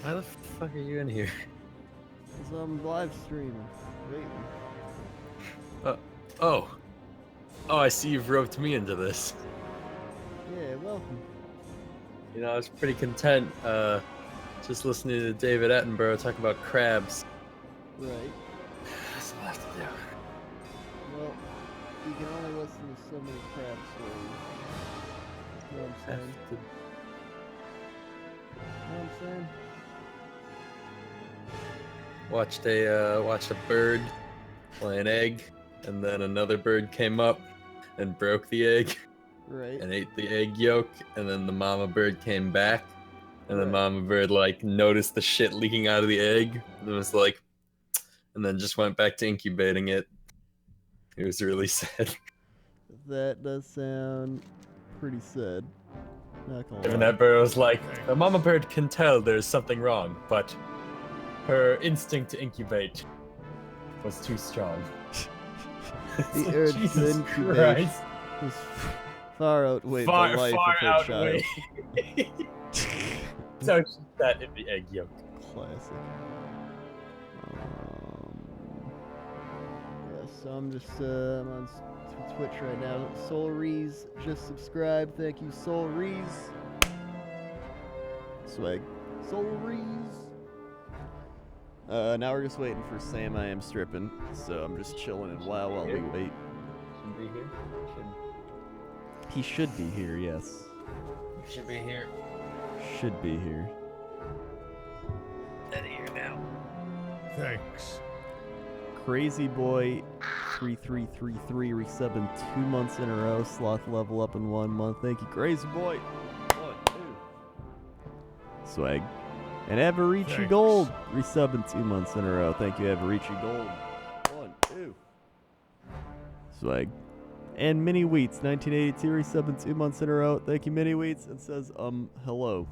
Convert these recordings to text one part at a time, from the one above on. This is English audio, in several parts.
Why the fuck are you in here? Cause I'm live streaming. Waiting. Oh. Oh, I see you've roped me into this. Yeah, welcome. You know, I was pretty content, just listening to David Attenborough talk about crabs. Right. That's all I have to do. Well, you can only listen to so many crap stories. You know what I'm saying? You know what I'm saying? Watched a bird lay an egg, and then another bird came up and broke the egg Right. and ate the egg yolk, and then the mama bird came back, and the Right. mama bird like noticed the shit leaking out of the egg, and was like, and then just went back to incubating it. It was really sad. That does sound pretty sad. Not gonna And lie. that bird was like, the mama bird can tell there's something wrong, but her instinct to incubate was too strong. The urge to Jesus incubate Christ. was far outweighed the life of her child. So she sat in the egg yolk. Classic. Yeah, so I'm just I'm on Twitch right now. Soul Rees just subscribed. Thank you, Soul Rees. Swag. Soul Rees. Now we're just waiting for Sam. I am stripping, so I'm just chilling and while we wait. Should be here. He should be here. Yes. Should be here. Should be here. Dead here now. Thanks. Crazy Boy 3333 resubbing 2 months in a row. Sloth level up in 1 month. Thank you, Crazy Boy. 1, 2. Swag. And Averici Thanks. Gold resubbing 2 months in a row. Thank you, Averici Gold. 1, 2. Swag. And Mini Wheats 1982 resubbing 2 months in a row. Thank you, Mini Wheats. And says hello.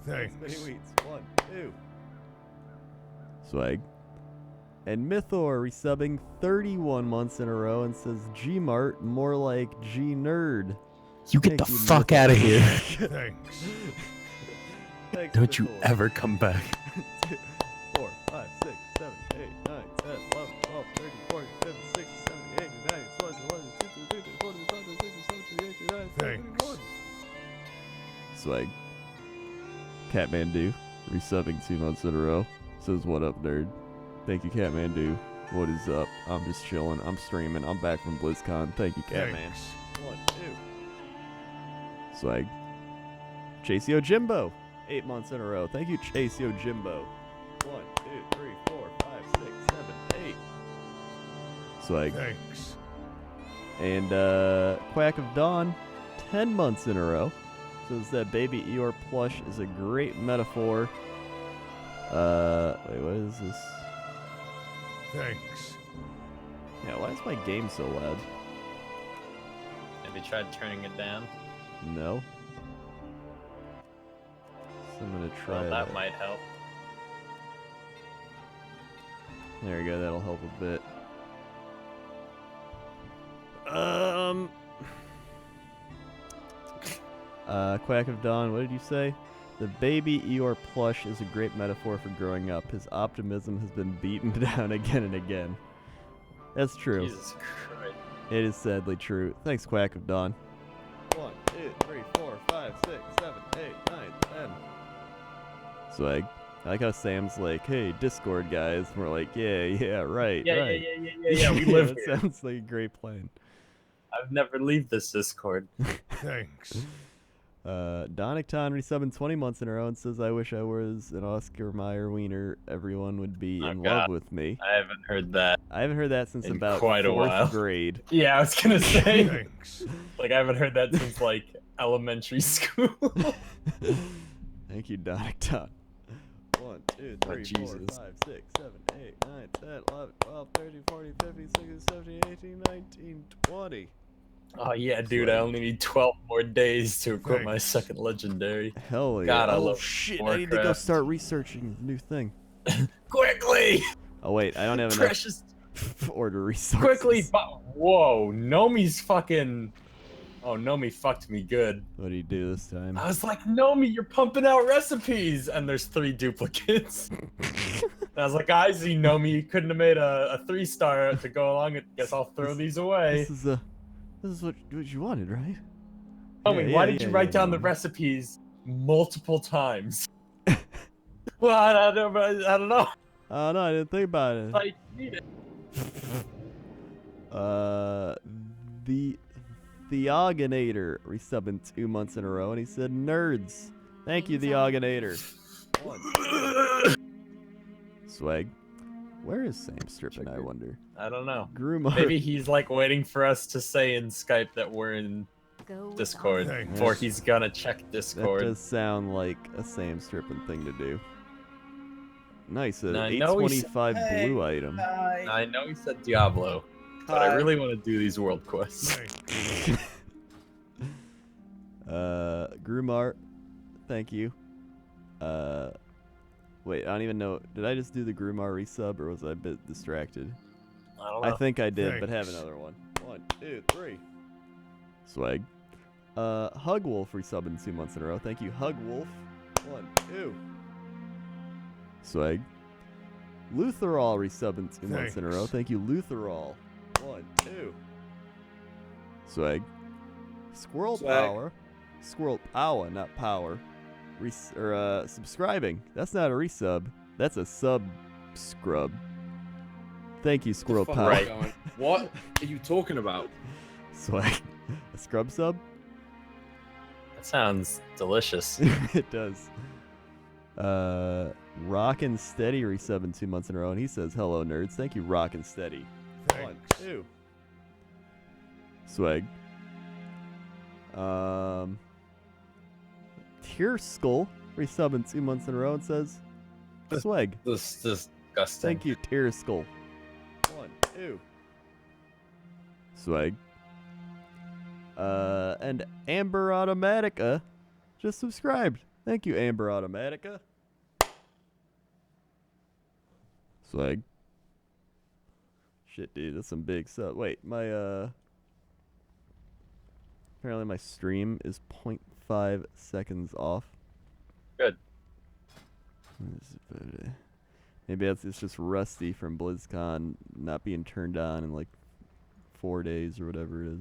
Thanks. Mini Wheats. 1, 2. Swag. And Mythor resubbing 31 months in a row and says Gmart, more like G-Nerd. You get Thank the you, fuck Mythor. out of here. Thanks. Thanks, Don't you Mythor. ever come back. 2, 4, 5, 6, 7, 8, 9, 10, 11, 12, 13, 14, 15, 16, 17, 18, 19, 20, 21, 22, 23, 24, 25, 26, 27, 28, 29, 30, 31. Swag. Catmandu resubbing 2 months in a row. Says, what up, nerd? Thank you, Catmandu. What is up? I'm just chilling. I'm streaming. I'm back from BlizzCon. Thank you, Catman. Thanks. 1, 2. Swag. Chaseo Jimbo. 8 months in a row. Thank you, Chaseo Jimbo. 1, 2, 3, 4, 5, 6, 7, 8. Swag. Thanks. And Quack of Dawn, 10 months in a row. Says that Baby Eeyore plush is a great metaphor. Wait, what is this? Thanks. Yeah, why is my game so loud? Have you tried turning it down? No. So I'm gonna try Well, that might help. There we go, that'll help a bit. Quack of Dawn, what did you say? The Baby Eeyore plush is a great metaphor for growing up. His optimism has been beaten down again and again. That's true. Jesus Christ. It is sadly true. Thanks, Quack of Dawn. 1, 2, 3, 4, 5, 6, 7, 8, 9, 10. Swag. I like how Sam's like, hey, Discord guys. And we're like, yeah, right, Yeah, right. yeah, we live that here. sounds like a great plan. I've never leave this Discord. Thanks. Donicton resubbing 20 months in a row and says, I wish I was an Oscar Mayer wiener. Everyone would be Oh, in God. love with me. I haven't heard that. I haven't heard that since In about quite a 4th while. grade. Yeah, I was gonna say. Thanks. Like, I haven't heard that since, like, elementary school. Thank you, Donicton. 1, 2, 3, 4, Jesus. 5, 6, 7, 8, 9, 10, 11, 12, 13, 14, 15, 16, 17, 18, 19, 20. Oh, yeah, dude, I only need 12 more days to equip my Thanks. second legendary. Hell yeah. God, I oh love shit, I need to go Warcraft. start researching the new thing. Quickly! Oh wait, I don't have Precious. enough order resources. Quickly! Whoa, Nomi's fucking Oh, Nomi fucked me good. What do you do this time? I was like, Nomi, you're pumping out recipes, and there's 3 duplicates. And I was like, I see, Nomi, you couldn't have made a 3-star to go along. I guess I'll throw these away. This is what you wanted, right? Nomi, why did you write down the Nomi. recipes multiple times? Well, I don't know. Oh no, I didn't think about it. Like, need it. The Theoganator resubbing 2 months in a row, and he said, "Nerds, thank you, Theoganator." Swag. Where is Sam stripping? I wonder. I don't know. Groomer. Maybe he's like waiting for us to say in Skype that we're in Discord Thanks. before he's gonna check That Discord. does sound like a Sam stripping thing to do. Nice, Now, I an know he said- 825 blue item. I know he said Diablo, but I really want to do these world quests. Thanks. Grumar, thank you. Wait, I don't even know. Did I just do the Grumar resub, or was I a bit distracted? I don't I know. think I did, but have Thanks. another one. 1, 2, 3. Swag. Hug Wolf resubbing 2 months in a row. Thank you, Hug Wolf. 1, 2. Swag. Lutherall resubbing 2 months in a row. Thanks. Thank you, Lutherall. 1, 2. Swag. Squirrel Swag. Power. Squirrel Power, not Power. Subscribing. That's not a resub. That's a sub scrub. Thank you, Squirrel Fuck Power. Right. going? What are you talking about? Swag. A scrub sub? That sounds delicious. It does. Rockin' Steady resubbing 2 months in a row, and he says, "Hello, nerds." Thank you, Rockin' Steady. 1, Thanks. 2. Swag. Tear Skull resubbing 2 months in a row and says, "Swag." This is disgusting. Thank you, Tear Skull. 1, 2. Swag. And Amber Automatica just subscribed. Thank you, Amber Automatica. Swag. Shit, dude, that's some big stuff. Wait, my apparently my stream is 0.5 seconds off. Good. Maybe it's just rusty from BlizzCon not being turned on in like 4 days or whatever it is.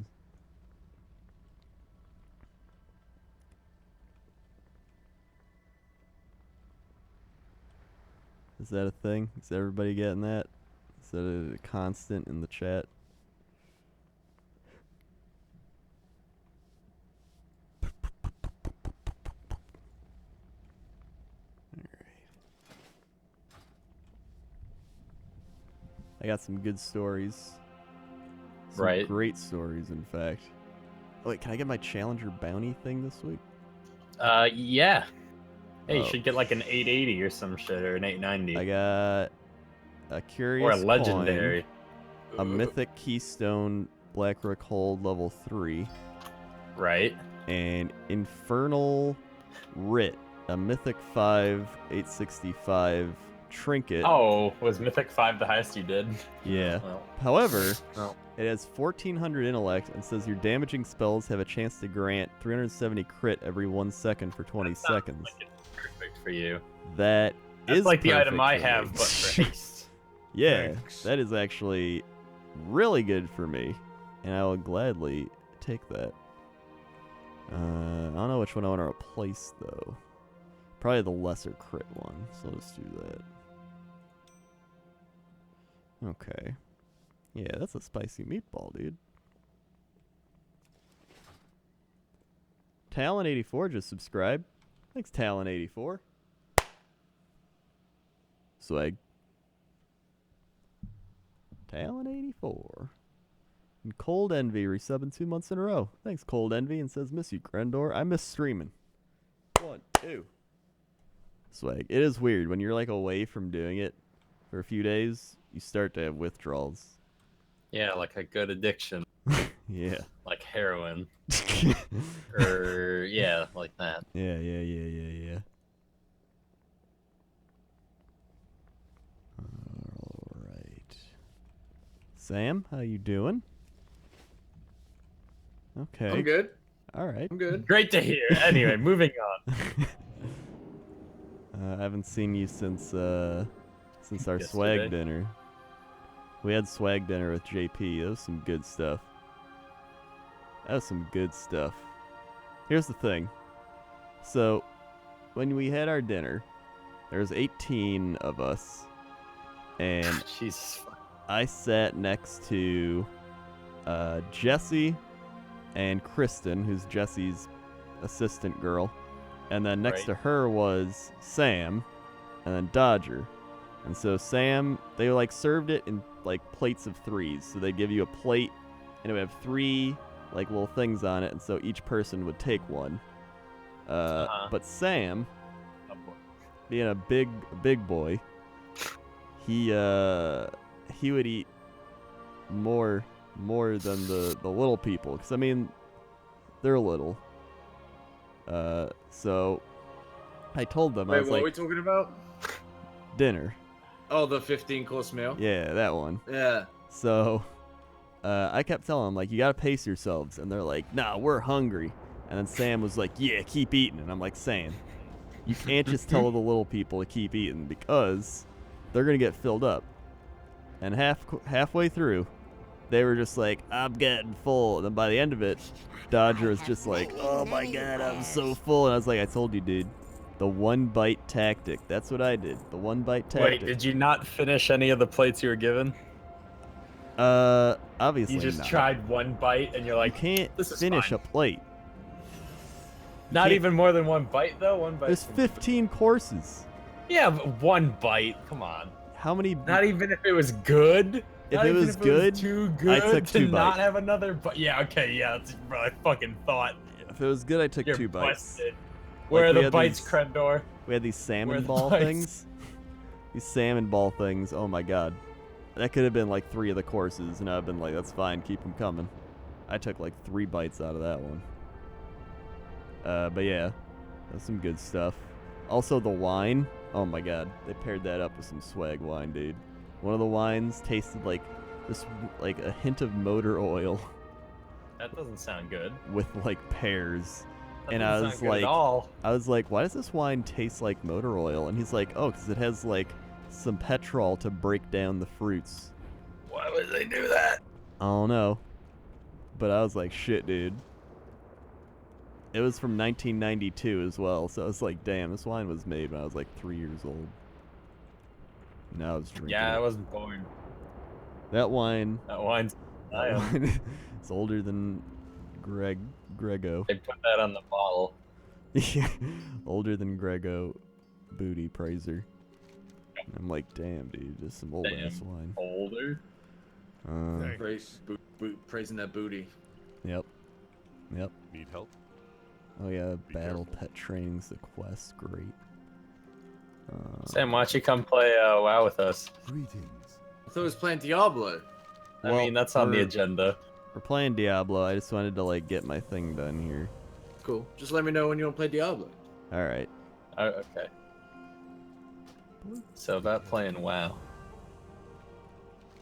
Is that a thing? Is everybody getting that? Is that a constant in the chat? I got some good stories. Some Right. great stories, in fact. Oh, wait, can I get my Challenger bounty thing this week? Yeah. Hey, you Oh. should get like an 880 or some shit, or an 890. I got a curious or a coin, legendary. a mythic keystone Blackrook hold level 3, Right. and infernal writ, a mythic 5 865 trinket. Oh, was Mythic 5 the highest you did? Yeah. Well, However, well. it has 1400 intellect and says your damaging spells have a chance to grant 370 crit every 1 second for 20 that sounds seconds. like it's perfect for you. That That's is like the item perfect I for have, me. but for haste. Yeah, Thanks. that is actually really good for me, and I will gladly take that. I don't know which one I want to replace though. Probably the lesser crit one. So let's do that. Okay. Yeah, that's a spicy meatball, dude. Talon84 just subscribed. Thanks, Talon84. Swag. Talon84. And Cold Envy resubbing 2 months in a row. Thanks, Cold Envy, and says, "Miss you, Grendor. I miss streaming." 1, 2. Swag. It is weird when you're like away from doing it for a few days. You start to have withdrawals. Yeah, like a good addiction, Yeah. like heroin, or yeah, like that. Yeah. All right. Sam, how you doing? Okay. I'm good. All right. I'm good. Great to hear. Anyway, moving on. I haven't seen you since our swag Yesterday. dinner. We had swag dinner with JP. That was some good stuff. Here's the thing. So, when we had our dinner, there was 18 of us, and Jesus. I sat next to Jesse and Kristen, who's Jesse's assistant girl, and then next Right. to her was Sam, and then Dodger. And so Sam, they like served it in like plates of 3s. So they give you a plate, and it would have 3 like little things on it, and so each person would take one. But Sam, Oh, boy. being a big boy, he would eat more than the little people, because I mean they're little. So I told them, I Wait, was what are we like, talking about? dinner. Oh, the 15-course meal? Yeah, that one. Yeah. So I kept telling them, like, you gotta pace yourselves, and they're like, nah, we're hungry. And then Sam was like, yeah, keep eating. And I'm like, Sam, you can't just tell the little people to keep eating, because they're gonna get filled up. And halfway through, they were just like, I'm getting full. And then by the end of it, Dodger was just like, oh my god, I'm so full. And I was like, I told you, dude, the 1-bite tactic. That's what I did. The 1-bite tactic. Wait, did you not finish any of the plates you were given? Obviously You just not. tried 1 bite and you're You like, can't this is finish fine. a plate. Not can't- even more than 1 bite though. 1 bite. There's 15 courses. Yeah, but 1 bite. Come on. How many? Not even if it was good. If Not it even was good, too I good took to 2 not bites. have another. But yeah, okay, yeah, that's what I fucking thought. If it was good, I took You're 2 bites. busted. Where are we the had bites, these- Crendor? We had these salmon Where are the ball bites? things. These salmon ball things. Oh my god. That could have been like 3 of the courses, and I've been like, that's fine, keep them coming. I took like 3 bites out of that one. But yeah, that's some good stuff. Also the wine. Oh my god, they paired that up with some swag wine, dude. One of the wines tasted like like a hint of motor oil That doesn't sound good. with like pears. That And doesn't I was sound good like, at all. why does this wine taste like motor oil? And he's like, oh, because it has like some petrol to break down the fruits. Why would they do that? I don't know. But I was like, shit, dude. It was from 1992 as well, so I was like, damn, this wine was made when I was like 3 years old. Now I was drinking Yeah, I it. wasn't born. That wine, That wine's. I am. it's older than Grego. They put that on the bottle. Yeah, older than Grego booty praiser. I'm like, damn, dude, just some old ass Damn. wine. Older. Thanks. Praising that booty. Yep. Need help? Oh yeah, Be battle careful. pet training's the quest, great. Sam, why don't you come play WoW with us? Greetings. I thought it was playing Diablo. Well, I mean, that's on the we're- agenda. We're playing Diablo. I just wanted to like get my thing done here. Cool. Just let me know when you want to play Diablo. All right. Oh, okay. So about playing WoW.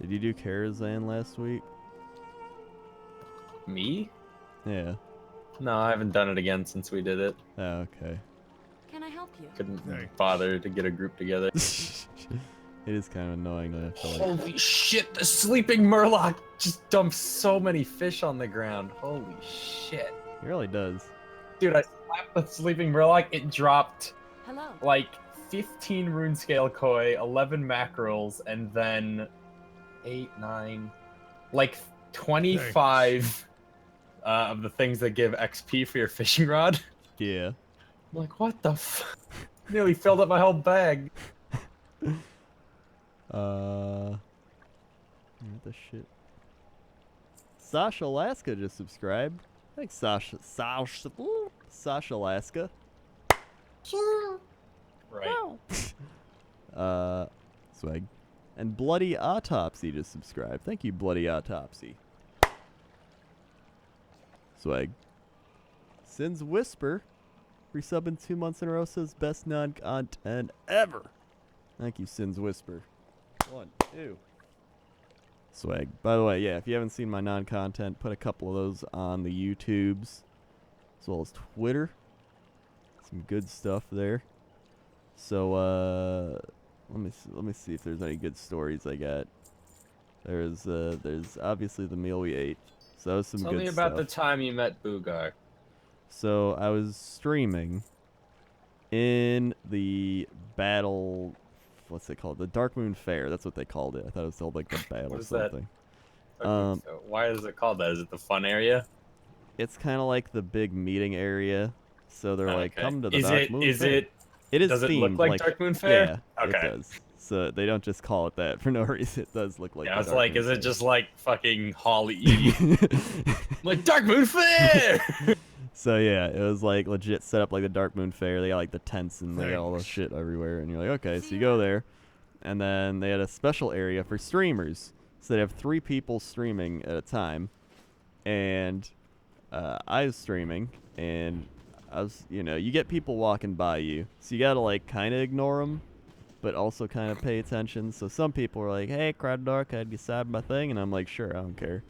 Did you do Karazhan last week? Me? Yeah. No, I haven't done it again since we did it. Oh, okay. Can I help you? Couldn't Thanks. bother to get a group together. It is kind of annoying that I feel like. Holy shit, the sleeping Murloc just dumped so many fish on the ground. Holy shit. It really does. Dude, I slapped the sleeping Murloc, it dropped Hello. like 15 rune scale koi, 11 mackerels, and then 8, 9, like 25 of the things that give XP for your fishing rod. Yeah. I'm like, what the f? Nearly filled up my whole bag. What the shit? Sasha Alaska just subscribed. Thanks, Sasha Alaska. Right. Swag. And Bloody Autopsy just subscribed. Thank you, Bloody Autopsy. Swag. Sin's Whisper, resubbing 2 months in a row, says best non-content ever. Thank you, Sin's Whisper. 1, 2. Swag. By the way, yeah, if you haven't seen my non-content, put a couple of those on the YouTubes as well as Twitter. Some good stuff there. So let me see if there's any good stories I got. There's obviously the meal we ate. So that was some Tell good me stuff. about the time you met Boogar. So I was streaming in the battle. What's it called? The Dark Moon Fair. That's what they called it. I thought it was called like the battle What is that? something. Okay, so why is it called that? Is it the fun area? It's kind of like the big meeting area. So they're like, Okay. come to the Dark Moon Fair. It is Does it themed look like Dark Moon Fair? Yeah, Okay. it does. So they don't just call it that for no reason. It does look like. Yeah, the I was Dark like, Moon is it Fair. just like fucking Hall E? Like Dark Moon Fair. So yeah, it was like legit set up like the Dark Moon Fair. They got like the tents and they got all the shit everywhere. And you're like, okay, so you go there, and then they had a special area for streamers. So they have 3 people streaming at a time, and I was streaming, and I was, you get people walking by you, so you gotta like kind of ignore them, but also kind of pay attention. So some people are like, "Hey, Crowd Dark, I'd decide my thing," and I'm like, "Sure, I don't care.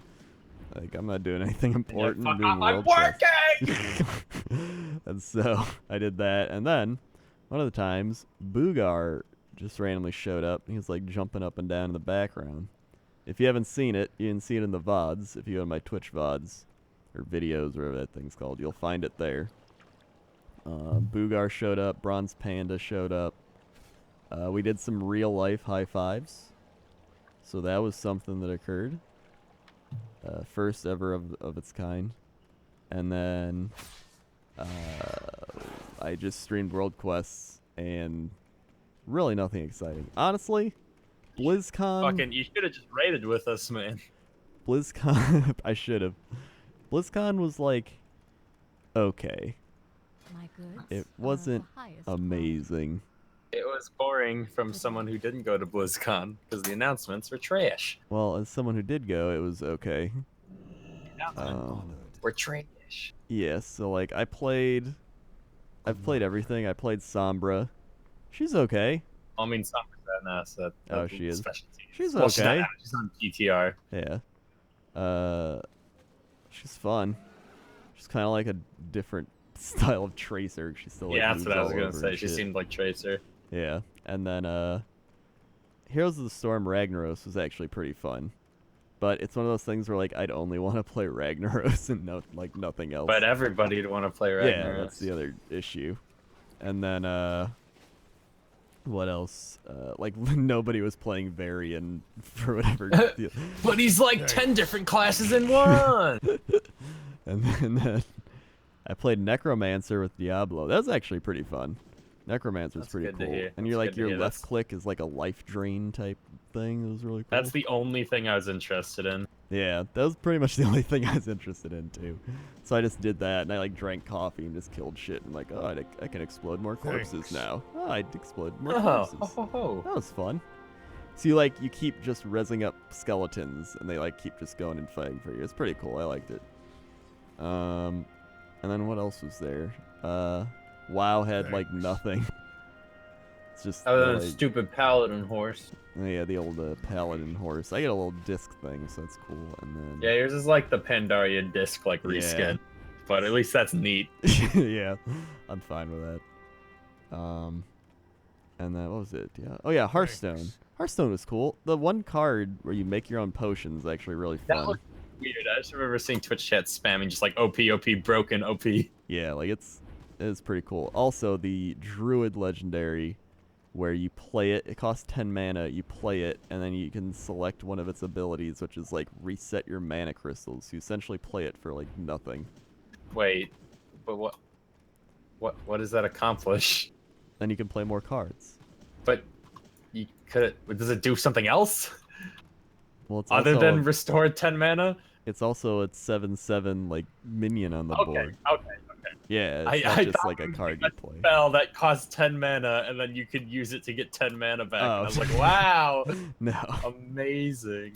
Like, I'm not doing anything important. Like, I'm doing I'm world working." And so I did that, and then one of the times, Boogar just randomly showed up. He was like jumping up and down in the background. If you haven't seen it, you can see it in the VODs. If you go to my Twitch VODs or videos, whatever that thing's called, you'll find it there. Boogar showed up. Bronze Panda showed up. We did some real life high fives, so that was something that occurred. First ever of its kind. And then I just streamed World Quests, and really nothing exciting. Honestly, BlizzCon... Fucking, you should have just raided with us, man. BlizzCon... I should have. BlizzCon was like, okay. It wasn't amazing. It was boring from someone who didn't go to BlizzCon, because the announcements were trash. Well, as someone who did go, it was okay. We're trash. Yeah, so like I've played everything. I played Sombra. She's okay. I mean, Sombra's that nice. Oh, she is. Specialty. She's Well, okay. She's on PTR. Yeah. She's fun. She's kind of like a different style of Tracer. She's still like Yeah, that's moves what I was all gonna over say. and She shit. seemed like Tracer. Yeah, and then Heroes of the Storm Ragnaros was actually pretty fun, but it's one of those things where like I'd only want to play Ragnaros and nothing else. But everybody'd want to play Ragnaros. Yeah, that's the other issue. And then what else? Like nobody was playing Varian for whatever. But he's like 10 different classes in one. And then I played Necromancer with Diablo. That was actually pretty fun. Necromancer's That's pretty good to cool. hear. And you're That's like good to your hear. left click is like a life drain type thing. It was really cool. That's the only thing I was interested in. Yeah, that was pretty much the only thing I was interested in too. So I just did that, and I like drank coffee and just killed shit. And like, oh, I can explode more corpses now. Oh, I exploded more corpses. That was fun. So you keep just rezzing up skeletons, and they like keep just going and fighting for you. It's pretty cool. I liked it. And then what else was there? WoW had like nothing. It's just Other than like, stupid paladin horse. yeah, the old paladin horse. I get a little disc thing, so that's cool. And then Yeah, yours is like the Pandaria disc like Yeah. reskin. But at least that's neat. yeah, I'm fine with that. And then what was it? Yeah. Oh yeah, Hearthstone. Hearthstone was cool. The one card where you make your own potions is actually really That fun. was weird. I just remember seeing Twitch chat spamming just like OP, broken, OP. Yeah, like it's pretty cool. Also, the Druid Legendary, where you play it. It costs 10 mana. You play it, and then you can select one of its abilities, which is like reset your mana crystals. You essentially play it for like nothing. Wait, but what does that accomplish? Then you can play more cards. But you could. Does it do something else Well, it's other also than restore 10 mana? it's also a 7/7 like minion on the Okay, board. okay. Yeah, it's I not just thought like a it was card a you play. spell that costs 10 mana, and then you could use it to get 10 mana back. Oh. And I was like, wow, No. amazing.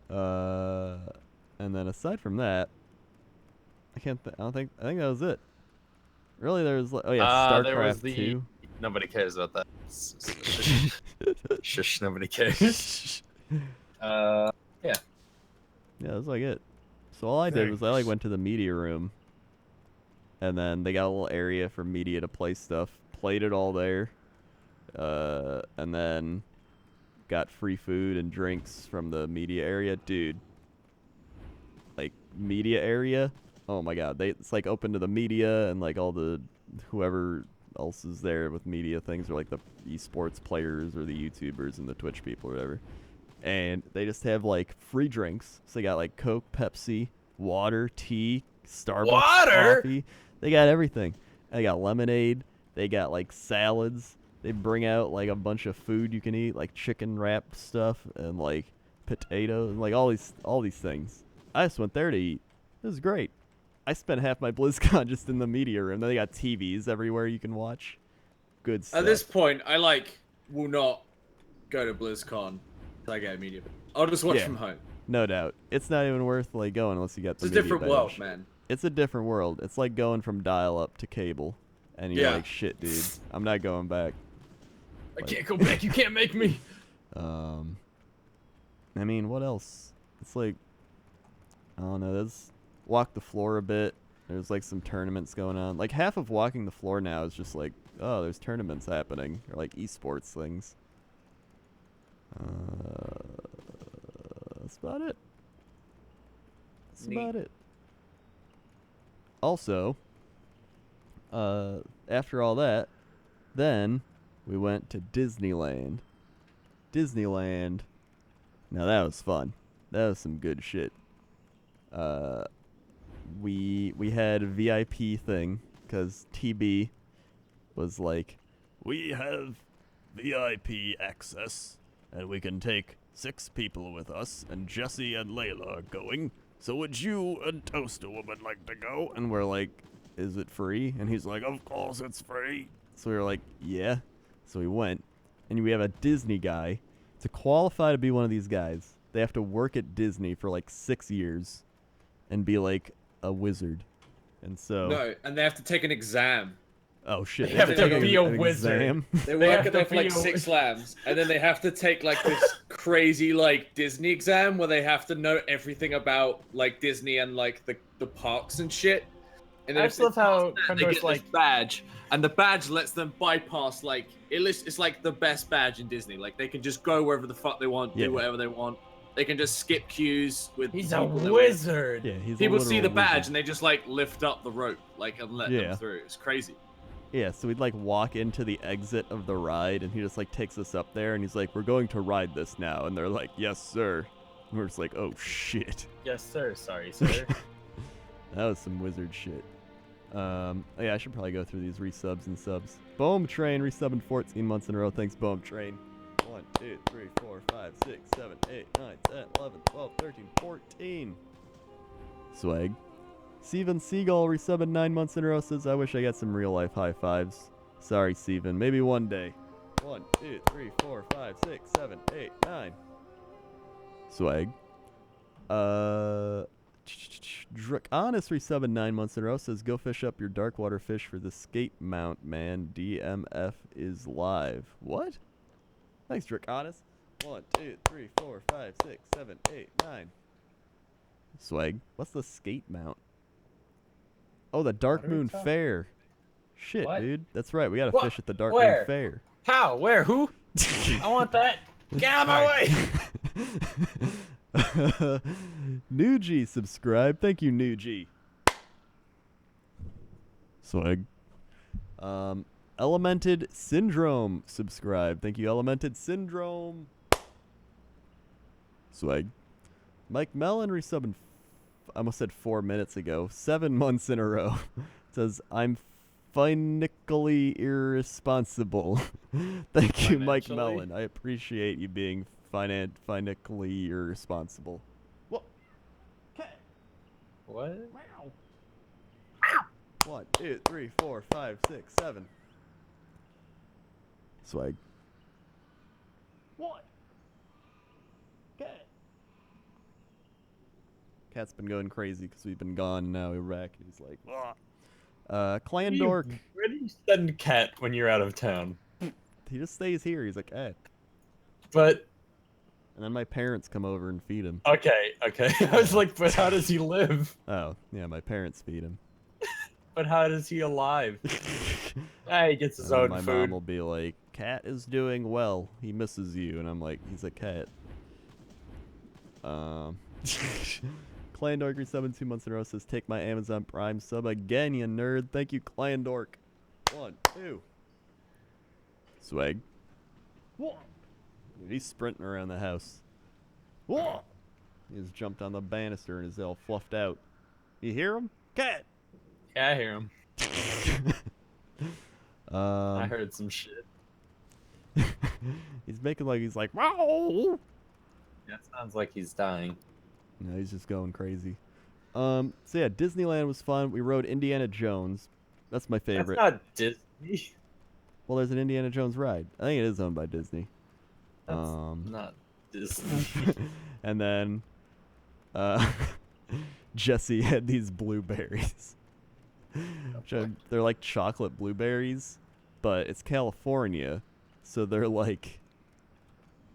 And then aside from that, I think that was it. Really, there was oh yeah, there was StarCraft the 2. Nobody cares about that. Shush, nobody cares. Yeah. Yeah, that's like it. So all I did was I like went to the media room, and then they got a little area for media to play stuff. Played it all there, and then got free food and drinks from the media area. Dude, like media area. Oh my god, it's like open to the media and like all the whoever else is there with media things, or like the esports players or the YouTubers and the Twitch people or whatever. And they just have like free drinks. So they got like Coke, Pepsi, water, tea, Starbucks, coffee. They got everything. And they got lemonade. They got like salads. They bring out like a bunch of food you can eat, like chicken wrap stuff and like potatoes, and like all these things. I just went there to eat. It was great. I spent half my BlizzCon just in the media room. Then they got TVs everywhere you can watch. Good stuff. At this point, I will not go to BlizzCon until I get a media. I'll just watch from home. No doubt. It's not even worth like going unless you got the It's a media different badge. world, man. It's a different world. It's like going from dial-up to cable, and you're like, shit, dude, I'm not going back. I can't go back. You can't make me. I mean, what else? It's like, I don't know. There's walk the floor a bit. There's like some tournaments going on. Like half of walking the floor now is just like, oh, there's tournaments happening, or like esports things. That's about it. That's about it. Also, after all that, then we went to Disneyland. Disneyland. Now that was fun. That was some good shit. We had a VIP thing because TB was like, we have VIP access and we can take 6 people with us, and Jesse and Layla are going. So would you and Toaster Woman like to go? And we're like, is it free? And he's like, of course it's free. So we were like, yeah. So we went, and we have a Disney guy. To qualify to be one of these guys, they have to work at Disney for like 6 years and be like a wizard. And so... No, and they have to take an exam. Oh shit! They have to be a wizard. Exam. They work at there for like 6 labs, and then they have to take like this crazy like Disney exam where they have to know everything about like Disney and like the parks and shit. And then I just love how they Condor's get like, this badge, and the badge lets them bypass like it's like the best badge in Disney. Like they can just go wherever the fuck they want, do whatever they want. They can just skip queues with. He's a wizard. Yeah, he's people a see the badge wizard. and they just like lift up the rope like and let them through. It's crazy. Yeah, so we'd like walk into the exit of the ride, and he just like takes us up there, and he's like, "We're going to ride this now," and they're like, "Yes, sir." And we're just like, "Oh shit." Yes, sir. Sorry, sir. That was some wizard shit. Yeah, I should probably go through these resubs and subs. Boom Train resubbing 14 months in a row. Thanks, Boom Train. 1, 2, 3, 4, 5, 6, 7, 8, 9, 10, 11, 12, 13, 14. Swag. Steven Seagull resubbing 9 months in a row says, I wish I got some real life high fives. Sorry, Steven. Maybe one day. 1, 2, 3, 4, 5, 6, 7, 8, 9. Swag. Draconis resubbing 9 months in a row says, go fish up your dark water fish for the skate mount, man. DMF is live. What? Thanks, Draconis. 1, 2, 3, 4, 5, 6, 7, 8, 9. Swag. What's the skate mount? Oh, the Dark Moon Fair. Shit, What? dude. That's right. We gotta What? fish at the Dark Where? Moon Fair. How? Where? Who? I want that. Get out of my way. Nuji subscribe. Thank you, Nuji. Swag. Elemented Syndrome subscribe. Thank you, Elemented Syndrome. Swag. Mike Mellon resubbing. I almost said 4 minutes ago. 7 months in a row. Says, I'm finically irresponsible. Thank you, Mike Mellon. I appreciate you being finically irresponsible. What? Okay. What? 1, 2, 3, 4, 5, 6, 7. Swag. What? Okay. Cat's been going crazy because we've been gone and now we're back. And he's like, Clan Dork. Where do you send Cat when you're out of town? He just stays here. He's like, eh. But and then my parents come over and feed him. Okay. I was like, but how does he live? Oh, yeah, my parents feed him. But how is he alive? He gets his own my food. mom will be like, Cat is doing well. He misses you. And I'm like, he's a cat. Clandork 17 months in a row says, take my Amazon Prime sub again, you nerd. Thank you, Clandork. 1, 2. Swag. Whoa. Dude, he's sprinting around the house. Whoa. He just jumped on the banister and is all fluffed out. You hear him? Cat! Yeah, I hear him. I I heard some shit. He's making like he's like, wow. That sounds like he's dying. No, he's just going crazy. So yeah, Disneyland was fun. We rode Indiana Jones. That's my favorite. That's not Disney. Well, there's an Indiana Jones ride. I think it is owned by Disney. That's not Disney. And then, Jesse had these blueberries. They're like chocolate blueberries, but it's California, so they're like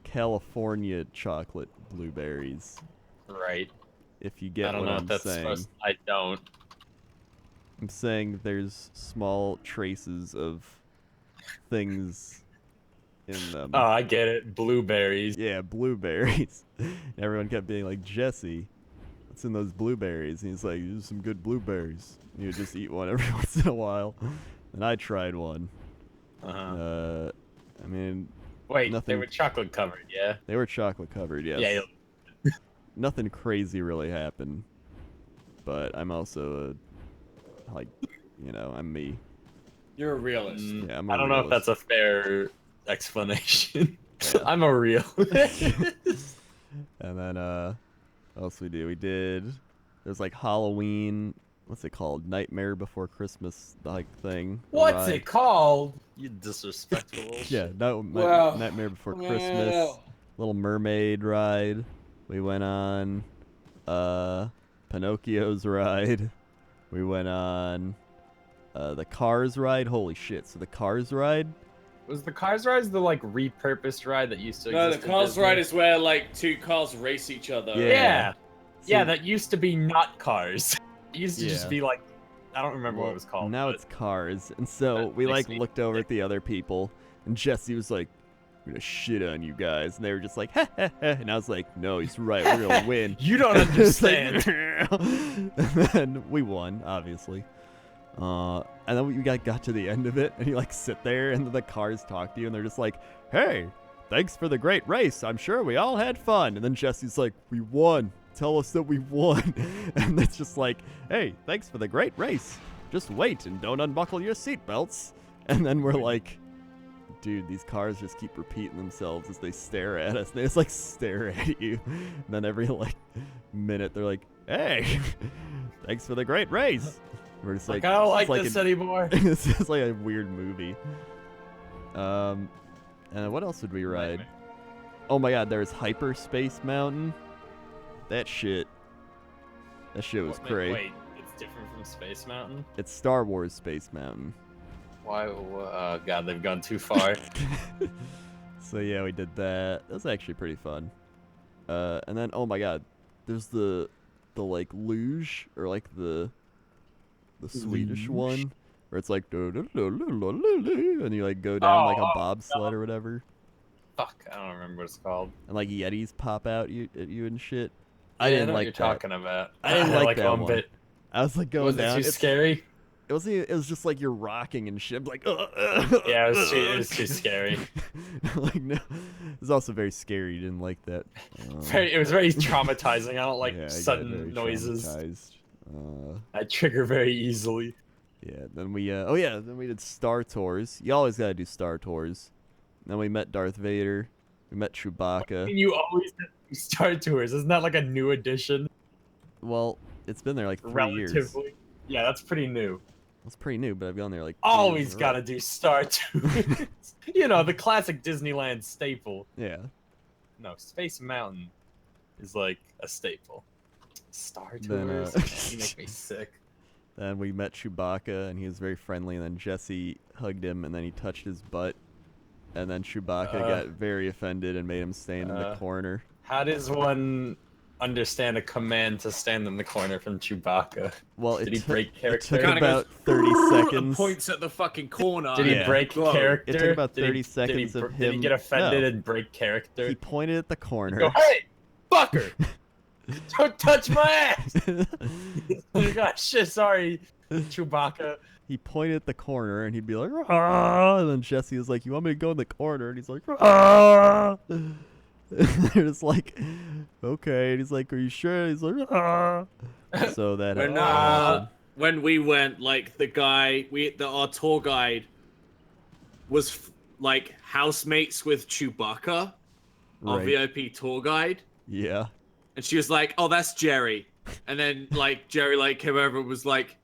California chocolate blueberries. Right. If you get I don't what know I'm what that's saying. supposed. I don't. I'm saying there's small traces of things in them. Oh, I get it. Blueberries. Yeah, blueberries. Everyone kept being like, Jesse, what's in those blueberries? And he's like, there's some good blueberries. And you would just eat one every once in a while. And I tried one. Uh-huh. I mean, Wait, nothing. they were chocolate covered, yeah? They were chocolate covered, yes. Yeah. Nothing crazy really happened. But I'm also I'm me. You're a realist. Yeah, I'm I don't know if that's a fair explanation. Yeah. I'm a realist. And then, what else we do? We did, there's like Halloween, what's it called? Nightmare Before Christmas, thing. What's it called? You disrespectful little Yeah, shit. Nightmare Before Christmas. Little Mermaid ride. We went on, Pinocchio's ride. We went on, the Cars ride. Holy shit, so the Cars ride? Was the Cars ride the like repurposed ride that used to No, exist? the Cars ride is where like two cars race each other. Yeah. So- Yeah, that used to be not Cars. It used to Yeah. just be like, I don't remember what it was called. Now but- it's Cars. And so we makes like me looked over at the other people, and Jesse was like, I'm gonna shit on you guys. And they were just like, ha ha ha. And I was like, no, he's right, we're gonna win. You don't It's like, understand. and then we won, obviously. And then we got to the end of it, and you like sit there, and the cars talk to you, and they're just like, hey, thanks for the great race. I'm sure we all had fun. And then Jesse's like, we won. Tell us that we won. And it's just like, hey, thanks for the great race. Just wait and don't unbuckle your seatbelts. And then we're like, dude, these cars just keep repeating themselves as they stare at us. They just like stare at you. And then every like minute they're like, hey, thanks for the great race. We're just like, I don't like it's this anymore. It's just like a weird movie. And what else did we ride? Oh my god, there's Hyperspace Mountain. That shit was great. Wait, it's different from Space Mountain? It's Star Wars Space Mountain. Why? Oh god, they've gone too far. So yeah, we did that. That was actually pretty fun. And then oh my god, there's the like luge, or like the Swedish one where it's like and you like go down like a bobsled or whatever. Fuck, I don't remember what it's called. And like Yetis pop out at you and shit. I Yeah, didn't know what like you're that. talking about. I didn't like that one one. bit. I was like going Was down. it too scary? It was just like you're rocking and shit. I'm like, Yeah, it was too scary. Like no, it was also very scary. You didn't like that. It was very traumatizing. I don't like yeah, I got sudden very noises. traumatized. I trigger very easily. Yeah. Then we then we did Star Tours. You always gotta do Star Tours. Then we met Darth Vader. We met Chewbacca. You always do Star Tours. Isn't that like a new addition? Well, it's been there like 3 years. Relatively. Yeah, that's pretty new. It's pretty new, but I've gone there like 2 Always years in a row. gotta do Star Tours. You know, the classic Disneyland staple. Yeah. No, Space Mountain is like a staple. Star Then, Tours? You make me sick. Then we met Chewbacca, and he was very friendly. And then Jesse hugged him, and then he touched his butt. and then Chewbacca got very offended and made him stand in the corner. How does one understand a command to stand in the corner from Chewbacca? Well, did he break character? It took about 30 seconds. Points at the fucking corner. Did he break character? It took about 30 seconds of him. Did he get offended and break character? He pointed at the corner. Go, hey, fucker! Don't touch my ass! Oh gosh, shit, sorry, Chewbacca. He pointed at the corner and he'd be like, "Ah!" And then Jesse was like, "You want me to go in the corner?" And he's like, "Ah!" They're just like, "Okay." And he's like, "Are you sure?" And he's like, "Ah!" So that when we went, like our tour guide was like housemates with Chewbacca, our VIP tour guide. Yeah. And she was like, "Oh, that's Jerry." And then like Jerry like came over and was like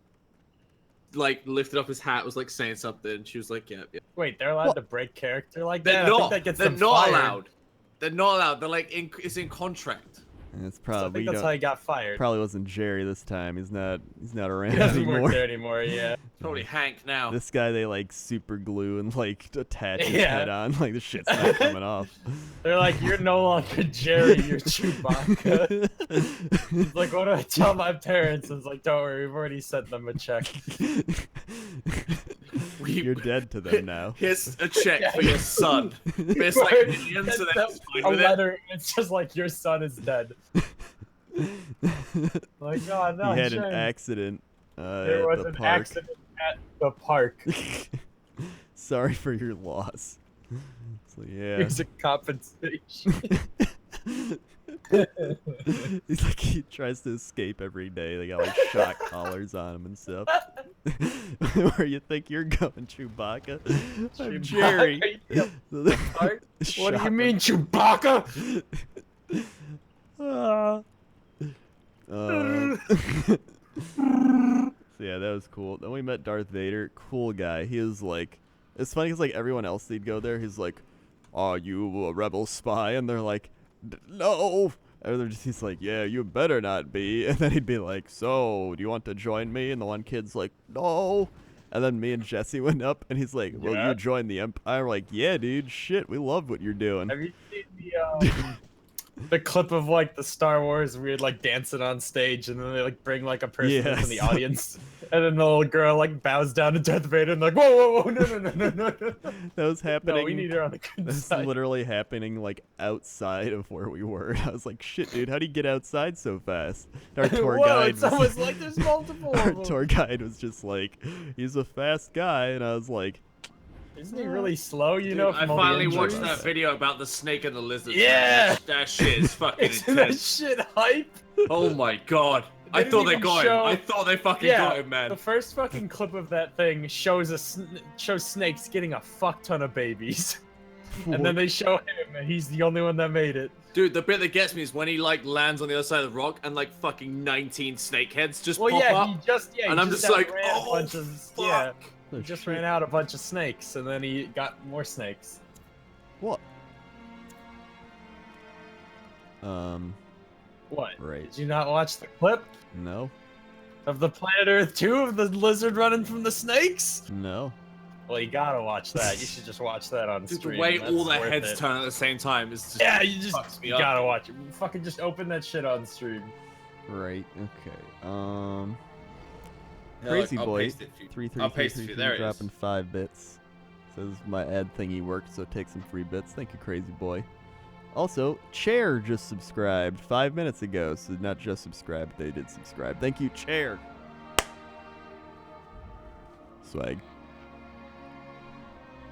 lifted up his hat, was like saying something. And she was like, "Yeah." Wait, they're allowed to break character like that? They're not. I think that gets they're them not fired. allowed. They're not allowed. They're like it's in contract. And it's So I probably think that's how he got fired. Probably wasn't Jerry this time. He's not around He doesn't anymore. work there anymore. Yeah. Probably Hank now. This guy they like super glue and like attach his head on. Like the shit's not coming off. They're like, "You're no longer Jerry, you're Chewbacca." He's like, "What do I tell my parents?" And it's like, "Don't worry, we've already sent them a check." You're dead to them now. Here's a check for your son. It's like millions, so that's fine a with letter, and it's just like, "Your son is dead." Like, God, no. He had shame. an accident There was at the an park. accident at the park. Sorry for your loss. So yeah. Here's a compensation. He's like, he tries to escape every day. They got like shock collars on him and stuff. Where you think you're going, Chewbacca? I'm Jerry. What do you mean, Chewbacca? So yeah, that was cool. Then we met Darth Vader. Cool guy. He was like, it's funny because like everyone else they'd go there. He's like, "Are you a rebel spy?" And they're like, "No." And he's like, "Yeah, you better not be." And then he'd be like, "So, do you want to join me?" And the one kid's like, "No." And then me and Jesse went up, and he's like, "Will you join the Empire?" We're like, "Yeah, dude. Shit, we love what you're doing." Have you seen the clip of like the Star Wars weird like dancing on stage, and then they like bring like a person from the audience, and then the little girl like bows down to Darth Vader and like, whoa, no. That was happening. No, we need her on the good side. That's literally happening like outside of where we were. I was like, "Shit, dude, how do you get outside so fast?" Our tour guide. It's almost like there's multiple. Our of them. tour guide was just like, "He's a fast guy," and I was like, "Isn't he really slow?" You Dude, know. I finally watched that video about the snake and the lizard. Yeah, that shit is fucking Isn't that intense. shit hype? Oh my god. I thought they got him. I thought they fucking got him, man. The first fucking clip of that thing shows shows snakes getting a fuck ton of babies, and then they show him, and he's the only one that made it. Dude, the bit that gets me is when he like lands on the other side of the rock and like fucking 19 snakeheads just pop up. And I'm just like, outran oh, a bunch of, fuck. He just ran out a bunch of snakes, and then he got more snakes. "What?" What? Right. Did you not watch the clip No. of the Planet Earth 2 of the lizard running from the snakes? No. Well, you gotta watch that. You should just watch that on Dude, stream. the way That's all their worth heads it. turn at the same time is just You fucks me you up. gotta watch it. Fucking just open that shit on stream. Right. Okay. No, Crazy I'll boy. paste it for you. 3 I'll paste it for you. There it is. dropping 5 bits. Says my ad thingy worked, so take some free bits. Thank you, Crazy boy. Also, Chair just subscribed 5 minutes ago, so not just subscribed, they did subscribe. Thank you, Chair. Swag.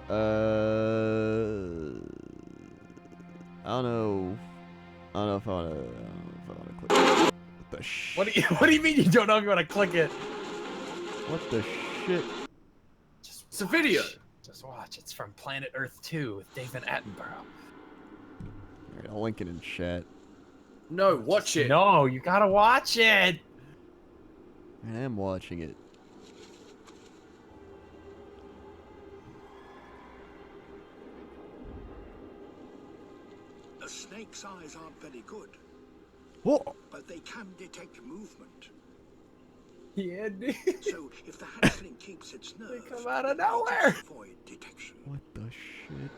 I don't know if I wanna click. What the shit? What do you mean you don't know if you want to click it? What the shit? It's a video. Just watch. It's from Planet Earth 2 with David Attenborough. Alright, I'll link it in chat. No, watch it. No, you gotta watch it. I am watching it. A snake's eyes aren't very good, Whoa! but they can detect movement. Yeah, dude. So if the hatchling keeps its nerve, come out of nowhere. avoid detection. What the shit?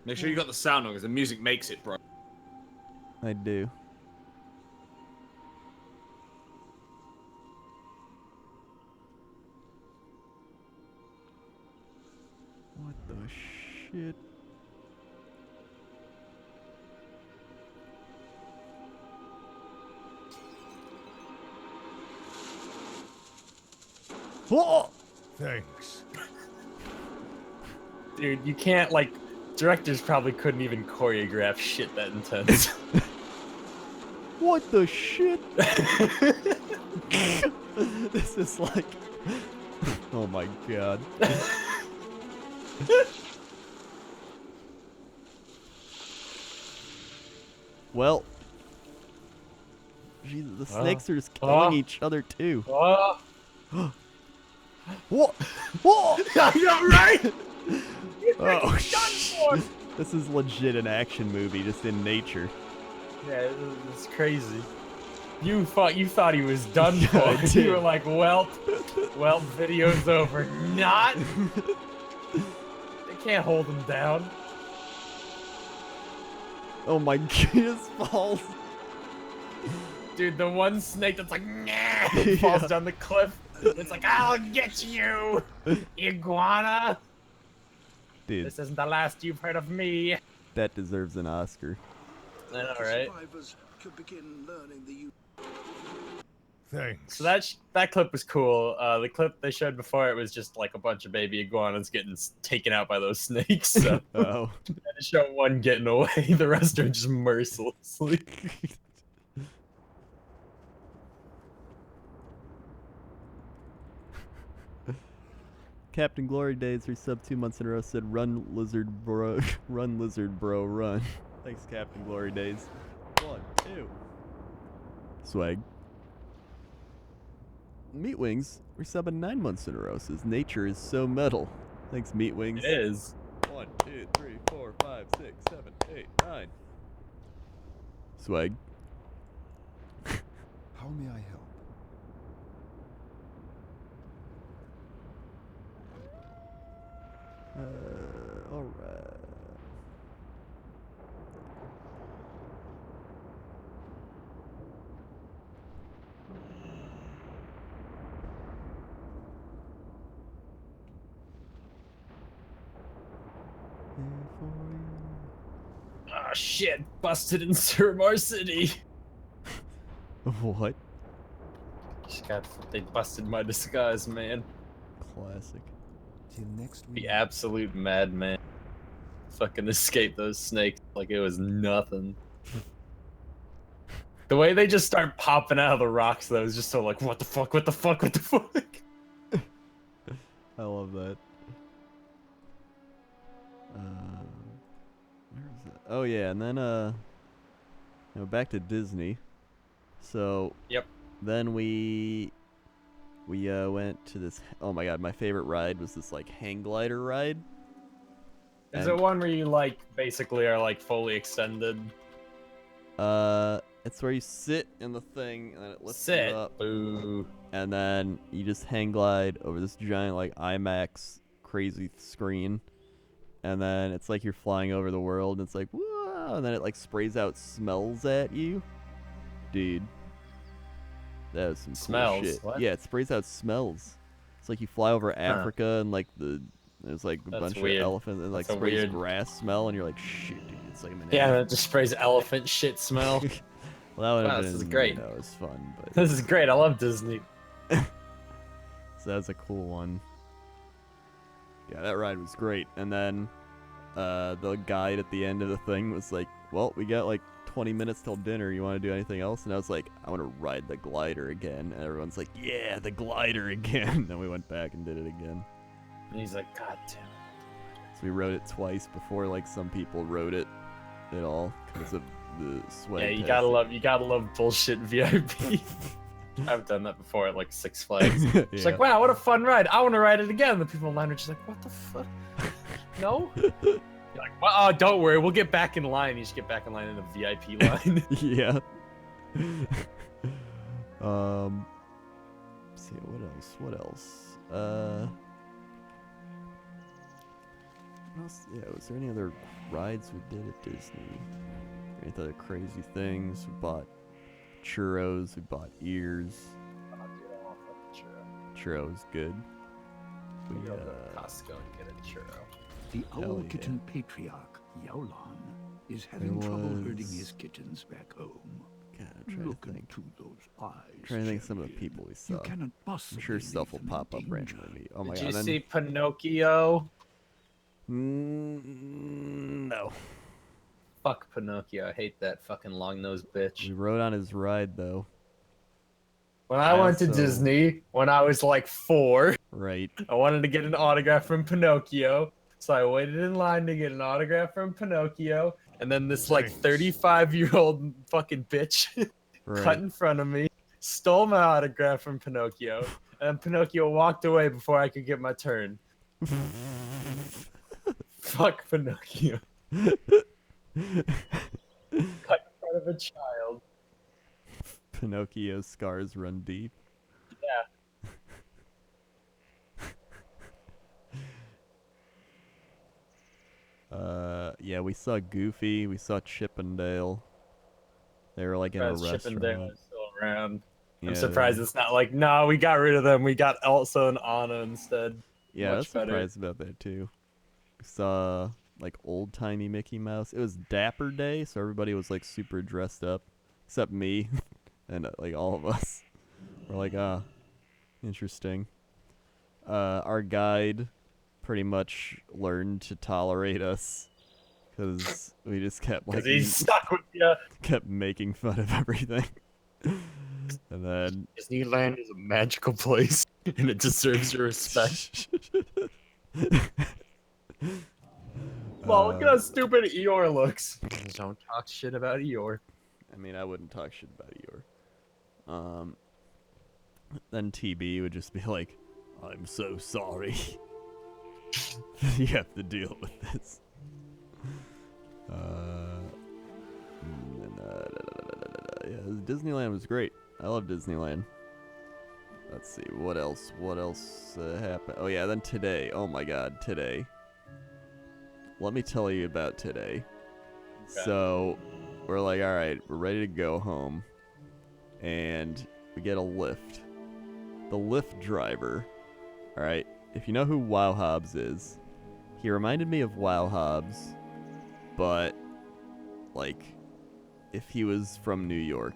Make sure you got the sound on, because the music makes it, bro. I do. What the shit? Whoa! Thanks. Dude, you can't, like, directors probably couldn't even choreograph shit that intense. What the shit? This is like... Oh my god. Well... Jesus, the snakes are just killing each other too. Oh, What? What? you're right! Oh, shit. This is legit an action movie, just in nature. Yeah, it's crazy. You thought he was done Yeah, for. I did. You were like, well, video's over. Not. They can't hold him down. Oh my god, his falls. Dude, the one snake that's like, nah, falls Yeah. down the cliff. It's like, I'll get you, iguana. Dude, This isn't the last you've heard of me. that deserves an Oscar. I know, The right? survivors could begin learning the use. Thanks. So that clip was cool. The clip they showed before it was just like a bunch of baby iguanas getting taken out by those snakes. So Oh. they had to show one getting away. The rest are just mercilessly. Captain Glory Days resub 2 months in a row said, "Run lizard bro, run lizard bro, run." Thanks, Captain Glory Days. 1, 2. Swag. Meat Wings resubbing 9 months in a row says, "Nature is so metal." Thanks, Meat Wings. It is. 1, 2, 3, 4, 5, 6, 7, 8, 9. Swag. How may I help? Alright. Oh shit! Busted in Surmar City. What? They busted my disguise, man. Classic. Till next week. The absolute madman. Fucking escaped those snakes like it was nothing. The way they just start popping out of the rocks, though, is just so like, what the fuck, what the fuck, what the fuck? I love that. Where is it? Oh yeah, and then back to Disney. So Yep. Then we went to this. Oh my god, my favorite ride was this like hang glider ride. Is And, it one where you like basically are like fully extended? it's where you sit in the thing and then it lifts Sit. you up, Boo. and then you just hang glide over this giant like IMAX crazy screen, and then it's like you're flying over the world, and it's like whoa, and then it like sprays out smells at you, dude. That was some Smells? cool shit. What? Yeah, it sprays out smells. It's like you fly over Africa and like there's like a That's bunch weird. of elephants and like That's a sprays weird- grass smell, and you're like shit, dude. It's like I'm in Yeah, Africa. that just sprays elephant shit smell. Well, that would Wow, have this been is great. You know, it was fun, but This is great. I love Disney. so that's a cool one. Yeah, that ride was great. And then the guide at the end of the thing was like, "Well, we got like 20 minutes till dinner. You want to do anything else?" And I was like, "I want to ride the glider again." And everyone's like, "Yeah, the glider again." Then we went back and did it again. And he's like, God damn. So we rode it twice before like some people rode it at all because of the sweat. Yeah, you gotta love bullshit VIP. I've done that before at like Six Flags. It's like, wow, what a fun ride. I want to ride it again. The people in line are just like, what the fuck? No? You're like, well, don't worry, we'll get back in line. You just get back in line in a VIP line. Yeah. Let's see, what else? what else? Yeah, was there any other rides we did at Disney? Any other crazy things? We bought churros. We bought ears. Oh, dude, I want fucking churro. Churro was good. We We go to Costco and get a churro. The Hell owl yeah. kitten patriarch, Yaolan, is having There trouble herding was- his kittens back home. God, I'm trying Look to think. into those eyes. Trying to think some of the champion. people we You saw. cannot I'm possibly sure stuff will leave them in pop up danger. randomly. Oh my Did god! you then- see Pinocchio? No. Fuck Pinocchio. I hate that fucking long-nosed bitch. We rode on his ride though. When I went to also- Disney, when I was like 4, Right. I wanted to get an autograph from Pinocchio. So I waited in line to get an autograph from Pinocchio. And then this like Thanks. 35-year-old fucking bitch cut Right. in front of me, stole my autograph from Pinocchio, and Pinocchio walked away before I could get my turn. Fuck Pinocchio. Cut in front of a child. Pinocchio's scars run deep. Yeah. Yeah, we saw Goofy, we saw Chippendale. They were like in a Surprised restaurant. Chippendale is still around. Yeah, I'm surprised it's not like, no, we got rid of them. We got Elsa and Anna instead. Yeah, I was much better. surprised about that too. We saw like old timey Mickey Mouse. It was Dapper Day, so everybody was like super dressed up, except me and like all of us. We're like, ah, interesting. Our guide pretty much learned to tolerate us because we just kept like Because he's stuck with you. kept making fun of everything. And then Disneyland is a magical place, and it deserves your respect. Well, look at how stupid Eeyore looks. Don't talk shit about Eeyore. I mean, I wouldn't talk shit about Eeyore. Then TB would just be like, "I'm so sorry. You have to deal with this." Yeah, Disneyland was great. I love Disneyland. Let's see, what else? What else happened? Oh yeah, then today. Oh my God, today. Let me tell you about today. Okay. So, we're like, all right, we're ready to go home, and we get a lift. The Lyft driver, all right, if you know who Wow Hobbs is, he reminded me of Wow Hobbs, but like if he was from New York.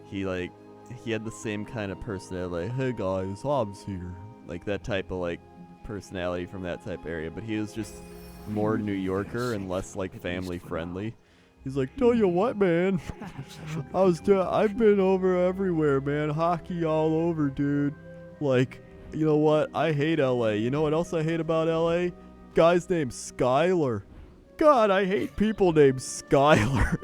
He had the same kind of personality, like, hey guys, Hobbs here, like that type of like personality from that type of area, but he was just more New Yorker and less like family friendly. He's like, tell you what, man, I've been over everywhere, man. Hockey all over, dude. Like, you know what? I hate LA. You know what else I hate about LA? Guys named Skylar. God, I hate people named Skylar.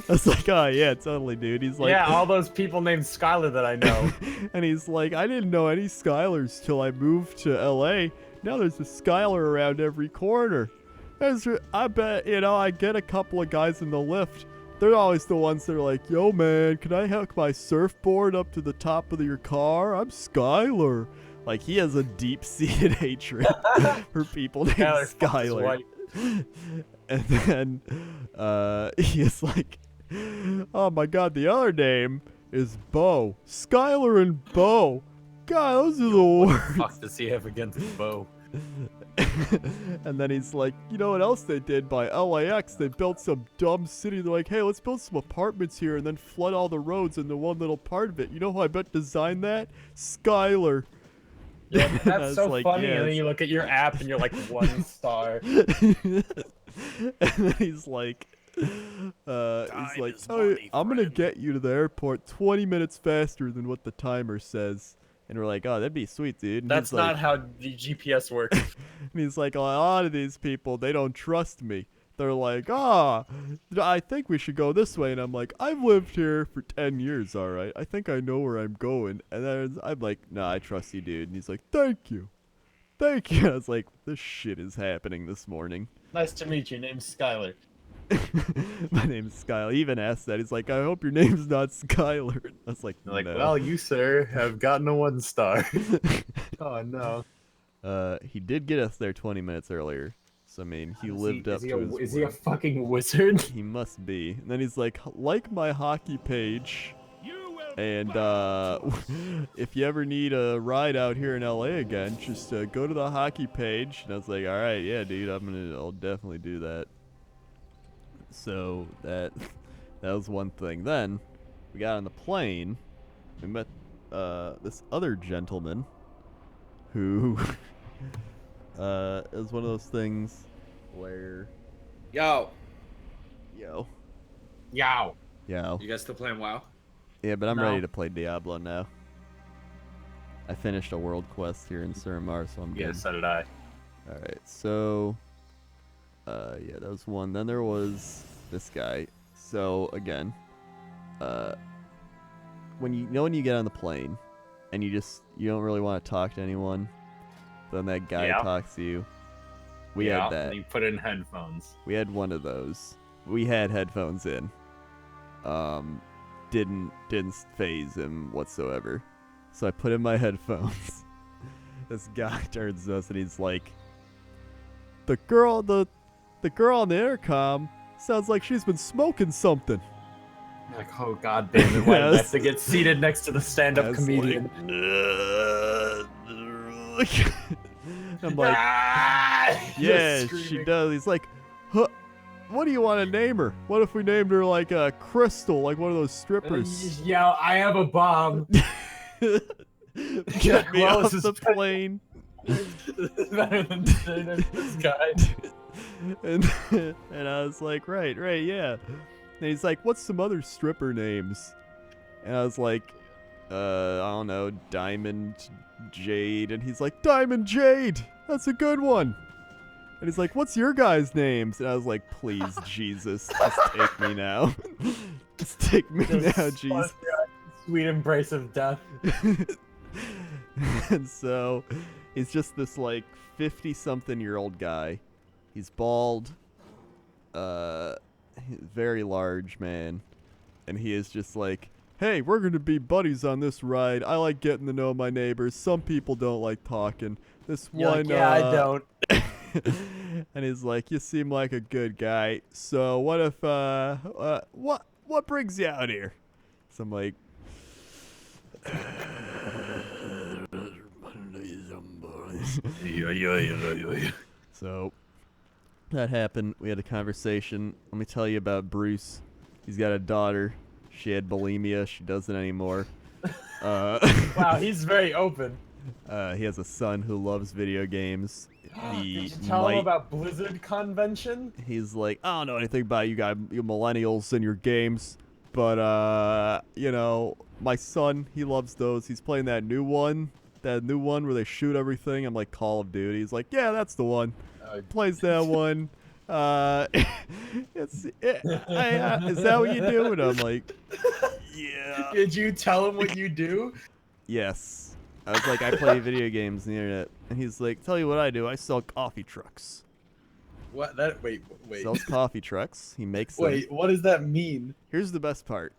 I was like, oh yeah, totally, dude. He's like, Yeah, all those people named Skylar that I know. and he's like, I didn't know any Skylars till I moved to LA. Now there's a Skylar around every corner. I bet, I get a couple of guys in the lift. They're always the ones that are like, yo, man, can I hook my surfboard up to the top of your car? I'm Skylar. Like, he has a deep-seated hatred for people named Skylar fucked his Skylar. wife. And then he's like, oh my God, the other name is Bo. Skylar and Bo. God, those are the worst. Fuck does he have against Bo? And then he's like, you know what else they did by LAX? They built some dumb city. They're like, hey, let's build some apartments here and then flood all the roads into one little part of it. You know who I bet designed that? Skylar. Yeah, I that's was so like, funny. yes. And then you look at your app and you're like 1 star. And then he's like, Time is oh, money, I'm going to friend." get you to the airport 20 minutes faster than what the timer says. And we're like, oh, that'd be sweet, dude. And That's he's like, not how the GPS works. And he's like, a lot of these people, they don't trust me. They're like, I think we should go this way. And I'm like, I've lived here for 10 years, all right. I think I know where I'm going. And then I'm like, nah, I trust you, dude. And he's like, thank you. Thank you. I was like, this shit is happening this morning. Nice to meet you. Name's Skylar. My name's Skylar. He even asked that. He's like, I hope your name's not Skylar. I was like, They're like, no. well, you, sir, have gotten a 1 star. Oh, no. He did get us there 20 minutes earlier. So I mean, he lived up to his Is he a word. fucking wizard? He must be. And then he's like my hockey page. And if you ever need a ride out here in LA again, just go to the hockey page. And I was like, all right, yeah, dude, I'll definitely do that. So that was one thing. Then we got on the plane. We met this other gentleman who it was one of those things where Yo. yo. You guys still playing WoW? Yeah, but I'm No. ready to play Diablo now. I finished a world quest here in Suramar, so I'm good. Yeah, so did I. Alright, so yeah, that was one. Then there was this guy. So again, when you get on the plane and you don't really want to talk to anyone, then that guy Yeah. talks to you. We had that. And you put in headphones. We had one of those. We had headphones in. Didn't phase him whatsoever. So I put in my headphones. This guy turns to us and he's like, the girl on the intercom sounds like she's been smoking something. Like, oh god damn it, why did I Yes. have to get seated next to the stand-up I was comedian? like, I'm like, yeah, Just she screaming. does. He's like, huh, what do you want to name her? What if we named her like Crystal, like one of those strippers? Yeah, I have a bomb. Get me well, off this the is plane. Better than this guy. and I was like, right, yeah. And he's like, what's some other stripper names? And I was like, I don't know, Diamond Jade. And he's like, Diamond Jade, that's a good one. And he's like, what's your guys' names? And I was like, please, Jesus, just take me now. Just take me now, Jesus. Sweet embrace of death. And so he's just this like 50-something-year-old guy. He's bald, very large man, and he is just like, hey, we're gonna be buddies on this ride. I like getting to know my neighbors. Some people don't like talking. This You're one, like, yeah, I don't. and he's like, you seem like a good guy. So what if what brings you out here? So I'm like, so that happened. We had a conversation. Let me tell you about Bruce. He's got a daughter. She had bulimia. She doesn't anymore. Wow, he's very open. He has a son who loves video games. He Did you tell him about Blizzard Convention? He's like, I don't know anything about you guys, you millennials and your games, but my son, he loves those. He's playing that new one where they shoot everything. I'm like, Call of Duty. He's like, yeah, that's the one. Plays that one. Is that what you do? And I'm like, yeah. Did you tell him what you do? Yes. I was like, I play video games on the internet. And he's like, tell you what I do. I sell coffee trucks. What? That? Wait. Sells coffee trucks. He makes them. Wait, what does that mean? Here's the best part.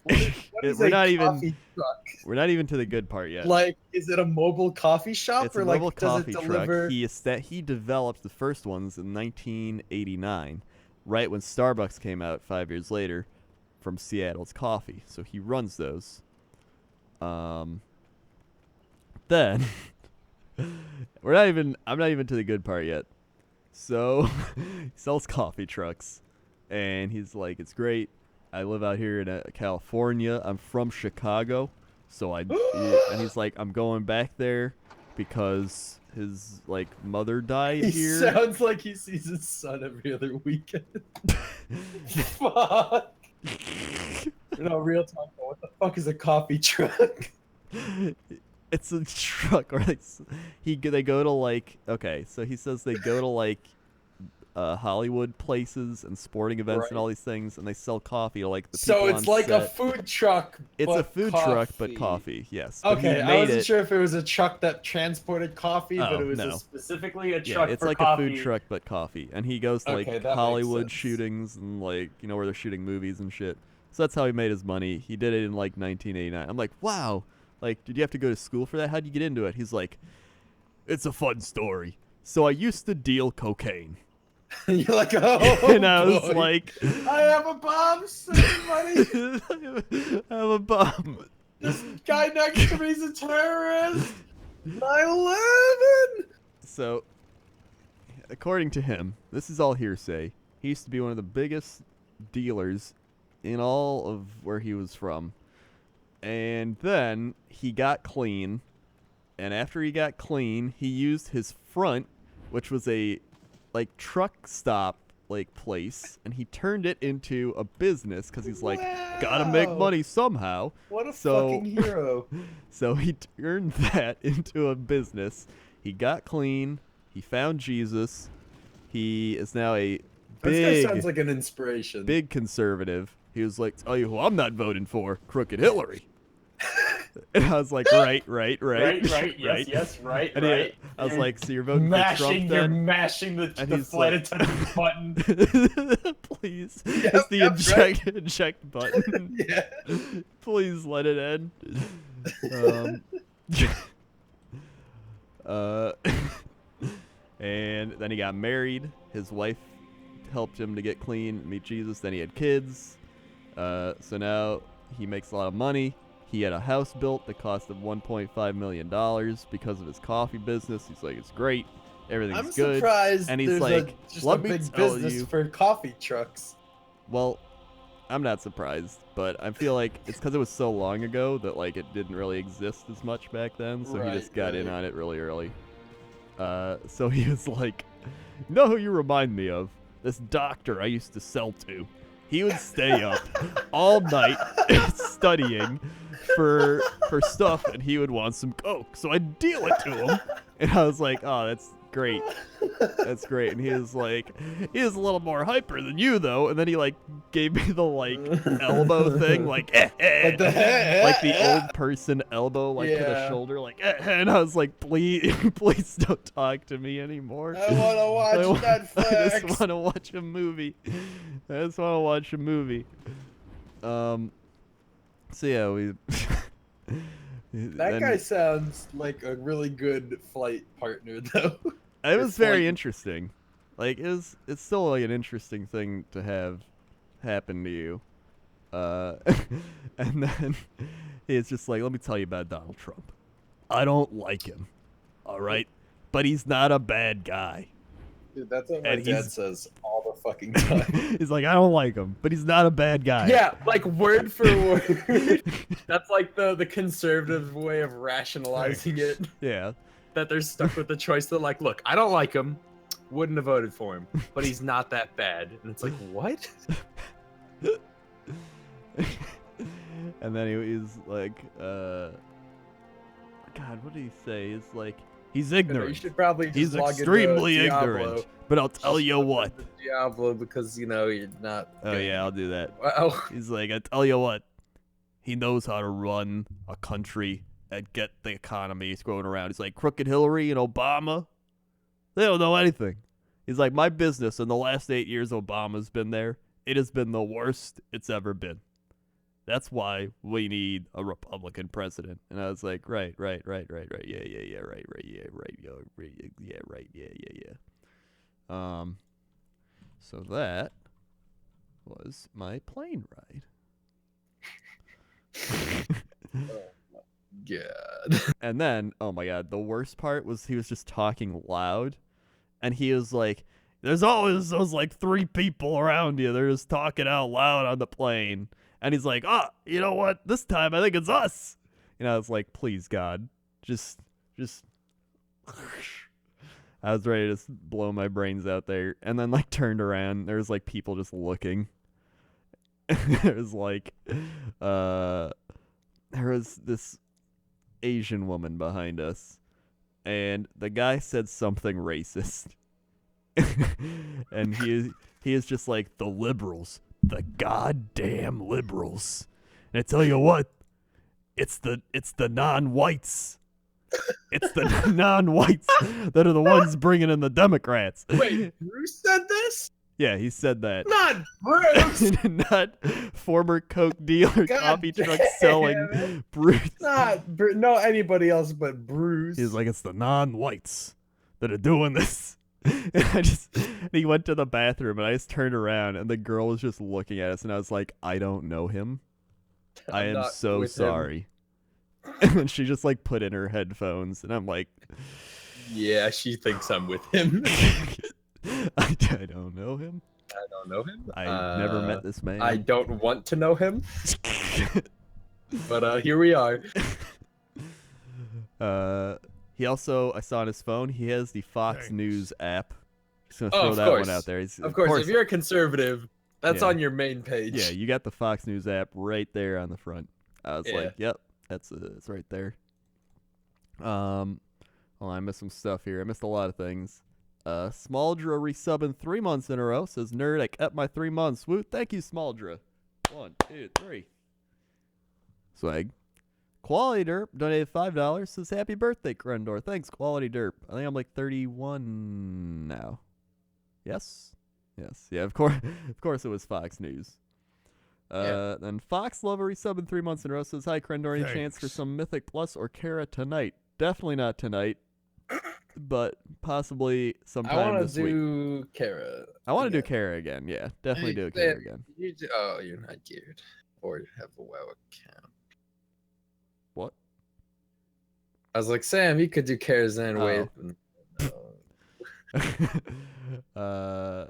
What is We're a not even- coffee truck? We're not even to the good part yet. Like, is it a mobile coffee shop, It's or a like mobile does coffee it deliver? truck. He developed the first ones in 1989, right when Starbucks came out 5 years later from Seattle's coffee. So he runs those. Then I'm not even to the good part yet. So he sells coffee trucks, and he's like, it's great. I live out here in California. I'm from Chicago, so and he's like, I'm going back there because his like mother died He here. sounds like he sees his son every other weekend. Fuck. No, real talk. Though. What the fuck is a coffee truck? It's a truck, or like they go to like, okay, so he says they go to like Hollywood places and sporting events and all these things, and they sell coffee to like the people So it's on like a set. food truck. It's a but food truck, but coffee. Yes. But he Okay, I made wasn't it. sure if it was a truck that transported coffee, but Oh, it was no. specifically a Yeah, truck it's for like coffee. a food truck, but coffee. And he goes to Okay, that like makes Hollywood sense. shootings and like where they're shooting movies and shit. So that's how he made his money. He did it in like 1989. I'm like, wow. Like, did you have to go to school for that? How'd you get into it? He's like, it's a fun story. So I used to deal cocaine. You're like, oh, and I was boy. like, I have a bomb, somebody. I have a bomb. This guy next to me is a terrorist. 9/11. So, according to him, this is all hearsay. He used to be one of the biggest dealers in all of where he was from. And then he got clean. And after he got clean, he used his front, which was a like truck stop like place, and he turned it into a business because he's like, gotta make Wow. money somehow. What a So- fucking hero. So he turned that into a business. He got clean. He found Jesus. He is now a This guy sounds big, like an inspiration. big conservative. He was like, tell you who I'm not voting for, Crooked Hillary. And I was like, right. right, yes, right, And he- right. I was like, so you're voting for Mashing, Trump you're then? mashing And the he's flight like- attendant button. Please. Yep, it's the yep, right. eject button. Yeah. Please let it end. And then he got married. His wife helped him to get clean, meet Jesus. Then he had kids. So now he makes a lot of money. He had a house built that cost him $1.5 million because of his coffee business. He's like, it's great. Everything's I'm good. surprised And he's there's like, just let a me big tell business you. for coffee trucks. Well, I'm not surprised, but I feel like it's because it was so long ago that like it didn't really exist as much back then, so he just got in on it really early. So he was like, you know who you remind me of? This doctor I used to sell to. He would stay up all night studying for stuff, and he would want some coke, so I'd deal it to him. And I was like, oh, that's great. That's great. And he was like, he is a little more hyper than you, though. And then he like gave me the like elbow thing, like Like the like the old person elbow, like to the Yeah. shoulder, like and I was like, please don't talk to me anymore. I want to watch I Netflix. just want to watch a movie. I just want to watch a movie. So yeah, we. That guy sounds like a really good flight partner, though. It was It's very like- interesting. Like it's still like an interesting thing to have happen to you. And then he's just like, let me tell you about Donald Trump. I don't like him. All right, but he's not a bad guy. Dude, that's what my And dad he's- says all the fucking time. He's like, I don't like him, but he's not a bad guy. Yeah, like word for word. That's like the conservative way of rationalizing it. Yeah. That they're stuck with the choice that, like, look, I don't like him, wouldn't have voted for him, but he's not that bad. And it's like, what? And then he's like, God, what did he say? He's like, he's You ignorant. should probably just He's log into extremely Diablo. ignorant. But I'll tell you what. Diablo, because, you know, you're not... Oh yeah, I'll do that. Well, He's like, I tell you what. He knows how to run a country and get the economy going around. He's like, Crooked Hillary and Obama, they don't know anything. He's like, my business in the last 8 years Obama's been there, it has been the worst it's ever been. That's why we need a Republican president. And I was like, right. Yeah, right, right, yeah, yeah. So that was my plane ride. God. And then, oh my god, the worst part was he was just talking loud, and he was like, there's always those like 3 people around you. They're just talking out loud on the plane. And he's like, oh, you know what? This time I think it's us. And I was like, please, God, just. I was ready to just blow my brains out there. And then like turned around. There was like people just looking. There was like, there was this Asian woman behind us, and the guy said something racist. And he is just like, the liberals, the goddamn liberals. And I tell you what, it's the non-whites. It's the non-whites that are the ones bringing in the Democrats. Wait, Bruce said this? Yeah, he said that. Not Bruce! Not former coke dealer, God coffee truck damn selling it. Bruce. No, anybody else but Bruce. He's like, it's the non-whites that are doing this. And he went to the bathroom, and I just turned around, and the girl was just looking at us, and I was like, I don't know him. I I'm am not so with him." sorry. And she just like put in her headphones, and I'm like, Yeah, she thinks I'm with him. I don't know him. I don't know him. I never met this man. I don't want to know him. But here we are. He also, I saw on his phone, he has the Fox Thanks. News app. Just gonna Oh, throw of that course. one out there. Of course, if you're a conservative, that's Yeah. on your main page. Yeah, you got the Fox News app right there on the front. I was Yeah. like, yep, it's right there. Well, I missed some stuff here. I missed a lot of things. Smaldra resubbing 3 months in a row. Says, nerd, I kept my 3 months. Woo, thank you, Smaldra. 1, 2, 3. Swag. Quality Derp donated $5. Says, happy birthday, Crendor. Thanks, Quality Derp. I think I'm like 31 now. Yes? Yes. Yeah, of course it was Fox News. Yeah. Then Fox Lover resubbing 3 months in a row. Says, hi, Crendor. Any chance for Thanks. some Mythic Plus or Kara tonight? Definitely not tonight, but possibly I sometime want this to week. do Kara. I want to do again. Kara again. Yeah, definitely Hey, do Kara Sam, again. Oh, you're not geared. Or you have a WoW account. What? I was like, Sam, you could do Kara's and Oh. wait. How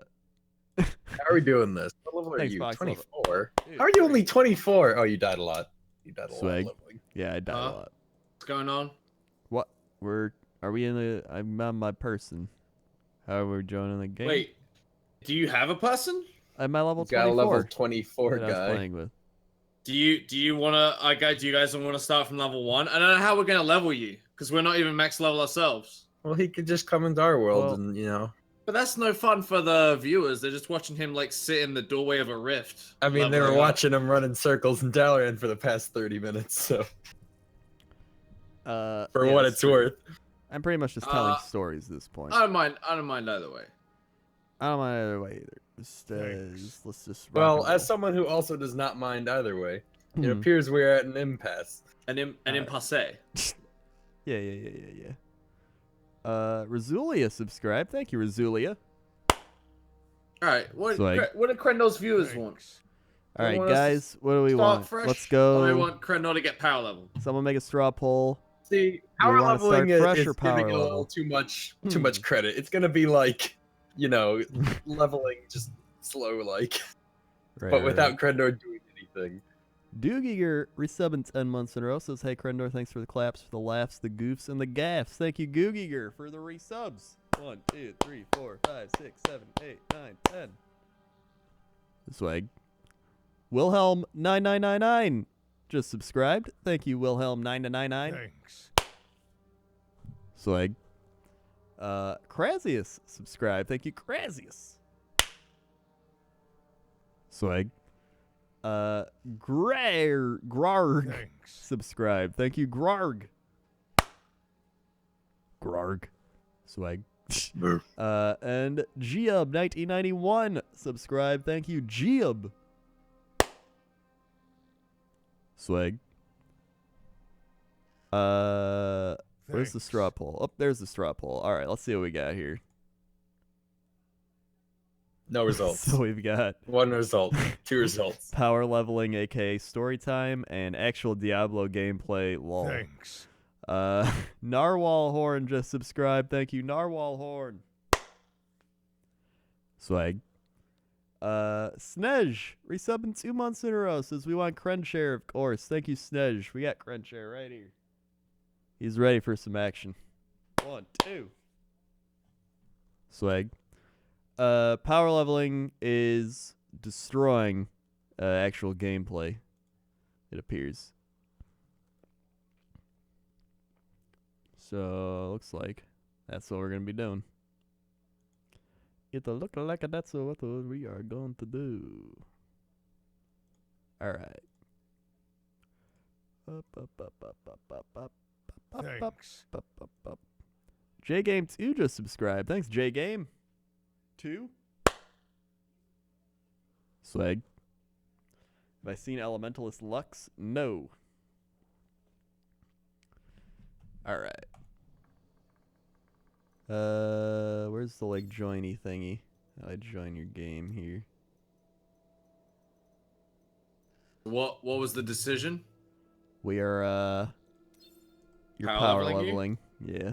are we doing this? What level are Thanks, you? Fox Lover. 24? Dude, How are you only 24? Oh, you died a lot. You died a Swag. lot leveling. yeah, I died a Huh? lot. What's going on? What? Are we in the? I'm on my person. How are we joining the game? Wait, do you have a person? I'm my level You got a 24. level 24 that I was guy. playing with. Do you wanna? Do you guys want to start from level 1? I don't know how we're gonna level you because we're not even max level ourselves. Well, he could just come into our world Well- and, you know. But that's no fun for the viewers. They're just watching him like sit in the doorway of a rift. I mean, they were leveling up. watching him run in circles in Dalaran for the past 30 minutes, so for yeah, what that's it's true. worth. I'm pretty much just telling Uh, stories at this point. I don't mind either way. I don't mind either way either. Thanks. Let's just. rock Well, and as roll. someone who also does not mind either way, it Hmm. appears we're at an impasse. An impasse. Yeah. Razulia subscribed. Thank you, Razulia. All right, what So, like- what do Krendel's viewers want? All right, want us to guys, what do we Start want? fresh. Let's Or we go. want Krendel to get power level. Someone make a straw poll. See, power wanna start leveling fresh is or power giving it a level? little too much Hmm. credit. It's gonna be like, you know, leveling just slow like, Right, but right, without Krendor doing anything. Doogiger resubbing 10 months in a row says, hey, Krendor, thanks for the claps, for the laughs, the goofs, and the gaffs. Thank you, Googiger, for the resubs. 1, 2, 3, 4, 5, 6, 7, 8, 9, 10. Swag. Wilhelm9999 just subscribed. Thank you, Wilhelm9999. Thanks. Swag. Krasius subscribed. Thank you, Krasius. Swag. Grarg Thanks. subscribe. Thank you, Grarg. Swag. And Geob1991 subscribe. Thank you, Geob. Swag. Where's the Thanks. straw poll? Oh, there's the straw poll. All right, let's see what we got here. No results. So we've got 1 result, 2 results. power leveling, aka story time, and actual Diablo gameplay. Lol. Thanks. Narwhal Horn just subscribed. Thank you, Narwhal Horn. Swag. Snej resubbing 2 months in a row says we want Krenshare, of course. Thank you, Snej. We got Krenshare right here. He's ready for some action. 1, 2. Swag. Power leveling is destroying actual gameplay, it appears. So, looks like that's what we're going to be doing. It look like that's what we are going to do. Alright. Thanks. JGame2 just subscribed. Thanks, JGame2. Swag. Have I seen Elementalist Lux? No. Alright. Where's the like joiny thingy? I join your game here. What was the decision? We are you're Power power leveling you? leveling. Yeah.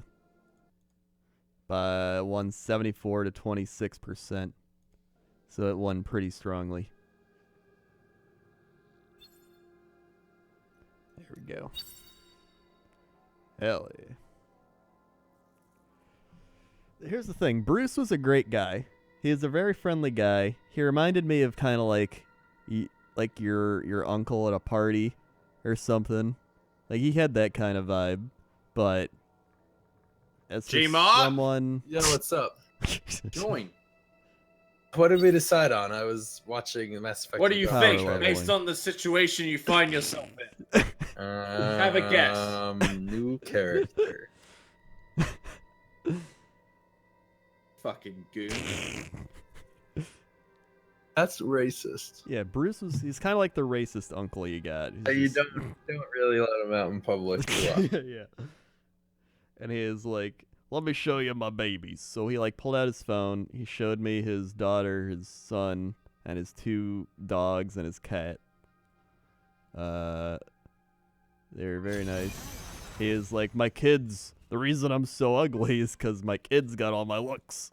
By 174 to 26%. So it won pretty strongly. There we go. Hell yeah. Here's the thing. Bruce was a great guy. He is a very friendly guy. He reminded me of kind of like your uncle at a party or something. Like he had that kind of vibe, but as for someone, Yo, what's up? Join. What did we decide on? I was watching Mass Effect. What do you Power think, leveling. based on the situation you find yourself in? Have a guess. New character. Fucking goon. That's racist. yeah, he's kind of like the racist uncle you got. He's You just- don't really let him out in public. yeah. And he is like, let me show you my babies. So he like pulled out his phone. He showed me his daughter, his son, and his 2 dogs and his cat. They're very nice. He is like, my kids, the reason I'm so ugly is because my kids got all my looks.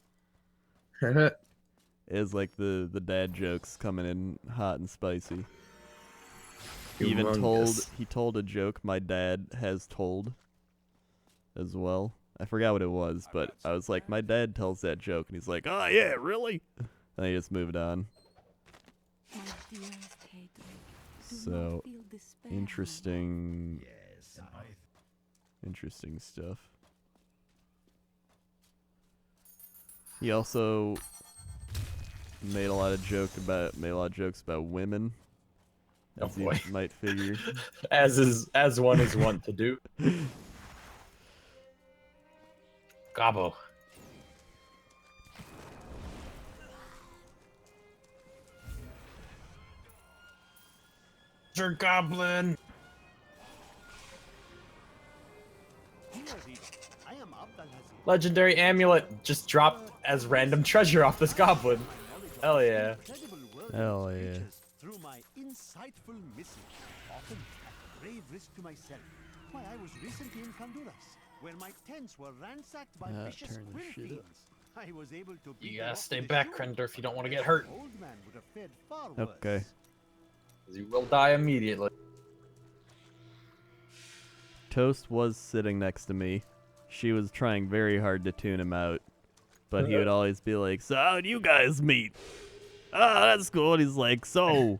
Is like the dad jokes coming in hot and spicy. He even told a joke my dad has told as well. I forgot what it was, but I was like, my dad tells that joke, and he's like, oh yeah, really? And he just moved on. So interesting stuff. He also made a lot of jokes about women, as you might figure. as one is wont to do. Gobbo. Sir Goblin. Legendary amulet just dropped as random treasure off this goblin. Hell yeah. Hell yeah. Through my insightful message, often at grave risk to myself. Why, I was recently in Honduras, where my tents were ransacked by vicious turn this shit up. fiends. I was able to beat You them gotta off stay with a back, shoe. Krender, if you don't want to get hurt. Old man would have fared far Okay. worse. You will die immediately. Toast was sitting next to me. She was trying very hard to tune him out, but he would always be like, so how'd you guys meet? Ah, that's cool. And he's like, so,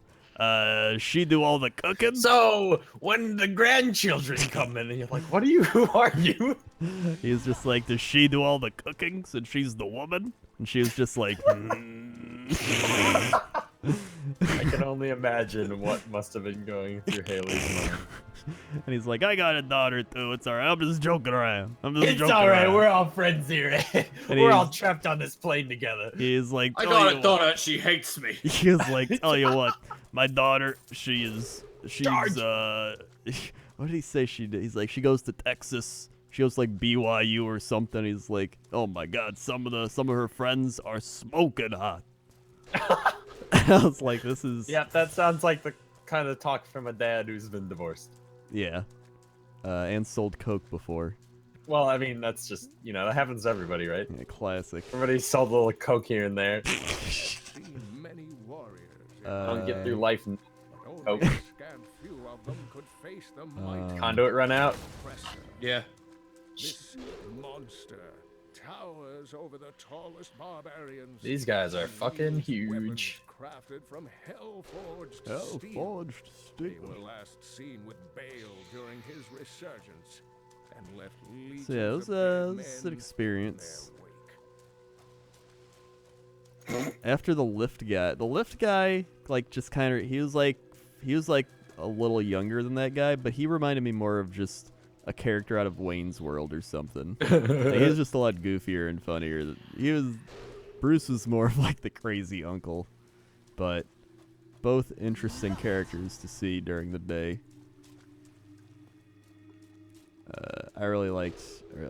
she do all the cooking? So, when the grandchildren come in, and you're like, what are you? Who are you? He's just like, does she do all the cooking since she's the woman? And she was just like, I can only imagine what must have been going through Haley's mind. And he's like, I got a daughter too. It's alright. I'm just joking around. It's alright, we're all friends here. And We're all he's- trapped on this plane together. He's like, I tell got you a what. daughter. She hates me. He was like, tell you what, my daughter, she's Charge. what did he say she did? He's like, she goes to Texas. She goes like BYU or something. He's like, oh my god, some of her friends are smoking hot. I was like, this is Yep, that sounds like the kind of talk from a dad who's been divorced. yeah. And sold coke before. Well, I mean, that's just, that happens to everybody, right? Yeah, classic. Everybody sold a little coke here and there. Seen many warriors, Don't get through life and but only coke. a scant few of them could face the might Conduit run out. oppressor. Yeah. This monster towers over the tallest barbarians. These guys are and fucking wields huge. weapons crafted from hell-forged steel. Forged They steel. were last seen with Bale during his resurgence, and left legions So yeah, it was, of dead it was an men experience. in their wake. After the lift guy, like just kind of, he was like a little younger than that guy, but he reminded me more of just a character out of Wayne's World or something. Like, he was just a lot goofier and funnier. Bruce was more of like the crazy uncle, but both interesting characters to see during the day. I really liked.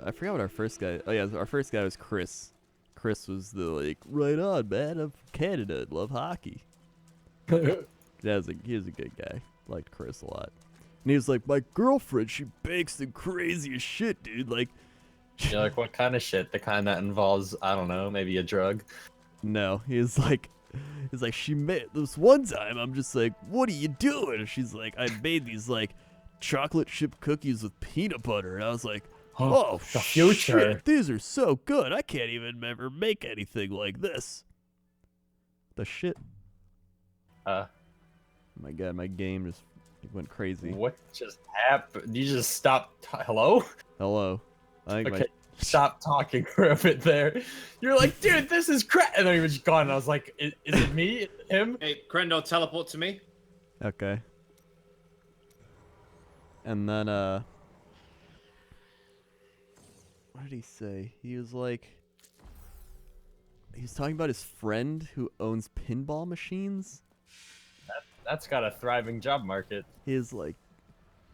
I forgot what our first guy. Oh yeah, our first guy was Chris. Chris was the like, right on, man. I'm from Canada. I love hockey. He was a good guy. Liked Chris a lot. And he was like, my girlfriend, she bakes the craziest shit, dude. Like, You're like, what kind of shit? The kind that involves, I don't know, maybe a drug? no, he's like, she made this one time. I'm just like, what are you doing? And she's like, I made these like chocolate chip cookies with peanut butter. And I was like, oh, the future. Shit, these are so good. I can't even ever make anything like this. The shit. My God, my game just went crazy. What just happened? You just stopped. Hello? Hello. I think Okay, stop talking for a bit there. You're like, dude, this is crap. And then he was just gone. And I was like, is it me? Is it him? Hey, Krendor, teleport to me. Okay. And then, what did he say? He was like, he was talking about his friend who owns pinball machines. That's got a thriving job market. He's like,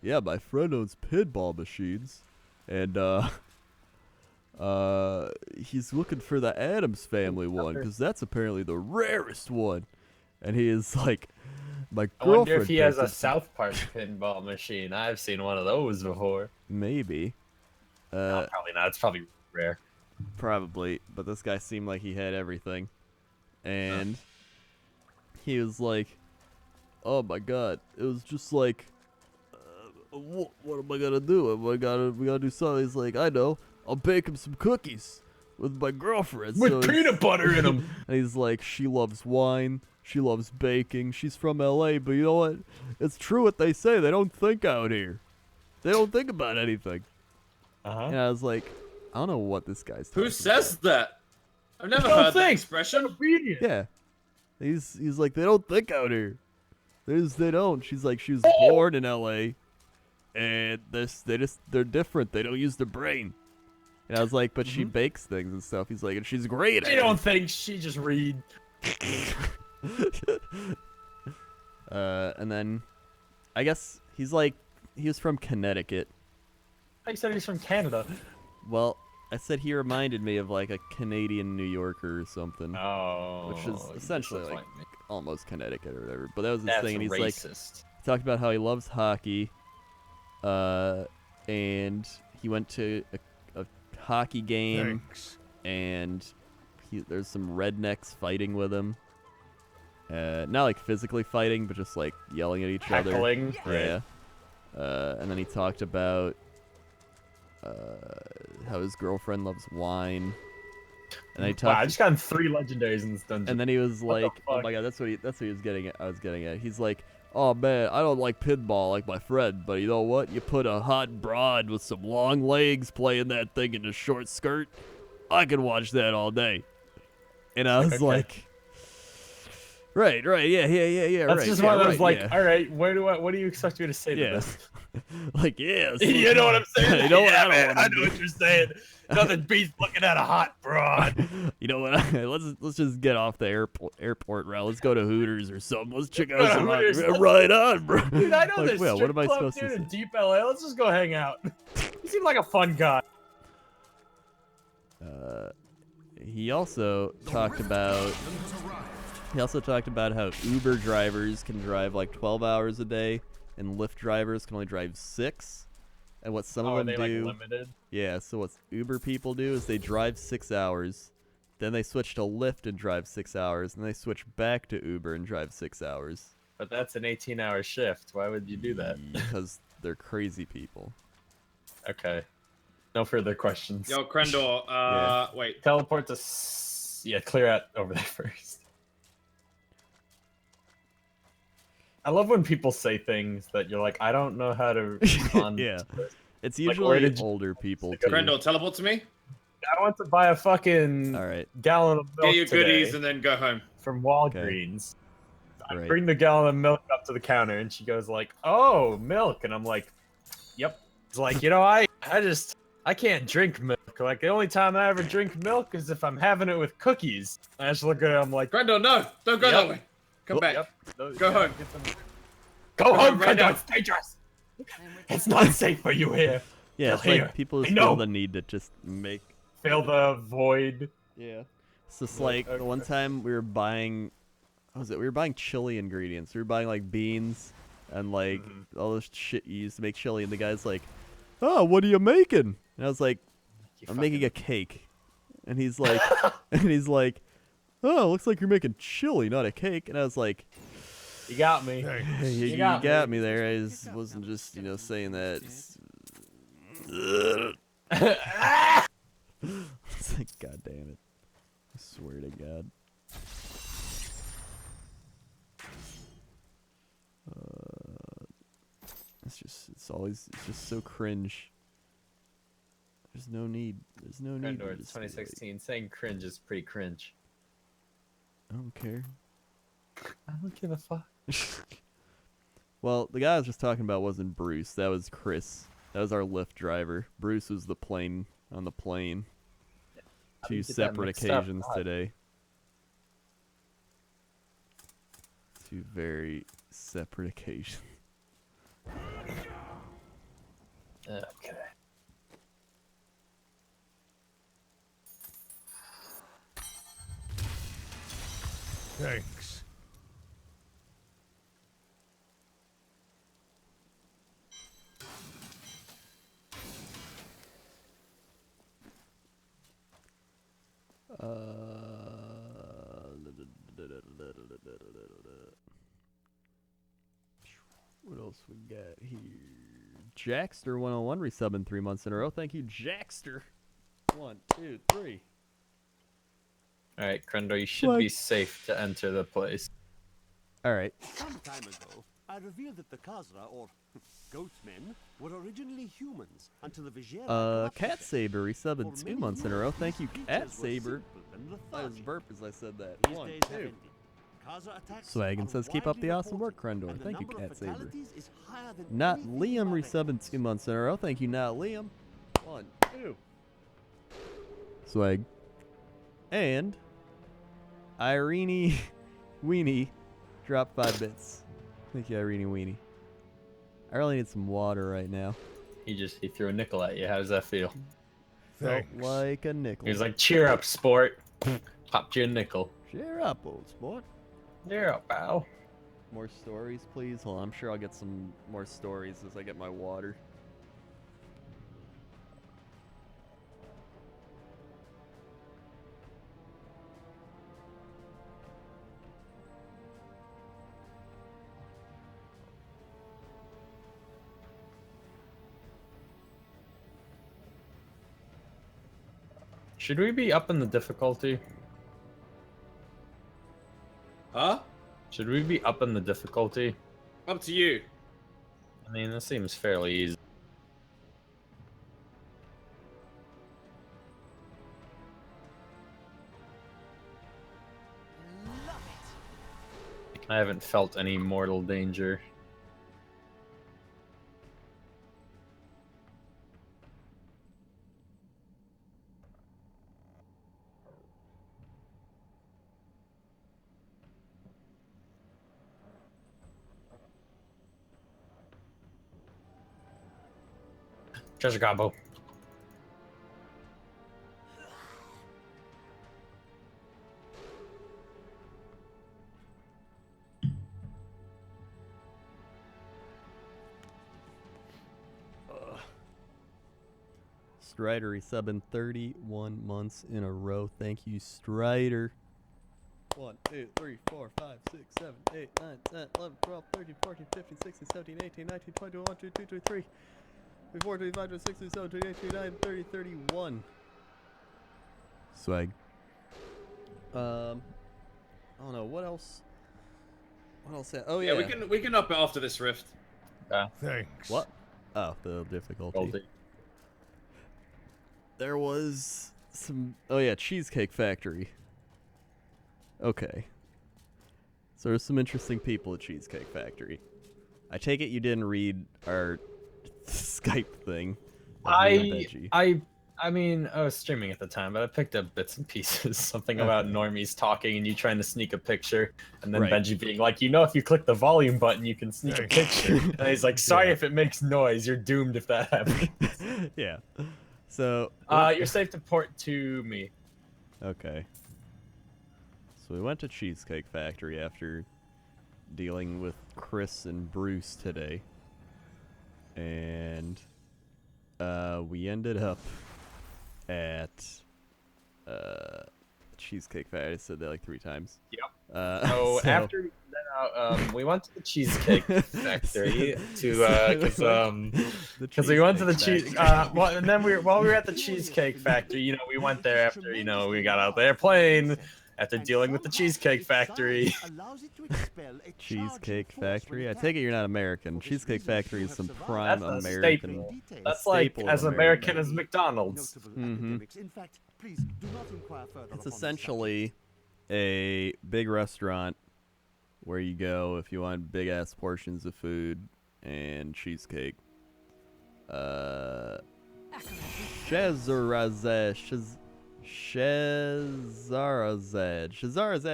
yeah, my friend owns pinball machines, and he's looking for the Addams Family one because that's apparently the rarest one. And he is like, my girlfriend. I wonder if he has a picked it. South Park pinball machine. I've seen one of those before. Maybe. No, probably not. It's probably rare. Probably, but this guy seemed like he had everything, and he was like, "Oh my God!" It was just like, "What am I gonna do? We gotta do something." He's like, "I know. I'll bake him some cookies with my girlfriend With peanut butter in them." And he's like, "She loves wine. She loves baking. She's from LA, but you know what? It's true what they say. They don't think out here. They don't think about anything." And I was like, I don't know what this guy's talking Who says that? I've never Don't heard that think. expression. Obedient. Yeah. He's like, they don't think out here. They don't. She's like, she was born in LA, and they're different. They don't use their brain. And I was like, but she bakes things and stuff. He's like, and she's great at They it. don't think, she just read. And then, I guess he was from Connecticut. I said he's from Canada. Well, I said he reminded me of like a Canadian New Yorker or something. Oh. Which is essentially like almost Connecticut or whatever. But that was his That's thing, and he's like, racist. he talked about how he loves hockey, and he went to a hockey game, and there's some rednecks fighting with him. Not like physically fighting, but just like yelling at each other. Heckling. Yeah. And then he talked about how his girlfriend loves wine. And Wow, I just gotten 3 legendaries in this dungeon. and then he was What the like, "Oh fuck? my God, that's what he was getting at." I was getting at. He's like, "Oh man, I don't like pinball like my friend, but you know what? You put a hot broad with some long legs playing that thing in a short skirt, I can watch that all day." And I was Okay. like, "Right, yeah, That's right." just yeah, one of those right, like, yeah. all right, what do you expect me to say Yeah. to this? Like, yeah. so- You know what I'm saying? You know what? Yeah, I don't man, wanna I know do. what you're saying. Nothing beats looking at a hot broad. You know what? Let's just get off the airport route. Let's go to Hooters or something. Let's check out some. Hooters. Right on, bro. Dude, I know Like, this well, strip what am I club supposed to dude in say? deep LA. Let's just go hang out. You seem like a fun guy. He also talked about how Uber drivers can drive like 12 hours a day, and Lyft drivers can only drive 6. And what some Are of them they do, like limited? yeah. So what Uber people do is they drive 6 hours, then they switch to Lyft and drive 6 hours, and they switch back to Uber and drive 6 hours. But that's an 18-hour shift. Why would you do that? Because they're crazy people. Okay. No further questions. Yo, Krendor, Yeah. wait. Teleport to... Yeah, clear out over there first. I love when people say things that you're like, I don't know how to respond. Yeah. to this. It's Like, usually where did you- older people too. Krendor, teleport to me. I want to buy a fucking All right. gallon of milk Get your goodies today and then go home. from Walgreens. I Right. bring the gallon of milk up to the counter, and she goes like, "Oh, milk," and I'm like, "Yep." It's like, I can't drink milk. Like the only time I ever drink milk is if I'm having it with cookies. I just look at her, I'm like, Krendor, no, don't go Yep. that way. Come back. "Yep, those- Go yeah, home. get some- Go home, right Krendor, now. it's dangerous. It's not safe for you here." Yeah, it's Here. like people just I feel know. the need to just make. Fill the void. Yeah. It's just like the one time we were buying, what was it? We were buying chili ingredients. We were buying like beans and like all this shit you use to make chili. And the guy's like, "Oh, what are you making?" And I was like, "I'm making a cake." And he's like, "Oh, looks like you're making chili, not a cake." And I was like, You got me. You got me there. I wasn't just saying that. It's like, God damn it. I swear to God. It's just so cringe. There's no need. There's no need. Crendor, it's 2016. Saying cringe is pretty cringe. I don't care. I don't give a fuck. Well, the guy I was just talking about wasn't Bruce. That was Chris. That was our Lyft driver. Bruce was the plane on the plane. Two separate occasions today. Two very separate occasions. Okay. Thanks. What else we got here? Jackster 101 resubbing 3 months in a row. Thank you, Jackster. 1, 2, 3. All right, Crendor, you should be safe to enter the place. All right. Some time ago, I revealed that the Khazra, or goatmen, were originally humans until the Vizhera corrupted Cat them. Saber resubbing For 2 many months in a row. years, Thank you, these Cat creatures were Saber. simple and I was lethargic. burp as I said that. These 1, days have 2. ended. Khazra attacks Swaggin are says, keep up the widely awesome work, reported, Crendor. and the Thank you, number of Cat Saber. fatalities is higher than Not anything Liam on resubbing record. 2 months in a row. Thank you, not Liam. 1, 2. Swag. And Irene Weenie dropped 5 bits. Thank you, Irene Weenie. I really need some water right now. He threw a nickel at you. How does that feel? Felt Thanks. like a nickel. He was like, "Cheer up, sport." Popped you a nickel. Cheer up, old sport. Cheer up, pal. More stories, please. Hold on, I'm sure I'll get some more stories as I get my water. Should we be up in the difficulty? Huh? Should we be up in the difficulty? Up to you. I mean, this seems fairly easy. I haven't felt any mortal danger. Treasure combo. Strider resubbing 31 months in a row. Thank you, Strider. 1, 2, 3, 4, 5, 6, 7, 8, 9, 10, 11, 12, 13, 14, 15, 16, 17, 18, 19, 20, 21, 22, 23, 24, 25, 26, 27, 28, 29, 30, 31. Swag. I don't know, what else? What else? Oh, yeah. Yeah, we can up it after this rift. Thanks. What? Oh, the difficulty. There was some... Oh, yeah, Cheesecake Factory. Okay. So there's some interesting people at Cheesecake Factory. I take it you didn't read our Skype thing. I mean, I was streaming at the time, but I picked up bits and pieces. Something about normies talking and you trying to sneak a picture, and then Right. Benji being like, if you click the volume button, you can sneak a picture. And he's like, sorry if it makes noise. You're doomed if that happens. Yeah. So. You're safe to port to me. Okay. So we went to Cheesecake Factory after dealing with Chris and Bruce today. And we ended up at Cheesecake Factory. I said that like 3 times. Yep. So after we went to the Cheesecake Factory because we went to the cheese. And then while we were at the Cheesecake Factory, we went there after we got out the airplane after dealing with the Cheesecake Factory. Cheesecake Factory. I take it you're not American. Cheesecake Factory is some prime That's a American. staple. That's like as American as McDonald's. Mm-hmm. It's essentially a big restaurant where you go if you want big ass portions of food and cheesecake. Shazarazad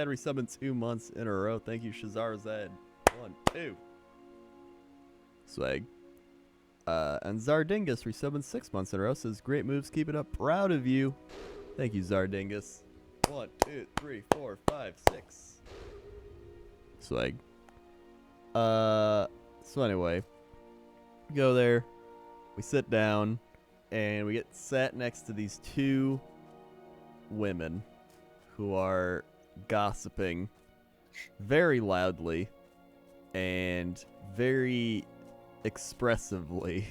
resummoned 2 months in a row. Thank you, Shazarazad. 1, 2. Swag. And Zardingus resummoned 6 months in a row. Says, great moves, keep it up. Proud of you. Thank you, Zardingus. 1, 2, 3, 4, 5, 6. Swag. So anyway, we go there, we sit down, and we get sat next to these 2 women who are gossiping very loudly and very expressively.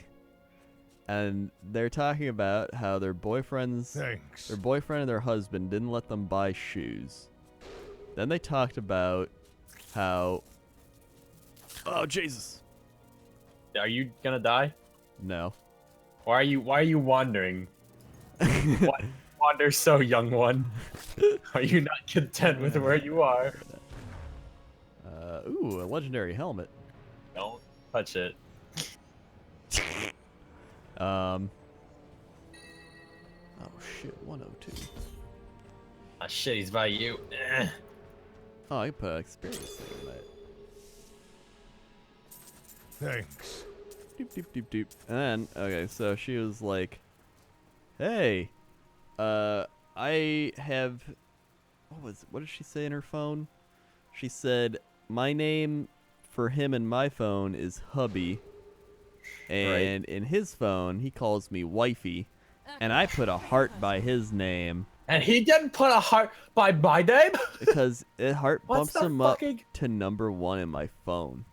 And they're talking about how their boyfriend and their husband didn't let them buy shoes. Then they talked about how... Oh, Jesus. Are you gonna die? No. Why are you wandering? Why wander so, young one? Are you not content with where you are? Ooh, a legendary helmet. Don't touch it. Oh shit, 102. Ah shit, he's by you. Eh. Oh, I can put experience thing in that. Thanks. Doop, doop, doop, doop. And then, okay, so she was like, hey, I have, what did she say in her phone? She said, my name for him in my phone is Hubby. And in his phone, he calls me Wifey. And I put a heart by his name. And he didn't put a heart by my name? Because a heart What's bumps the him fucking... up to #1 in my phone.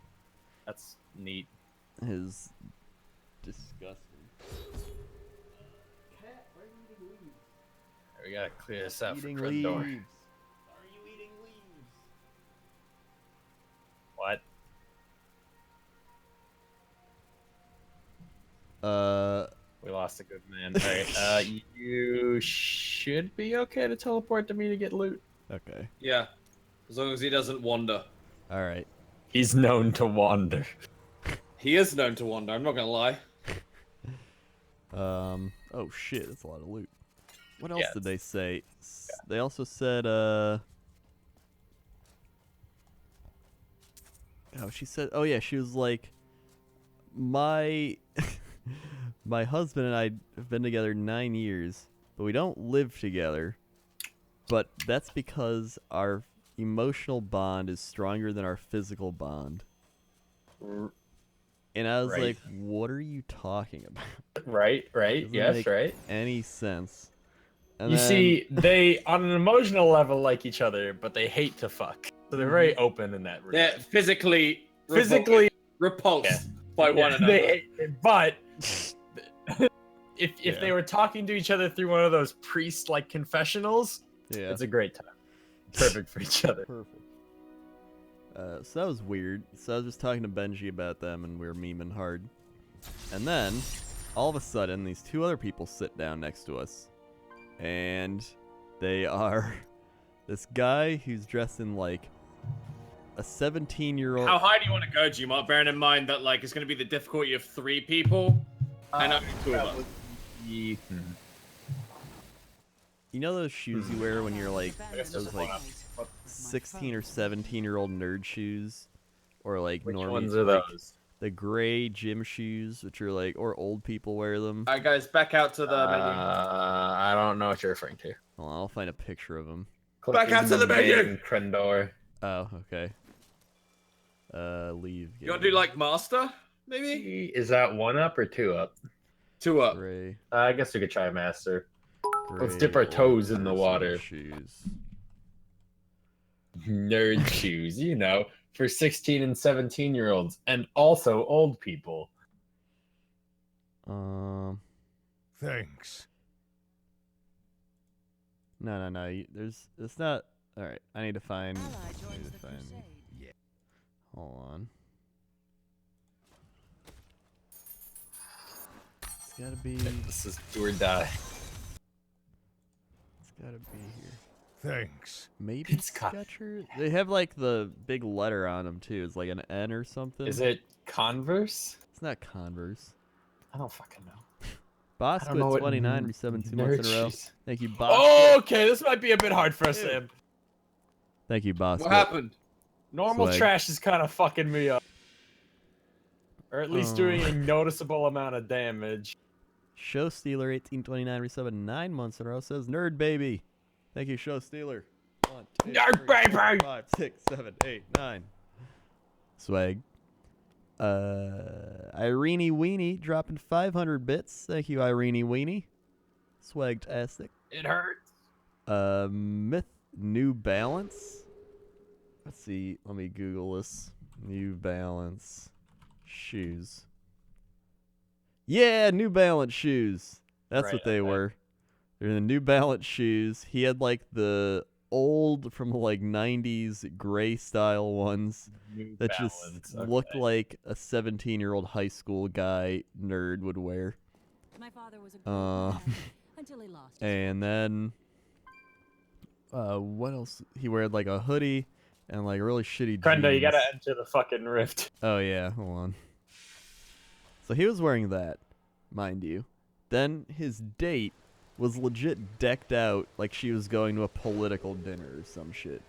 That's neat. His disgusting. We gotta clear this out for Eating front leaves. door. Are you eating leaves? What? We lost a good man. Alright, you should be okay to teleport to me to get loot. Okay. Yeah, as long as he doesn't wander. All right. He's known to wander. He is known to wander, I'm not gonna lie. Oh shit, that's a lot of loot. What else Yeah, did they say? They also said, Oh, she said, oh yeah, she was like, my husband and I have been together 9 years, but we don't live together. But that's because our emotional bond is stronger than our physical bond. And I was like, what are you talking about? Right, Doesn't yes, make right. any sense. And You then, see, they, on an emotional level, like each other, but they hate to fuck. So they're very open in that regard. They're physically repulsed by one another. But if they were talking to each other through one of those priest-like confessionals, yeah. it's a great time. Perfect for each other. Perfect. So that was weird. So I was just talking to Benji about them, and we were memeing hard. And then, all of a sudden, these 2 other people sit down next to us. And they are this guy who's dressed in, like, a 17-year-old... How high do you want to go, Gmart? Bearing in mind that, like, it's going to be the difficulty of 3 people, and only 2 of us. You know those shoes you wear when you're, like, those, like... 16 or 17-year-old nerd shoes, or like Which normies, ones are like, those? the gray gym shoes, which are like, or old people wear them. All right, guys, back out to the menu. I don't know what you're referring to. Well, I'll find a picture of them. Back out to the menu! Krendor. Oh, okay. Leave. You want to do like master, maybe? Is that 1 up or 2 up? 2 up. Gray. I guess we could try master. Let's Gray dip our toes old in the person water. Shoes. Nerd shoes, you know, for 16 and 17-year-olds, and also old people. Thanks. No. It's not. All right. I need to find. Yeah. Hold on. It's gotta be. This is do or die. It's gotta be here. Thanks. Maybe It's got- Skechers. They have like the big letter on them too. It's like an N or something. Is it Converse? It's not Converse. I don't fucking know. Bosco know at what 29, resubbing 2 months in a row. nerd Thank you, Bosco. Oh, okay, this might be a bit hard for us, Dude. Sam. Thank you, Bosco. What happened? Normal Swag. trash is kind of fucking me up. Or at least Oh. doing a noticeable amount of damage. Show Stealer 1829, resubbing 9 months in a row. Says Nerd Baby. Thank you, Show Stealer. 1, 2, Nerd 3, Baby! 4, 5, 6, 7, 8, 9. Swag. Irene Weenie dropping 500 bits. Thank you, Irene Weenie. Swagtastic. It hurts. Myth New Balance. Let's see. Let me Google this. New Balance shoes. Yeah, New Balance shoes. That's Right, what they okay. were. They're the New Balance shoes. He had like the old from like 90s gray style ones New that Balance, just okay. looked like a 17-year-old high school guy nerd would wear. My father was a great man until he lost his And then what else? He wore like a hoodie and like really shitty Krenda, you jeans. gotta enter the fucking rift. Oh yeah, hold on. So he was wearing that, mind you. Then his date was legit decked out like she was going to a political dinner or some shit.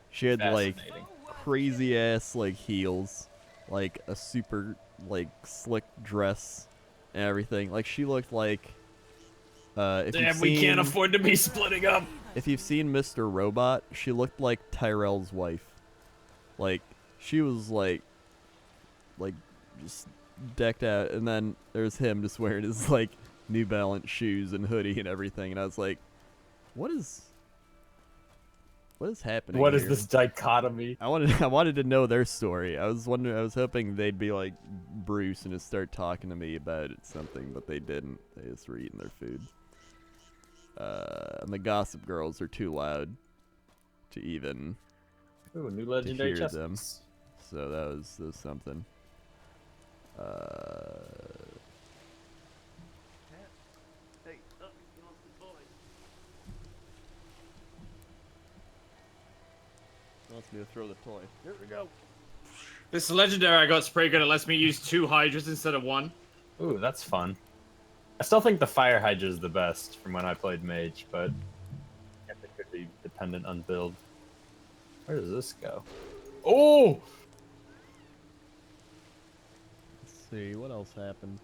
She had like Fascinating. crazy ass like heels, like a super like slick dress and everything. Like she looked like if Damn, you've we can't seen- afford to be splitting up. If you've seen Mr. Robot, she looked like Tyrell's wife. Like she was like just decked out, and then there's him just wearing his like New Balance shoes and hoodie and everything, and I was like, what is happening? What is here? this dichotomy? I wanted to know their story. I was hoping they'd be like Bruce and just start talking to me about something, but they didn't. They just were eating their food. And the Gossip Girls are too loud to even. Ooh, new legendary hear chest them. piece. So that was something. Wants me to throw the toy. Here we go. This legendary I got's pretty good. It lets me use 2 Hydras instead of 1. Ooh, that's fun. I still think the Fire Hydra is the best from when I played Mage, but I guess it could be dependent on build. Where does this go? Oh! Let's see what else happened.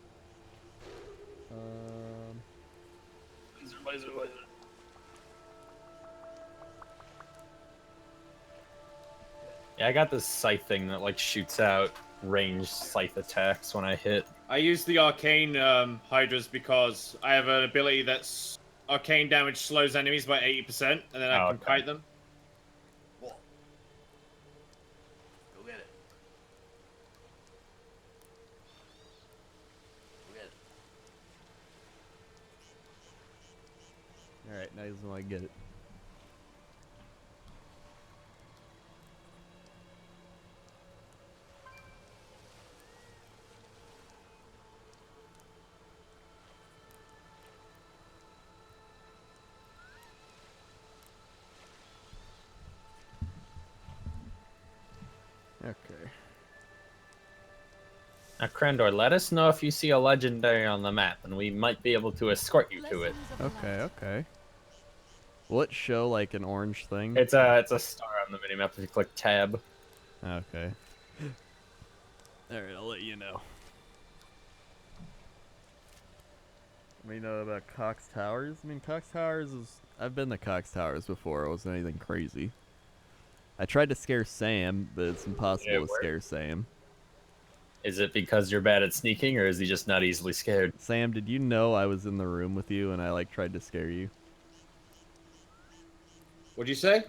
Yeah, I got this scythe thing that like shoots out ranged scythe attacks when I hit. I use the arcane Hydras because I have an ability that's arcane damage slows enemies by 80%, and then I Oh, can okay. kite them. All right, now he's gonna get it. Okay. Now, Krendor, let us know if you see a legendary on the map, and we might be able to escort you to it. Okay. Will it show like an orange thing? It's a star on the minimap if you click tab. Okay. Alright, I'll let you know. What do you know about Cox Towers? I mean, Cox Towers is... I've been to Cox Towers before. It wasn't anything crazy. I tried to scare Sam, but it's impossible to scare Sam. Is it because you're bad at sneaking, or is he just not easily scared? Sam, did you know I was in the room with you and I, like, tried to scare you? What'd you say?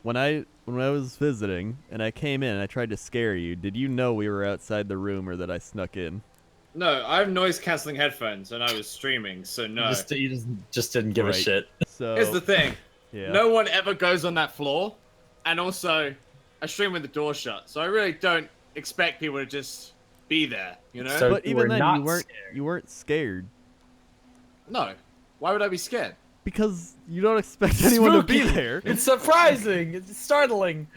When I was visiting and I came in and I tried to scare you, did you know we were outside the room or that I snuck in? No, I have noise-canceling headphones, and I was streaming, so no. You just didn't give a shit. So Here's the thing. Yeah. No one ever goes on that floor, and also, I stream with the door shut, so I really don't expect people to just be there, you know? So but you even were then, not you weren't scared No. Why would I be scared? because you don't expect anyone to be there. It's surprising. It's startling.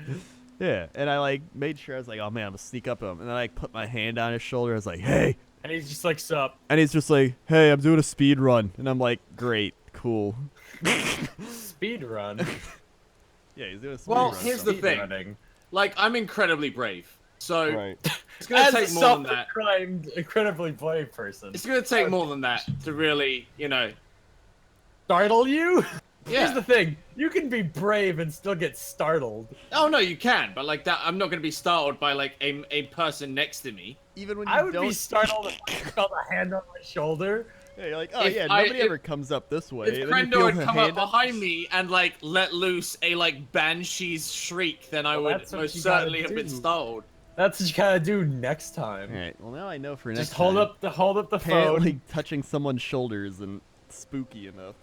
Yeah, and I like made sure I was like, oh man, I'm gonna sneak up to him, and then I put my hand on his shoulder. I was like, hey, And he's just like, sup. and he's just like, hey, I'm doing a speed run, and I'm like, great, cool. Speed run. Yeah, he's doing a speed Well, run. here's the Speed thing. running. Like, I'm incredibly brave, so Right. it's gonna As take a more than that. self-proclaimed, incredibly brave person. It's gonna take more than that to really, you know. Startle you? Yeah. Here's the thing. You can be brave and still get startled. Oh no, you can, but like that, I'm not gonna be startled by like a person next to me. Even when you I would don't be startled if I felt a hand on my shoulder. Yeah, you're like, oh If yeah, I- nobody if- ever comes up this way. If and then you Krendor feel had the come up hand behind me and like let loose a like banshee's shriek, then I Well, would that's what most you gotta certainly have been do. startled. That's what you gotta do next time. All right. Well, now I know for next Just hold time. up the phone. Apparently, touching someone's shoulders isn't spooky enough.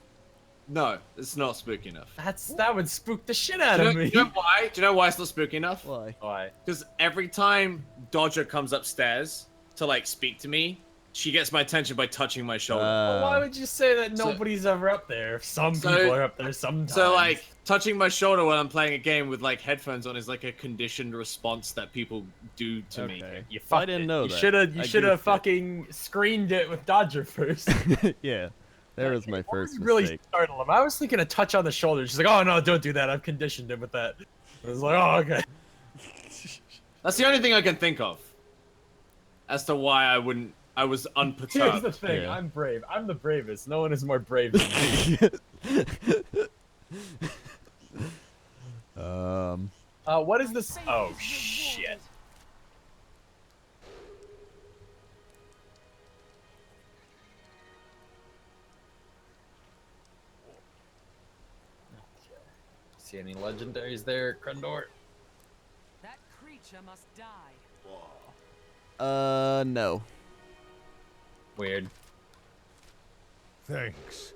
No, it's not spooky enough. That would spook the shit out Do of me. you know why? Do you know why it's not spooky enough? Why? Why? Because every time Dodger comes upstairs to like speak to me, she gets my attention by touching my shoulder. Well, why would you say that So- nobody's ever up there? Some So- people are up there sometimes. So like touching my shoulder while I'm playing a game with like headphones on is like a conditioned response that people do to me. Okay. you Well, I fucked didn't it. know You that. should have. I You should have goofed it. fucking screened it with Dodger first. Yeah, that was my first really mistake. startled him. I was thinking a touch on the shoulder. She's like, "Oh no, don't do that. I've conditioned him with that." I was like, "Oh okay." That's the only thing I can think of as to why I wouldn't. I was Here's unperturbed. the thing. Yeah. I'm brave. I'm the bravest. No one is more brave than me. What is this? Oh shit. See any legendaries there, Krendor? That creature must die. No. Weird. Thanks.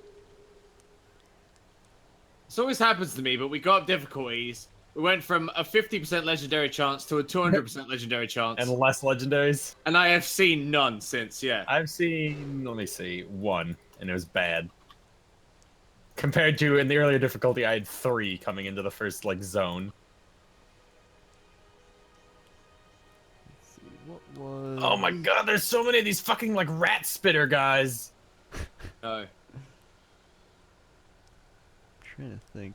This always happens to me, but we got up difficulties. We went from a 50% legendary chance to a 200% legendary chance. And less legendaries? And I have seen none since, yeah. I've seen, let me see, one, and it was bad. Compared to, in the earlier difficulty, I had 3 coming into the first, like, zone. Let's see, what was... Oh my god, there's so many of these fucking, like, rat spitter guys! No. Trying to think.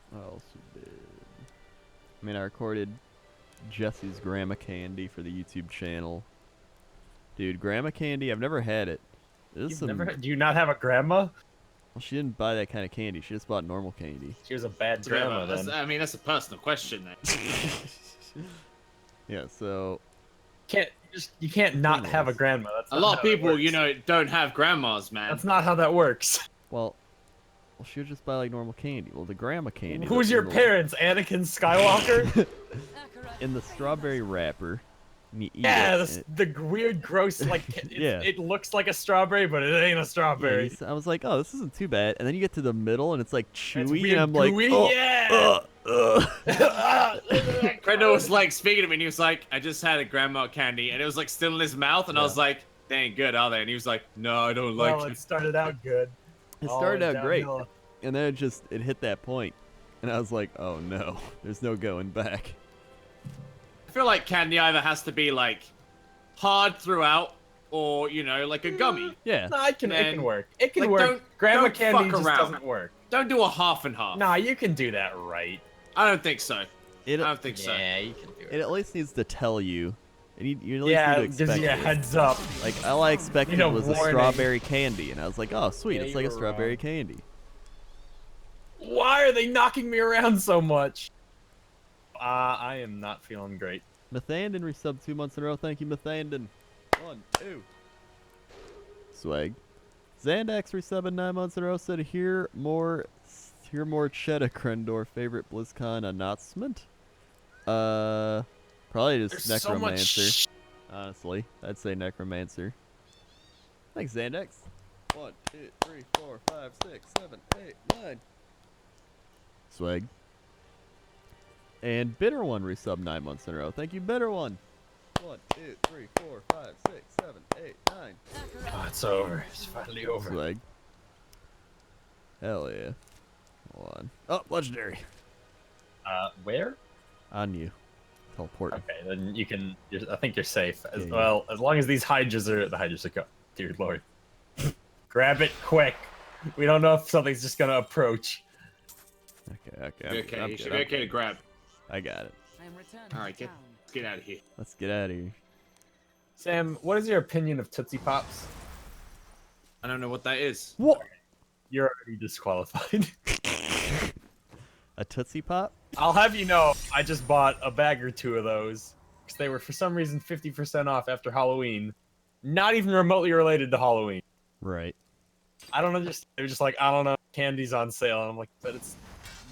What else we did? I mean, I recorded Jesse's Grandma Candy for the YouTube channel. Dude, Grandma Candy, I've never had it. This is some... Do you not have a grandma? Well, she didn't buy that kind of candy. She just bought normal candy. She was a bad grandma, then. I mean, that's a personal question, then. Yeah, so... You can't not have a grandma. That's A not lot of how it people, works. you know, don't have grandmas, man. That's not how that works. Well, she would just buy, like, normal candy. Well, the grandma candy... Who's that's your in the- parents? Anakin Skywalker? In the strawberry wrapper. And you eat Yeah, it, and the weird, gross, like, Yeah. it looks like a strawberry, but it ain't a strawberry. I was like, oh, this isn't too bad. And then you get to the middle, and it's like chewy, weird, and I'm like, gooey, oh, yeah. Krendor was like speaking to me, and he was like, "I just had a grandma candy," and it was like still in his mouth, and I was like, "They ain't good, are they?" And he was like, "No, I don't like Well, it." it started out good. It All started went out great, downhill. and then it hit that point, and I was like, oh no, there's no going back. I feel like candy either has to be like hard throughout, or you know, like a gummy. Yeah. No, it can Man. work. It can Like, work. don't- Grandma don't candy fuck just around. doesn't work. Don't do a half and half. Nah, you can do that right. I don't think so. It I don't think so. Yeah, you can do it at least needs to tell you And you at least Yeah, need to it gives expect you a it. heads up. Like, all I expected You know, was a warning. strawberry candy, and I was like, oh, sweet, Yeah, it's you like a were strawberry wrong. candy. Why are they knocking me around so much? I am not feeling great. Methandon resub 2 months in a row. Thank you, Methandon. 1, 2. Swag. Xandax resubbing 9 months in a row. Said hear more Cheddar Krendor favorite BlizzCon announcement. Probably just There's so much Necromancer. Honestly, I'd say Necromancer. Thanks, Xandax. 1, 2, 3, 4, 5, 6, 7, 8, 9. Swag. And Bitter One resub 9 months in a row. Thank you, Bitter One. 1, 2, 3, 4, 5, 6, 7, 8, 9. Oh, it's over. It's finally over. Swag. Hell yeah. Hold on. Oh, legendary. Where? On you. Teleport. Okay, then you can. I think you're safe. As Yeah, well, as long as these hydras are go. Dear Lord. Grab it quick. We don't know if something's just gonna approach. Okay. You should be okay to grab. I got it. I am returned All right, to let's get out of here. Let's get out of here. Sam, what is your opinion of Tootsie Pops? I don't know what that is. What? You're already disqualified. A Tootsie Pop? I'll have you know, I just bought a bag or two of those because they were for some reason 50% off after Halloween. Not even remotely related to Halloween. Right. I don't understand. They're just like, I don't know, candy's on sale. And I'm like, but it's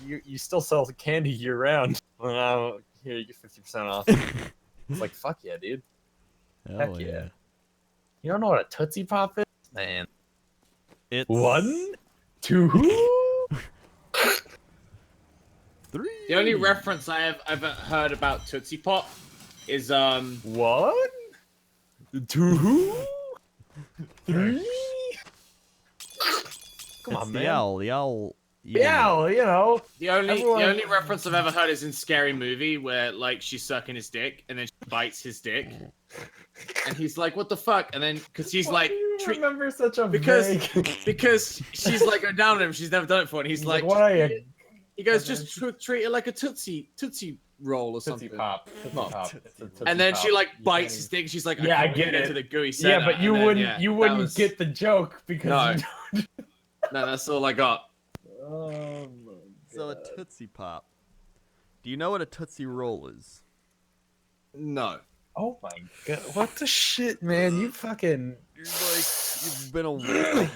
you still sell candy year round. Well, here you get 50% off. It's like, fuck yeah, dude. Hell Heck yeah. You don't know what a Tootsie Pop is? Man. It's 1, 2, 3. The only reference I have ever heard about Tootsie Pop is 1, 2, 3. Come on, It's man. the owl. The owl. Yeah, you know. the only Everyone- reference I've ever heard is in Scary Movie where like she's sucking his dick and then she bites his dick, and he's like, "What the fuck?" And then because he's Why like, do you treat- remember such a because vague... because she's like go down on him. She's never done it before, and he's like, what are you? he goes, just treat it like a tootsie roll or Tootsie something. Pop. Tootsie Pop. It's a Tootsie And then Pop. she like You bites can't his even- dick. And she's like, Yeah, I can't get get it. to the gooey center. Yeah, but you And then, wouldn't. yeah, you that wouldn't was- get the joke because. No. You don't... No, that's all I got. Oh my So a God. Tootsie Pop. Do you know what a Tootsie Roll is? No. Oh my god! What the shit, man? You fucking. You've been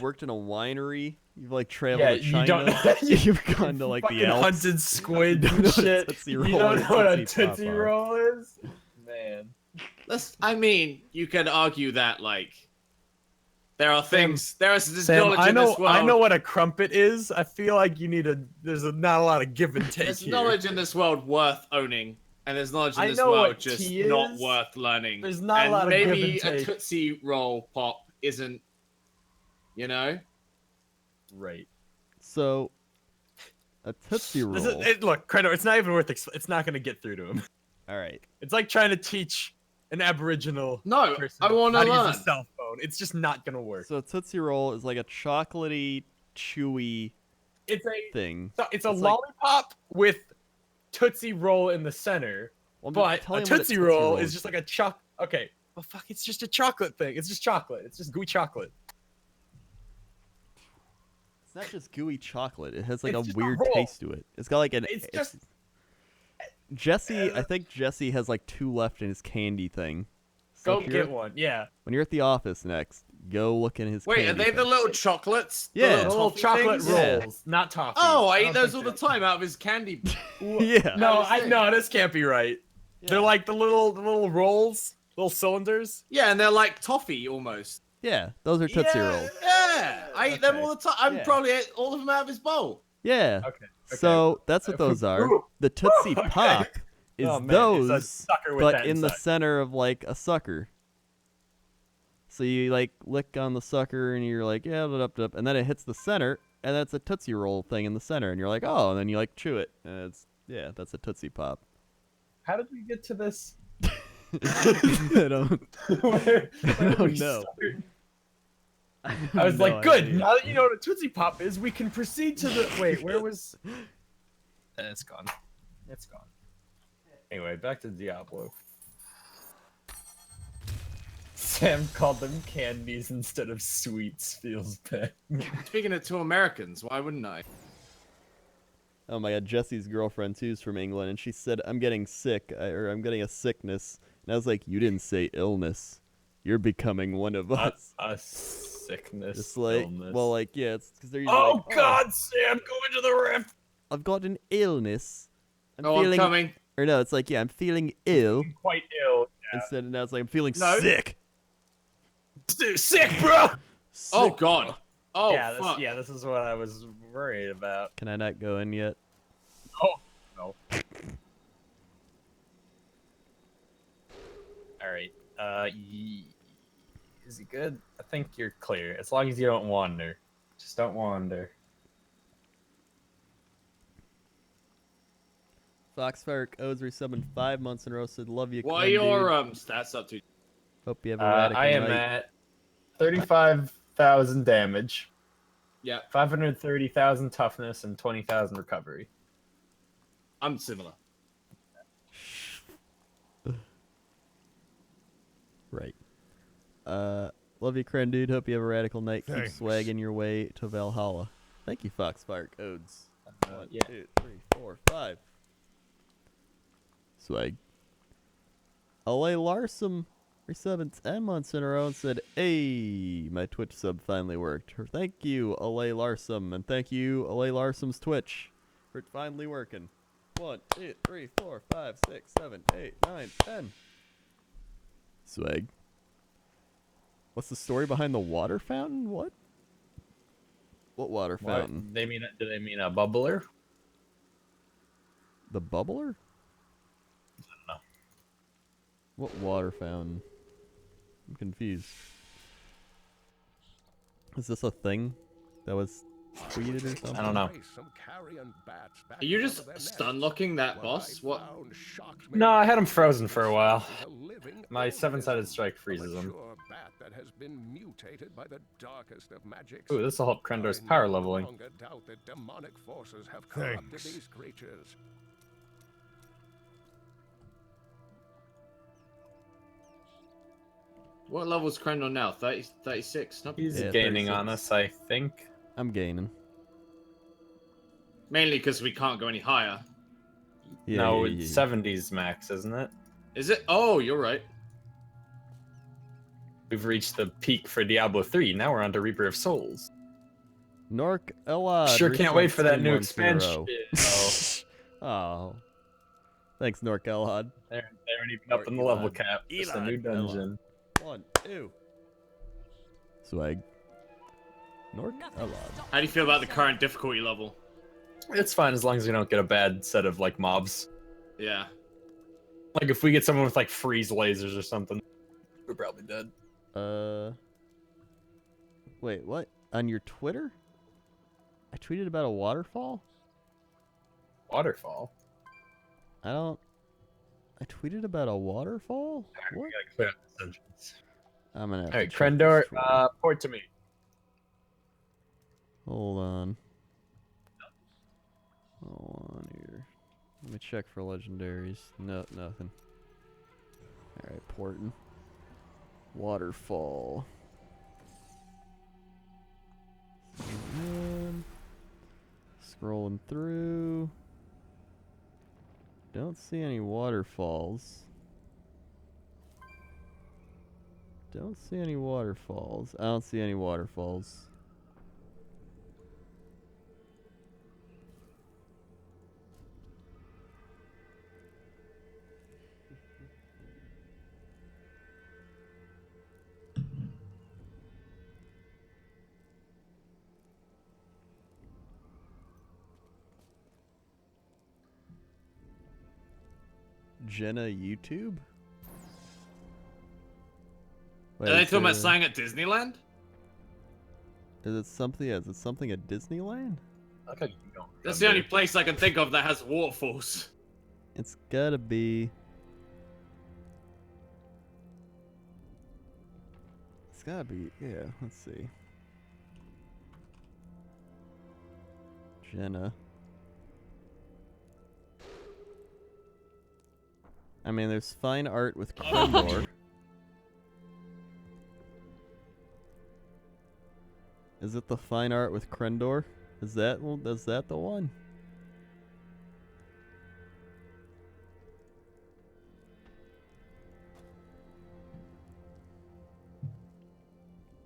worked in a winery. You've like traveled Yeah, to you China. don't. You've gone to like fucking the Alps. hunted squid You don't and know what a shit. Tootsie You Roll don't and know what a Tootsie Pop Tootsie are. Roll is, man. I mean, you could argue that like there are things. There is this Sam, knowledge I in know. this world. I know what a crumpet is. I feel like you need a. There's not a lot of give and take There's here. knowledge in this world worth owning, and there's knowledge in I this know world what just tea not is. worth learning. There's not a and lot of give maybe and a take. Tootsie Roll pop isn't. You know. Right. So a Tootsie Roll. Look, Credo, it's not even worth. It's not going to get through to him. All right. It's like trying to teach an Aboriginal No, person I want to how to learn. use a cell phone. It's just not going to work. So a Tootsie Roll is like a chocolatey, chewy It's a. thing. It's a It's like- lollipop with Tootsie Roll in the center, Well, but tell a me what Tootsie Roll is is. just like a Okay, well, fuck, it's just a chocolate thing. It's just chocolate. It's just gooey chocolate. It's not just gooey chocolate. It has like It's a just a weird roll. taste to it. It's got like an. It's just. Jesse. I think Jesse has like 2 left in his candy thing. So Go if you're- get one. Yeah. When you're at the office next, go look in his. Wait, are candy they the thing. little chocolates? The Yeah. The little toffee chocolate things? Yeah. rolls, not toffee. Oh, I eat those all the time out of his candy. Yeah. No, this can't be right. They're like the little rolls, little cylinders. Yeah, and they're like toffee almost. Yeah, those are Tootsie Rolls. Yeah, I eat them Okay. all the time. I'm Yeah. probably ate all of them out of his bowl. Yeah. Okay. So that's what those are. Ooh. The Tootsie Okay. Pop is Oh, man, those, it's a sucker with but that in the inside. center of like a sucker. So you like lick on the sucker and you're like, yeah, and then it hits the center, and that's a Tootsie Roll thing in the center, and you're like, oh, and then you like chew it, and that's a Tootsie Pop. How did we get to this? I don't Where I did don't we know. start? I I was have like, no good. idea. Now that you know what a Tootsie Pop is, we can proceed to the. Wait, where was? It's gone. It's gone. Anyway, back to Diablo. Sam called them candies instead of sweets feels bad. Speaking of two Americans, why wouldn't I? Oh my god, Jesse's girlfriend too's from England, and she said, I'm getting sick, or I'm getting a sickness. And I was like, you didn't say illness. You're becoming one of us. A sickness. It's like, illness. well, like, yeah, it's because they're usually Oh like, God, Sam, go into the rift. I've got an illness. I'm coming. Or no, it's like, yeah, I'm feeling ill. Quite ill. Yeah. Instead of now, it's like, I'm feeling No. sick. Sick, bro. Oh Sick, God. bro. Oh yeah, fuck. this is what I was worried about. Can I not go in yet? Oh no. All right. Is he good? I think you're clear. As long as you don't wander. Just don't wander. Foxfire O's resubbing 5 months in a row. Said, love you. What are Clem, your dude. stats up to? Hope you have a radical I am night. at 35,000 damage, Yeah, 530,000 toughness, and 20,000 recovery. I'm similar. Right. Love you, Kren, dude. Hope you have a radical night. Keep Thanks. swagging your way to Valhalla. Thank you, Foxfire Codes. One, yeah. 2, 3, 4, 5. Swag. LA Larsum resubs 10 months in a row and said, hey, my Twitch sub finally worked. Thank you, LA Larsum, and thank you, LA Larsum's Twitch, for it finally working. 1, 2, 3, 4, 5, 6, 7, 8, 9, 10. Swag. What's the story behind the water fountain? What? What water fountain? Do they mean a bubbler? The bubbler? I don't know. What water fountain? I'm confused. Is this a thing that was tweeted or something? I don't know. Are you just stun locking that boss? What? No, I had him frozen for a while. My 7-sided strike freezes him. That has been mutated by the darkest of magics. Ooh, this will help Krendor's power leveling. I no longer doubt that demonic forces have corrupted these creatures. What level's Krendor now? 30, 36? Not He's Yeah, gaining 36. on us, I think. I'm gaining. Mainly because we can't go any higher. Yeah, No, yeah, it's yeah. 70s max, isn't it? Is it? Oh, you're right. We've reached the peak for Diablo 3. Now we're on to Reaper of Souls. Nork Elad. Sure can't wait for that new expansion. expansion. Oh. Thanks, Nork Elad. They aren't even up in the level Elad. cap. It's a Elad. new dungeon. 1, 2. Swag. Nork Elad. How do you feel about the current difficulty level? It's fine as long as we don't get a bad set of like mobs. Yeah. Like if we get someone with like freeze lasers or something, we're probably dead. Wait, what? On your Twitter? I tweeted about a waterfall? Waterfall. I tweeted about a waterfall? Alright, What? we gotta clear out this entrance. I'm gonna have to Alright, check this Krendor, Twitter. port to me. Hold on. Hold on here. Let me check for legendaries. No, nothing. Alright, porting. Waterfall. Scrolling through. Don't see any waterfalls. Don't see any waterfalls. I don't see any waterfalls. Jenna YouTube? Wait, Are they is talking about there- slang at Disneyland? Is it something? Is it something at Disneyland? Okay, you don't That's the only remember. place I can think of that has waterfalls. It's gotta be. It's gotta be. Yeah. Let's see. Jenna. I mean, there's fine art with Krendor. Is it the fine art with Krendor? Is that the one?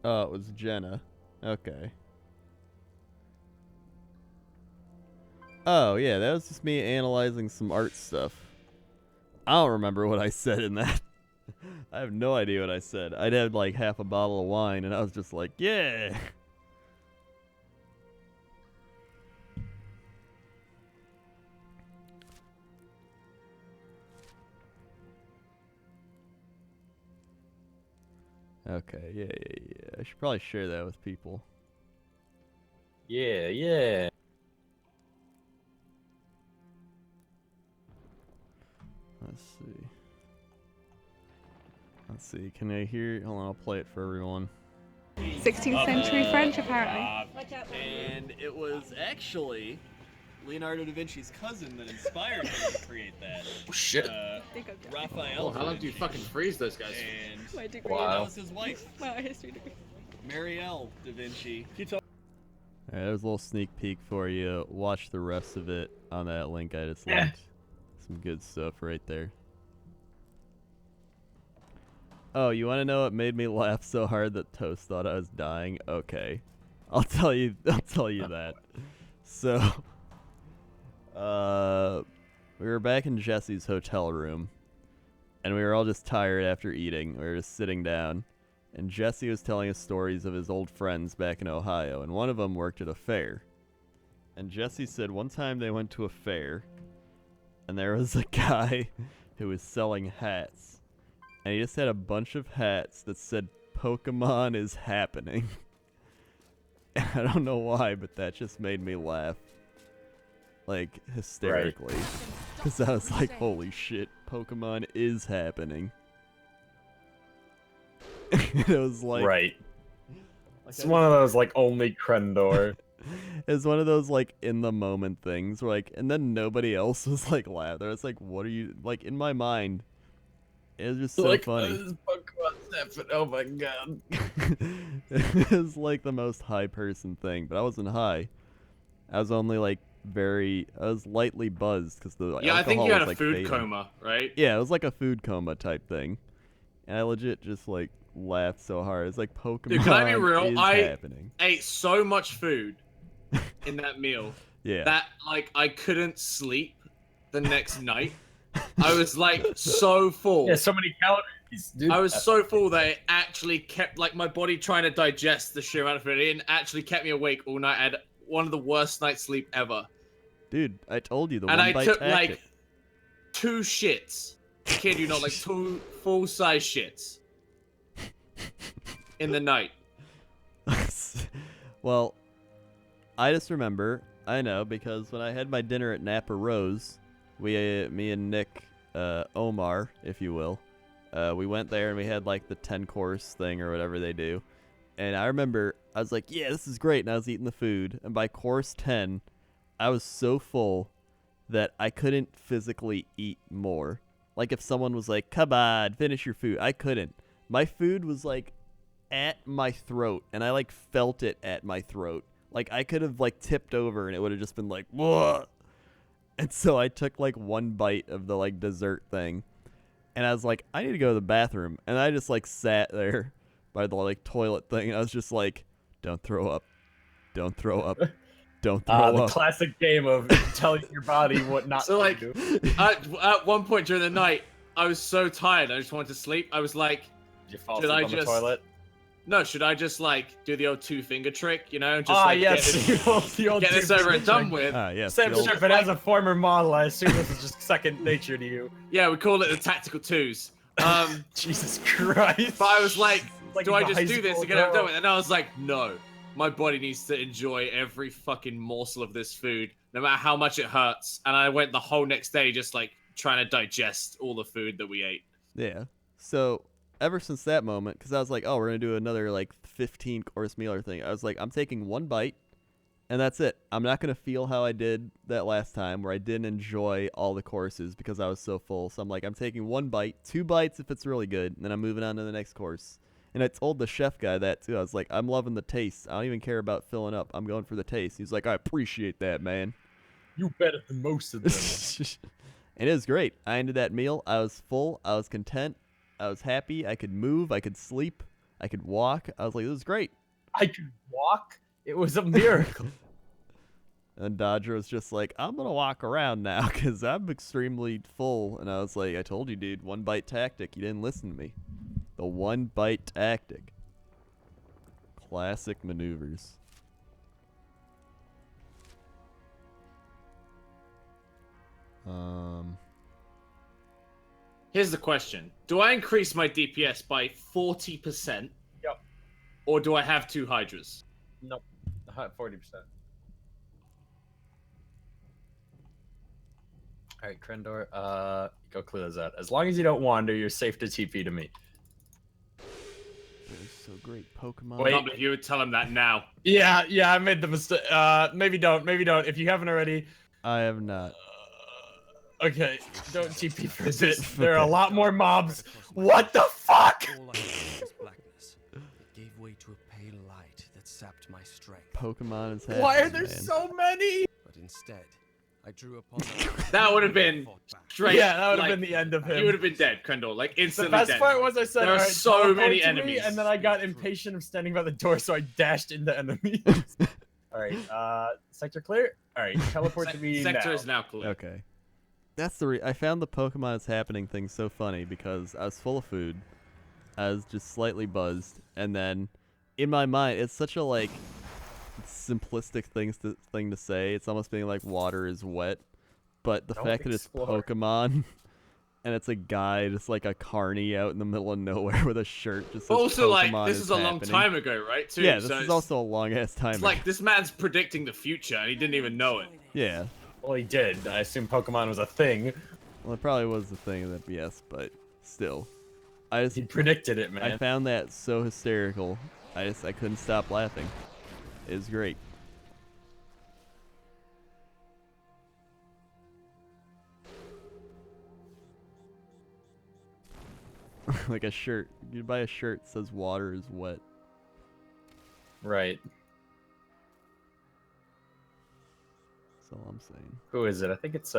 Oh, it was Jenna. Okay. Oh, yeah, that was just me analyzing some art stuff. I don't remember what I said in that. I have no idea what I said. I'd had like half a bottle of wine, and I was just like, yeah! Okay, yeah. I should probably share that with people. Yeah. Let's see. Can I hear? Hold on, I'll play it for everyone. 16th century French, apparently. And it was actually Leonardo da Vinci's cousin that inspired him to create that. Oh, shit. Raphael. Oh, how long do you fucking freeze those guys? And My degree. that was his wife, My history degree. Marielle da Vinci. Alright, there's a little sneak peek for you. Watch the rest of it on that link I just linked. Some good stuff right there. Oh, you want to know what made me laugh so hard that Toast thought I was dying? Okay, I'll tell you that. So, we were back in Jesse's hotel room, and we were all just tired after eating. We were just sitting down, and Jesse was telling us stories of his old friends back in Ohio, and one of them worked at a fair. And Jesse said one time they went to a fair, and there was a guy who was selling hats. And he just had a bunch of hats that said Pokemon is happening. I don't know why, but that just made me laugh. Like, hysterically. Because I was like, holy shit, Pokemon is happening. It was like... Right. It's one of those, like, only Krendor. It's one of those, like, in-the-moment things. Where, like, and then nobody else was, like, laughing. It's like, what are you... Like, in my mind... It was just so like, funny. Oh my god. It was like the most high person thing, but I wasn't high. I was only like I was lightly buzzed because the Yeah, I think you had a like, food fading. coma, right? Yeah, it was like a food coma type thing. And I legit just like laughed so hard. It's like Pokemon Dude, can I be real? is happening. Ate so much food in that meal Yeah. that like I couldn't sleep the next night. I was like so full. Yeah, so many calories, dude. I was so full that it actually kept like my body trying to digest the sheer amount of food. It actually kept me awake all night. I had one of the worst night's sleep ever. Dude, I told you the And one I bite took tactic. like 2 shits. Kid you not, like 2 full-size shits in the night. Well, I just remember, I know, because when I had my dinner at Napa Rose, me and Nick, Omar, if you will, we went there and we had like the 10-course thing or whatever they do. And I remember I was like, yeah, this is great. And I was eating the food. And by course 10, I was so full that I couldn't physically eat more. Like if someone was like, come on, finish your food. I couldn't. My food was like at my throat. And I like felt it at my throat. Like I could have like tipped over and it would have just been like, whoa. And so I took like one bite of the like dessert thing, and I was like, I need to go to the bathroom. And I just like sat there by the like toilet thing, and I was just like, don't throw up, don't throw up, don't throw up. The classic game of telling your body what not So to like, do. at one point during the night, I was so tired, I just wanted to sleep. I was like, Did you fall Should asleep I on the just- toilet? no, should I just like do the old 2-finger trick, you know? Just Ah, like yes. the old get this two-finger over and done trick. with. Yes, Sam the old- Shepard, as a former model, I assume this is just second nature to you. Yeah, we call it the tactical 2s. Jesus Christ. But I was like, Like do I the just high do this school to get it girl. done with? And I was like, no. My body needs to enjoy every fucking morsel of this food, no matter how much it hurts. And I went the whole next day just like trying to digest all the food that we ate. Yeah. So ever since that moment, because I was like, oh, we're gonna do another like 15-course meal or thing. I was like, I'm taking one bite, and that's it. I'm not gonna feel how I did that last time, where I didn't enjoy all the courses because I was so full. So I'm like, I'm taking one bite, 2 bites if it's really good, and then I'm moving on to the next course. And I told the chef guy that too. I was like, I'm loving the taste. I don't even care about filling up. I'm going for the taste. He's like, I appreciate that, man. You better than most of them. And it was great. I ended that meal. I was full. I was content. I was happy. I could move. I could sleep. I could walk. I was like, this is great. I could walk. It was a miracle. And Dodger was just like, I'm going to walk around now because I'm extremely full. And I was like, I told you, dude, one bite tactic. You didn't listen to me. The one bite tactic. Classic maneuvers. Here's the question. Do I increase my DPS by 40%? Yep. Or do I have 2 Hydras? Nope. 40%. Alright, Krendor, go clear those out. As long as you don't wander, you're safe to TP to me. They're so great. Pokemon. Wait, you would tell him that now. Yeah, I made the mistake. Maybe don't. If you haven't already. I have not. Okay, don't TP for a bit. There are a lot more mobs. What the fuck? All I saw was blackness. It gave way to a pale light that sapped my strength. Pokemon is happening, Why are there man. so many? But instead, I drew upon That would have been straight. Yeah, that would have like, been the end of him. He would have been dead, Krendor. Like The instantly best dead. part was I said, There are "Alright, so teleport many to me," enemies. and then I got impatient of standing by the door, so I dashed into enemies. Alright, sector clear? Alright, teleport to me Sector now. is now clear. Okay. That's the I found the Pokemon is happening thing so funny because I was full of food. I was just slightly buzzed, and then in my mind, it's such a like simplistic thing to say. It's almost being like water is wet, but the Don't fact that it's explore. Pokemon and it's a guy just like a carny out in the middle of nowhere with a shirt just says But also, like, Pokemon this is a long happening. time ago, right? Too. Yeah, this so is it's- also a long ass time. It's like this man's predicting the future, and he didn't even know it. Yeah. Well, he did. I assume Pokemon was a thing. Well, it probably was the thing that yes, but still, I He predicted it, man. I found that so hysterical. I couldn't stop laughing. It was great. Like a shirt. You buy a shirt that says water is wet. Right. That's all I'm saying. Who is it? I think it's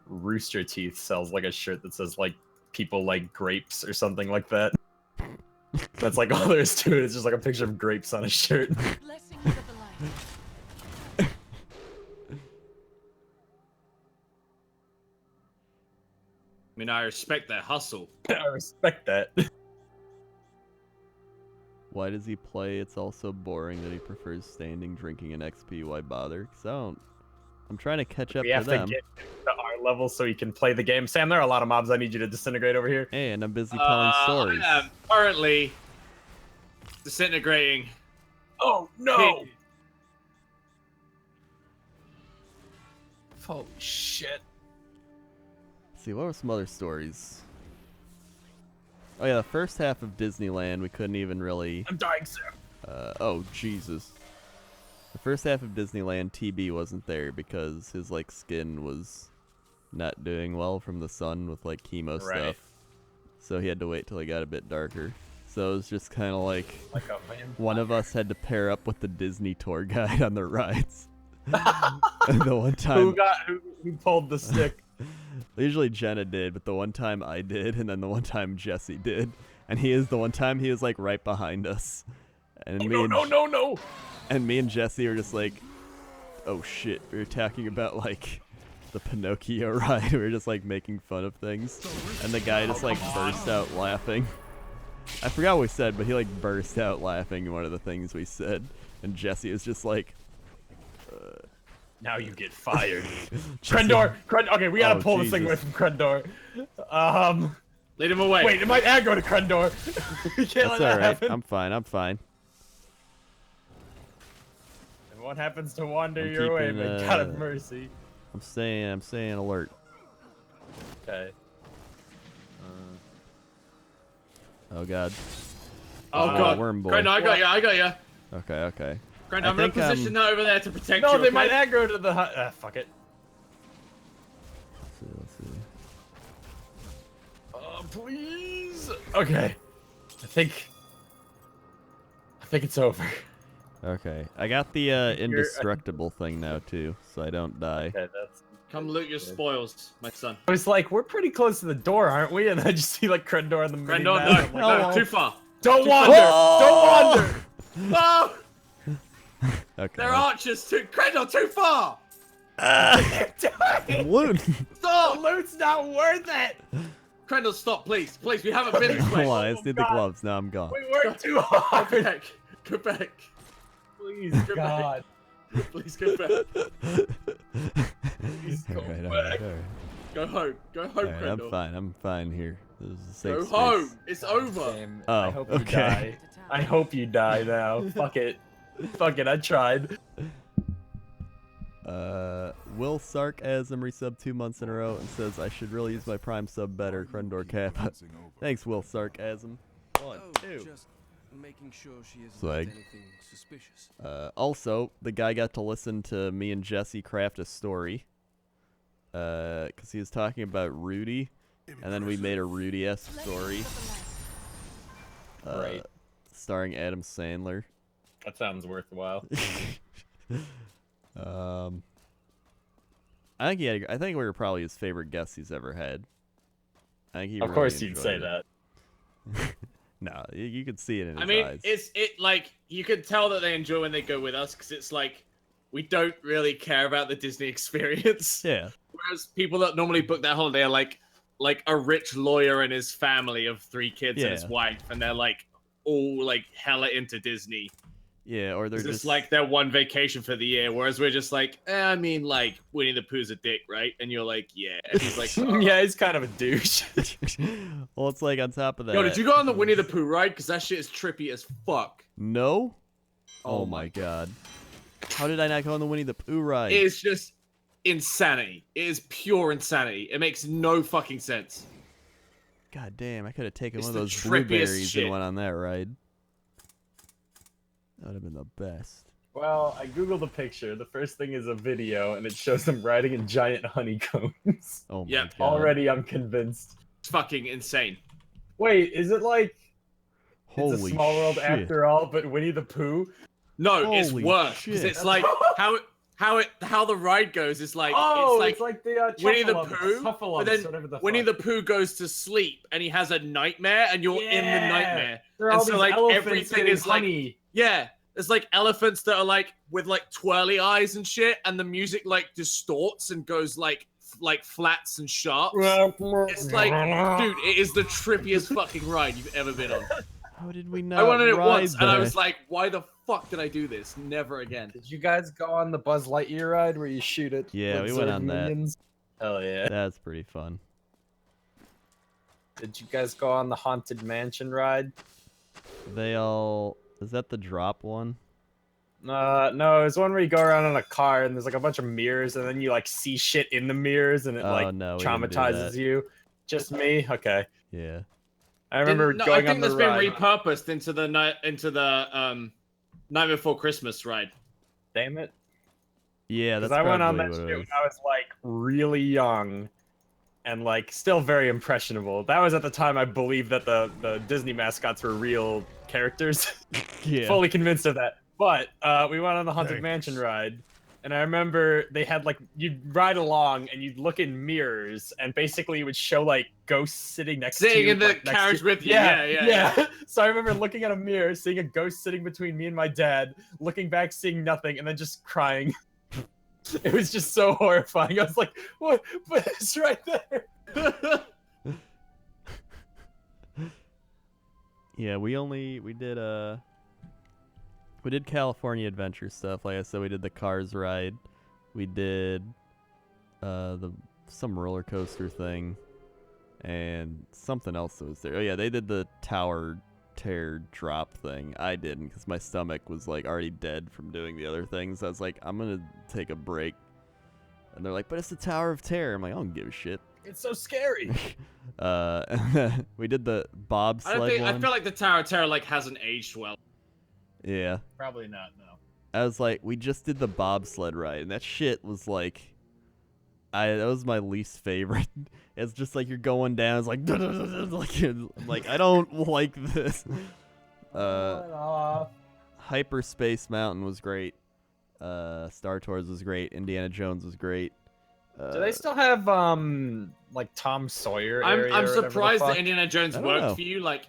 Rooster Teeth sells like a shirt that says like people like grapes or something like that. That's like all there is to it. It's just like a picture of grapes on a shirt. Blessings of the light. I mean, I respect their hustle. I respect that. Why does he play? It's also boring that he prefers standing, drinking, and XP. Why bother? 'Cause I don't. I'm trying to catch up We to have to them. get to our level so we can play the game. Sam, there are a lot of mobs I need you to disintegrate over here. Hey, and I'm busy telling stories. I am currently disintegrating. Oh no! Holy shit. Let's see, what were some other stories? Oh yeah, the first half of Disneyland we couldn't even really. I'm dying, Sam. Oh Jesus. The first half of Disneyland, TB wasn't there because his like skin was not doing well from the sun with like chemo Right. stuff. So he had to wait till it got a bit darker. So it was just kind of like Like a vampire. one of us had to pair up with the Disney tour guide on the rides. And the one time who pulled the stick? usually Jenna did, but the one time I did, and then the one time Jesse did. And the one time he was like right behind us. And No! And me and Jesse were just like, oh shit. We were talking about like the Pinocchio ride. We were just like making fun of things. And the guy just like burst out laughing. I forgot what we said, but he like burst out laughing in one of the things we said. And Jesse was just like, Now you get fired. Jesse- Krendor! Okay, we gotta Oh, pull this thing away Jesus. from Krendor. Lead him away. Wait, it might aggro to Krendor. We can't That's let that alright. happen. I'm fine. And what happens to wander I'm your way, keeping, may God have mercy. I'm staying alert. Okay. Oh god. Oh Uh, god. worm boy. Krendor, I got you. Okay. Krendor, I I'm gonna think, position that over there to protect No, you. they okay? might aggro to the hut. Fuck it. Let's see. Please. Okay. I think think it's over. Okay, I got the indestructible thing now too, so I don't die. Okay, that's. Come loot your spoils, my son. I was like, we're pretty close to the door, aren't we? And I just see like Crendor on the mini Crendor, map. no, I'm like, no, too far. Don't Too wander! far. Don't wander! No! Okay. They're archers too. Crendor, too far! Loot. Stop! Loot's not worth it! Crendor, stop, please. Please, we haven't been this way. Hold on, I just need the gloves. Now I'm gone. We worked too Go hard! back. Go back. Please, Go God. Please go back. Please go Alright, back. alright. Go home. Go home, Alright, Crendor. I'm fine here. This is a safe Go space. home. It's over. Damn, Oh, I hope you okay. die. I hope you die now. Fuck it. Fuck it, I tried. Will Sarcasm resub 2 months in a row and says I should really use my Prime sub better, Crendor Kappa. Thanks, Will Sarcasm. 1, 2. Just making sure she isn't Swag. anything suspicious. Also, the guy got to listen to me and Jesse craft a story. Because he was talking about Rudy, and then we made a Rudy-esque story. Right. Starring Adam Sandler. That sounds worthwhile. I think we were probably his favorite guest he's ever had. I think he Of really course you'd say enjoyed it. that. No, you could see it in his I mean, eyes. it's like you can tell that they enjoy when they go with us because it's like we don't really care about the Disney experience. Yeah. Whereas people that normally book that holiday are like a rich lawyer and his family of 3 kids and his Yeah. wife, and they're like all like hella into Disney. Yeah, or they're It's just like their one vacation for the year, whereas we're just like, I mean, like Winnie the Pooh's a dick, right? And you're like, yeah. And he's like, oh. Yeah, he's kind of a douche. well, it's like on top of that. Yo, did you go on the Winnie the Pooh ride? Because that shit is trippy as fuck. No? Oh Oh my god. How did I not go on the Winnie the Pooh ride? It is just insanity. It is pure insanity. It makes no fucking sense. God damn, I could have taken It's one of the those trippiest blueberries shit. and went on that ride. That would have been the best. Well, I googled a picture. The first thing is a video, and it shows them riding in giant honeycombs. Oh my Yep. god. Already, I'm convinced. It's fucking insane. Wait, is it like Holy it's a small world shit. after all, but Winnie the Pooh? No, it's Holy worse because shit. it's like how the ride goes is like Oh, it's like the Winnie the Chuffalumps, Pooh, Huffalumps, but then whatever the Winnie fuck. the Pooh goes to sleep and he has a nightmare and you're in the Yeah. nightmare. There are And all so these like elephants everything getting is like honey. yeah, there's like elephants that are like with like twirly eyes and shit, and the music like distorts and goes like flats and sharps. It's like, dude, it is the trippiest fucking ride you've ever been on. How did we not I wanted it ride once, and I that? was like, why the fuck did I do this? Never again. Did you guys go on the Buzz Lightyear ride where you shoot it? Yeah, with we went Zerg on that. minions? Hell yeah. That's pretty fun. Did you guys go on the Haunted Mansion ride? They all... Is that the drop one? No, it's one where you go around in a car and there's like a bunch of mirrors and then you like see shit in the mirrors and it Oh, like no, we didn't do traumatizes that. you. Just me? Okay. Yeah. I remember No, going I think on the that's been ride. repurposed into the Night Before Christmas ride. Damn it. Yeah, that's Because I went on probably that what shit it when was. I was like really young and like still very impressionable. That was at the time I believed that the Disney mascots were real characters. Yeah. Fully convinced of that. But we went on the Haunted Mansion ride, and I remember they had like you'd ride along and you'd look in mirrors, and basically it would show like ghosts sitting next to you. Sitting in the like, next carriage to- with you. Yeah. So I remember looking at a mirror, seeing a ghost sitting between me and my dad, looking back, seeing nothing, and then just crying. It was just so horrifying. I was like, "What? But it's right there." Yeah, we did California Adventure stuff. Like I said, we did the Cars ride. We did some roller coaster thing and something else that was there. Oh yeah, they did the tower tear drop thing. I didn't because my stomach was like already dead from doing the other things. I was like, I'm gonna take a break. And they're like, but it's the Tower of Terror. I'm like, I don't give a shit. It's so scary. We did the bobsled one. I feel like the Tower of Terror like hasn't aged well. Yeah. Probably not. No. I was like, we just did the bobsled ride, and that shit was like, that was my least favorite. It's just like you're going down, it's like, I'm like, I don't like this. Hyperspace Mountain was great. Star Tours was great. Indiana Jones was great. Do they still have like Tom Sawyer area I'm or whatever the surprised that fuck? Indiana Jones I don't worked know. for you. Like,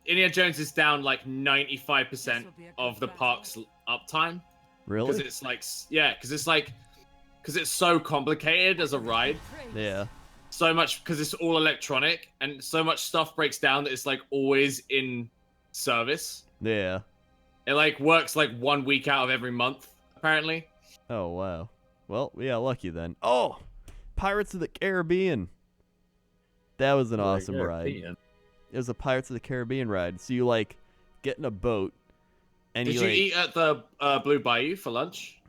Indiana Jones is down like 95% of the park's uptime. Really? Because it's like, yeah, because it's so complicated as a ride. Yeah. So much, because it's all electronic, and so much stuff breaks down that it's like always in service. Yeah. It like works like 1 week out of every month, apparently. Oh, wow. Well, yeah, lucky then. Oh! Pirates of the Caribbean. That was an awesome ride. It was a Pirates of the Caribbean ride. So you, like, get in a boat, and Did you like, eat at the Blue Bayou for lunch?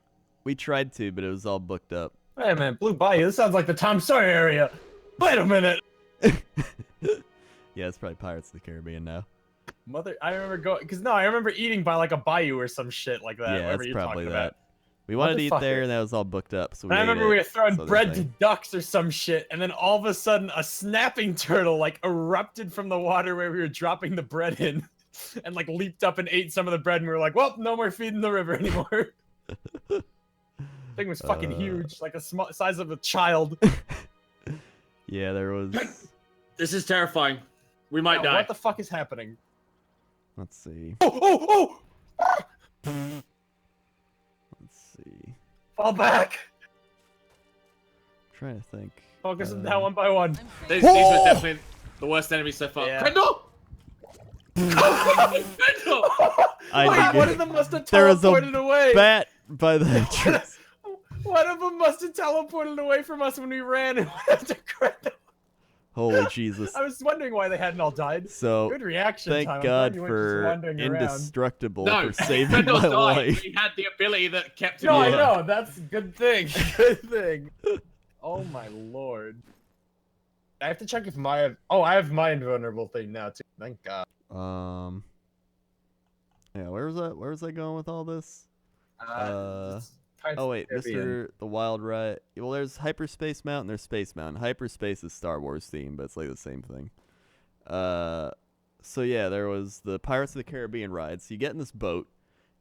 We tried to, but it was all booked up. Hey man, Blue Bayou, this sounds like the Tom Sawyer area. Wait a minute. Yeah, it's probably Pirates of the Caribbean now. I remember going, because no, I remember eating by like a bayou or some shit like that. Yeah, whatever that's you're probably talking that. about. We wanted to eat there, Motherfucker. and that was all booked up. So we And I ate remember it. we were throwing This other bread to thing. ducks or some shit, and then all of a sudden a snapping turtle like erupted from the water where we were dropping the bread in, and like leaped up and ate some of the bread, and we were like, "Well, no more feeding the river anymore." Thing was fucking huge, like a small size of a child. Yeah, there was. This is terrifying. We might Now, die. what the fuck is happening? Let's see. Oh! Let's see. Fall back! Trying to think. Focus them down one by one. These were definitely the worst enemies so far. Yeah. Grendel! Grendel! I Wait, think one it- of them must have There was teleported a away. bat by the entrance. One of them must have teleported away from us when we ran and went after Grendel. Holy Jesus. I was wondering why they hadn't all died. So, Good reaction thank time. I'm God glad you weren't just for wandering around. Indestructible No, for saving Grendel my died. life. He had the ability that kept him No, I alive. know. That's a good thing. Good thing. Oh my lord. I have to check if my... Oh, I have my invulnerable thing now, too. Thank God. Yeah, where was I going with all this? Pirates Oh of wait, the Caribbean. Mr. the Wild Ride. Well, there's Hyperspace Mountain, there's Space Mountain. Hyperspace is Star Wars themed, but it's like the same thing. So yeah, there was the Pirates of the Caribbean ride. So you get in this boat,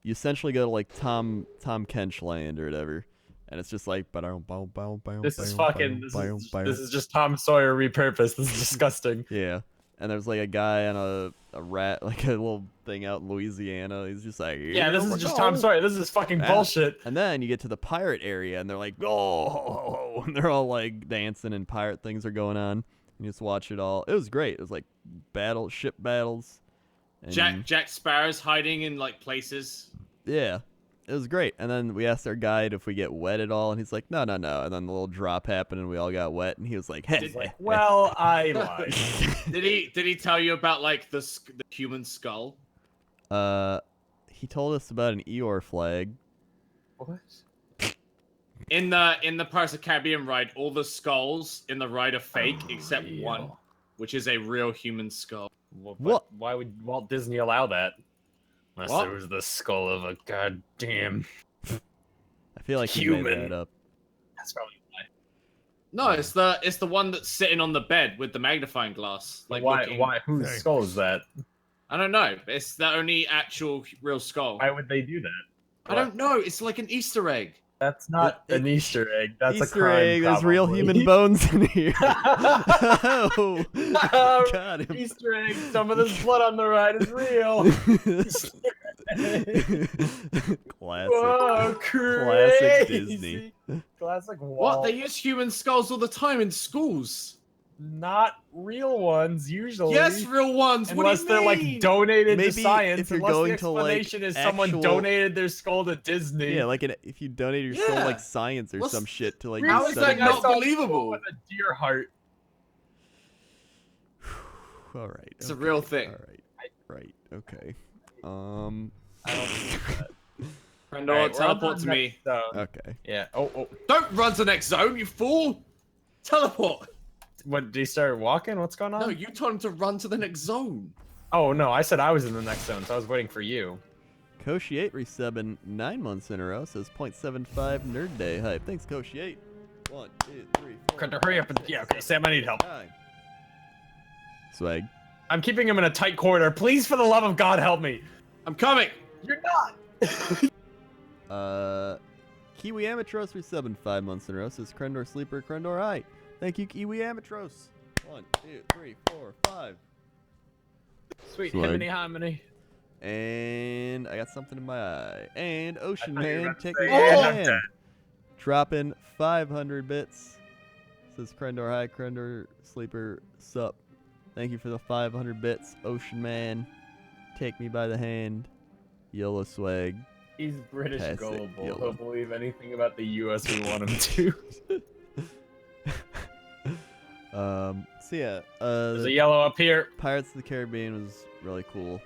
you essentially go to like Tom Kench Land or whatever, and it's just like This is fucking... This is just Tom Sawyer repurposed. This is disgusting. Yeah. And there's like a guy on a rat, like a little thing out in Louisiana. He's just like, Yeah, this "Here is we just go." Tom Sawyer. This is fucking bullshit. And then you get to the pirate area, and they're like, oh, and they're all like dancing, and pirate things are going on. You just watch it all. It was great. It was like ship battles. And Jack Sparrow's hiding in like places. Yeah, it was great. And then we asked our guide if we get wet at all, and he's like, no. And then the little drop happened, and we all got wet, and he was like, hey. Well, I lied. Did he tell you about like the human skull? He told us about an Eeyore flag. What? In the Pirates of the Caribbean ride, all the skulls in the ride are fake except one, which is a real human skull. What? Why would Walt Disney allow that? Unless What? there was the skull of a goddamn I feel like he human. made that up. That's probably why. No, it's the one that's sitting on the bed with the magnifying glass. Like Why? looking- Why? Whose skull is that? I don't know. It's the only actual real skull. Why would they do that? I don't know. It's like an Easter egg. That's not an Easter egg. That's a Easter crime. egg, there's real probably. human bones in here. Oh, got him. Easter egg. Some of this blood on the ride is real. Classic. Whoa, Classic crazy. Disney. Classic Walt. What? They use human skulls all the time in schools. Not real ones usually. Yes, real ones. Unless what do they're you like mean? donated Maybe to science. if you're unless going the to, like, explanation is someone actual- donated their skull to Disney. Yeah, like if you donated your soul Yeah. like science or What's- some shit to like. How is study- that not I saw a believable? skull with a deer heart. All right. It's a okay, real thing. All right. Right. Okay. I don't believe that. Brando, Alright, we're on teleport the to me. next zone. Okay. Yeah. Oh. Don't run to the next zone, you fool! Teleport! What? Did he start walking? What's going on? No, you told him to run to the next zone. Oh no, I said I was in the next zone, so I was waiting for you. Koshi8 resubbing 9 months in a row, says 0.75 Nerd Day hype. Thanks, Koshi8. 1, 2, 3, 4. Crunter, hurry up and okay, Sam, I need help. 9. Swag. I'm keeping him in a tight corridor. Please, for the love of God, help me. I'm coming! You're not. Kiwi Amatros for 5 months in a row says Krendor Sleeper, Krendor High. Thank you, Kiwi Amatros. 1, 2, 3, 4, 5. Sweet Swag. himiny. And I got something in my eye. And Ocean I thought you were Man, about to take say, me by the "And I'm hand." dead. Dropping 500 bits. Says Krendor High, Krendor Sleeper, sup. Thank you for the 500 bits, Ocean Man. Take me by the hand. Yellow swag. He's British Pass it, gullible. yellow. He'll believe anything about the U.S. we want him to. So yeah, There's a yellow up here. Pirates of the Caribbean was really cool.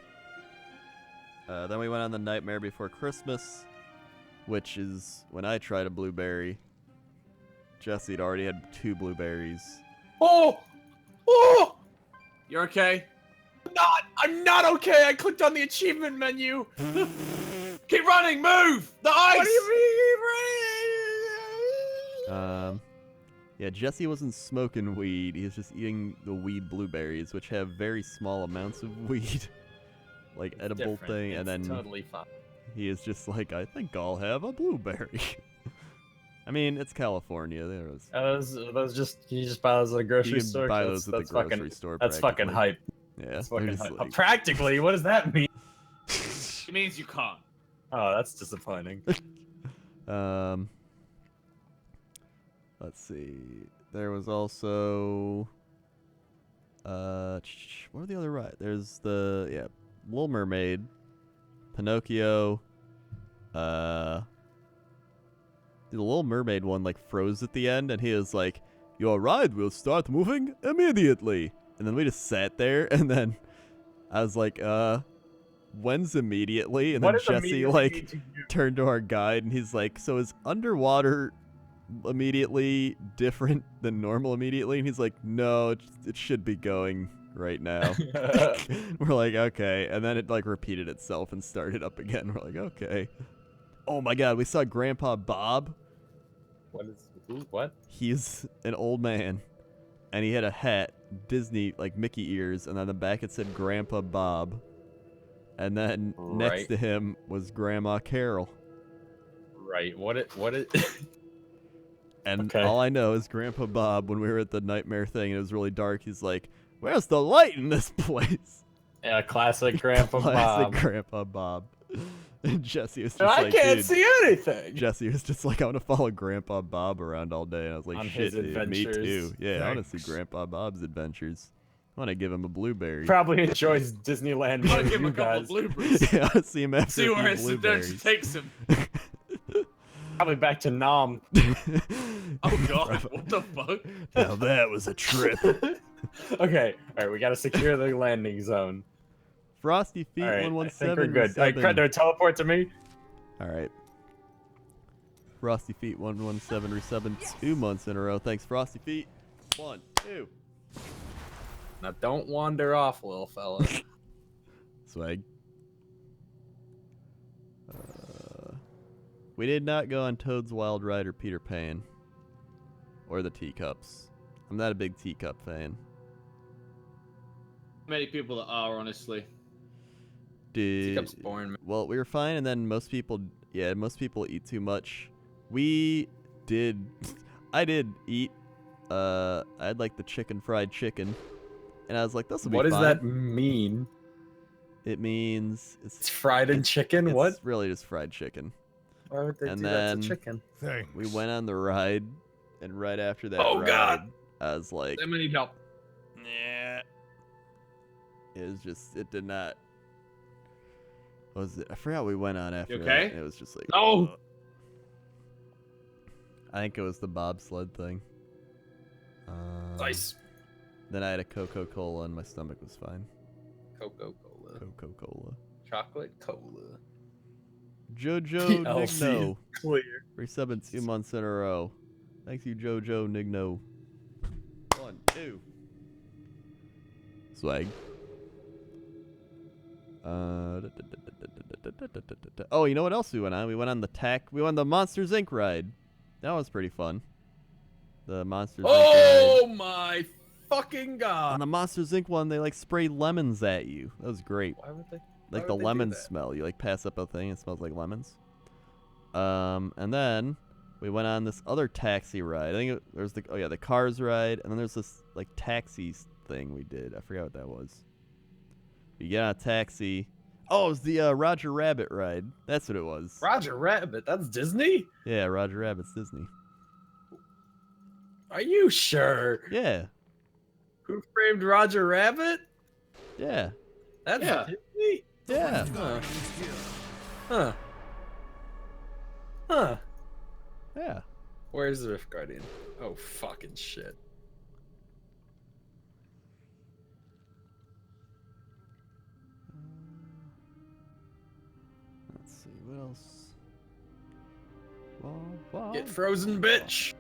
Then we went on the Nightmare Before Christmas, which is when I tried a blueberry. Jesse had already had 2 blueberries. Oh! Oh! You're okay? I'm not okay. I clicked on the achievement menu. Keep running, move! The ice! What do you mean? Yeah, Jesse wasn't smoking weed. He was just eating the weed blueberries, which have very small amounts of weed. Like edible Different. thing, and It's then totally fine. he is just like, I think I'll have a blueberry. I mean, it's California. There was. Those just can you just buy those at a grocery You can store? buy That's- those at the that's grocery fucking, store. That's fucking practically. hype. Yeah, That's they're fucking just hype. like- Practically, what does that mean? It means you can't. Oh, that's disappointing. Let's see. There was also. What were the other rides? There's the Little Mermaid, Pinocchio. The Little Mermaid one like froze at the end, and he was like, "Your ride will start moving immediately." And then we just sat there, and then I was like, when's immediately? And What then does Jesse immediately like mean to you? turned to our guide, and he's like, "So is underwater immediately different than normal immediately?" And he's like, "No, it should be going right now." We're like, "Okay," and then it like repeated itself and started up again. We're like, "Okay." Oh my God, we saw Grandpa Bob. What is who? What? He's an old man, and he had a hat, Disney like Mickey ears, and on the back it said Grandpa Bob. And then next Right. to him was Grandma Carol. Right. What it? And Okay. all I know is Grandpa Bob, when we were at the nightmare thing and it was really dark, he's like, "Where's the light in this place?" Yeah, classic Grandpa Classic Bob. Grandpa Bob. And Jesse was just I like, can't "Dude," see anything. Jesse was just like, "I want to follow Grandpa Bob around all day." And I was like, On "Shit, his dude, me adventures. too. Yeah, I want to see Thanks. Grandpa Bob's adventures. I want to give him a blueberry." Probably enjoys Disneyland more Gotta than give him you a couple guys. blueberries. Yeah, I want to see him after See a where few his adventure blueberries. takes him. Probably back to Nom. Oh god, what the fuck? Now that was a trip. Okay, all right, we gotta secure the landing zone. Frosty Feet All right, I think 117. we're good. All right, Creditor, teleport to me. All right. Frosty Feet 117 resubben 2 months in a row. Thanks, Frosty Feet. 1, 2. Now don't wander off, little fella. Swag. We did not go on Toad's Wild Ride or Peter Pan. Or the teacups. I'm not a big teacup fan. Many people that are, honestly. Teacup's boring, man. Well, we were fine, and then most people eat too much. We did. I did eat. I had like the fried chicken, and I was like, "This will be What fine." does that mean? It means It's fried in chicken? It's What? really just fried chicken. Why would they And do that then- to chicken? Thanks. We went on the ride, and right after that Oh, ride, God. I was like, Let me need help. "Nah." It was just. It did not. What was it? I forgot what we went on after okay? that. and It was just like. No! ugh. I think it was the bobsled thing. Nice. Then I had a Coca-Cola and my stomach was fine. Coca-Cola. Coca-Cola. Chocolate cola. Jojo TLC. Nigno. Clear. Resubbing 2 months in a row. Thank you, Jojo Nigno. 1, 2. Swag. Oh, you know what else we went on? We went on the Monsters Inc. ride. That was pretty fun. The Monsters Inc. Oh ride. my fucking On god. the Monsters Inc. one, they like spray lemons at you. That was great. Why would they? like Why the would they do lemon that? smell. You like pass up a thing, it smells like lemons. And then we went on this other taxi ride. I think there's the Cars ride, and then there's this like taxi thing we did. I forgot what that was. You get on a taxi. Oh, it was the Roger Rabbit ride. That's what it was. Roger Rabbit. That's Disney. Yeah, Roger Rabbit's Disney. Are you sure? Yeah. Who Framed Roger Rabbit? Yeah. That's Yeah. Disney. Yeah. Huh. Huh. Yeah. Where's the Rift Guardian? Oh, fucking shit. Let's see what else. Get frozen, bitch.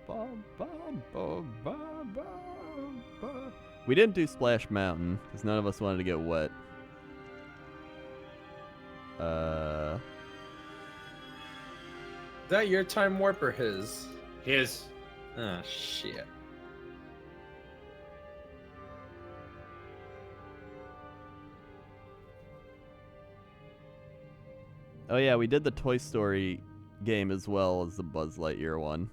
We didn't do Splash Mountain because none of us wanted to get wet. Is that your time warp or his? Here's. Oh, shit. Oh yeah, we did the Toy Story game as well as the Buzz Lightyear one.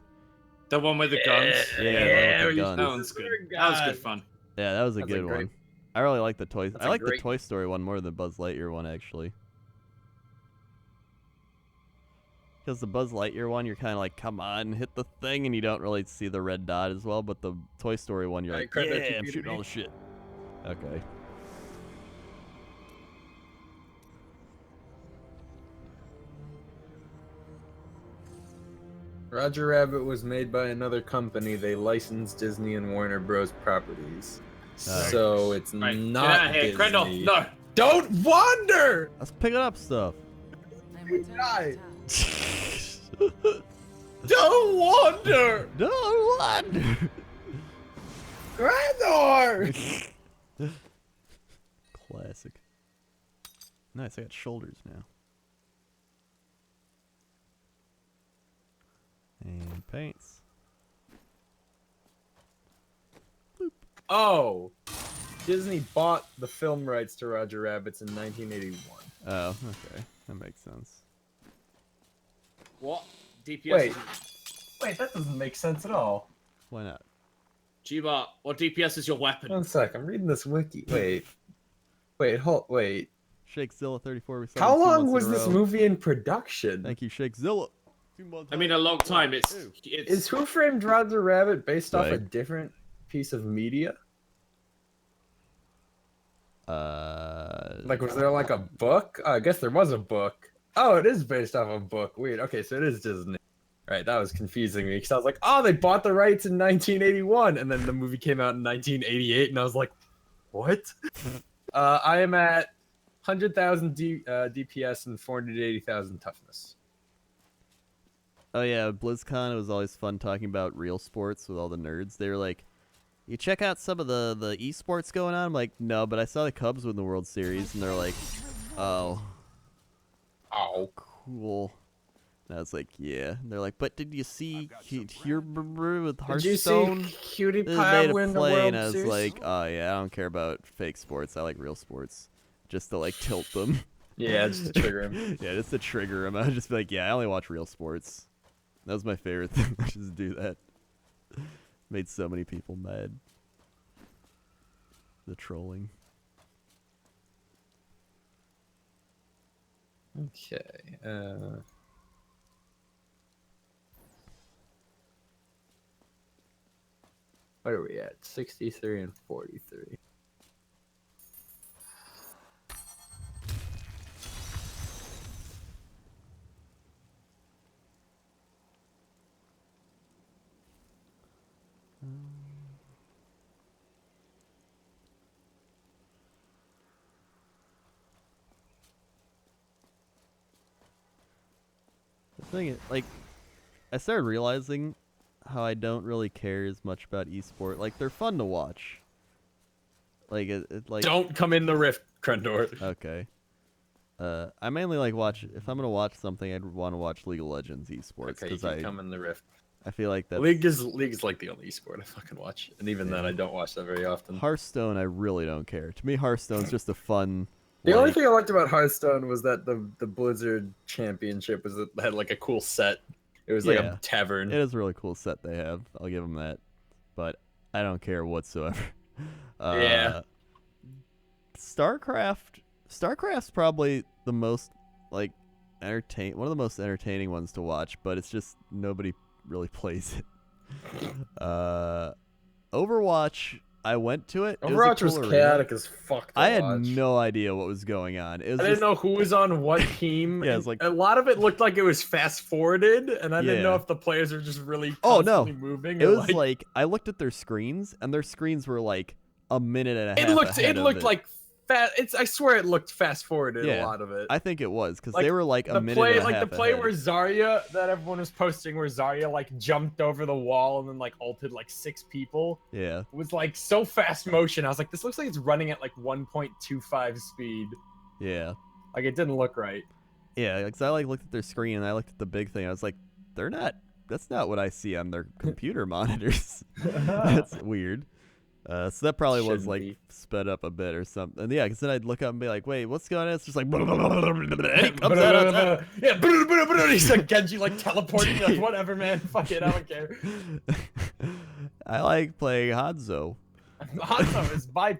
The one with the guns. Yeah, with the guns. That one's good. That was good fun. Yeah, that was a That's a good great- one. I really like the Toy. That's I a like the great- Toy Story one more than the Buzz Lightyear one actually. Because the Buzz Lightyear one, you're kind of like, come on, hit the thing, and you don't really see the red dot as well. But the Toy Story one, you're Alright, like, credit yeah, to I'm you, shooting all me. the shit. Okay. Roger Rabbit was made by another company. They licensed Disney and Warner Bros. Properties. So it's Right, not get out of here, Disney. Crendel. No. Don't wander! Let's pick up stuff. I'm returning die. to town. Don't wander! Don't wander. Grandor! Classic. Nice, I got shoulders now. And paints. Oh, Disney bought the film rights to Roger Rabbit's in 1981. Oh, okay. That makes sense. What? DPS? Wait. Wait, that doesn't make sense at all. Why not? G-Bar, what DPS is your weapon? One sec, I'm reading this wiki. Wait, wait. Shakezilla 34. How long was this movie in production? Thank you, Shakezilla. 2 months. I mean, a long time. It's Is Who Framed Roger Rabbit based off a Right. different piece of media? Like, was there like a book? Oh, I guess there was a book. Oh, it is based off a book. Weird. Okay, so it is Disney. Right, that was confusing me because I was like, oh, they bought the rights in 1981, and then the movie came out in 1988, and I was like, what? I am at 100,000 DPS and 480,000 toughness. Oh yeah, BlizzCon. It was always fun talking about real sports with all the nerds. They were like, "You check out some of the esports going on." I'm like, "No, but I saw the Cubs win the World Series," and they're like, "Oh, cool." And I was like, "Yeah." And they're like, "But did you see here with Did you see Hearthstone? Cutie They Pie made a win the play," World and I was Series? like, "Oh yeah, I don't care about fake sports. I like real sports, just to like tilt them." Yeah, just to trigger him. Yeah, just to trigger him. I would just be like, "Yeah, I only watch real sports." That was my favorite thing. Just do that. Made so many people mad. The trolling. Okay. What are we at? 63 and 43. The thing is, like, I started realizing how I don't really care as much about esport. Like, they're fun to watch. Like, like. Don't come in the rift, Krendor. Okay. I mainly like watch. If I'm gonna watch something, I'd want to watch League of Legends esports Okay, you because can come in the rift. I feel like that. League is like the only esport I fucking watch, and even then, I don't watch that very often. Hearthstone, I really don't care. To me, Hearthstone's just a fun The only Like, thing I liked about Hearthstone was that the Blizzard Championship had like a cool set. It was like Yeah. a tavern. it is a really cool set they have. I'll give them that. But I don't care whatsoever. Yeah. StarCraft's probably the most like one of the most entertaining ones to watch, but it's just nobody really plays it. Overwatch, I went to it. Overwatch was chaotic as fuck. I had no idea what was going on. I didn't know who was on what team. Yeah, it's like a lot of it looked like it was fast forwarded, and I didn't know Yeah. if the players are just really Oh, constantly no. moving. It or, was like I looked at their screens, and their screens were like a minute and a half. it looked of like fast. I swear it looked fast forwarded. Yeah, A lot of it. I think it was because Like, they were like a the minute play, and a like half the play ahead. where Zarya that everyone was posting, where Zarya like jumped over the wall and then like ulted like 6 people. Yeah. Was like so fast motion. I was like, this looks like it's running at like 1.25 speed. Yeah. Like it didn't look right. Yeah, because I like looked at their screen and I looked at the big thing. I was like, that's not what I see on their computer monitors. That's weird. So that probably was Shouldn't like be. sped up a bit or something. And yeah, because then I'd look up and be like, wait, what's going on? It's just like, and he comes out on top. Yeah, he's like Genji like teleporting. Like, whatever, man. Fuck it, I don't care. I like playing Hanzo. Hanzo is my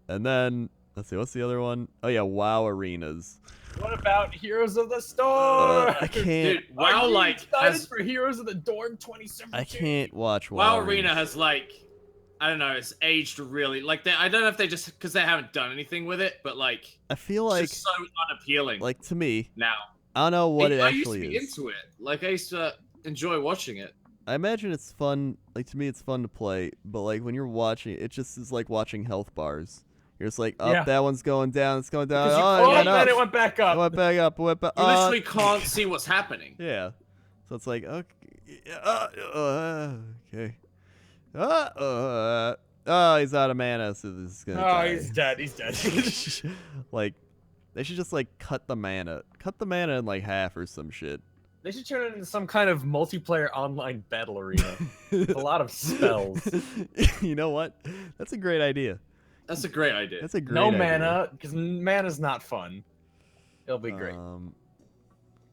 And then let's see, what's the other one? Oh yeah, WoW Arenas. What about Heroes of the Storm? I can't. Dude, WoW like excited has for Heroes of the Storm 2017. I can't watch WoW WoW Arena has like, I don't know, it's aged really like I don't know if they just because they haven't done anything with it, but like I feel like it's just so unappealing. like to me, now, I don't know what it I used actually to be is. into it. Like I used to enjoy watching it. I imagine it's fun. Like to me, it's fun to play, but like when you're watching, it just is like watching health bars. You're just like, oh, Yeah. that one's going down. It's going down. Because you- Oh, it went then up. it went back It up. went back up. It went back. You literally can't see what's happening. Yeah. So it's like, okay. Okay. Oh, he's out of mana, so this is gonna die. Oh, he's dead. He's dead. Like, they should just like cut the mana in like half or some shit. They should turn it into some kind of multiplayer online battle arena with a lot of spells. You know what? That's a great idea. That's a great idea. That's a great No idea. mana, because mana's not fun. It'll be great.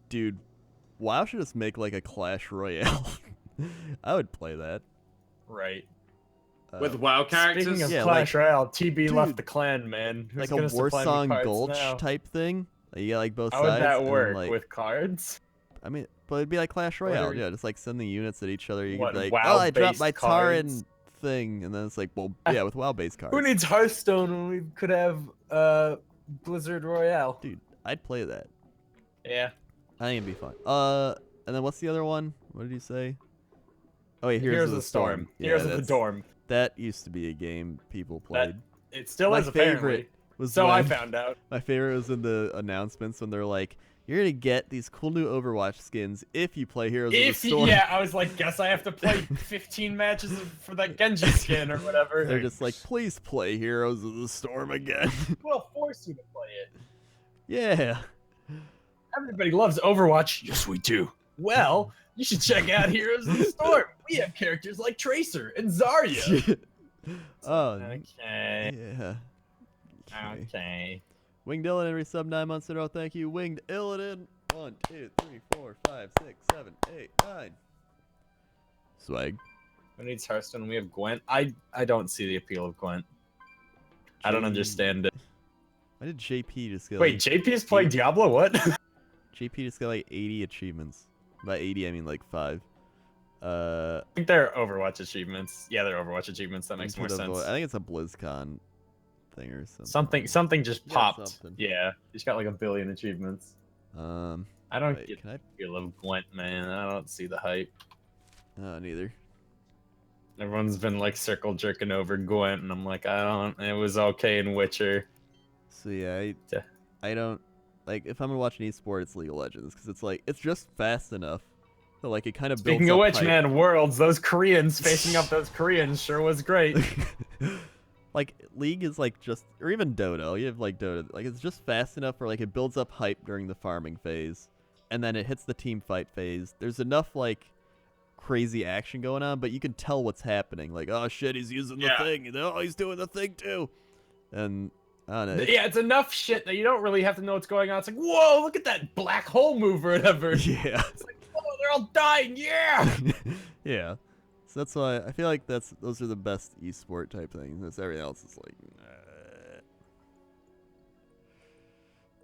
Dude, WoW should just make like a Clash Royale. I would play that. Right. With WoW characters. Speaking of Yeah, Clash Royale, TB dude, left the clan, man. Who's Like gonna a supply me Warsong cards Gulch now? type thing. Like, you got like both How would sides. that and then, work like, with cards? I mean, but it'd be like Clash What Royale. are- Yeah, just like sending units at each other. You What, could be like, WoW oh, I dropped my based cards? Taran thing, and then it's like, well, yeah, with WoW-based cards. Who needs Hearthstone when we could have Blizzard Royale? Dude, I'd play that. Yeah. I think it'd be fun. And then what's the other one? What did you say? Oh, wait, Heroes of the Storm. Heroes of the that's- Dorm. That used to be a game people played. It still My is apparently. favorite was So I when- found out. My favorite was in the announcements when they're like, "You're gonna get these cool new Overwatch skins if you play Heroes of the Storm." Yeah, I was like, guess I have to play 15 matches for that Genji skin or whatever. They're just like, "Please play Heroes of the Storm again." We'll force you to play it. Yeah. Everybody loves Overwatch. Yes, we do. Well, you should check out Heroes of the Storm. We have characters like Tracer and Zarya. Oh. Okay. Yeah. Okay. Winged Illidan resub 9 months in a row. Thank you, Winged Illidan. 1, 2, 3, 4, 5, 6, 7, 8, 9. Swag. Who needs Hearthstone? We have Gwent. I don't see the appeal of Gwent. I don't understand it. Why did JP just get Wait, like, JP is playing Diablo? What? JP just got like 80 achievements. By 80, I mean like 5. I think they're Overwatch achievements. Yeah, they're Overwatch achievements. That makes more Into the sense. void. I think it's a BlizzCon thing or something. Something just Yeah, popped. something. Yeah, he's got like 1 billion achievements. I don't Wait, get can I? the feel of Gwent, man. I don't see the hype. Neither. Everyone's been like circle jerking over Gwent, and I'm like, I don't. It was okay in Witcher. So yeah, Yeah. I don't like if I'm gonna watch an esport, it's League of Legends because it's like it's just fast enough. So like it kind of builds Speaking of up which, hype. man, Worlds, those Koreans facing up those Koreans sure was great. Like League is like just, or even Dota. You have like Dota, like it's just fast enough where like it builds up hype during the farming phase, and then it hits the team fight phase. There's enough like crazy action going on, but you can tell what's happening. Like, oh shit, he's using the thing. Oh, he's doing the thing too. And I don't know. Yeah, it's enough shit that you don't really have to know what's going on. It's like, whoa, look at that black hole move or whatever. Yeah. It's like, oh, they're all dying. Yeah. Yeah. So that's why I feel like those are the best esport type things. That's everything else is like.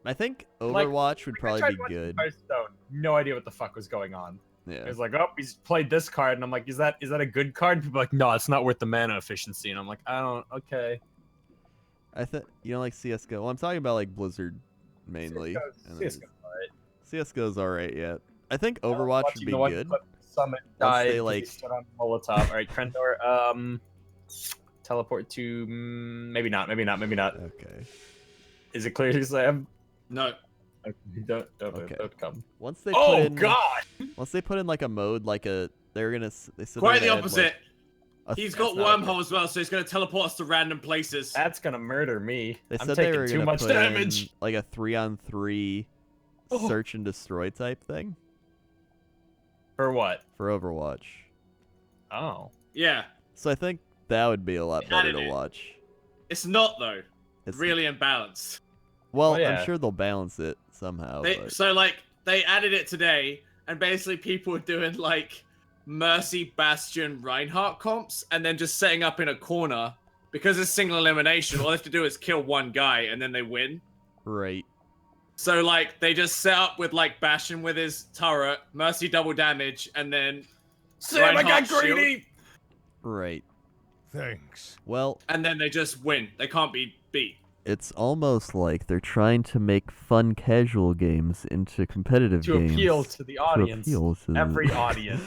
I think Overwatch would probably be good. Hearthstone, no idea what the fuck was going on. Yeah. It was like, oh, he's played this card, and I'm like, is that a good card? People are like, no, it's not worth the mana efficiency, and I'm like, I don't. Okay. I think you don't like CS:GO. Well, I'm talking about like Blizzard mainly. CS:GO's alright yet. I think Overwatch would be good. Summit died. They like stood on Molotov. All right, Krendor. Teleport to maybe not. Okay. Is it clear to Sam? No. Okay. Don't come. Once they God! Once they put in like a mode, like they said Quite the opposite. Like, he's got wormhole as well, so he's gonna teleport us to random places. That's gonna murder me. They I'm said taking they were too gonna much put damage. in, like a 3-on-3 search and destroy type thing. For what? For Overwatch. Oh. Yeah. So I think that would be a lot better to watch. It's not though. It's really imbalanced. Well, yeah. I'm sure they'll balance it somehow. So like they added it today, and basically people were doing like Mercy, Bastion, Reinhardt comps, and then just setting up in a corner because it's single elimination. All they have to do is kill one guy, and then they win. Right. So like they just set up with like Bastion with his turret, Mercy double damage, and then Sam, Reinhardt I got greedy. shield, Right. Thanks. Well, and then they just win. They can't be beat. it's almost like they're trying to make fun casual games into competitive To games. appeal to the audience. appeal to Every audience.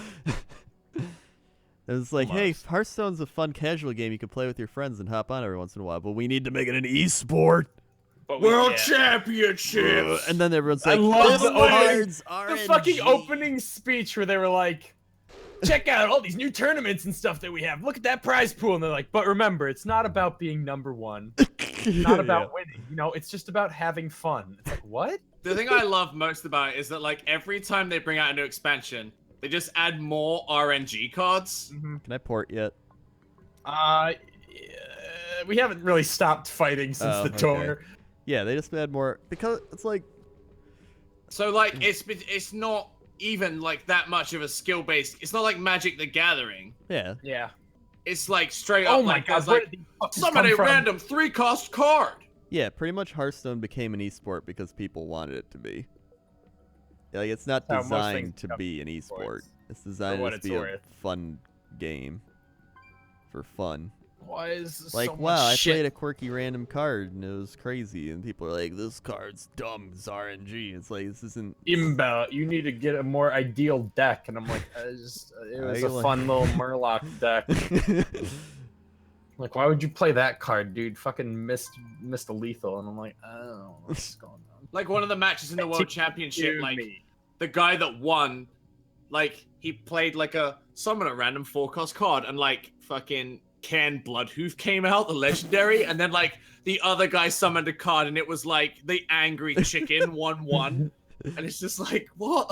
It's like, hey, Almost. Hearthstone's a fun casual game you can play with your friends and hop on every once in a while, but we need to make it an esport. But World can't. Championships. And then everyone's I like, love this the opening- card's The RNG. fucking opening speech where they were like, check out all these new tournaments and stuff that we have. Look at that prize pool. And they're like, but remember, it's not about being number one. It's not about winning. You know, it's just about having fun. It's like, what? The thing I love most about it is that like every time they bring out a new expansion, they just add more RNG cards. Can I port yet? We haven't really stopped fighting since Oh, the tour. Yeah, they just add more because it's like So like it's not even like that much of a skill based. It's not like Magic the Gathering. yeah. Yeah. It's like straight up. Oh my like, god, there's, where like did these fuckers summon come a from? random 3-cost card. Yeah, pretty much Hearthstone became an esport because people wanted it to be. Like it's not That's how most designed things to become be an esport. esports. It's designed what to it's be a worth. fun game for fun. Why is Like, so much wow, I shit? played a quirky random card and it was crazy, and people are like, "This card's dumb, it's RNG." It's like this isn't. Imba, you need to get a more ideal deck, and I'm like, it was a like- fun little Murloc deck. Like, why would you play that card, dude? Fucking missed a lethal, and I'm like, I don't know what's going on. Like one of the matches in the World Championship, Dude, like me. the guy that won, like he played like a summon a random 4-cost card, and like fucking Ken Bloodhoof came out, the legendary, and then like the other guy summoned a card, and it was like the Angry Chicken 1/1, and it's just like what?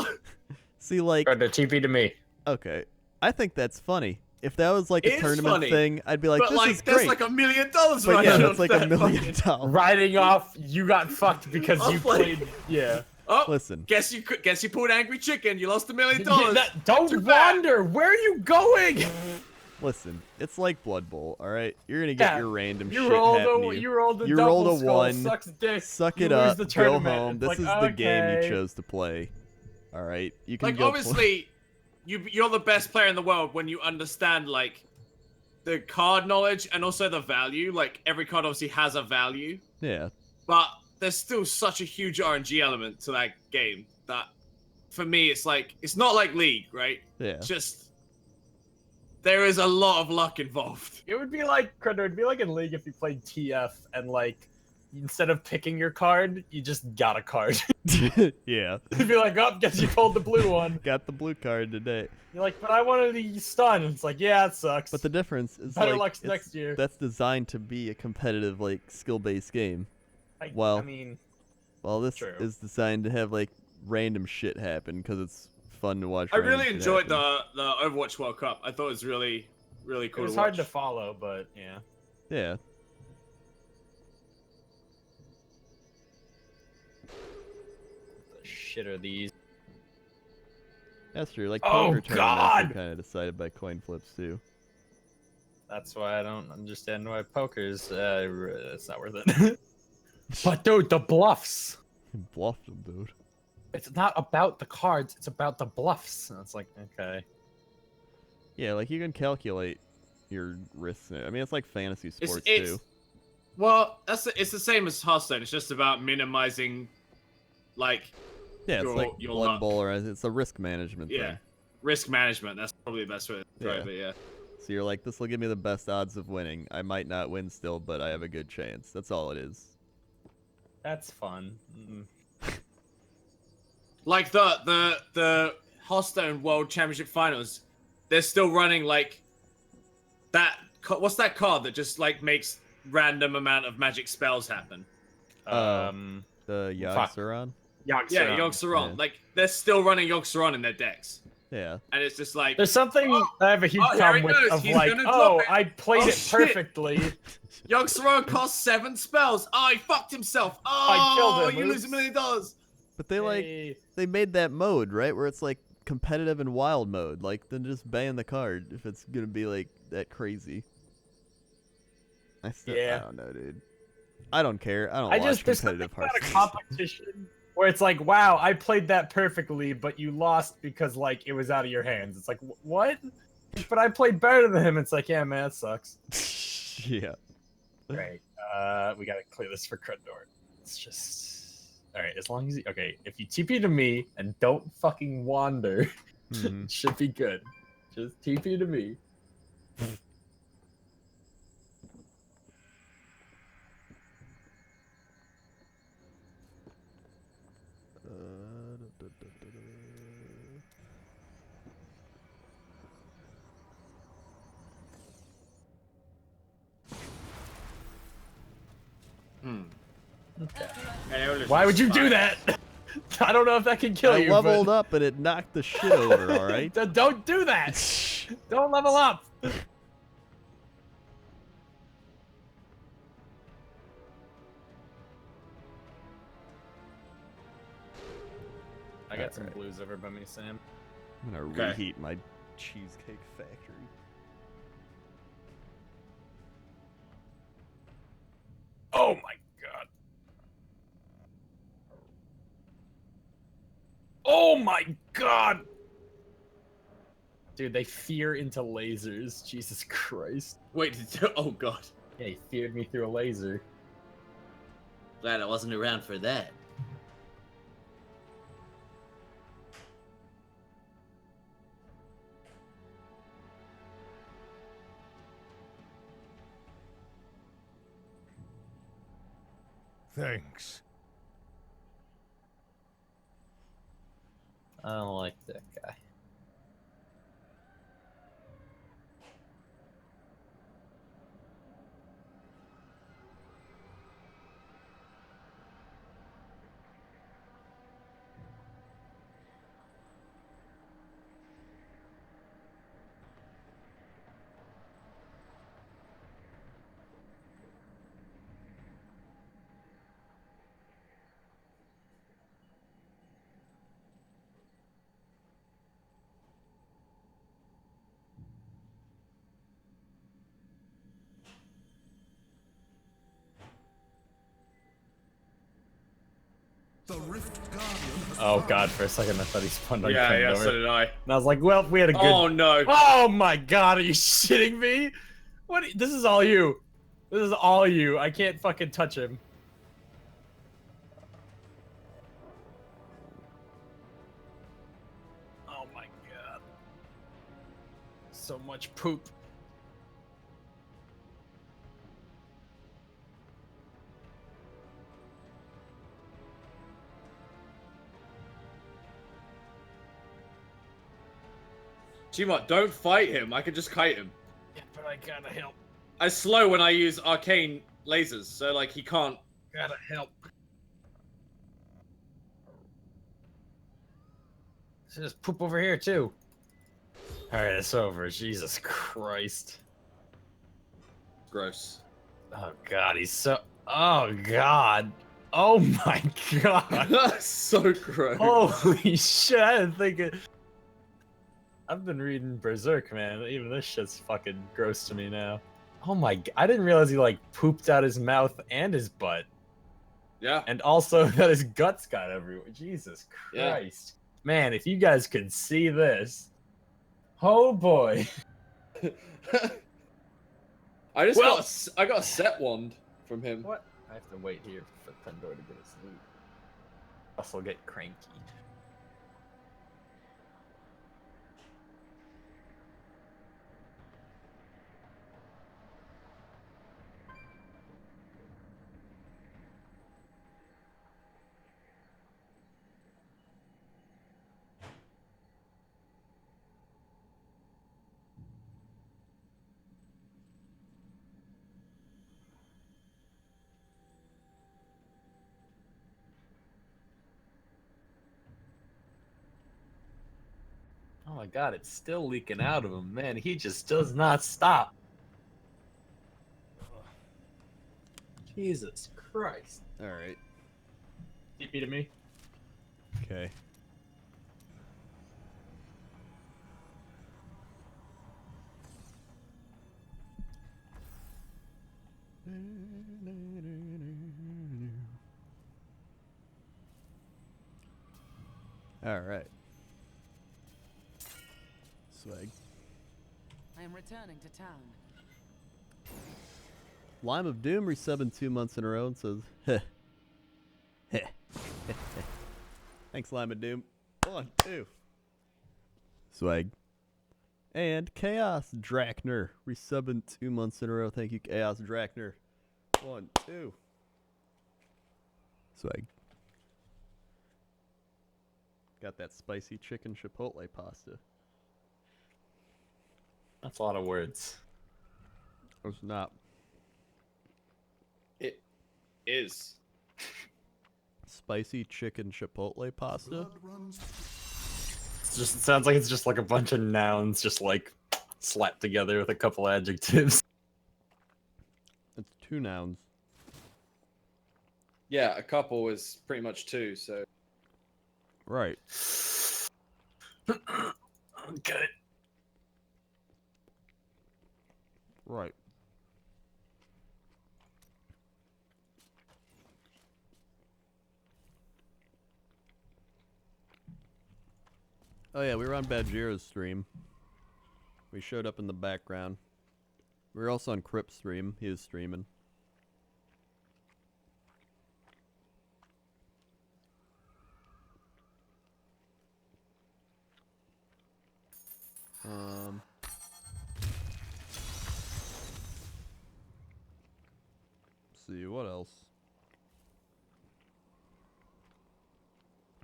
See, like, They're TP to me. okay, I think that's funny. If that was like It a is tournament funny, thing, I'd be like, but "This like is that's great." like $1 million right But yeah, on that's like that $1 million. fucking- Riding off, you got fucked because I'm you like- played. Yeah. Oh, Listen, guess you pulled Angry Chicken. You lost $1 million. Don't Too bad. wander. Where are you going? listen, it's like Blood Bowl, all right? You're gonna get Yeah, your random You shit rolled happen to a you. you rolled a You double rolled a skull, 1, Sucks dick. Suck you it lose up. the Go tournament. home. It's This like, is the game you okay. chose to play. All right, you can Like go. obviously, you're the best player in the world when you understand like the card knowledge and also the value. Like every card obviously has a value, Yeah. but there's still such a huge RNG element to that game that for me it's like it's not like League, right? Yeah. It's just there is a lot of luck involved. It would be like it'd be like in League if you played TF and like instead of picking your card, you just got a card. Yeah. It'd be like, oh, guess you pulled the blue one. Got the blue card today. You're like, but I wanted the stun. It's like, yeah, it sucks. But the difference is Better like luck it's- next year. that's designed to be a competitive, like, skill-based game. I well, mean, Well, this True. is designed to have like random shit happen because it's fun to watch. I random really shit enjoyed happen. the Overwatch World Cup. I thought it was really it cool. was to hard to watch. follow, but yeah. Yeah. shit are these? That's true. Like Oh, poker tournaments God! are kind of decided by coin flips too. That's why I don't understand why poker's. It's not worth it. But dude, the bluffs. Bluffed him, dude. It's not about the cards. It's about the bluffs. And it's like, okay. Yeah, like you can calculate your risks. I mean, it's like fantasy sports It's too. well, it's the same as Hearthstone. It's just about minimizing, like, Yeah, it's your, like your Blood luck. Bowl, or it's a risk management Yeah, thing. risk management. That's probably the best way to describe it. Yeah. So you're like, this will give me the best odds of winning. I might not win still, but I have a good chance. That's all it is. That's fun. Like the Hearthstone World Championship Finals, they're still running like that. What's that card that just like makes random amount of magic spells happen? The Yogg-Saron? Yeah, Yogg-Saron. Yeah. Like they're still running Yogg-Saron in their decks, Yeah. and it's just like There's something I have a huge here problem it with goes. of He's like, gonna oh, drop it. I played Oh, it shit. perfectly. Yogg-Saron costs 7 spells. Oh, he fucked himself. Oh, I killed him. you lose $1 Oops. million. But they like Hey. they made that mode, right? Where it's like competitive and wild mode. Like then just ban the card if it's gonna be like that crazy. I don't know, dude. I don't care. I don't watch there's competitive something about a Hearthstone. competition where it's like, wow, I played that perfectly, but you lost because like it was out of your hands. It's like, what? But I played better than him. It's like, yeah, man, that sucks. Yeah. Right. We gotta clear this for Crundor. It's just. Alright, as long as okay, if you TP to me and don't fucking wander, it should be good. Just TP to me. Why would you do that? I don't know if that can kill I you. leveled up and it knocked the shit over, alright? Don't do that! Don't level up! I got some blues over by me, Sam. I'm gonna reheat my cheesecake factory. Oh my god. Oh my god! Dude, they fear into lasers. Jesus Christ. Wait, oh god. Yeah, he feared me through a laser. Glad I wasn't around for that. Thanks. I don't like that guy. The Rift Guardian. Oh god, for a second I thought he spawned on Yeah, Crundor. so did I. And I was like, well, we had a good... Oh no. Oh my god, are you shitting me? What? This is all you. This is all you. I can't fucking touch him. Oh my god. So much poop. Gmod, don't fight him. I can just kite him. Yeah, but I gotta help. I slow when I use arcane lasers, so like he can't. Gotta help. There's poop over here too. Alright, it's over. Jesus Christ. Gross. Oh god, he's so... Oh god. Oh my god. That's so gross. Holy shit, I didn't think it. I've been reading Berserk, man. Even this shit's fucking gross to me now. Oh my, I didn't realize he like pooped out his mouth and his butt. Yeah. And also that his guts got everywhere. Jesus Christ. Yeah. Man, if you guys could see this. Oh boy. I got a set wand from him. What? I have to wait here for Pendor to get his loot. Else I'll get cranky. Oh my god, it's still leaking out of him, man. He just does not stop. Jesus Christ. Alright. TP to me. Okay. Alright. Swag. I am returning to town. Lime of Doom resubbing 2 months in a row and says, heh. Heh. Thanks, Lime of Doom. 1, 2. Swag. And Chaos Drakner resubbing 2 months in a row. Thank you, Chaos Drakner. 1, 2. Swag. Got that spicy chicken chipotle pasta. That's a lot of words. It's not. It is. Spicy chicken chipotle pasta? It sounds like it's just like a bunch of nouns just like slapped together with a couple adjectives. It's 2 nouns. Yeah, a couple is pretty much 2, so. Right. Okay. Right. Oh yeah, we were on Badgera's stream. We showed up in the background. We were also on Crip's stream. He was streaming. See what else?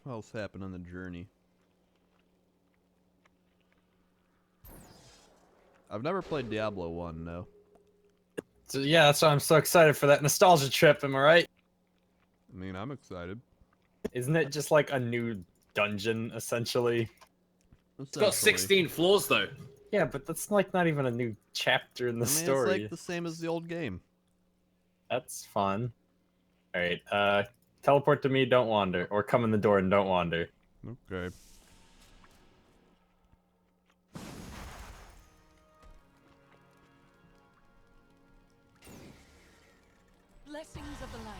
What else happened on the journey? I've never played Diablo 1, no. So yeah, that's why I'm so excited for that nostalgia trip, am I right? I mean, I'm excited. Isn't it just like a new dungeon, essentially? It's got 16 floors, though. Yeah, but that's like not even a new chapter in the story. It's like the same as the old game. That's fun. Alright, teleport to me, don't wander. Or come in the door and don't wander. Okay. Blessings of the light.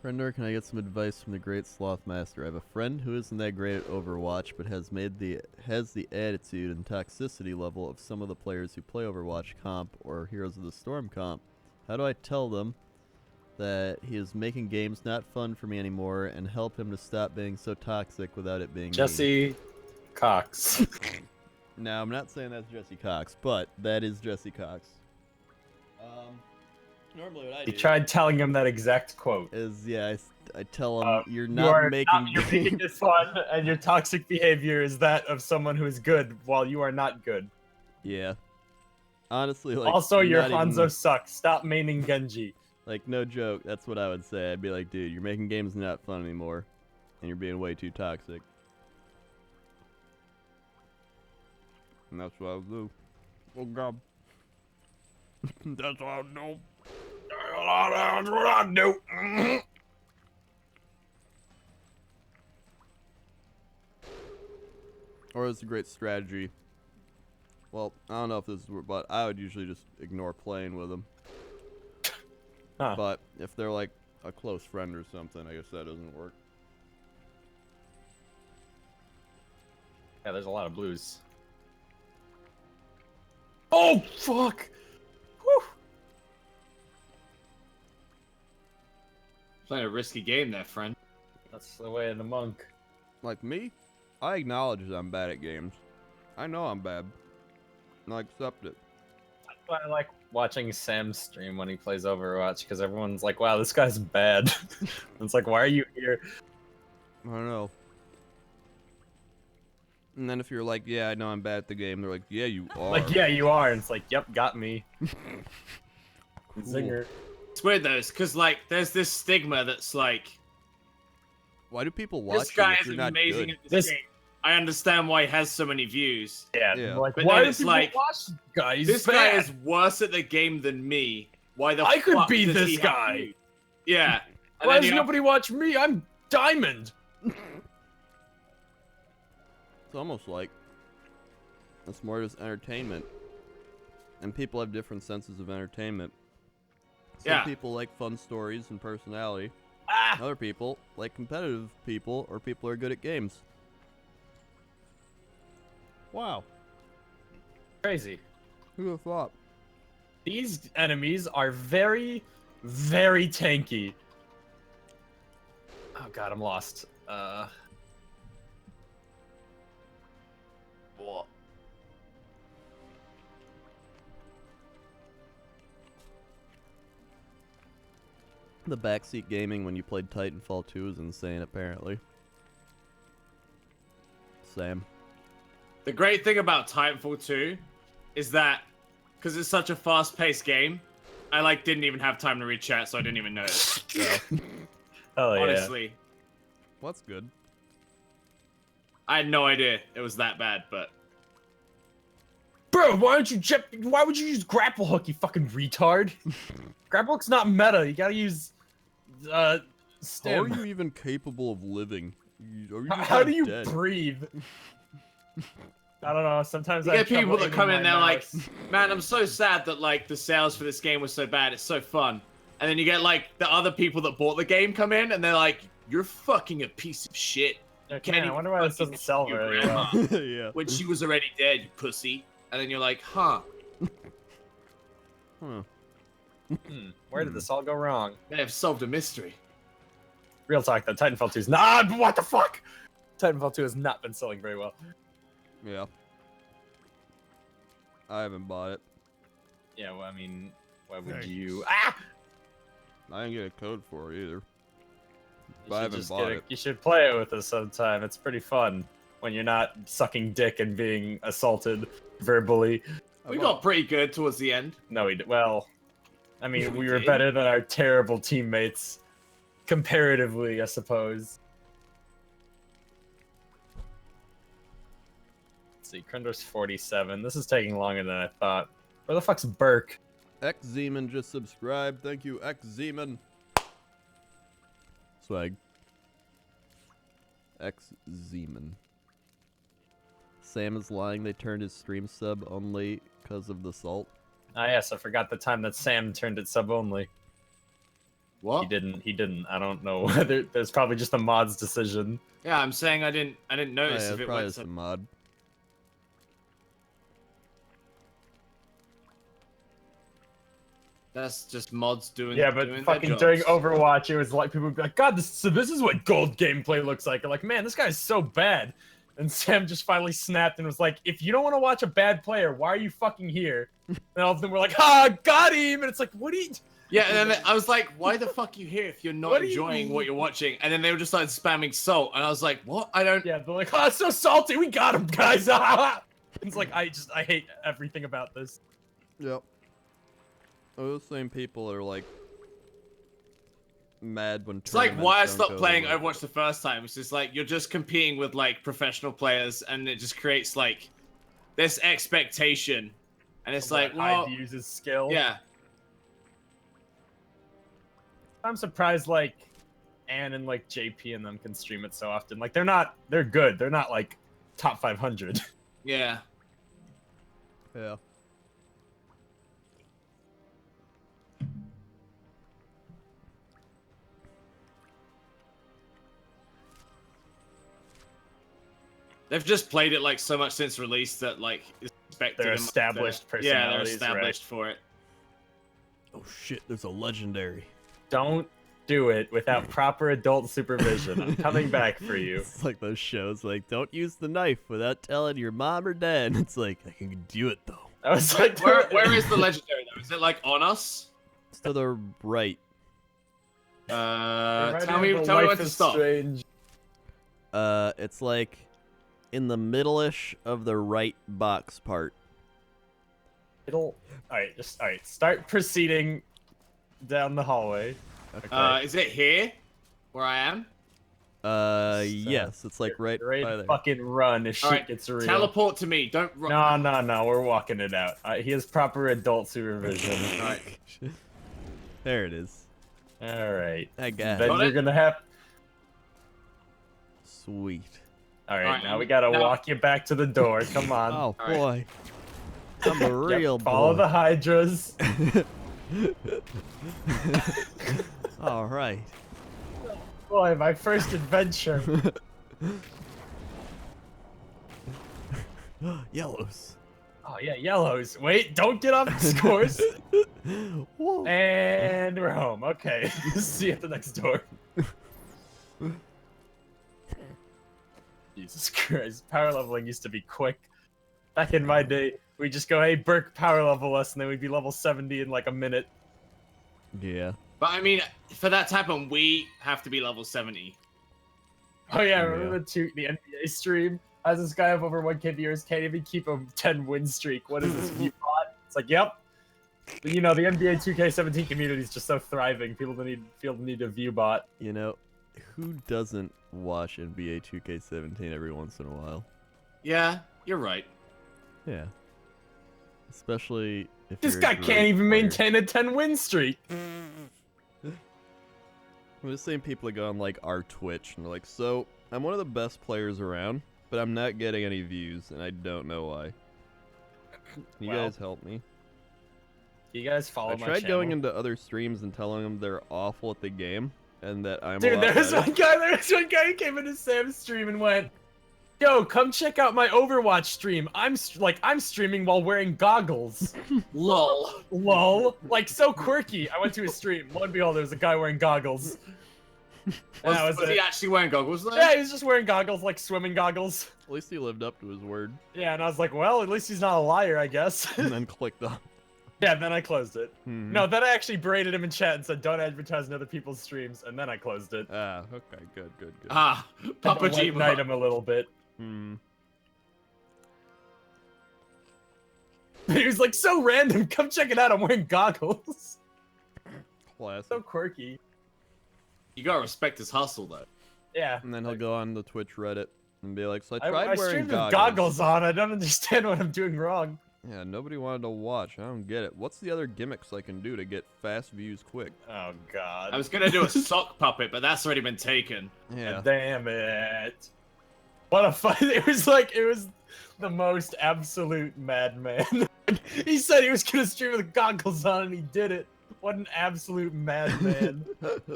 Krendor, can I get some advice from the great Sloth Master? I have a friend who isn't that great at Overwatch, but has the attitude and toxicity level of some of the players who play Overwatch comp or Heroes of the Storm comp. How do I tell them that he is making games not fun for me anymore and help him to stop being so toxic without it being Jesse Cox. No, I'm not saying that's Jesse Cox, but that is Jesse Cox. Normally what I You tried telling him that exact quote. is, yeah, I tell him you're You not are making you're making it fun, and your toxic behavior is that of someone who is good, while you are not good. Yeah. Honestly, like, Also, your not Hanzo even, sucks. Stop maining Genji. like, no joke, that's what I would say. I'd be like, dude, you're making games not fun anymore, and you're being way too toxic. And that's what I'll do. Oh god. That's what I'll do. That's what I do. Or it's a great strategy. Well, I don't know if this is, but I would usually just ignore playing with them. Huh. But if they're like a close friend or something, I guess that doesn't work. Yeah, there's a lot of blues. Oh, fuck! Whew. Playing a risky game there, friend. That's the way of the monk. Like me, I acknowledge that I'm bad at games. I know I'm bad. And I accept it. I like watching Sam stream when he plays Overwatch, because everyone's like, wow, this guy's bad. It's like, why are you here? I don't know. And then if you're like, yeah, I know I'm bad at the game, they're like, yeah, you are. Like, yeah, you are. And it's like, yep, got me. Zinger. It's weird though, because like there's this stigma that's like Why do people watch this guy you if is you're not amazing good? at this game. I understand why he has so many views. Yeah, Yeah. like, But why then do it's people like, watch this guy? He's This bad. guy is worse at the game than me. Why the I could fuck be does this he have guy. views? Yeah. And Why then does you have- nobody watch me? I'm Diamond. It's almost like it's more just entertainment. And people have different senses of entertainment. Some Yeah. people like fun stories and personality. Ah! Other people like competitive people or people who are good at games. Wow. Crazy. Who would have thought? These enemies are very, very tanky. Oh god, I'm lost. Whoa. The backseat gaming when you played Titanfall 2 is insane, apparently. Sam. The great thing about Titanfall 2 is that because it's such a fast-paced game, I like didn't even have time to read chat, so I didn't even notice. So, Oh yeah. honestly, Well, that's good. I had no idea it was that bad, but Bro, why would you use grapple hook, you fucking retard? Grapple hook's not meta. You gotta use How stim. are you even capable of living? Are you just How not do you dead? breathe? I don't know. Sometimes you I get have people trouble that come in aiming there my like, mouse. man, I'm so sad that like the sales for this game was so bad. It's so fun. And then you get like the other people that bought the game come in and they're like, you're fucking a piece of shit. Okay, Can't I even wonder why this fucking doesn't sell your very grandma well. Yeah. when she was already dead, you pussy. And then you're like, huh, Huh. Where did this all go wrong? they have solved a mystery. Real talk though, Titanfall 2 is not. What the fuck? Titanfall 2 has not been selling very well. Yeah. I haven't bought it. Yeah, well, I mean, why would Thanks. you? Ah! I didn't get a code for it either. You But I should haven't just bought get it. You should play it with us sometime. It's pretty fun when you're not sucking dick and being assaulted verbally. We got pretty good towards the end. No, we did. Well, I mean, We we were did? better than our terrible teammates, comparatively, I suppose. Let's see, Krendor's 47. This is taking longer than I thought. Where the fuck's Burke? X Zeman just subscribed. Thank you, X Zeman. Swag. X Zeman. Sam is lying. They turned his stream sub only because of the salt. Ah, yes, I forgot the time that Sam turned it sub only. What? He didn't. I don't know whether there's probably just a mod's decision. Yeah, I'm saying I didn't Oh, notice yeah, if it probably went just a to... mod. That's just mods doing Yeah, but doing fucking their during jobs. Overwatch, it was like people would be like, "God, this is what gold gameplay looks like." I'm like, man, this guy's so bad. And Sam just finally snapped and was like, "If you don't want to watch a bad player, why are you fucking here?" And all of them were like, "Ah, got him!" And it's like, what do you? Yeah, and then I was like, why the fuck are you here if you're not What do you enjoying mean? what you're watching? And then they were just like spamming salt, and I was like, what? I don't. Yeah, they're like, oh, it's so salty. We got him, guys. It's like, I hate everything about this. Yep. Those same people are like mad when It's like tournaments why I don't stopped go playing well. Overwatch the first time. It's just like you're just competing with like professional players, and it just creates like this expectation, and it's like, well, Hyde uses skill. yeah. I'm surprised like Ann and like JP and them can stream it so often. Like they're good. They're not like top 500. Yeah. Yeah. They've just played it like so much since release that like it's expected. They're established Yeah, they're personalities, established for it. Oh shit, there's a legendary. Don't do it without proper adult supervision. I'm coming back for you. It's like those shows like don't use the knife without telling your mom or dad. It's like I can do it though. I was like, Where is the legendary though? Is it like on us? It's to the right. Tell me when to stop. Strange. It's like in the middle-ish of the right box part. All right. Start proceeding down the hallway. Okay. Is it here where I am? Yes, it's like right Ready by to there. fucking run if shit Alright, gets real. teleport to me. Don't run. No, we're walking it out. He has proper adult supervision. Alright. There it is. Alright. I got Then it. you're gonna have... Sweet. Alright, Alright, now we gotta now- walk you back to the door. Come on. Oh Alright. boy. I'm a Yep, real follow boy. the hydras. All right. Boy, my first adventure. Yellows. Oh yeah, yellows. Wait, don't get off the course. Whoa. And we're home. Okay. See you at the next door. Jesus Christ. Power leveling used to be quick. Back in my day, we just go, hey, Burke, power level us, and then we'd be level 70 in like a minute. Yeah. But I mean, for that to happen, we have to be level 70. Oh yeah, Yeah. remember the NBA stream? Has this guy have over 1K viewers, can't even keep a 10 win streak. What is this, view bot? It's like, yep. But, you know, the NBA 2K17 community is just so thriving. People feel the need a view bot. You know, who doesn't watch NBA 2K17 every once in a while? Yeah, you're right. Yeah. Especially if This you're a guy great can't even player. maintain a 10 win streak. The same people that go on like our Twitch and they're like, so I'm one of the best players around, but I'm not getting any views, and I don't know why. Can you Well, guys help me? You guys follow I my tried channel? going into other streams and telling them they're awful at the game and that I'm a Dude, lot there was better. one guy who came into Sam's stream and went, "Yo, come check out my Overwatch stream. I'm streaming while wearing goggles." Lol. Lol, like so quirky. I went to his stream. Lo and behold, there was a guy wearing goggles. And that Was was he it. actually wearing goggles though? Yeah, he was just wearing goggles, like swimming goggles. At least he lived up to his word Yeah, and I was like, well, at least he's not a liar, I guess. and then clicked on. Yeah, then I closed it. Mhm. No, then I actually berated him in chat and said, don't advertise in other people's streams, and then I closed it. Ah, okay, good. Ah, Papa G. Ignite him a little bit. Hmm. He was like, so random, come check it out, I'm wearing goggles. Classic. So quirky. You gotta respect his hustle though. Yeah. And then he'll go on the Twitch Reddit and be like, so I I tried wearing streamed with goggles. goggles on, I don't understand what I'm doing wrong. Yeah, nobody wanted to watch. I don't get it. What's the other gimmicks I can do to get fast views quick? Oh god. I was gonna do a sock puppet, but that's already been taken. Yeah. Damn it. What a fight. It was the most absolute madman. He said he was gonna stream with goggles on and he did it. What an absolute madman.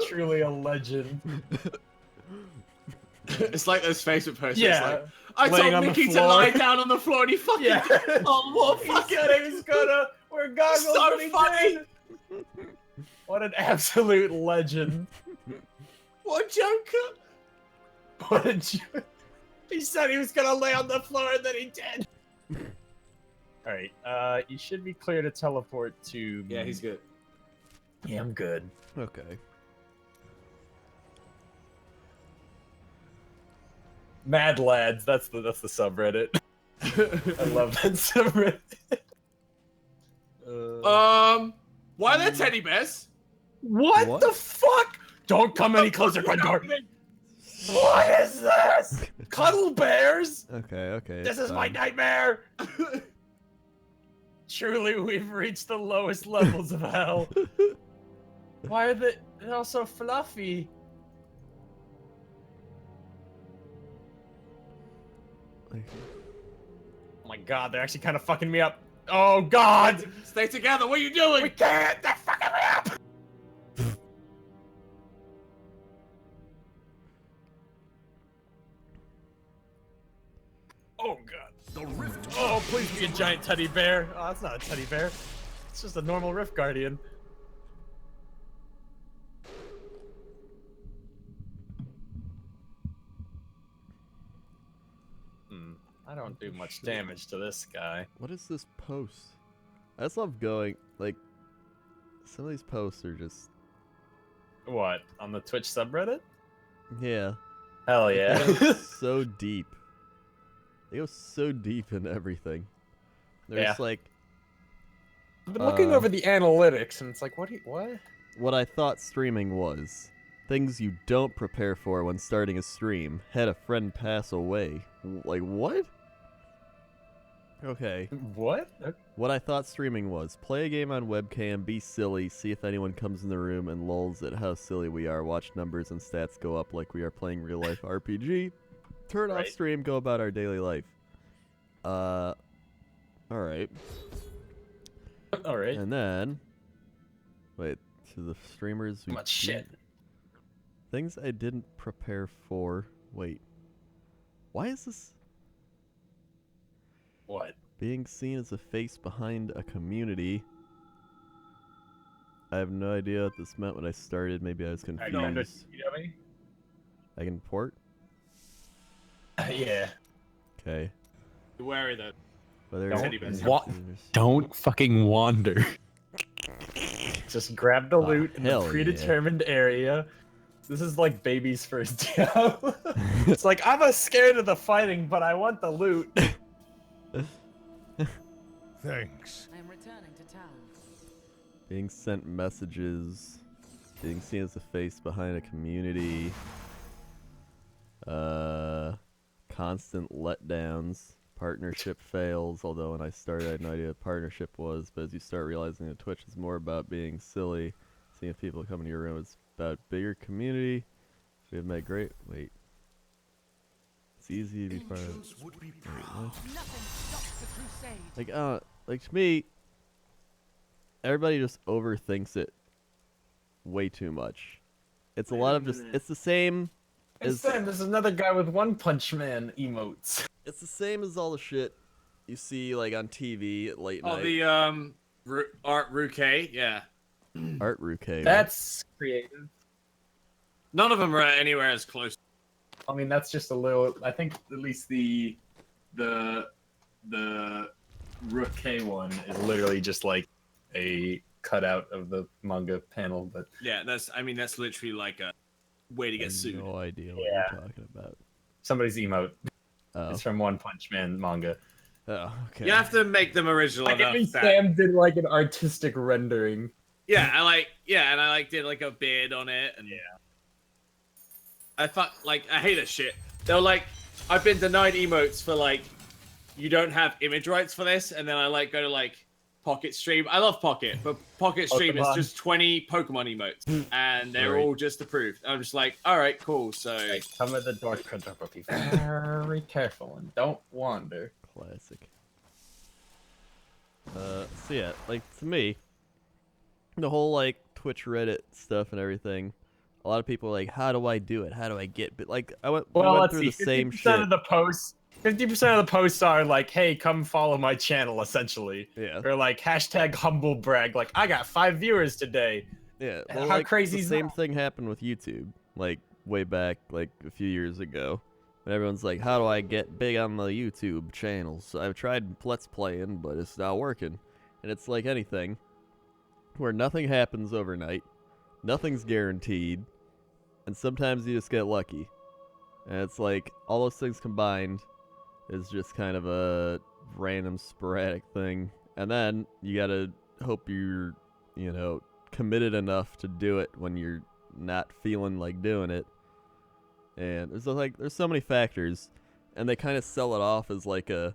Truly a legend. It's like those Facebook posts. Yeah. It's like, I Laying told on the Mickey to floor. lie down on the floor and he fucking Yeah. oh what He fucking said he was gonna wear goggles So and he funny. did. What an absolute legend. what Joker? What a joke. He said he was gonna lay on the floor and then he did. Alright, you should be clear to teleport to Yeah, he's good. Yeah, I'm good. Okay. Mad Lads, that's the subreddit. I love that subreddit. Why are there teddy bears? What the fuck? Don't come any closer, Gwendor. What is this? Cuddle bears? Okay. This it's is my fine. nightmare. Truly, we've reached the lowest levels of hell. Why are they all so fluffy? Like, Oh my god, they're actually kind of fucking me up. Oh god! Stay together. What are you doing? We can't! They're fucking me up! Oh god. The Rift. Oh, please be a giant teddy bear. Oh, that's not a teddy bear. It's just a normal Rift Guardian. I don't do much damage to this guy. what is this post? I just love going, like, some of these posts are just, What? On the Twitch subreddit? yeah. Hell They yeah. go so deep. They go so deep into everything. They're just like, I've been looking over the analytics, and it's like, what? what I thought streaming was. Things you don't prepare for when starting a stream. Had a friend pass away. Like, what? Okay. What? What I thought streaming was. Play a game on webcam, be silly, see if anyone comes in the room and lulls at how silly we are, watch numbers and stats go up like we are playing real-life RPG. Turn off Right. stream, go about our daily life. Alright. Alright. And then... Wait, to the streamers who... Much shit. Things I didn't prepare for... Wait. Why is this... What? Being seen as a face behind a community. I have no idea what this meant when I started. Maybe I was confused. You know me? I can port? Yeah. Okay. Be wary though. Whether Teddy bears. Don't fucking wander. Just grab the loot in the hell yeah. predetermined area. This is like baby's first job. It's like, I'm scared of the fighting, but I want the loot. Thanks. I am returning to town. Being sent messages. Being seen as a face behind a community. Constant letdowns. Partnership fails, although when I started I had no idea what partnership was, but as you start realizing that Twitch is more about being silly, seeing if people come into your room, it's about bigger community. We have made great... Wait. It's easy to be part of... Nothing stops the crusade. Like to me, everybody just overthinks it way too much. It's a lot of just, it's the same as, There's another guy with One Punch Man emotes. it's the same as all the shit you see like on TV at late Oh, night. the Art Ruke, yeah. Art Ruke. That's creative. None of them are anywhere as close. I mean, that's just a little. I think at least the Rook K one is literally just like a cutout of the manga panel, but Yeah, that's literally like a way to I get have sued. no idea what Yeah. you're talking about. somebody's emote. Oh, It's from One Punch Man manga. oh okay. You have to make them original Like, enough. I mean, that- Sam did like an artistic rendering. and I did like a beard on it, and I hate that shit. They're like, I've been denied emotes for like, you don't have image rights for this, and then I like go to like Pocket Stream. I love Pocket, but Pocket Stream is Pokemon. just 20 Pokemon emotes, and they're Right. all just approved. I'm just like, all right, cool. So Like, come at the door, but be very careful and don't wander. Classic. So yeah, like to me, the whole like Twitch Reddit stuff and everything, a lot of people are like, how do I do it? How do I get? But like we went let's through the see. same 50% shit. of the posts. 50% of the posts are like, "Hey, come follow my channel." Essentially, Yeah. or like #humble brag. Like, I got 5 viewers today. Yeah, How well, like, crazy the is same that? thing happened with YouTube, like way back, like a few years ago, when everyone's like, "How do I get big on the YouTube channels?" I've tried Let's Playing, but it's not working, and it's like anything. where nothing happens overnight, nothing's guaranteed, and sometimes you just get lucky. And it's like all those things combined is just kind of a random sporadic thing. And then you gotta hope you're, you know, committed enough to do it when you're not feeling like doing it. And there's so many factors, and they kind of sell it off as like a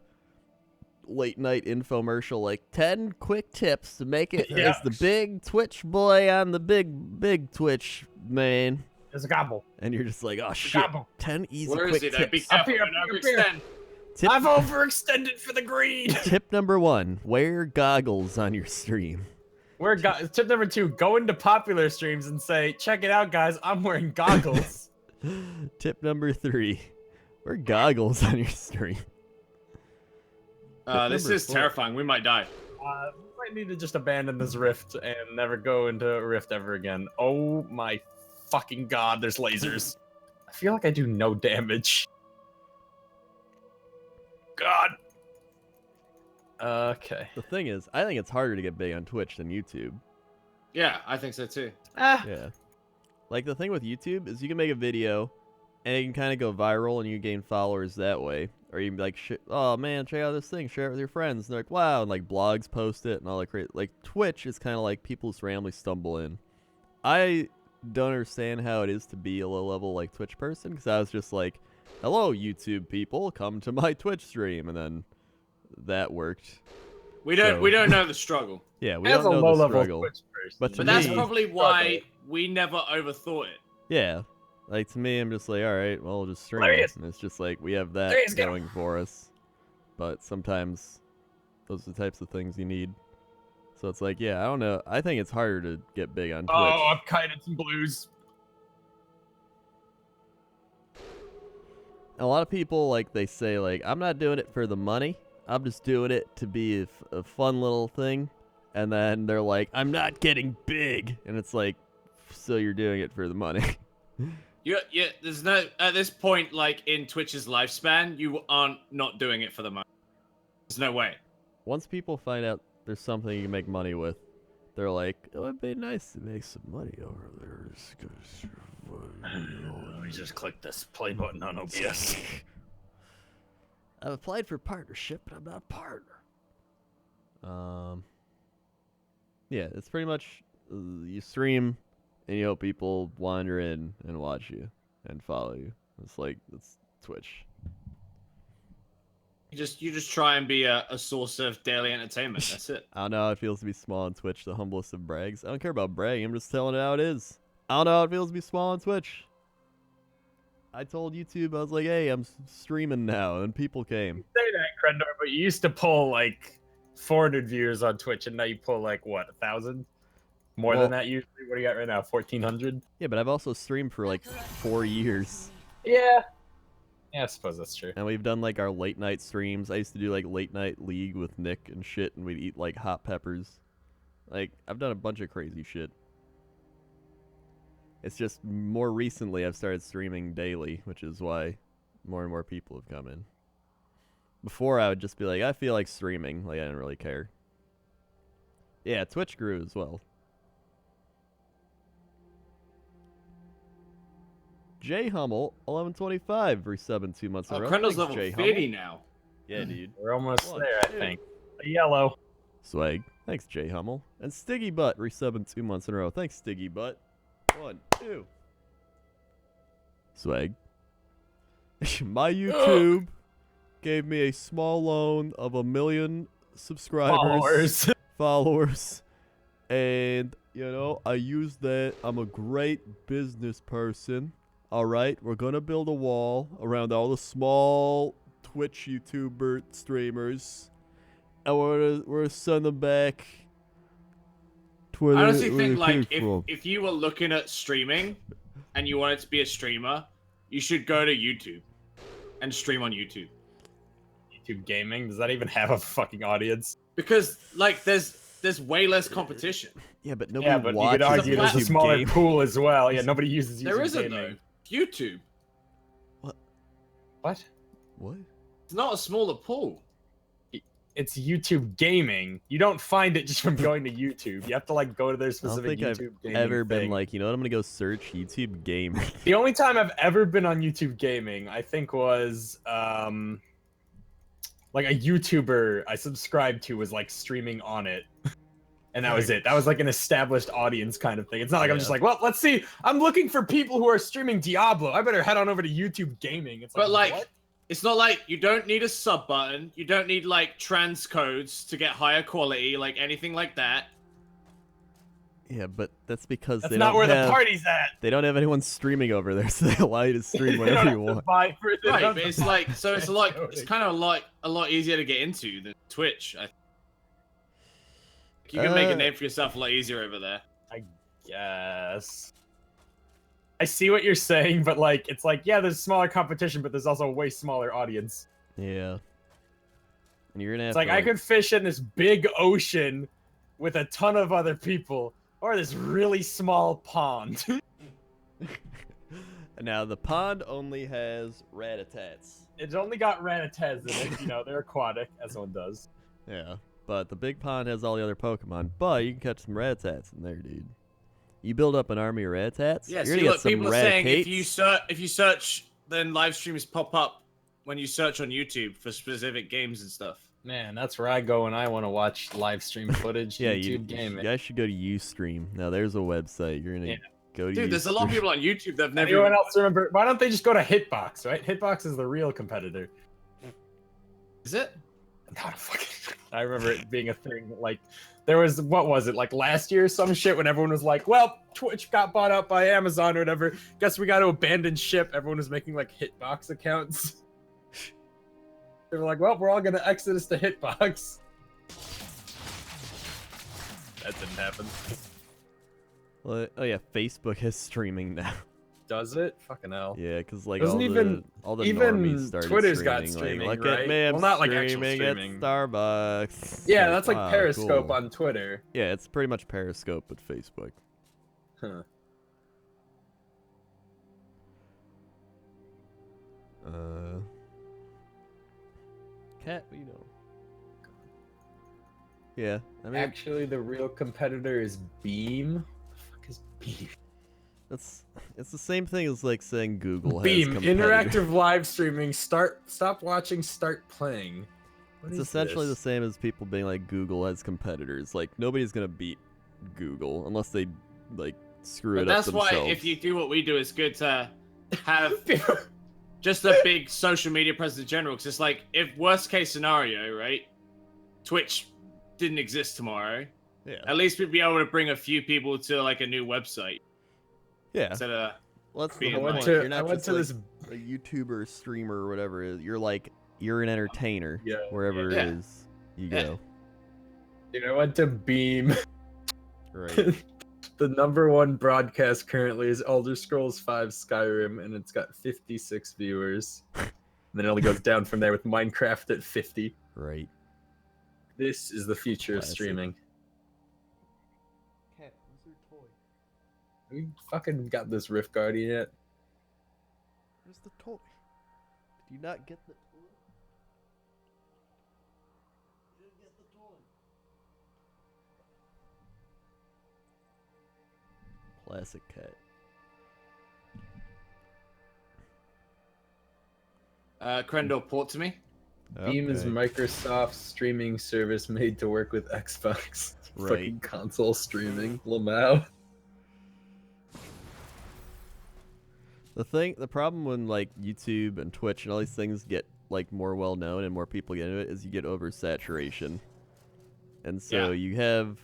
late night infomercial, like 10 quick tips to make it as the big Twitch boy on the big Twitch man. There's a gobble. And you're just like, oh shit, Gobble. 10 easy Where quick is it? tips. Be careful, don't overextend. I've overextended for the green. Tip number 1, wear goggles on your stream. Tip number 2, go into popular streams and say, check it out, guys, I'm wearing goggles. Tip number 3, wear goggles on your stream. This is terrifying. We might die. We might need to just abandon this rift and never go into a rift ever again. Oh my fucking god, there's lasers. I feel like I do no damage. God. Okay. The thing is, I think it's harder to get big on Twitch than YouTube. Yeah, I think so too. Yeah. Like, the thing with YouTube is you can make a video, and it can kind of go viral, and you gain followers that way. Or you can be like, oh man, check out this thing, share it with your friends. And they're like, wow, and like blogs post it and all that great. Like, Twitch is kind of like people just randomly stumble in. I don't understand how it is to be a low-level like Twitch person, because I was just like, hello, YouTube people, come to my Twitch stream, and then that worked. We don't know the struggle. Yeah, we don't know the struggle. But that's probably why we never overthought it. Yeah. Like, to me, I'm just like, alright, well, we'll just stream it. And it's just like, we have that going for us. But sometimes, those are the types of things you need. So it's like, yeah, I don't know. I think it's harder to get big on Twitch. Oh, I've kited some blues. A lot of people, like, they say, like, I'm not doing it for the money. I'm just doing it to be a fun little thing. And then they're like, I'm not getting big. And it's like, so you're doing it for the money. Yeah, there's no, at this point, like, in Twitch's lifespan, you aren't not doing it for the money. There's no way. Once people find out there's something you can make money with, they're like, oh, it'd be nice to make some money over there. Let me just click this play button on OBS. I've applied for partnership, but I'm not a partner. Yeah, it's pretty much, you stream, and you hope people wander in and watch you and follow you. It's like, it's Twitch. You just try and be a source of daily entertainment. That's it. I don't know how it feels to be small on Twitch, the humblest of brags. I don't care about bragging, I'm just telling it how it is. I don't know how it feels to be small on Twitch. I told YouTube, I was like, hey, I'm streaming now, and people came. You say that, Krendor, but you used to pull, like, 400 viewers on Twitch, and now you pull, like, what, 1,000? More than that usually? What do you got right now, 1,400? Yeah, but I've also streamed for, like, 4 years. Yeah. Yeah, I suppose that's true. And we've done, like, our late night streams. I used to do, like, late night League with Nick and shit, and we'd eat, like, hot peppers. Like, I've done a bunch of crazy shit. It's just more recently I've started streaming daily, which is why more and more people have come in. Before I would just be like, I feel like streaming. Like, I didn't really care. Yeah, Twitch grew as well. J Hummel, 1125, resub 2 months in a row. Krendor's Thanks, level J 50 Hummel. now. Yeah, dude. We're almost there, I think. A yellow. Swag. Thanks, J Hummel. And Stiggy Butt, resub 2 months in a row. Thanks, Stiggy Butt. 1, 2. Swag. My YouTube gave me a small loan of 1 million subscribers. Followers. And, you know, I used that. I'm a great business person. Alright, we're gonna build a wall around all the small Twitch YouTuber streamers. And we're gonna send them back to where I honestly where think, they like, came from. if you were looking at streaming and you wanted to be a streamer, you should go to YouTube and stream on YouTube. YouTube gaming? Does that even have a fucking audience? Because, like, there's way less competition. Yeah, but nobody watches you could argue there's a YouTube smaller game. pool as well. Yeah, nobody uses YouTube There isn't, gaming. though. YouTube. What? What? It's not a smaller pool. it's YouTube gaming. You don't find it just from going to YouTube. You have to like go to their I don't specific think YouTube I've gaming ever been thing. like, you know what, I'm gonna go search YouTube gaming. The only time I've ever been on YouTube gaming, I think, was like a YouTuber I subscribed to was like streaming on it. And that was it. That was like an established audience kind of thing. It's not like I'm just like, well, let's see. I'm looking for people who are streaming Diablo. I better head on over to YouTube gaming. It's like, But like, what? it's not like you don't need a sub button. You don't need like transcodes to get higher quality, like anything like that. Yeah, but that's because That's they not don't where have, the party's at. They don't have anyone streaming over there, so they allow you to stream They whenever don't you have to want. buy for it. They Right, don't but have it's to like buy so it's for like it. it's kind of like a lot easier to get into than Twitch. You can make a name for yourself a lot easier over there. I guess. I see what you're saying, but like, it's like, yeah, there's smaller competition, but there's also a way smaller audience. Yeah. And you're gonna have It's like to, I could fish in this big ocean with a ton of other people, or this really small pond. Now the pond only has rat-a-tats. It's only got rat-a-tats in it. You know, they're aquatic, as one does. Yeah. But the big pond has all the other Pokemon. But you can catch some rat-a-tats in there, dude. You build up an army of rat-a-tats. Yeah, you're see, gonna get look, some people are saying if rat-a-tates. you search, then live streams pop up when you search on YouTube for specific games and stuff. Man, that's where I go when I want to watch live stream footage. Yeah, YouTube gaming. you guys should go to Ustream. Now there's a website. You're gonna go to Dude, there's a lot of Ustream. people on YouTube that have never. Anyone else remember? Why don't they just go to Hitbox? Right, Hitbox is the real competitor. Is it? Not a fucking. I remember it being a thing. Like, there was, what was it, like last year or some shit, when everyone was like, well, Twitch got bought out by Amazon or whatever. Guess we got to abandon ship. Everyone was making like Hitbox accounts. They were like, well, we're all gonna exodus to Hitbox. That didn't happen. Well, oh yeah, Facebook has streaming now. Does it? Fucking hell. Yeah, because like Doesn't all the even normies started Twitter's streaming. got streaming, like, look right? at me, I'm Well, not like actual streaming streaming. at Starbucks. Yeah, that's like wow, Periscope cool. on Twitter. Yeah, it's pretty much Periscope with Facebook. Huh. Cat, you know. Yeah, I mean, Actually, the real competitor is Beam. What the fuck is Beam? it's the same thing as like saying Google has Beam, competitors. interactive live streaming. Stop watching, start playing. What It's is essentially this? the same as people being like Google has competitors. Like nobody's gonna beat Google unless they like screw But it up that's themselves. why if you do what we do, it's good to have just a big social media presence in general. Because it's like, if worst case scenario, right? Twitch didn't exist tomorrow. Yeah. At least we'd be able to bring a few people to like a new website. Yeah. Instead of Well, that's being the I went point. to, You're I not went just to like this. a YouTuber, streamer, or whatever it is. You're an entertainer. Yeah, wherever yeah. it is you Yeah. go. Dude, I went to Beam. Right. The #1 broadcast currently is Elder Scrolls V Skyrim, and it's got 56 viewers. And then it only goes down from there with Minecraft at 50. Right. This is the future of Classic. streaming. Cat, where's your toy? Have we fucking got this Rift Guardian yet? Where's the toy? Did you not get the toy? You didn't get the toy. Classic cat. Krendor, port to me. Beam is Okay. Microsoft's streaming service made to work with Xbox. Right. Fucking console streaming. Lamau. The problem when like YouTube and Twitch and all these things get like more well known and more people get into it is you get oversaturation. And so you have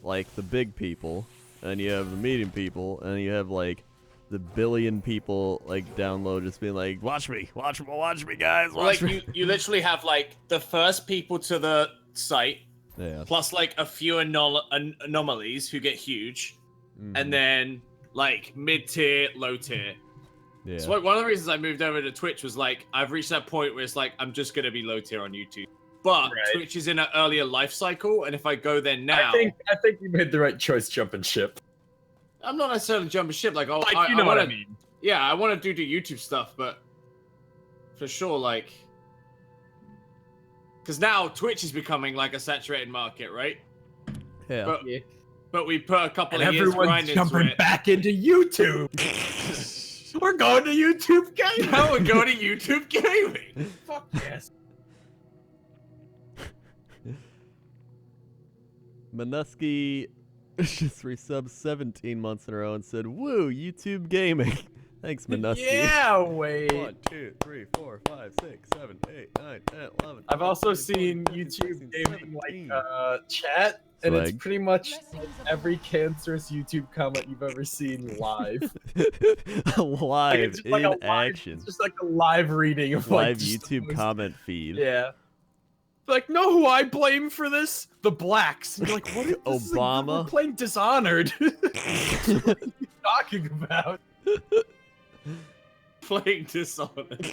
like the big people, and you have the medium people, and you have like the billion people like download just being like, watch me guys, watch Like me. you literally have like the first people to the site, Yeah. plus like a few anomalies who get huge, Mhm. and then like mid tier, low tier. Yeah. So like, one of the reasons I moved over to Twitch was like I've reached that point where it's like I'm just gonna be low tier on YouTube. But Right. Twitch is in an earlier life cycle, and if I go there now, I think you made the right choice jumping ship. I'm not necessarily jumping ship. Like, Like, you know what I mean. Yeah, I want to do the YouTube stuff, but for sure, like, Because now Twitch is becoming like a saturated market, right? Yeah. But we put a couple And of years everyone's grind into jumping it. back into YouTube. We're going to YouTube gaming. Now we're going to YouTube gaming. Fuck yes. Minuski just resubs 17 months in a row and said, "Woo, YouTube gaming." Thanks, Minuski. Yeah, wait. 1, 2, 3, 4, 5, 6, 7, 8, 9, 10, 11. I've 12, also 13, seen 14, YouTube 15, gaming 17. like chat, and it's Swag. pretty much like every cancerous YouTube comment you've ever seen live. Like, Live it's just in like a live, action. It's just like a live reading of like Live just the YouTube most- comment feed. Yeah. Like, know who I blame for this? The blacks. And you're like, what is this? Is like, Obama. we're playing Dishonored. What are you talking about? Playing Dishonored.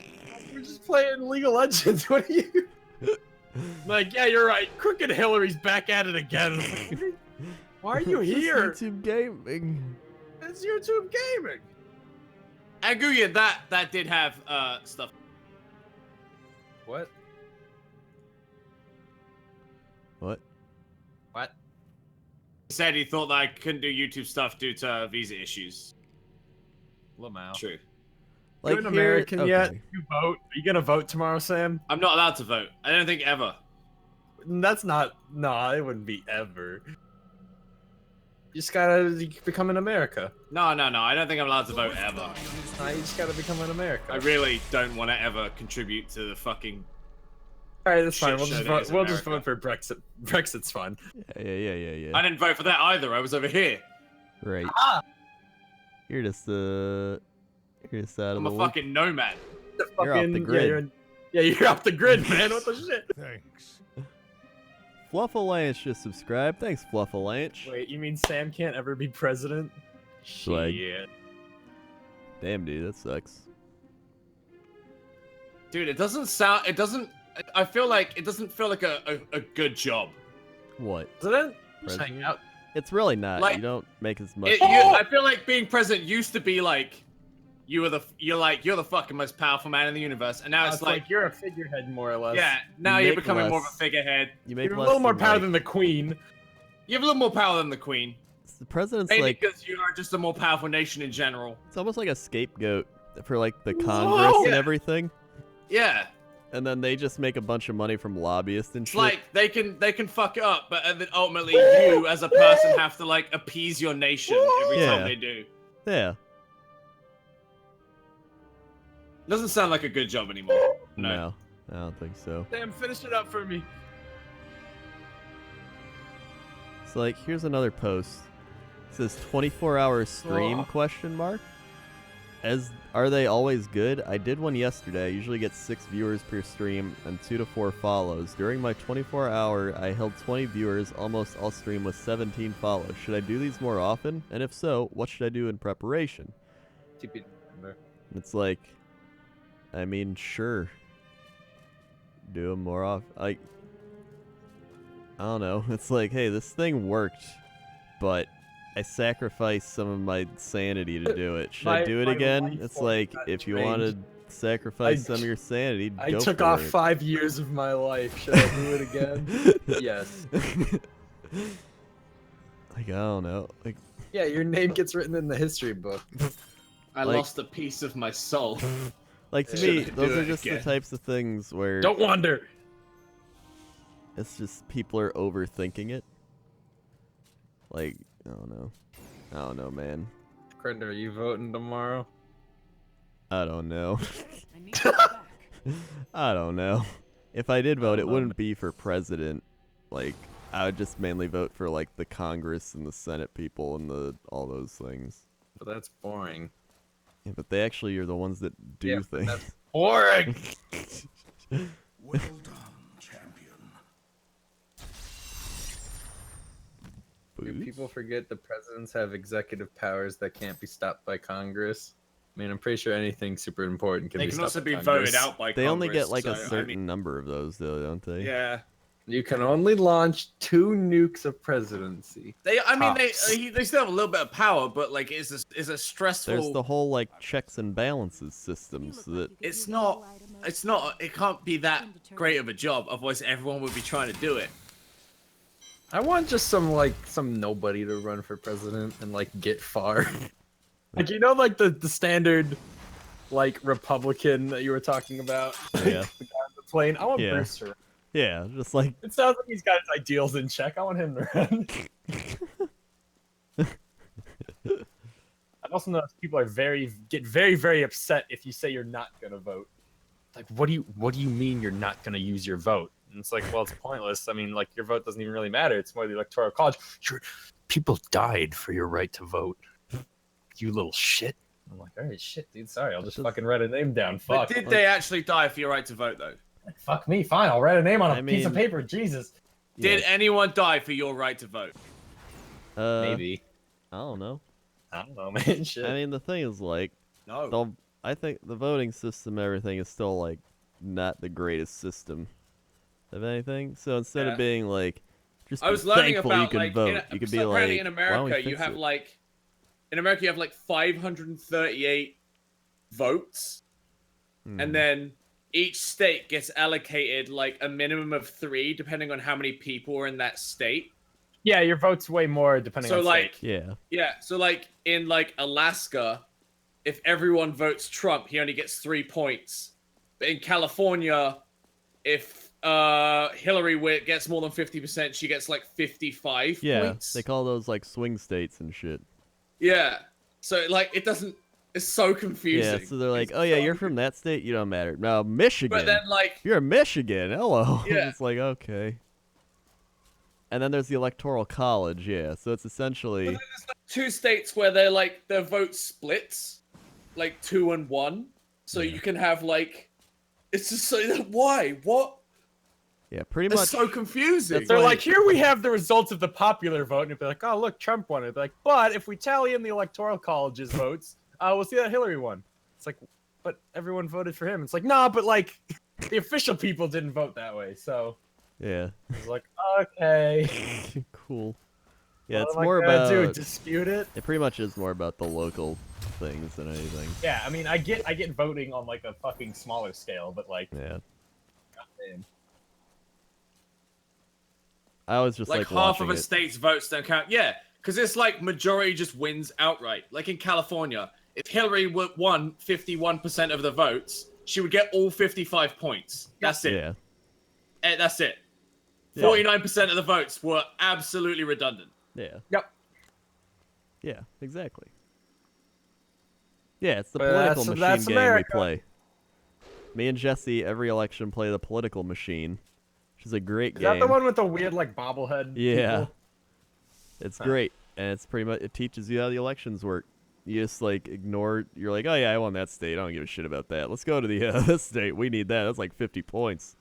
We're just playing League of Legends. What are you? Like, yeah, you're right. Crooked Hillary's back at it again. Like, why are you It's just here? YouTube gaming. It's YouTube gaming. And Guya, that did have stuff. What? What? What? He said he thought that I couldn't do YouTube stuff due to visa issues. Lamau. True. Like You're an here- American yet? okay. You vote? Are you gonna vote tomorrow, Sam? I'm not allowed to vote. I don't think ever. That's not. No, it wouldn't be ever. You just gotta become an America. No. I don't think I'm allowed to vote ever. You just gotta become an America. I really don't want to ever contribute to the fucking. All right, that's fine. shit We'll show just that vote. is We'll just America. vote for Brexit. Brexit's fine. Yeah. I didn't vote for that either. I was over here. Right. Ah! You're just out of I'm the a loop. fucking nomad. You're off the grid. Yeah, you're off the grid, man. What the shit? Thanks. Fluffalanche just subscribed. Thanks, Fluffalanche. Wait, you mean Sam can't ever be president? Swag. Shit. Damn, dude, that sucks. Dude, it doesn't sound. It doesn't. I feel like it doesn't feel like a good job. What? President? Just President? hang out. It's really not. Like- you don't make as much. I feel like being president used to be like you're the fucking most powerful man in the universe, and now It's it's like, like you're a figurehead, more or less. yeah. Now You you're make becoming more of a less. figurehead. You make You have a less little more than, power like- than the queen. You have a little more power than the queen. The president's Mainly like because you are just a more powerful nation in general. it's almost like a scapegoat for like the Congress and Yeah. everything, Yeah. and then they just make a bunch of money from lobbyists and It's shit. like they can fuck it up, but then ultimately you as a person have to like appease your nation every Yeah. time they do. Yeah. Doesn't sound like a good job anymore. No, I don't think so. Sam, finish it up for me. It's like here's another post. It says 24-hour stream Oh. question mark. As are they always good? I did one yesterday. I usually get 6 viewers per stream and 2 to 4 follows. During my 24-hour, I held 20 viewers, almost all stream with 17 follows. Should I do these more often? And if so, what should I do in preparation? It's like, I mean, sure. Do them more often. Like, I don't know. It's like, hey, this thing worked, but I sacrificed some of my sanity to do it. Should I do it my again? life It's force like, got if you drained. want to sacrifice I some of t- your sanity, I go took for off it. 5 years of my life. Should I do it again? Yes. Like, I don't know. Like, Yeah, your name gets written in the history book. I Like- lost a piece of my soul. like to Should me, I do those are it just again? the types of things where Don't wander. it's just people are overthinking it. Like, I don't know. I don't know, man. Krender, are you voting tomorrow? I don't know. I need to go back. I don't know. If I did vote, it know, wouldn't be for president. Like, I would just mainly vote for like the Congress and the Senate people and the all those things. But that's boring. Yeah, but they actually are the ones that do Yeah, but things. that's boring. Well done, champion. Do Boots? people forget the presidents have executive powers that can't be stopped by Congress? I mean, I'm pretty sure anything super important can They be can stopped also by be Congress. voted out by They only get Congress, like a so, I certain mean, number of those, though, don't they? yeah. You can only launch 2 nukes of presidency. I mean, Tops. they still have a little bit of power, but like, it's a stressful. There's the whole like checks and balances system, so that It's not. it's not. It can't be that great of a job. Otherwise, everyone would be trying to do it. I want just some nobody to run for president and like get far. Like like the standard like Republican that you were talking about. Like, Yeah. the guy on the plane. I want Yeah. Bruce to run. Yeah, just like It sounds like he's got his ideals in check. I want him to run. I also notice people are get very, very upset if you say you're not gonna vote. Like, what do you mean you're not gonna use your vote? And it's like, well, it's pointless. I mean, like, your vote doesn't even really matter. It's more the electoral college. People died for your right to vote. You little shit. I'm like, all right, shit, dude. Sorry, I'll just fucking write a name down. Fuck. But did they actually die for your right to vote, though? Fuck me. Fine, I'll write a name on a piece of paper. Jesus. Did anyone die for your right to vote? Maybe. I don't know. I don't know, man. Shit. I mean, the thing is, like, no. I think the voting system, everything is still like not the greatest system of anything. So instead of being like, just I was learning thankful about you can like, vote, you could be like, in America, you have like, in America you have like 538 votes, and then each state gets allocated like a minimum of 3, depending on how many people are in that state. Yeah, your vote's way more depending on like, state. Yeah. So like in like Alaska, if everyone votes Trump, he only gets 3 points. But in California, if Hillary gets more than 50%, she gets like 55 points. They call those like swing states and shit. Yeah. So like it doesn't. It's so confusing. Yeah. So they're like, oh yeah, you're from that state, you don't matter. No, Michigan. But then like you're in Michigan. Hello. Yeah. It's like okay. And then there's the electoral college. Yeah. So it's essentially. But then there's like 2 states where they're like their vote splits, like 2 and 1. So you can have like, it's just so why what. Yeah, pretty much. It's so confusing. They're like, here we have the results of the popular vote, and it'd be like, oh look, Trump won. It'd be like, but if we tally in the electoral college's votes, we'll see that Hillary won. It's like, but everyone voted for him. It's like, nah, but like, the official people didn't vote that way, so. Yeah. It's like, okay. Cool. Yeah, it's What am I more gonna about. do, dispute it? It pretty much is more about the local things than anything. Yeah, I mean, I get voting on like a fucking smaller scale, but like. Yeah. Goddamn. I was just like half of a it. state's votes don't count. Yeah, because it's like majority just wins outright. Like in California, if Hillary won 51% of the votes, she would get all 55 points. That's it. Yeah. That's it. Yeah. 49% of the votes were absolutely redundant. Yeah. Yep. Yeah, exactly. Yeah, it's the But political that's machine game America. we play. Me and Jesse, every election, play the political machine, which is a great Is game. that the one with the weird like bobblehead? Yeah. people? It's great, and it's pretty much, it teaches you how the elections work. You just like ignore, you're like, oh yeah, I won that state, I don't give a shit about that. Let's go to the this state, we need that, that's like 50 points.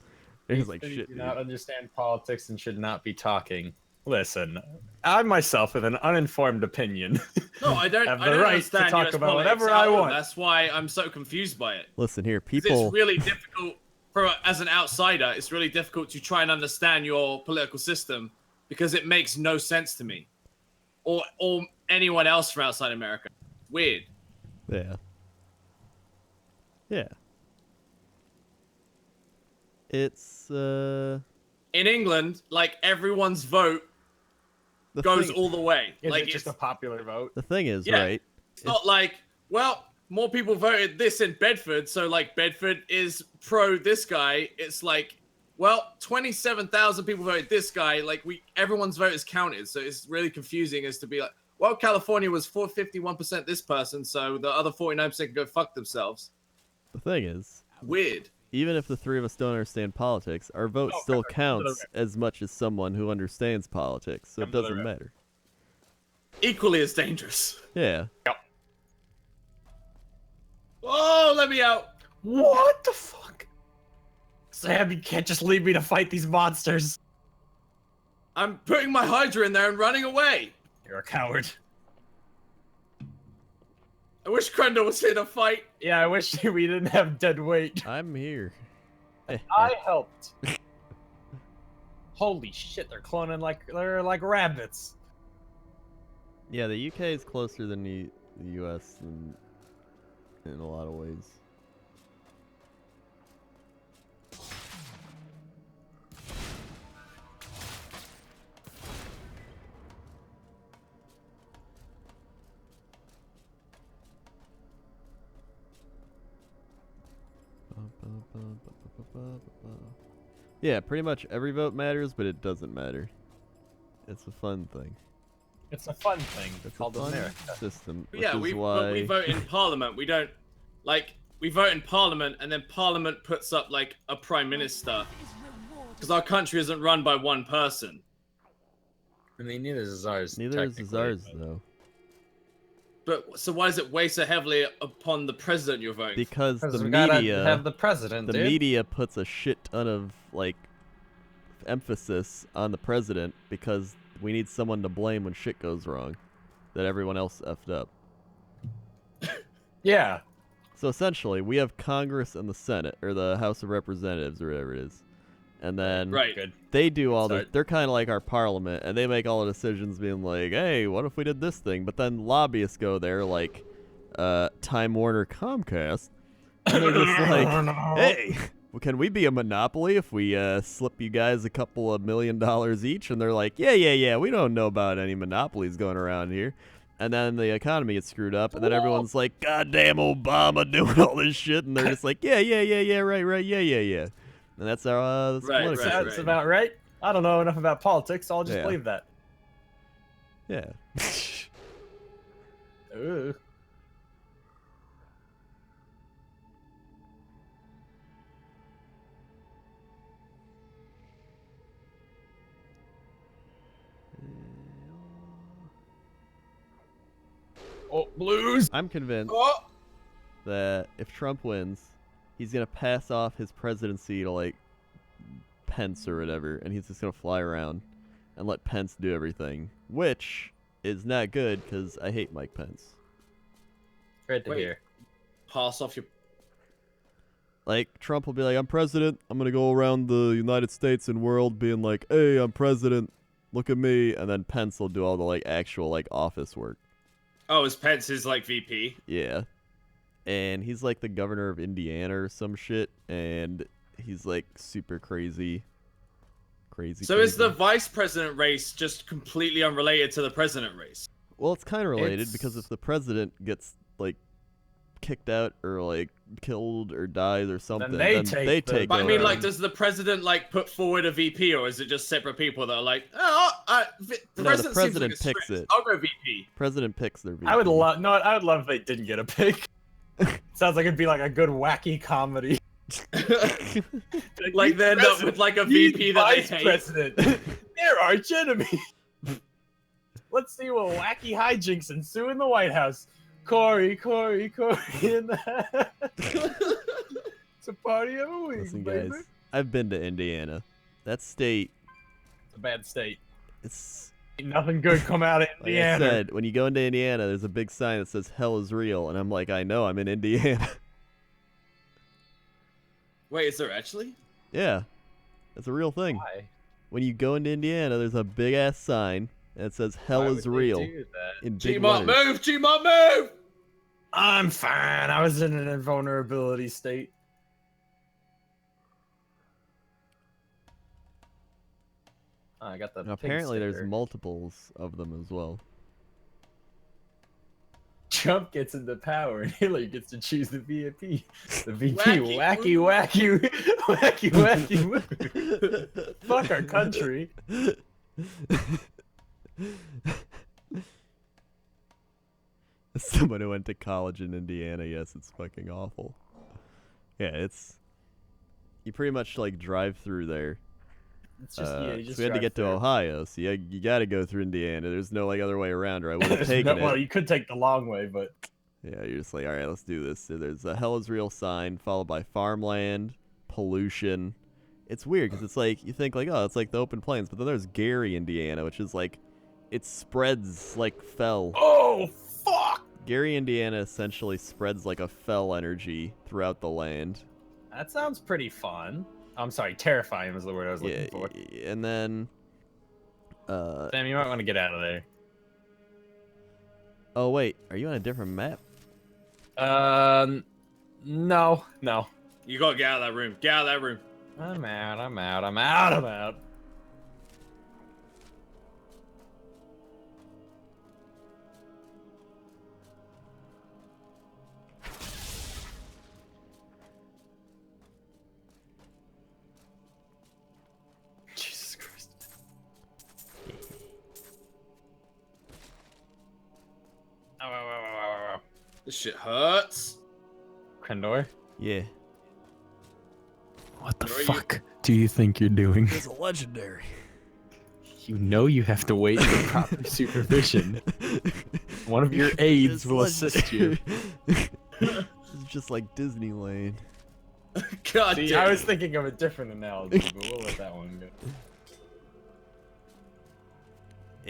It's like, You shit, do dude. not understand politics and should not be talking. Listen, I myself, with an uninformed opinion, No, I don't. have I the don't right to understand talk US about politics whatever at I all. want. That's why I'm so confused by it. Listen here, 'Cause people. It's really difficult as an outsider. It's really difficult to try and understand your political system because it makes no sense to me, or anyone else from outside America. Weird. Yeah. Yeah. It's In England, like everyone's vote the goes thing, all the way. is Like it just it's, a popular vote? the thing is, Yeah. right? it's not like, well, more people voted this in Bedford, so like Bedford is pro this guy. It's like, well, 27,000 people voted this guy. Like everyone's vote is counted, so it's really confusing as to be like, well, California was 51% this person, so the other 49% can go fuck themselves. The thing is, Weird. even if the three of us don't understand politics, our vote Oh, still perfect. counts as much as someone who understands politics, so it Come to the doesn't rep. matter. Equally as dangerous. Yeah. Oh, let me out. What the fuck? Sam, you can't just leave me to fight these monsters. I'm putting my Hydra in there and running away. You're a coward. I wish Krendor was here to fight. Yeah, I wish we didn't have dead weight. I'm here. I helped. Holy shit, they're cloning they're like rabbits. Yeah, the UK is closer than the US in a lot of ways. Yeah, pretty much every vote matters, but it doesn't matter. It's a fun thing. It's a fun thing. It's called a fun America. system, which Yeah, is we why... vote in Parliament. We don't we vote in Parliament, and then Parliament puts up like a prime minister, because our country isn't run by one person. I mean, neither is ours. Neither is ours, though. But so why does it weigh so heavily upon the president you're voting? Because the we gotta media have the president. the dude. media puts a shit ton of like emphasis on the president because we need someone to blame when shit goes wrong that everyone else effed up. Yeah. So essentially, we have Congress and the Senate, or the House of Representatives, or whatever it is. And then Right. they do all the... Start. They're kind of like our parliament, and they make all the decisions being like, hey, what if we did this thing? But then lobbyists go there, like Time Warner Comcast, and they're just like, hey, well, can we be a monopoly if we slip you guys a couple of $1 million each? And they're like, yeah, we don't know about any monopolies going around here. And then the economy gets screwed up, and then everyone's like, goddamn Obama doing all this shit, and they're just like, yeah, right, yeah. And that's our that's Right, politics. right. That's about right. I don't know enough about politics, so I'll just Yeah. believe that. Yeah. Ooh. Oh, blues. I'm convinced Oh! that if Trump wins, he's gonna pass off his presidency to like Pence or whatever, and he's just gonna fly around and let Pence do everything, which is not good because I hate Mike Pence. Great to Wait. hear. Pass off your. Like Trump will be like, I'm president. I'm gonna go around the United States and world being like, hey, I'm president. Look at me. And then Pence will do all the like actual like office work. Oh, is Pence his like VP? Yeah. And he's like the governor of Indiana or some shit, and he's like super crazy. So is the vice president race just completely unrelated to the president race? Well, it's kind of related It's- because if the president gets like kicked out or like killed or dies or something, they then take they the- take But I over. mean, like, does the president like put forward a VP, or is it just separate people that are like, oh, the No, the president seems president like a picks script. it. I'll go VP. President picks their VP. I would love. No, I would love if they didn't get a pick. Sounds like it'd be like a good wacky comedy. Like they end up with like a VP that they vice hate. president. They're arch enemy. Let's see what wacky hijinks ensue in the White House. Corey in the It's a party of a week, Listen, baby. guys, I've been to Indiana. That state, It's a bad state. it's Ain't nothing good come out of like Indiana. I said, when you go into Indiana, there's a big sign that says "Hell is real," and I'm like, I know, I'm in Indiana. Wait, is there actually? Yeah, that's a real thing. Why? When you go into Indiana, there's a big ass sign that says "Hell Why is would they real" do that? in big G-Mont letters. move! G-Mont move! I'm fine. I was in an invulnerability state. Oh, I got the. And pig apparently, there's sticker. multiples of them as well. Trump gets into power and Hillary gets to choose the VP. The VP, Wacky wacky. Fuck our country. As someone who went to college in Indiana, yes, it's fucking awful. Yeah, it's. You pretty much like drive through there. It's just, yeah, you just so we had to drive get to through. Ohio, so you got to go through Indiana. There's no like other way around, or I would have There's taken no- Well, it. you could take the long way, but Yeah, you're just like, all right, let's do this. So there's a "Hell is real" sign, followed by farmland, pollution. It's weird because it's like you think like, oh, it's like the open plains, but then there's Gary, Indiana, which is like, it spreads like fell. oh fuck! Gary, Indiana essentially spreads like a fell energy throughout the land. That sounds pretty fun. I'm sorry, terrifying was the word I was Yeah, looking for. and then, Sam, you might want to get out of there. oh wait, are you on a different map? No. You gotta get out of that room. Get out of that room. I'm out. This shit hurts. Krendor? Yeah. What the Where are you? fuck do you think you're doing? It's a legendary. You know you have to wait for proper supervision. One of your aides will assist you. It's just like Disneyland. God See, damn. I was thinking of a different analogy, but we'll let that one go.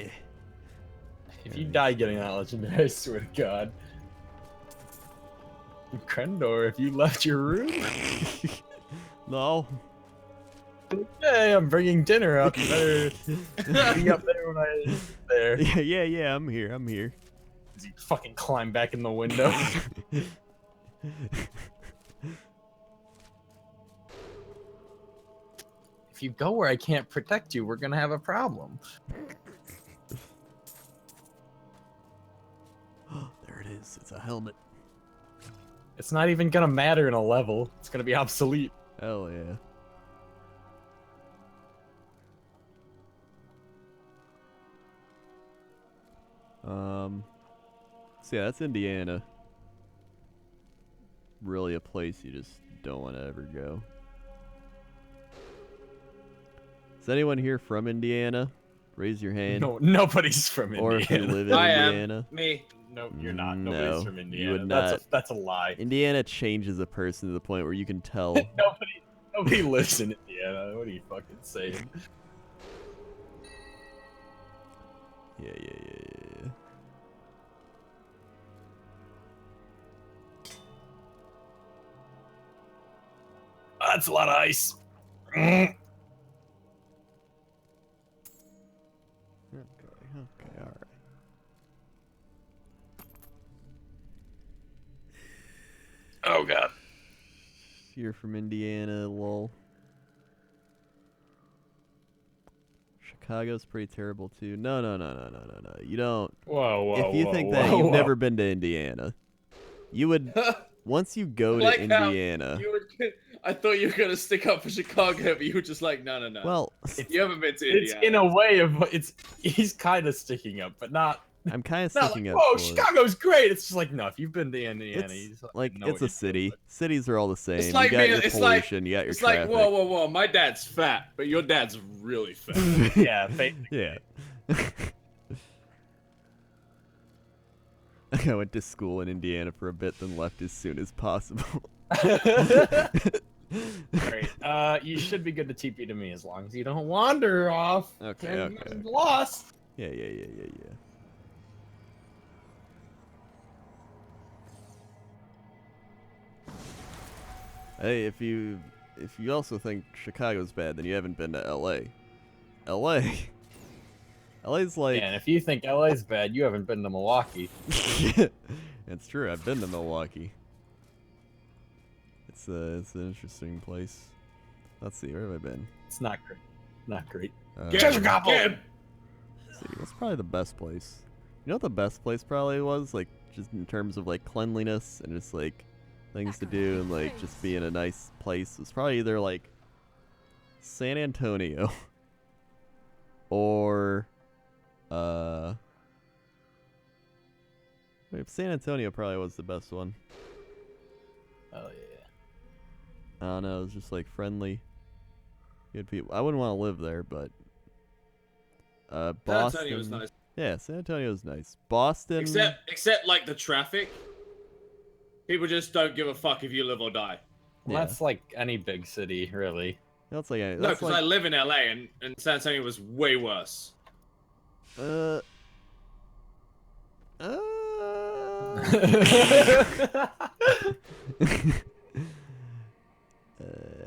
Eh. If you die getting that legendary, I swear to God. Krendor, if you left your room, No. hey, I'm bringing dinner up. You better be up there when I'm there. Yeah, I'm here. As you fucking climb back in the window. If you go where I can't protect you, we're gonna have a problem. There it is. It's a helmet. It's not even gonna matter in a level. It's gonna be obsolete. Hell yeah. So yeah, that's Indiana. Really a place you just don't want to ever go. Is anyone here from Indiana? Raise your hand. No, nobody's from Indiana. Or if you live in I am. Indiana. Me. No, you're not. No, Nobody's from you Indiana. would not. That's a lie. Indiana changes a person to the point where you can tell. Nobody lives in Indiana. What are you fucking saying? Yeah. That's a lot of ice. Okay, alright. Oh god. You're from Indiana, lol. Chicago's pretty terrible too. No. You don't. Whoa. If you think that you've never been to Indiana, you would. Once you go Like to how Indiana. I thought you were gonna stick up for Chicago, but you were just like, no. Well, You haven't been to It's Indiana. in a way of he's kind of sticking up, but not. I'm kind of Not sticking like, up. whoa, for it. Chicago's great. It's just like, no, if you've been to Indiana, you It's just like know it's what a city. Cities are all the same. It's like you got me- your it's like- pollution. You got your It's traffic. like, whoa. My dad's fat, but your dad's really fat. Yeah, basically. Yeah. I went to school in Indiana for a bit, then left as soon as possible. Great. You should be good to TP to me as long as you don't wander off. Okay, and okay. get lost. Yeah. Hey, if you also think Chicago's bad, then you haven't been to LA. LA's like Yeah, and if you think LA's bad, you haven't been to Milwaukee. It's true, I've been to Milwaukee. It's an interesting place. Let's see, where have I been? It's not great. Not great. Get Treasure him, gobble! get him. Let's see, what's probably the best place? You know what the best place probably was? Like, just in terms of, like, cleanliness and just, like, things to do and, like, just being a nice place. It was probably either, like, San Antonio or, wait, San Antonio probably was the best one. Oh, yeah. I don't know, it was just, like, friendly. Good people. I wouldn't want to live there, but, San Boston. Antonio was nice. Yeah, San Antonio's nice. Boston. Except like the traffic. People just don't give a fuck if you live or die. Well, Yeah. that's like any big city, really. That's like No, that's because I live in LA and San Antonio was way worse.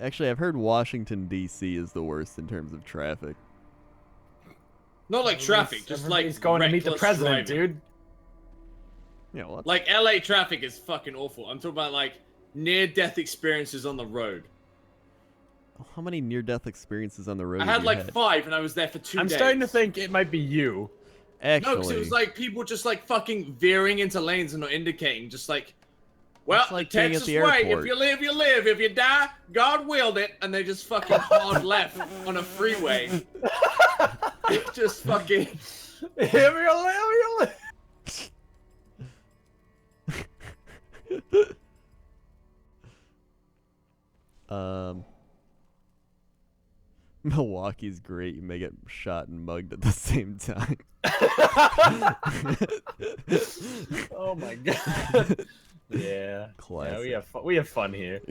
Actually, I've heard Washington D.C. is the worst in terms of traffic. Not like traffic, just like He's going to meet the reckless president, driving. dude. Yeah, what? Like LA traffic is fucking awful. I'm talking about like near-death experiences on the road. How many near-death experiences on the road? I have had you like had? 5 and I was there for 2 I'm days. starting to think it might be you. Actually, No, because it was like people just like fucking veering into lanes and not indicating. Just like, well, It's like the being at Texas the way. airport. If you live, you live. If you die, God willed it. And they just fucking hard left on a freeway. Just fucking. Milwaukee's great. You may get shot and mugged at the same time. Oh my god. Yeah. Classic. Yeah, we have fun here.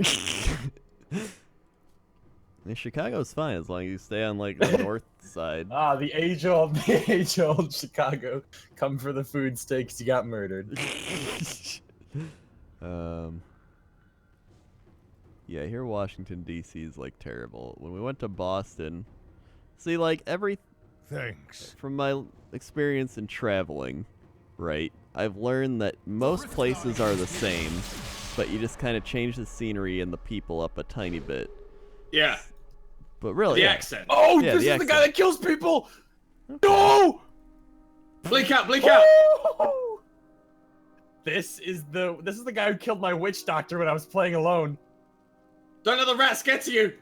Chicago's fine as long as you stay on like the north side. Ah, the age-old Chicago. Come for the food steaks, you got murdered. Yeah, here Washington D.C. is like terrible. When we went to Boston, see, like Thanks. from my experience in traveling, right? I've learned that most places are the same, but you just kind of change the scenery and the people up a tiny bit. Yeah. But really, The yeah. accent. Oh, Yeah, this the is accent. the guy that kills people! No! Blink out, blink out! Oh! This is the guy who killed my witch doctor when I was playing alone. Don't let the rats get to you!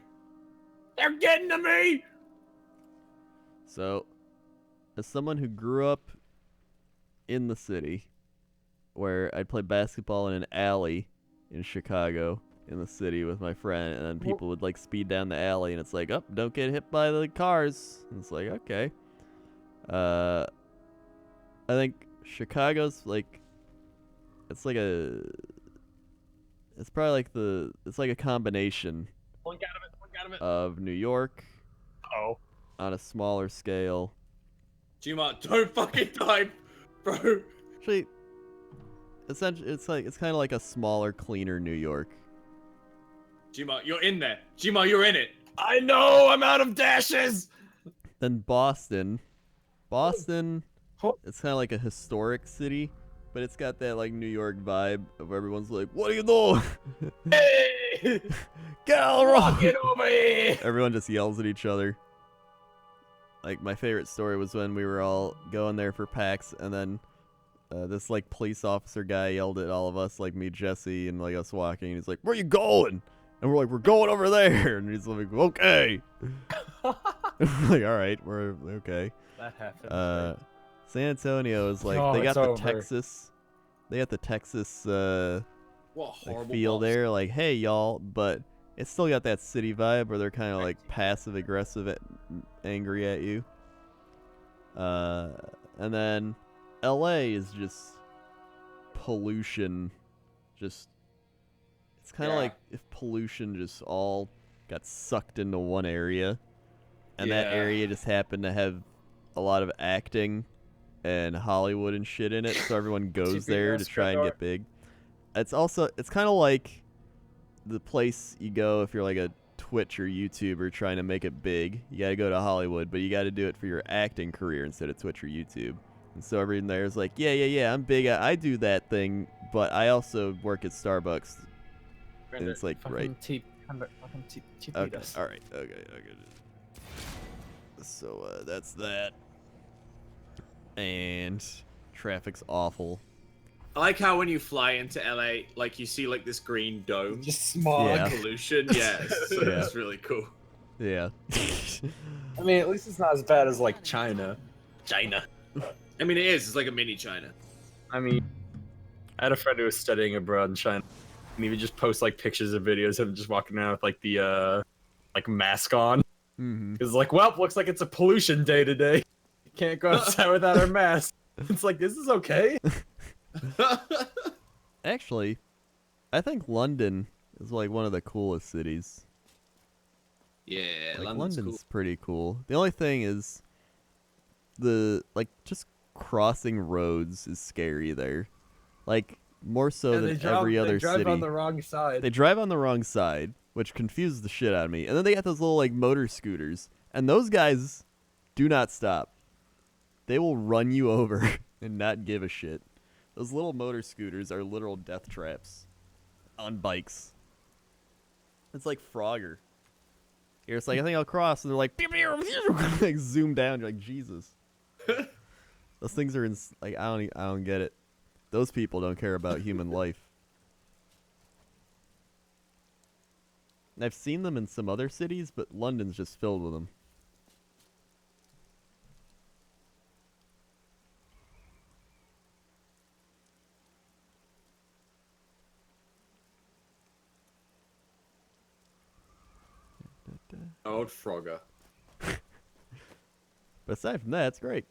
They're getting to me! So, as someone who grew up in the city, where I'd play basketball in an alley in Chicago, in the city with my friend, and then people would like speed down the alley, and it's like, oh, don't get hit by the cars. And it's like, okay. I think Chicago's like, it's probably like it's like a combination Blink out of it. of New York Oh. on a smaller scale. Gmart, don't fucking die, bro. Actually, essentially, it's kind of like a smaller, cleaner New York. Gmart, you're in there. Gmart, you're in it. I know, I'm out of dashes! Then Boston, Oh. it's kind of like a historic city, but it's got that like New York vibe of everyone's like, "What are you doing? Hey! Get all wrong!" Get over here! Everyone just yells at each other. Like, my favorite story was when we were all going there for PAX, and then this like police officer guy yelled at all of us, like me, Jesse, and like us walking. And he's like, "Where you going?" And we're like, "We're going over there." And he's like, "Okay." We're like, "All right, we're okay." That happened. San Antonio is like, Oh, they got it's the over. Texas What a like, horrible feel boss. there, like, hey y'all, but it's still got that city vibe where they're kind of like passive aggressive, angry at you. And then LA is just pollution. Just, it's kind of Yeah. like if pollution just all got sucked into one area, and that Yeah. area just happened to have a lot of acting and Hollywood and shit in it, so everyone goes there to try and get big. It's kind of like the place you go if you're like a Twitch or YouTuber trying to make it big. You gotta go to Hollywood, but you gotta do it for your acting career instead of Twitch or YouTube. And so everyone there is like, yeah, I'm big. I do that thing, but I also work at Starbucks. And it's like, right. Okay, alright, okay. So, that's that. And traffic's awful. I like how when you fly into LA, like you see like this green dome. Just smog. Yeah. Pollution. Yeah, so Yeah. it's really cool. Yeah. I mean, at least it's not as bad as like China. I mean, it is. It's like a mini China. I mean, I had a friend who was studying abroad in China, and he would just post like pictures of videos of him just walking around with like the like mask on. Mm-hmm. It's like, well, looks like it's a pollution day today. Can't go outside without our mask. It's like, this is okay. Actually, I think London is like one of the coolest cities. Yeah, Like, London's London's pretty cool. The only thing is just crossing roads is scary there. Like, more so than every other they drive city. on the wrong side. They drive on the wrong side, which confuses the shit out of me. And then they got those little like motor scooters, and those guys do not stop. They will run you over and not give a shit. Those little motor scooters are literal death traps on bikes. It's like Frogger. You're just like, I think I'll cross, and they're like, pew, pew, pew, like zoom down. You're like, Jesus. Those things are like, I don't get it. Those people don't care about human life. I've seen them in some other cities, but London's just filled with them. Old Frogger. But aside from that, it's great.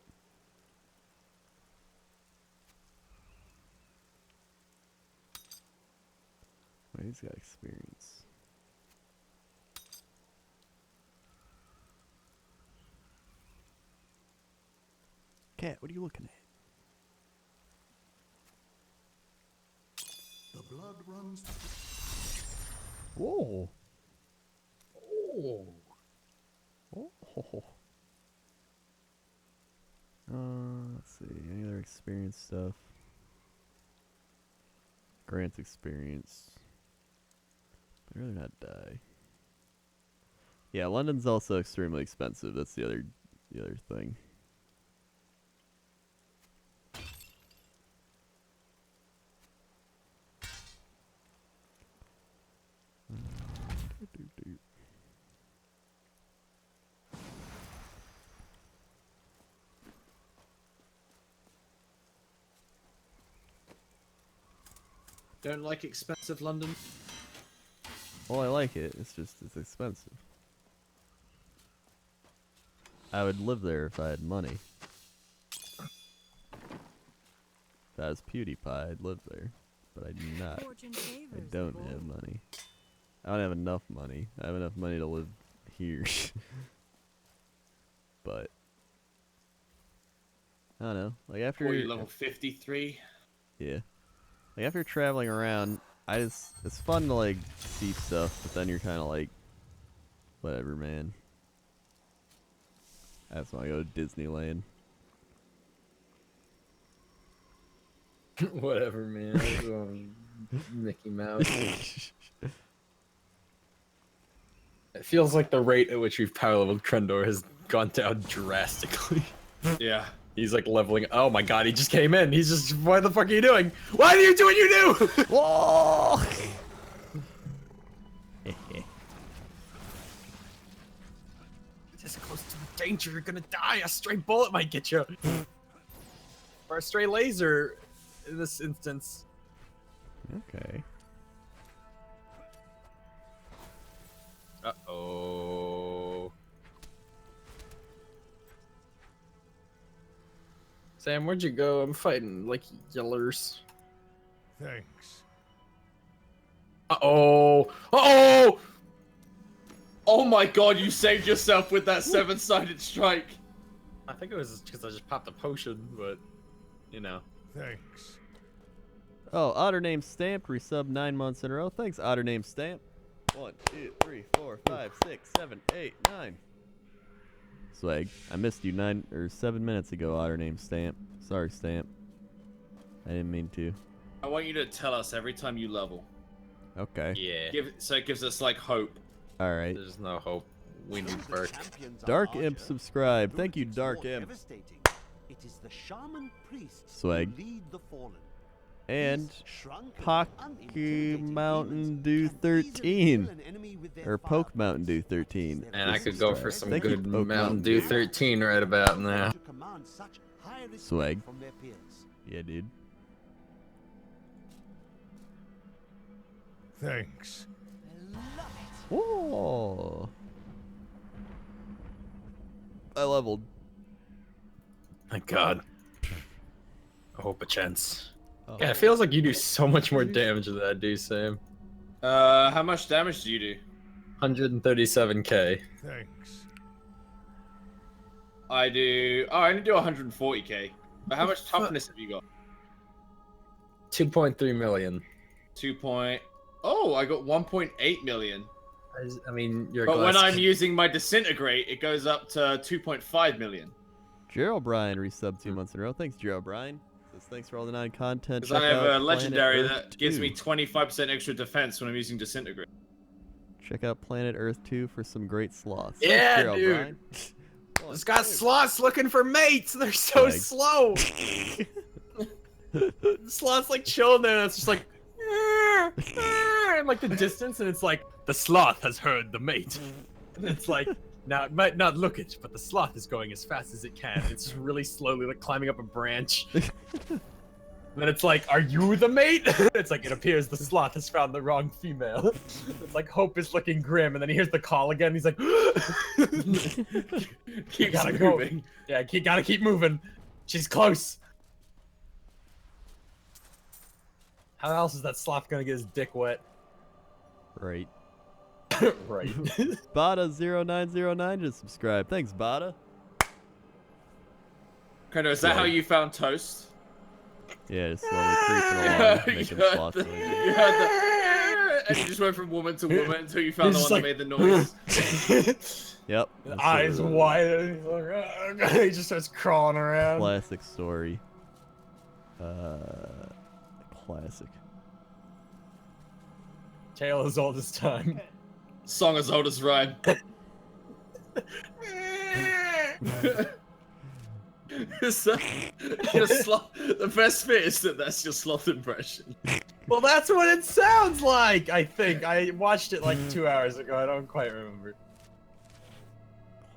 Well, he's got experience. Cat, what are you looking at? The blood runs. Whoa. Oh. Oh. Let's see. Any other experience stuff? Grants experience. I'd rather not die. Yeah, London's also extremely expensive. That's the other thing. Don't like expensive London? Well, I like it. It's just it's expensive. I would live there if I had money. If I was PewDiePie, I'd live there. But I do not. I don't have money. I don't have enough money. I have enough money to live here. But I don't know. Like after Or you level 53. Yeah. Like after traveling around, it's fun to like see stuff, but then you're kind of like, whatever, man. I just want to go to Disneyland. Whatever, man. Mickey Mouse. It feels like the rate at which we've power leveled Krendor has gone down drastically. Yeah. He's like leveling. Oh my god, he just came in. He's just. What the fuck are you doing? Why do you do what you do? Whoa! This close to danger. You're gonna die. A stray bullet might get you. Or a stray laser in this instance. Okay. Uh-oh. Sam, where'd you go? I'm fighting like yellers. Thanks. Uh-oh. Uh-oh! Oh my god, you saved yourself with that 7-sided strike. I think it was because I just popped a potion, but, you know. Thanks. Oh, Otter Name Stamped, resub 9 months in a row. Thanks, Otter Name Stamp. 1, 2, 3, 4, 5, 6, 7, 8, 9. Swag. I missed you 7 minutes ago, Otter Name Stamp. Sorry, Stamp. I didn't mean to. I want you to tell us every time you level. Okay. Yeah. So it gives us like hope. Alright. There's no hope. We need Burke. Dark Imp subscribe. Thank you, Dark Imp. It is the shaman priests Swag. who lead the fallen. And These shrunken, Pocky unintimidating Mountain demons Dew can easily 13. kill an enemy with their Or Poke fireballs. Mountain Dew 13. And I could go for some Thank you, good Oak Mountain Dew 13 right about now. To command such high respect Swag. from their peers. Yeah, dude. Thanks. Whoa. I leveled. My god. I hope a chance. Oh. Yeah, it feels like you do so much more damage than I do, Sam. How much damage do you do? 137k. Thanks. I do. Oh, I only do 140k. But how much toughness have you got? 2.3 million. 2. Oh, I got 1.8 million. I mean, your But when glass- I'm using my disintegrate, it goes up to 2.5 million. Gerald Bryan resub 2 months in a row. Thanks, Gerald Bryan. Says thanks for all the non-content. Because I have a legendary that gives me 2. 25% extra defense when I'm using disintegrate. Check out Planet Earth 2 for some great sloths. Yeah, Thanks, Gerald dude. Bryan. It's got sloths looking for mates. They're so Like- slow. The sloth's like chilling there. And it's just like, in like the distance, and it's like the sloth has heard the mate. And it's like, now it might not look it, but the sloth is going as fast as it can. It's just really slowly like climbing up a branch. And then it's like, are you the mate? It's like, it appears the sloth has found the wrong female. It's like, Hope is looking grim, and then he hears the call again. He's like, Keeps gotta moving. go. Yeah, gotta keep moving. She's close. How else is that sloth gonna get his dick wet? Right. Right. Bada0909 just subscribed. Thanks, Bada. Kind of, is that how you found toast? Yeah, just slowly creeping along, making sloth noises. You heard the, and you just went from woman to woman until you found the one that made the noise. Yep. Eyes wide. And he's like, he just starts crawling around. Classic story. Classic. Tale as old as time. Song as old as rhyme. The best bit is that that's your sloth impression. Well, that's what it sounds like, I think. I watched it like 2 hours ago. I don't quite remember.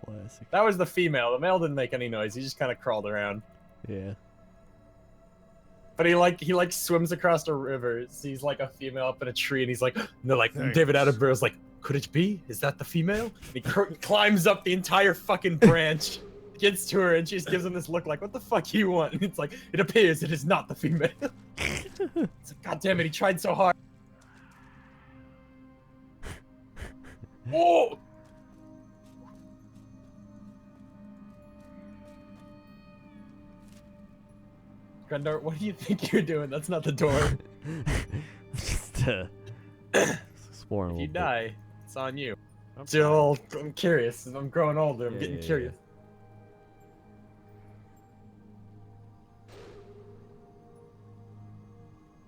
Classic. That was the female. The male didn't make any noise. He just kind of crawled around. Yeah. But he swims across a river, sees like a female up in a tree, and he's like, David Attenborough's like, could it be? Is that the female? And he climbs up the entire fucking branch, gets to her, and she just gives him this look like, what the fuck do you want? And it's like, it appears it is not the female. It's like, God damn it, he tried so hard. Oh! Grendor, what do you think you're doing? That's not the door. Just exploring a If little you bit. die, it's on you. Still, I'm curious. I'm growing older. I'm getting curious.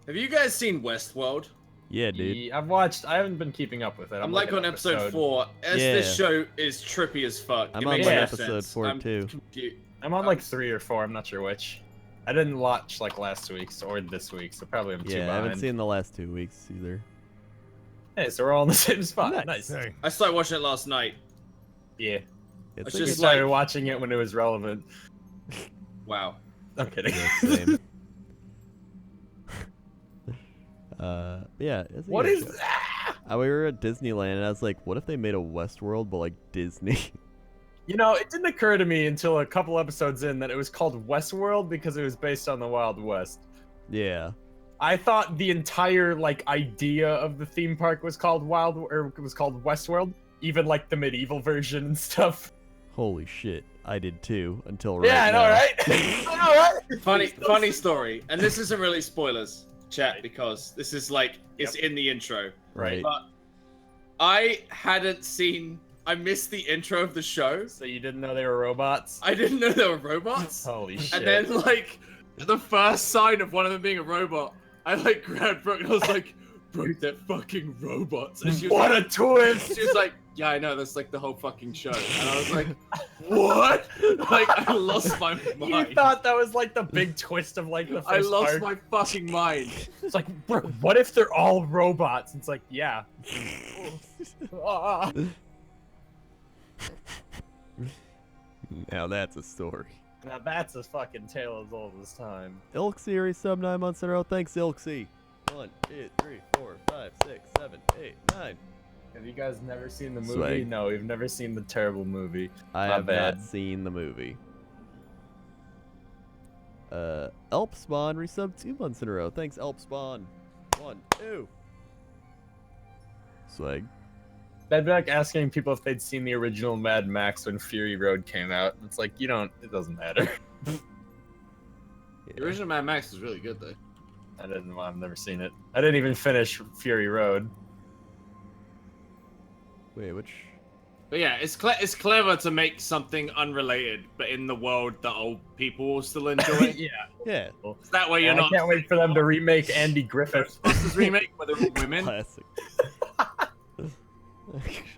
Have you guys seen Westworld? Yeah, dude. Yeah, I haven't been keeping up with it. I'm like on episode 4. This show is trippy as fuck. I'm It on makes like no episode sense. 4 too. I'm on like 3 or 4. I'm not sure which. I didn't watch like last week's or this week, so probably I'm too behind. Yeah, I haven't seen the last 2 weeks either. Hey, so we're all in the same spot. Nice. I started watching it last night. Yeah. It's I a just I started watching it when it was relevant. Wow. I'm kidding. good same. Yeah. It's a What good is show. that? We were at Disneyland, and I was like, what if they made a Westworld, but like Disney? You know, it didn't occur to me until a couple episodes in that it was called Westworld because it was based on the Wild West. Yeah. I thought the entire like idea of the theme park was called Westworld, even like the medieval version and stuff. Holy shit. I did too, until right Yeah, I know, now. right? I know, right? Funny story. And this isn't really spoilers, chat, because this is like, it's in the intro. Right. But I missed the intro of the show. So you didn't know they were robots? I didn't know they were robots. Holy shit. And then, like, the first sign of one of them being a robot, I, like, grabbed Brooke and I was like, bro, they're fucking robots. And she was What like, a twist! She was like, yeah, I know, that's, like, the whole fucking show. And I was like, what? Like, I lost my mind. You thought that was like the big twist of like the first I lost part? my fucking mind. It's like, bro, what if they're all robots? It's like, yeah. Ah. Now that's a story. Now that's a fucking tale as old as time. Ilk series sub 9 months in a row. Thanks, Ilksy. 1, 2, 3, 4, 5, 6, 7, 8, 9. Have you guys never seen the movie? Swag. No, we've never seen the terrible movie. I My have bad. not seen the movie. Elp Spawn resub 2 months in a row. Thanks, Elp Spawn. 1, 2. Swag. That'd be like asking people if they'd seen the original Mad Max when Fury Road came out. It's like, it doesn't matter. Yeah. The original Mad Max is really good, though. I've never seen it. I didn't even finish Fury Road. Wait, which? But yeah, it's clever to make something unrelated, but in the world that old people will still enjoy. Yeah. Yeah. That way you're I not. can't wait for them to remake Andy Griffith. Ghostbusters remake where they're all women. Classic.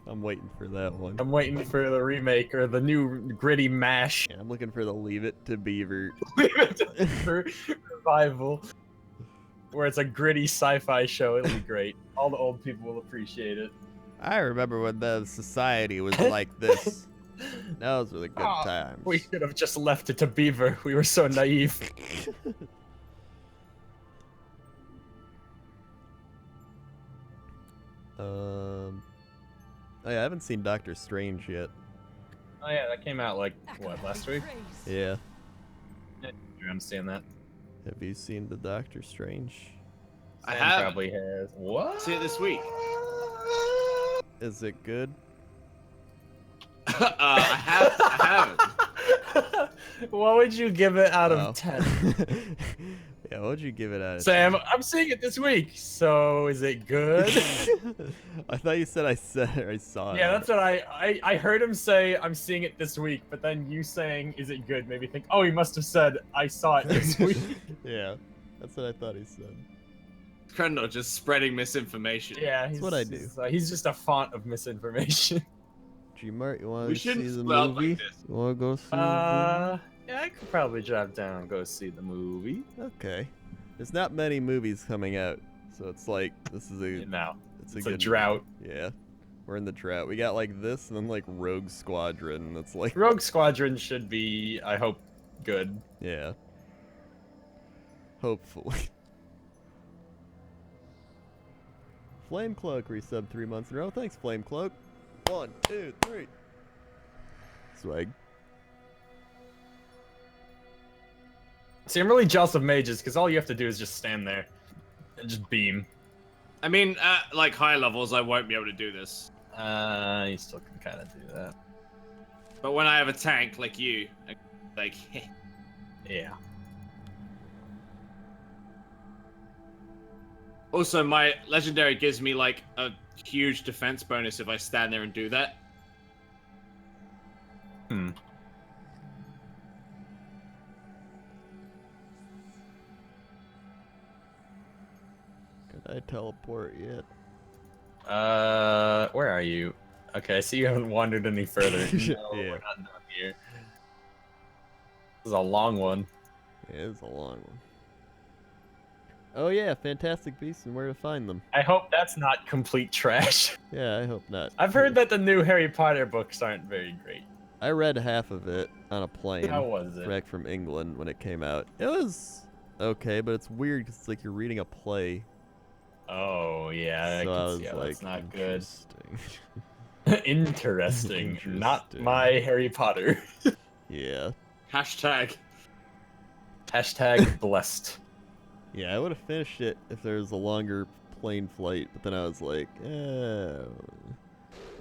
I'm waiting for that one. I'm waiting for the remake or the new gritty mash. I'm looking for the Leave It to Beaver. Revival. Where it's a gritty sci-fi show. It'll be great. All the old people will appreciate it. I remember when the society was like this. Those were the good times. We should have just left it to Beaver. We were so naive. Oh yeah, I haven't seen Doctor Strange yet. Oh yeah, that came out like what, last week? Yeah. Yeah, I'm seeing that. Have you seen the Doctor Strange? I Sam have. probably has. What? See it this week. Is it good? I haven't. What would you give it out Oh. of 10? Yeah, what would you give it out of Sam, 10? I'm seeing it this week. So is it good? I thought you said I saw it. Yeah, that's what I heard him say. I'm seeing it this week, but then you saying, "Is it good?" made me think. Oh, he must have said, "I saw it this week." Yeah, that's what I thought he said. Crendor just spreading misinformation. Yeah, That's what I do. He's just a font of misinformation. G-Mart, you want We to see shouldn't the split up movie? like this. You want to go see the movie? Yeah, I could probably drive down and go see the movie. Okay. There's not many movies coming out, so it's like this is a No, it's it's a a good drought. Yeah, we're in the drought. We got like this, and then like Rogue Squadron. That's like Rogue Squadron should be, I hope, good. yeah. Hopefully. Flame Cloak resub 3 months in a row. Thanks, Flame Cloak. 1, 2, 3. Swag. See, I'm really jealous of mages because all you have to do is just stand there and just beam. I mean, at like high levels, I won't be able to do this. You still can kind of do that. But when I have a tank like you, like, Yeah. also my legendary gives me like a huge defense bonus if I stand there and do that. Hmm. Could I teleport yet? Where are you? Okay, I see you haven't wandered any further. No, Yeah. we're not down here. This is a long one. Yeah, it's a long one. Oh yeah, Fantastic Beasts and where to find them. I hope that's not complete trash. Yeah, I hope not. I've heard that the new Harry Potter books aren't very great. I read half of it on a plane. How was it? Back from England when it came out. It was okay, but it's weird because it's like you're reading a play. Oh yeah, So I I can was see how like, that's not good. interesting. Interesting. Not Interesting. my Harry Potter. Yeah. Hashtag. Hashtag blessed. Yeah, I would have finished it if there was a longer plane flight, but then I was like, it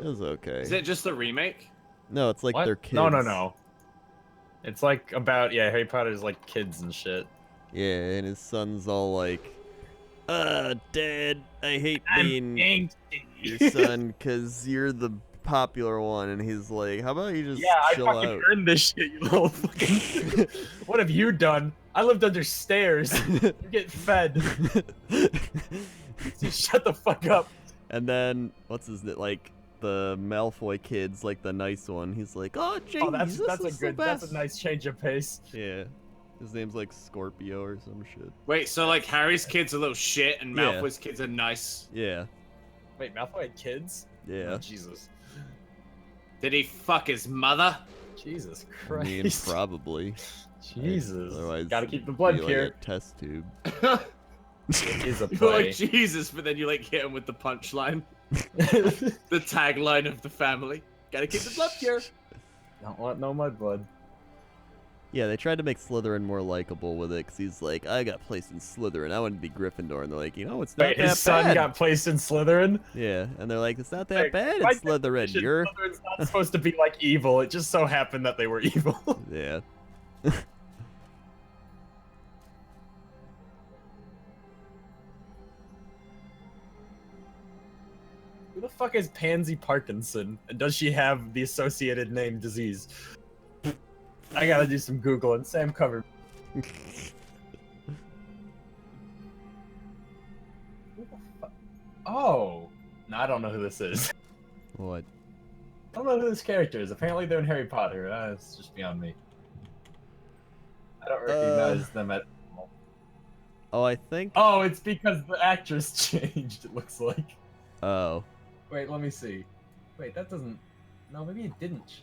was okay. Is it just a remake? No, it's like What? they're kids. No. It's like about, yeah, Harry Potter's like kids and shit. Yeah, and his son's all like, Dad, I hate being your son because you're the popular one. And he's like, how about you just chill I fucking out? earned this shit, you little fucking... What have you done? I lived under stairs. You get fed. So shut the fuck up. And then, what's his name? Like, the Malfoy kid's like the nice one. He's like, oh, James, Oh, that's this a is the good, that's best." a nice change of pace. Yeah. His name's like Scorpio or some shit. Wait, so like Harry's kid's a little shit and Yeah. Malfoy's kids are nice. Yeah. Wait, Malfoy had kids? Yeah. Oh, Jesus. Did he fuck his mother? Jesus I Christ. mean, probably. Jesus. Otherwise, Gotta keep the it'd blood be like pure. a test tube. It is a You're play. like Jesus, but then you like hit him with the punchline. The tagline of the family. Gotta keep the blood pure. Don't want no mudblood. Yeah, they tried to make Slytherin more likable with it, because he's like, I got placed in Slytherin, I want to be Gryffindor, and they're like, you know, it's not Wait, that his son bad. got placed in Slytherin? Yeah, and they're like, it's not that Wait, bad, by it's Slytherin, definition, you're... Slytherin's not supposed to be like evil, it just so happened that they were evil. Yeah. Who the fuck is Pansy Parkinson? And does she have the associated name disease? I gotta do some Googling. Sam covered. Who the fuck? Oh! No, I don't know who this is. What? I don't know who this character is. Apparently they're in Harry Potter. It's just beyond me. I don't recognize them at all. Oh, I think... Oh, it's because the actress changed, it looks like. Oh. Wait, let me see. Wait, that doesn't... No, maybe it didn't.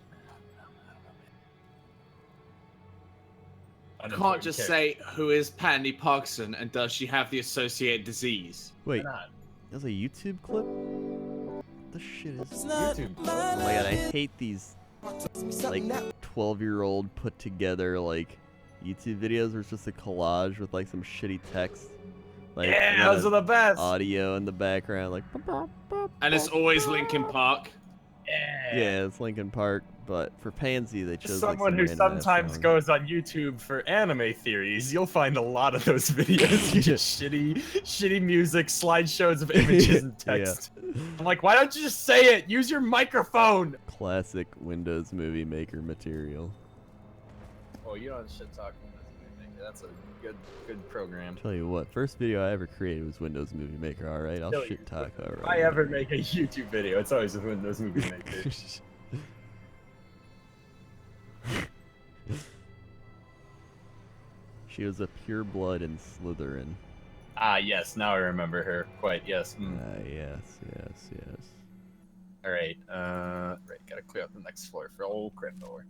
Can't just say who is Pandy Parkinson and does she have the associated disease? Wait, Why not? there's a YouTube clip? this shit is. YouTube. Oh my god, I hate these like 12-year-old put together like YouTube videos where it's just a collage with like some shitty text. Like, Yeah, those are the best. Audio in the background, like. And it's always Linkin Park. Yeah, it's Linkin Park, but for Pansy they chose like Someone some who random sometimes song. goes on YouTube for anime theories, you'll find a lot of those videos. Just shitty music, slideshows of images and text. I'm like, why don't you just say it? Use your microphone. Classic Windows Movie Maker material. Oh, you don't shit talk Windows Movie Maker. That's a good program. Tell you what, first video I ever created was Windows Movie Maker. All right, I'll Kill shit you. talk. All right. If I ever make a YouTube video, it's always with Windows Movie Maker. She was a pure blood in Slytherin. Ah, yes. Now I remember her. Quite, yes. Yes. All right. Right. Gotta clear up the next floor for old Crendor.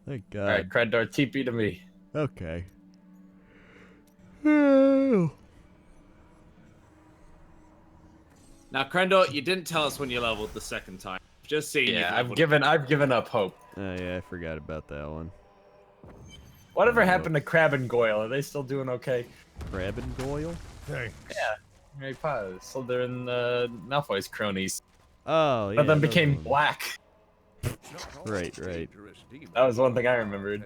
Thank God. All right, Crendor, TP to me. Okay. Now, Crendor, you didn't tell us when you leveled the second time. Just seeing Yeah, you've I've given up hope. Oh yeah, I forgot about that one. Whatever happened to Crab and Goyle? Are they still doing okay? Crab and Goyle? Thanks. Yeah. Harry Potter. So they're in Malfoy's cronies. Oh yeah. But then that became was one. black. Right. That was one thing I remembered.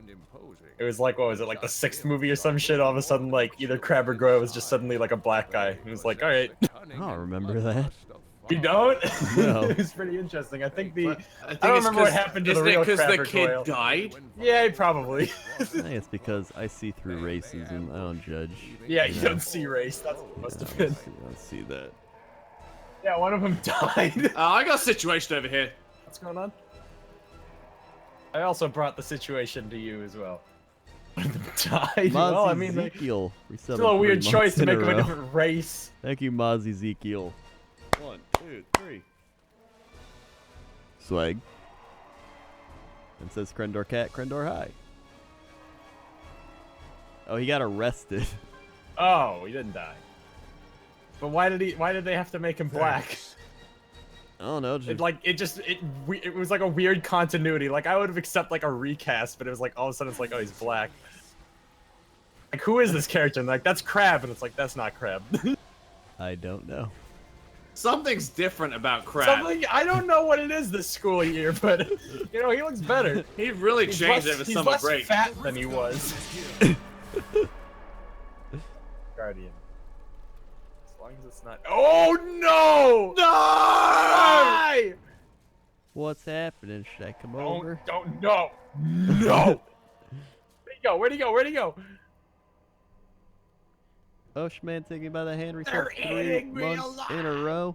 It was like, what was it, like the 6th movie or some shit? All of a sudden, like, either Crab or Goyle was just suddenly like a black guy. It was like, alright. I don't remember that. You don't? No. It was pretty interesting. I think the... I think I don't it's remember what happened to the real because Crab the or kid Goyle. died? Yeah, probably. I think it's because I see through racism. I don't judge. Yeah, you don't see race. That's what it must have been. I don't see that. Yeah, one of them died. I got a situation over here. What's going on? I also brought the situation to you as well. One of them died. Well, I mean, like, Ezekiel. still a weird choice to make him a different race. Thank you, Maz Ezekiel. 1, 2, 3. Swag. And says Crendor Cat, Crendor High. Oh, he got arrested. Oh, he didn't die. But why did they have to make him black? I don't know. Just... It was like a weird continuity. Like I would have accepted like a recast, but it was like all of a sudden it's like, oh, he's black. Like who is this character? And like that's Crab, and it's like that's not Crab. I don't know. Something's different about Crab. I don't know what it is this school year, but you know he looks better. He really changed over summer less break. fat than he was. Guardian. As long as it's not. Oh no! No! Why? What's happening? Should I come over? Don't no! No! Where'd he go? Where'd he go? Ocean Man, take me by the hand. They're Reset 3 eating me months in a row.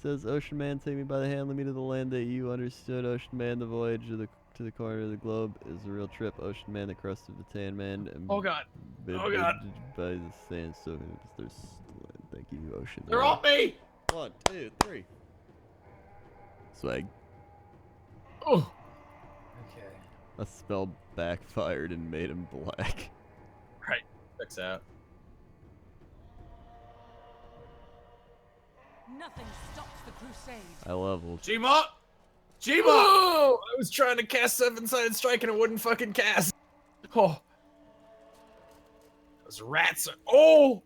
Says Ocean Man, take me by the hand. Lead me to the land that you understood. Ocean Man, the voyage to the corner of the globe is a real trip. Ocean Man, the crust of the Tan Man. And Oh god! Oh god! By the sand, so there's. Thank you, Ocean. They're on me! 1, 2, 3. Swag. Oh. Okay. A spell backfired and made him black. Right. Checks out. Nothing stops the crusade. I leveled. Gmod! Gmod! Oh! I was trying to cast 7-sided strike and it wouldn't fucking cast. Oh. Those rats are. Oh!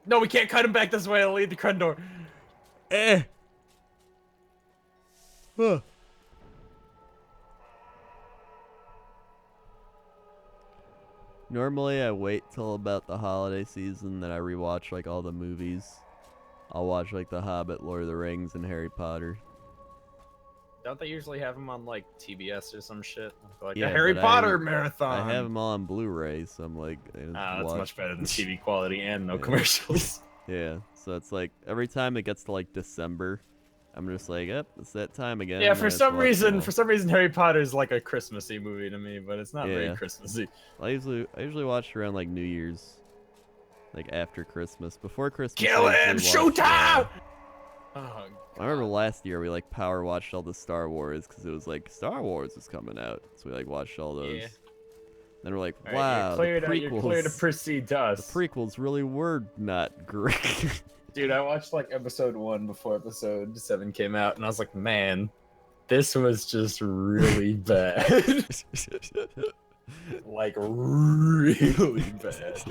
No, we can't cut him back this way. It'll lead to Crendor. Eh. Huh. Normally, I wait till about the holiday season that I rewatch like all the movies. I'll watch like The Hobbit, Lord of the Rings, and Harry Potter. Don't they usually have him on like TBS or some shit? Like Yeah, a Harry but Potter marathon. I have them all on Blu-ray, so I'm like, That's much better than TV quality and no commercials. Yeah, so it's like every time it gets to like December, I'm just like, yep, it's that time again. Yeah, and I for just some watch them reason, Harry Potter is like a Christmassy movie to me, but it's not Yeah. very Christmassy. all. I usually watch around like New Year's, like after Christmas. Before Christmas, Kill I him! usually Shoot watch, him! Oh, I remember last year we like power watched all the Star Wars because it was like Star Wars is coming out, so we like watched all those. Yeah. Then we're like, All right, wow, you're clear to the proceed to us. prequels really were not great. Dude, I watched like episode 1 before episode 7 came out, and I was like, man, this was just really bad. Like, really bad.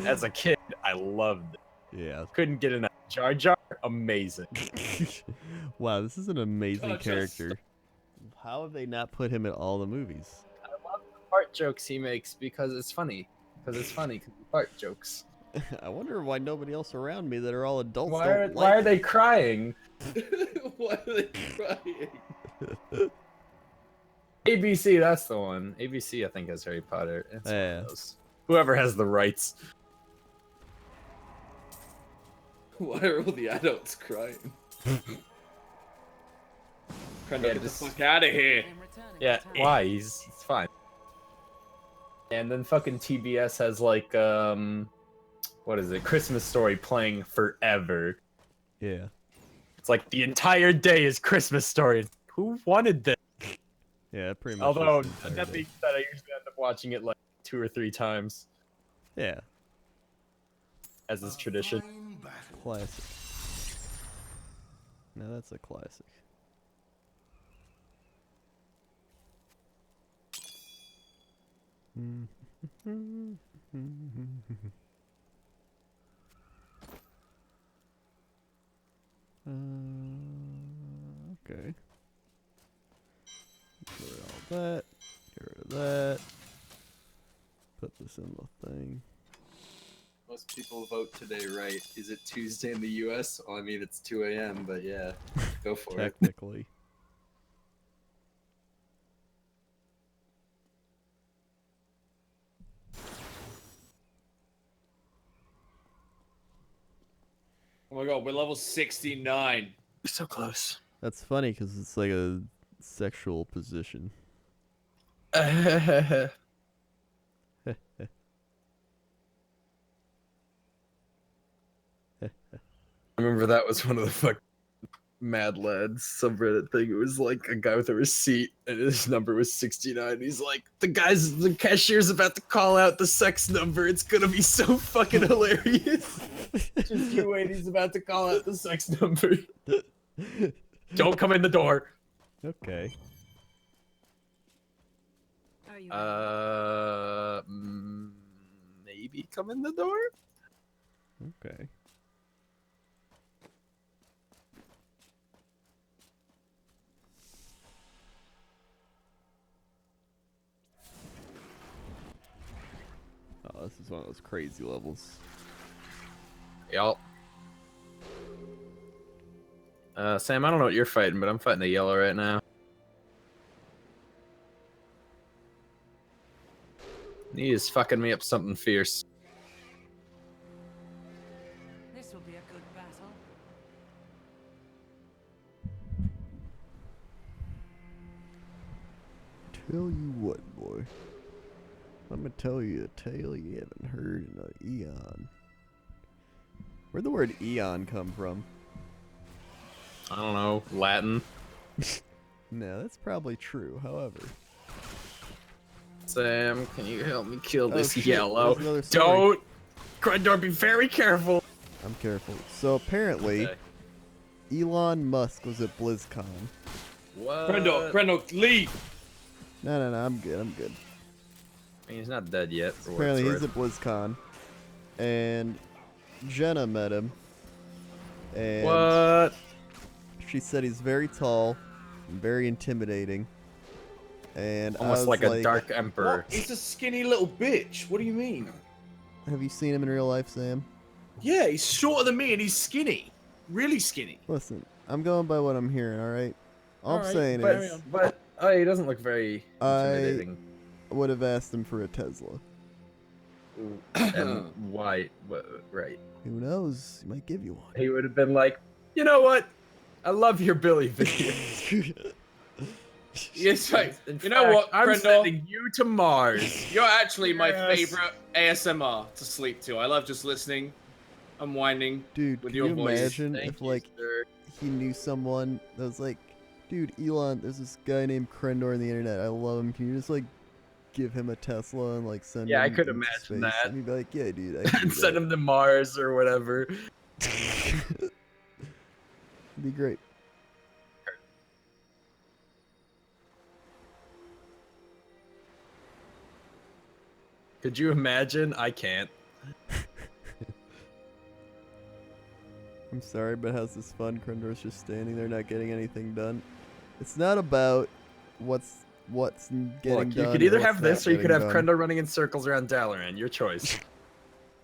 As a kid, I loved it. Yeah. Couldn't get enough. Jar Jar, amazing. Wow, this is an amazing Jar Jar character. How have they not put him in all the movies? I love the fart jokes he makes because it's funny. Because it's funny, because fart jokes. I wonder why nobody else around me that are all adults Why don't why like are they crying? Why are they crying? ABC, that's the one. ABC, I think, has Harry Potter. It's one Yeah. of those. Whoever has the rights. Why are all the adults crying? Get the fuck out of here. Yeah, why? It's fine. And then fucking TBS has like what is it? Christmas Story playing forever. Yeah. It's like the entire day is Christmas Story. Who wanted this? Yeah, pretty much. Although just the entire that day. being said, I usually end up watching it like 2 or 3 times, Yeah, as is tradition. classic. Now that's a classic. Okay. Get rid of all that. Get rid of that. Put this in the thing. Most people vote today, right? Is it Tuesday in the U.S.? Well, I mean, it's 2 a.m., but yeah, go for it. Technically. Oh my god, we're level 69. We're so close. That's funny because it's like a sexual position. I remember that was one of the fuck Mad Lads subreddit thing. It was like a guy with a receipt and his number was 69. He's like, the cashier's about to call out the sex number. It's gonna be so fucking hilarious. Just you wait, he's about to call out the sex number. Don't come in the door. Okay. Are you Maybe come in the door? Okay. Oh, this is one of those crazy levels. Y'all. Sam, I don't know what you're fighting, but I'm fighting a yellow right now. He is fucking me up something fierce. This will be a good battle. Tell you what, boy. I'm gonna tell you a tale you haven't heard in an eon. Where'd the word eon come from? I don't know, Latin. No, that's probably true. However, Sam, can you help me kill this shit, yellow? there's another story. Don't! Grindor, be very careful! I'm careful. So apparently, Okay. Elon Musk was at BlizzCon. What? Brendo, leave! No, I'm good. I'm good. I mean, he's not dead yet. For what Apparently, it's he's worth. at BlizzCon, and Jenna met him. And What? she said he's very tall and very intimidating. And I Almost was like a dark emperor. What? He's a skinny little bitch. What do you mean? Have you seen him in real life, Sam? Yeah, he's shorter than me and he's skinny. Really skinny. Listen, I'm going by what I'm hearing. All right. All I'm saying but, is, but he doesn't look very intimidating. I would have asked him for a Tesla. And why? Right. Who knows? He might give you one. He would have been like, you know what? I love your Billy videos. Yes, right. In You know fact, what, I'm Brendo? sending you to Mars. You're actually my Yes. favorite ASMR to sleep to. I love just listening, unwinding. Dude, With can your you voice. imagine Thank if you, like sir. he knew someone that was like, dude, Elon, there's this guy named Krendor on the internet. I love him. Can you just like give him a Tesla and like send Yeah, him I could into imagine space? that. And he'd be like, yeah, dude, I can do And send that." him to Mars or whatever. It'd be great. Could you imagine? I can't. I'm sorry, but how's this fun? Krendor's just standing there not getting anything done. It's not about what's getting Look, done. you could either or have what's this not or you could have getting done. Krendor running in circles around Dalaran. Your choice.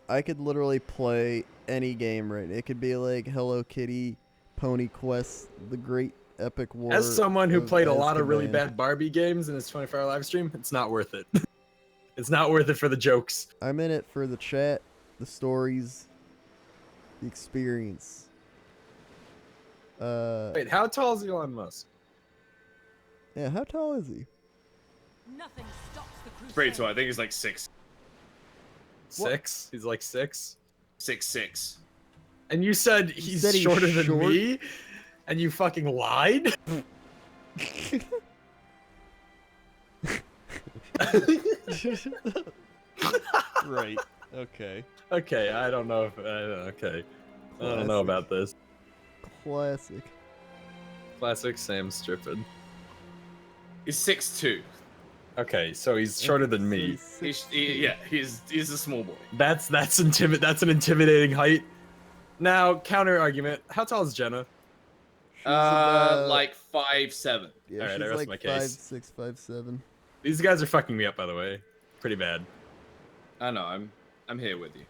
I could literally play any game right now. It could be like Hello Kitty, Pony Quest, the Great Epic War. As someone who of played a lot of really Azkaban. bad Barbie games in his 24-hour live stream, it's not worth it. It's not worth it for the jokes. I'm in it for the chat, the stories, the experience. Wait, how tall is Elon Musk? Yeah, how tall is he? Nothing stops the crusade. Pretty tall. I think he's like 6'6". 6? He's like 6? 6'6". And you said he's said he's shorter than short? me? And you fucking lied? Right. Okay. Okay, I don't know if... okay. I don't know Classic. about this. Classic. Classic Sam stripping. He's 6'2". Okay, so he's shorter than me. He's a small boy. That's an intimidating height. Now, counter argument. How tall is Jenna? Like 5'7". Yeah, Alright, I she's rest like my case. 5'6", 5'7". These guys are fucking me up, by the way. Pretty bad. I know. I'm here with you.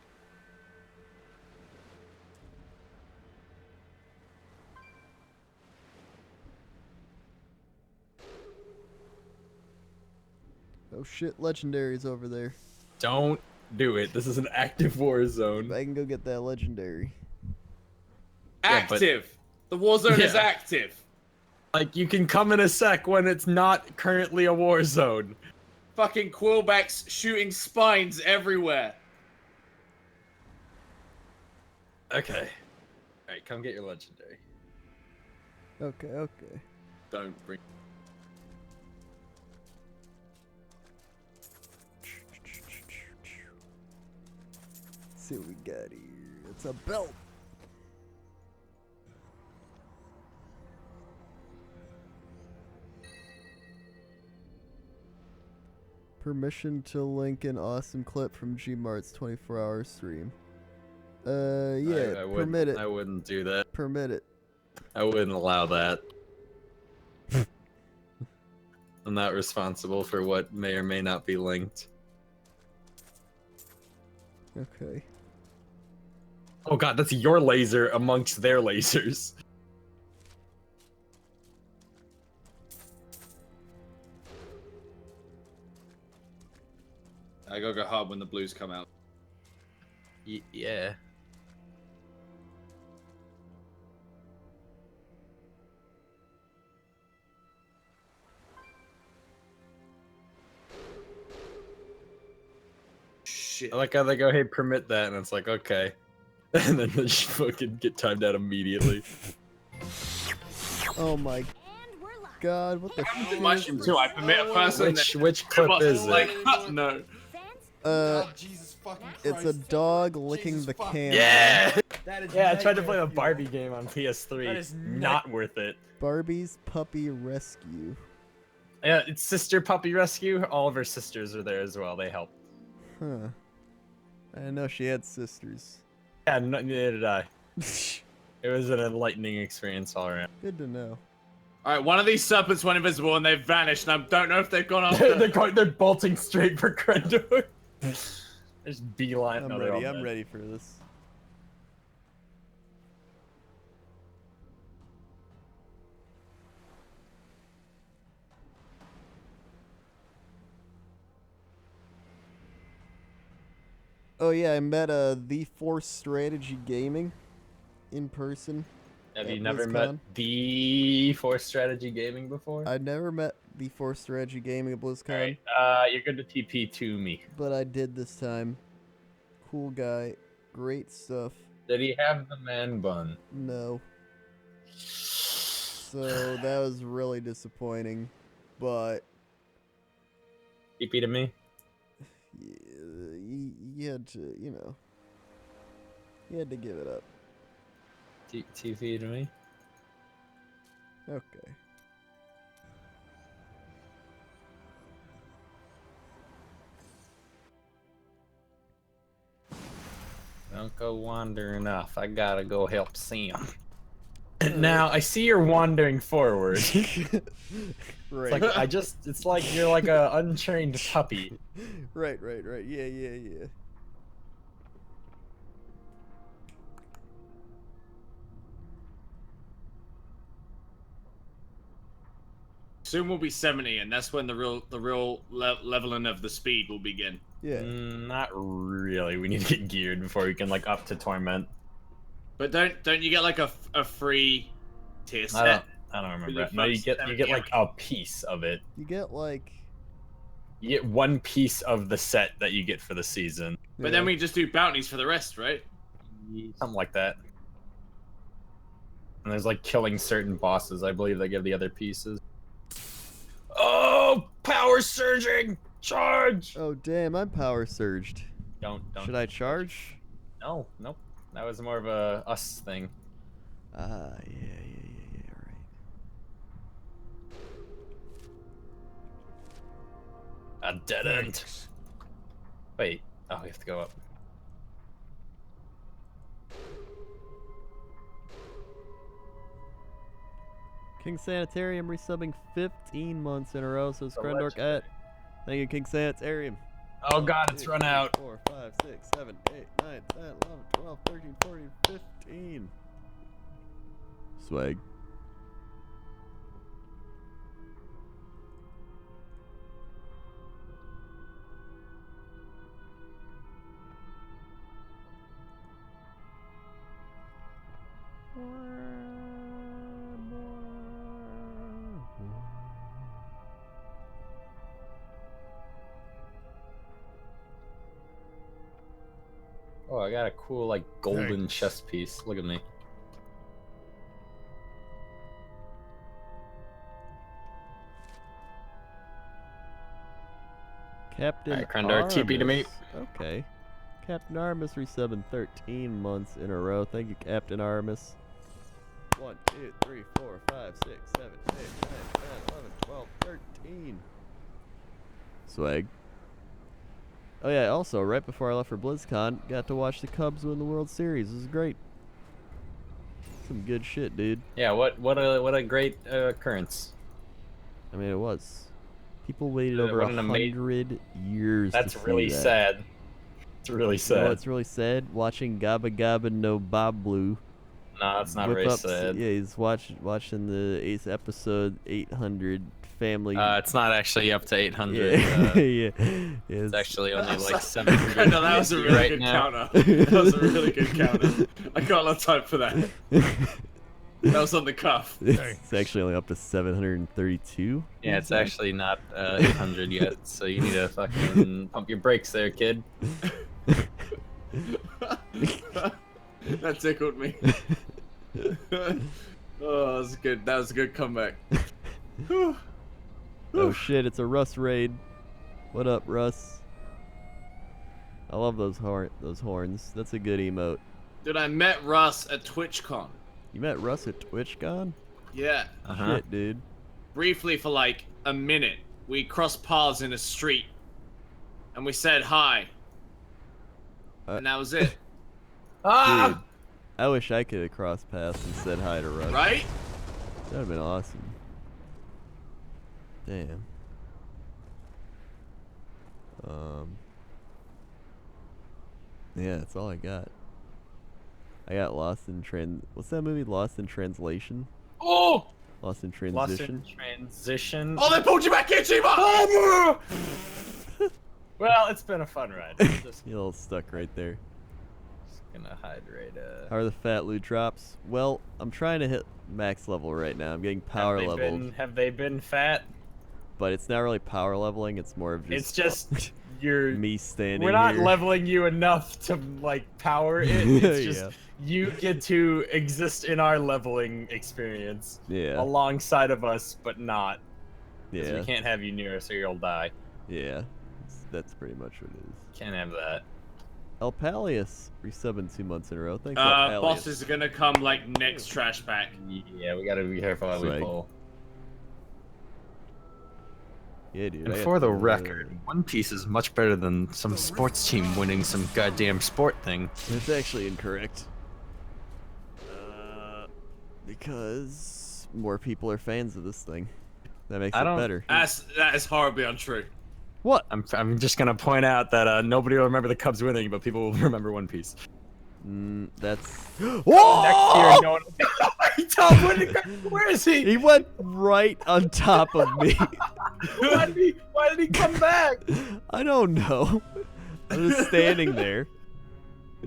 Oh shit, legendary's over there. Don't do it. This is an active war zone. I can go get that legendary. Yeah, but- Active. The war zone is Yeah. active. Like, you can come in a sec when it's not currently a war zone. Fucking Quillbacks shooting spines everywhere. Okay. Alright, come get your legendary. Okay, okay. Don't bring... Let's see what we got here. It's a belt. Permission to link an awesome clip from Gmart's 24-hour stream. Yeah, I wouldn't, permit it. I wouldn't do that. Permit it. I wouldn't allow that. I'm not responsible for what may or may not be linked. Okay. Oh god, that's your laser amongst their lasers. I go hard when the blues come out. Yeah. Shit. I like how they go, hey, permit that, and it's like, okay. And then they just fucking get timed out immediately. Oh my god, what the I'm fuck? watching too. I permit a person. Which clip is like, it? no. Jesus fucking Christ. It's a dog licking Jesus the fuck. can. Yeah! That is Yeah, I tried to play nightmare the fuel. Barbie game on PS3. That is Not worth it. Barbie's Puppy Rescue. Yeah, it's Sister Puppy Rescue. All of her sisters are there as well. They help. Huh. I didn't know she had sisters. Yeah, neither did I. It was an enlightening experience all around. Good to know. All right, one of these serpents went invisible and they've vanished, and I don't know if they've gone after. they're bolting straight for Krendor. There's beeline. I'm no, they're all ready. I'm dead. ready for this. Oh yeah, I met The Force Strategy Gaming in person. Have at you never BlizzCon. met the Force Strategy Gaming before? I'd never met The Force Strategy Gaming at BlizzCon, Alright, you're good to TP to me. but I did this time. Cool guy, great stuff. Did he have the man bun? No. So that was really disappointing, but TP to me? you had to, you know, you had to give it up. TV to me. Okay. Don't go wandering off. I gotta go help Sam. Now I see you're wandering forward. Right. It's like you're like a untrained puppy. Right. Yeah. Soon we'll be 70, and that's when the real leveling of the speed will begin. Yeah. Not really. We need to get geared before we can like up to Torment. But don't you get like a free tier set? I don't remember. Really No, you get like a piece of it. You get like. You get one piece of the set that you get for the season. But then we just do bounties for the rest, right? Something like that. And there's like killing certain bosses, I believe, that give the other pieces. Oh, power surging! Charge! Oh damn, I'm power surged. Don't. Should I charge? No, nope. That was more of a us thing. Yeah, right. A dead end. Wait. Oh, we have to go up. King Sanitarium resubbing 15 months in a row, so Screndork at. Thank you, King Sanitarium. Oh god, it's run out. 4, 5, 6, 7, 8, 9, 10, 11, 12, 13, 14, 15. Swag. Oh, I got a cool like golden chest piece. Look at me. Captain Alright, Krendar, TP to me. Okay. Captain Artemis resubbing 13 months in a row. Thank you, Captain Artemis. 1, 2, 3, 4, 5, 6, 7, 8, 9, 10, 11, 12, 13. Swag. Oh yeah, also, right before I left for BlizzCon, got to watch the Cubs win the World Series. This is great. Some good shit, dude. Yeah, what a great occurrence. I mean, it was. People waited over what an 100 years That's to see really that. sad. It's really sad. You know what's really sad? Watching Gabba Gabba no Bob Blue. No, that's not whip very up, sad. Yeah, he's watching the 8th episode 800 family. It's not actually up to 800. Yeah, It's actually only like 700. No, that was a really good counter. That was a really good counter. I got a lot of time for that. That was on the cuff. It's actually only up to 732. Yeah, it's actually not 800 yet, so you need to fucking pump your brakes there, kid. That tickled me. Oh, that was good. That was a good comeback. Oh shit, it's a Russ raid. What up, Russ? I love those horns. That's a good emote. Dude, I met Russ at TwitchCon. You met Russ at TwitchCon? Yeah. Shit, dude. Briefly for like a minute. We crossed paths in a street. And we said hi. And that was it. Dude, I wish I could have crossed paths and said hi to Russ. Right? That would have been awesome. Damn. Yeah, that's all I got. I got Lost in What's that movie? Lost in Translation? Oh! Lost in Transition? Lost in Transition. Oh, they pulled you back in, Chiba! Well, it's been a fun ride. Just You're a little stuck right there. gonna hydrate. How are the fat loot drops? Well, I'm trying to hit max level right now. I'm getting power leveled. Have they been fat? But it's not really power leveling. It's more of just. It's just you're. me standing. We're not here. leveling you enough to like power it. It's just Yeah. you get to exist in our leveling experience. Yeah. Alongside of us, but not. Because Yeah. we can't have you near us or you'll die. Yeah. That's pretty much what it is. Can't have that. El Palius resubbing 2 months in a row. Thanks, Boss is gonna come like next trash back. Yeah, we gotta be careful how we Swag. pull. Yeah, dude. And for the record, One Piece is much better than some sports team winning some goddamn sport thing. It's actually incorrect. Because more people are fans of this thing. That makes it better. That is horribly untrue. What? I'm just gonna point out that nobody will remember the Cubs winning, but people will remember One Piece. That's. Whoa! Next year, no one. Tom, where is he? He went right on top of me. Why did he come back? I don't know. I'm just standing there,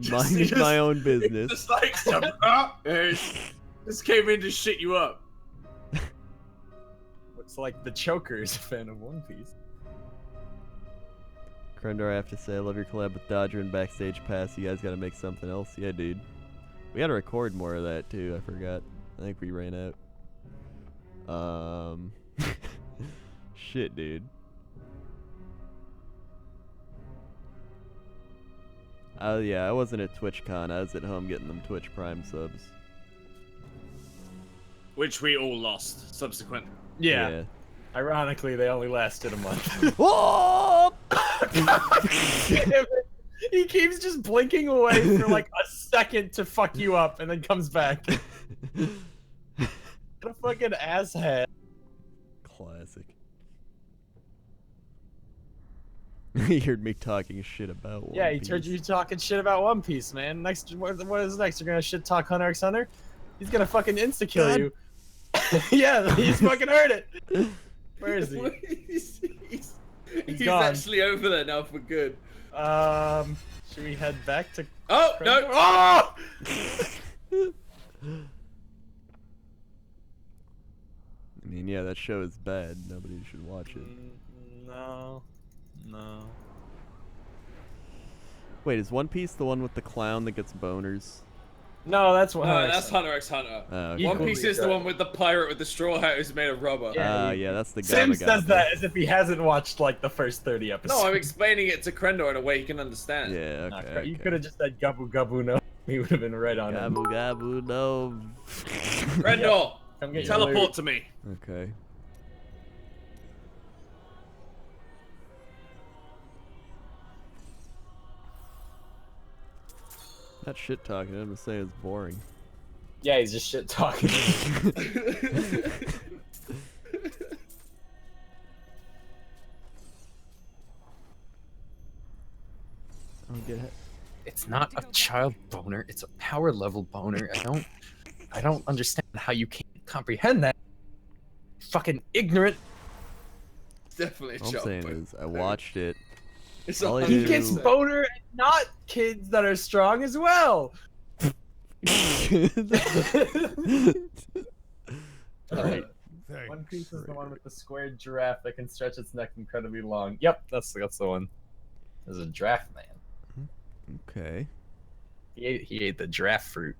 minding my own business. Just like just came in to shit you up. Looks like the Choker is a fan of One Piece. Krendor, I have to say, I love your collab with Dodger and Backstage Pass. You guys gotta make something else. Yeah, dude. We gotta record more of that, too. I forgot. I think we ran out. Shit, dude. Yeah, I wasn't at TwitchCon. I was at home getting them Twitch Prime subs. Which we all lost subsequently. Yeah. Ironically, they only lasted a month. Whoa! He keeps just blinking away for like a second to fuck you up and then comes back. What a fucking asshat. Classic. He heard me talking shit about One Yeah, he Piece. heard you talking shit about One Piece, man. Next, what is next? You're gonna shit talk Hunter x Hunter? He's gonna fucking insta kill you. Yeah, he's fucking heard it. Where is he? He's gone. actually over there now for good. Should we head back to? Oh no! Oh! I mean, yeah, that show is bad. Nobody should watch it. No. Wait, is One Piece the one with the clown that gets boners? No, that's what. No, that's Hunter x Hunter. Oh, okay. One Piece is the one with the pirate with the straw hat who's made of rubber. Yeah, that's the guy. Sim says that as if he hasn't watched like the first 30 episodes. No, I'm explaining it to Krendor in a way he can understand. Yeah, okay. You could have just said Gabu Gabu no. He would have been right on it. Gabu Gabu no. Krendor, Come get your teleport loot. to me. Okay. Not shit talking. I'm gonna say it's boring. Yeah, he's just shit talking. I don't get it. It's not a child boner. It's a power level boner. I don't understand how you can't comprehend that. Fucking ignorant. Definitely a All I'm joke. saying is, I watched it. It's all I He do- gets boner and not kids that are strong as well. Alright. One Piece is the one with the squared giraffe that can stretch its neck incredibly long. Yep, that's the one. There's a giraffe man. Okay. He ate the giraffe fruit.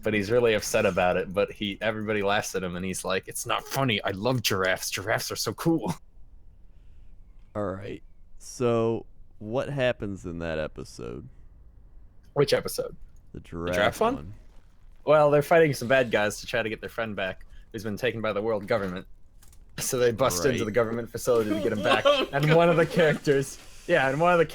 But he's really upset about it, but everybody laughs at him and he's like, it's not funny. I love giraffes. Giraffes are so cool. Alright. So, what happens in that episode? Which episode? The giraffe, giraffe one? Well, they're fighting some bad guys to try to get their friend back, who's been taken by the world government. So they bust into the government facility to get him back. And one of the characters, they're like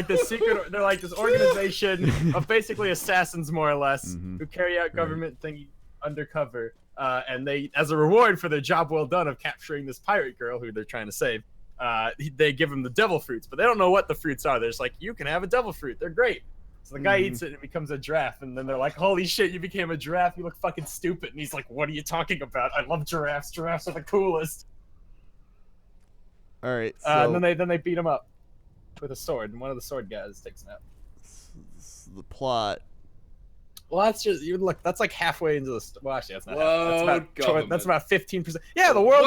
this secret, they're like this organization of basically assassins, more or less, who carry out government thingy undercover. And they, as a reward for their job well done of capturing this pirate girl who they're trying to save, they give him the devil fruits, but they don't know what the fruits are. They're just like, you can have a devil fruit. They're great. So the guy eats it and it becomes a giraffe, and then they're like, holy shit, you became a giraffe. You look fucking stupid. And he's like, what are you talking about? I love giraffes. Giraffes are the coolest. Alright, so... And then they beat him up with a sword, and one of the sword guys takes him out. The plot. Well, that's just that's like halfway into the. Well, actually, that's not. World That's about 15%. Yeah, the world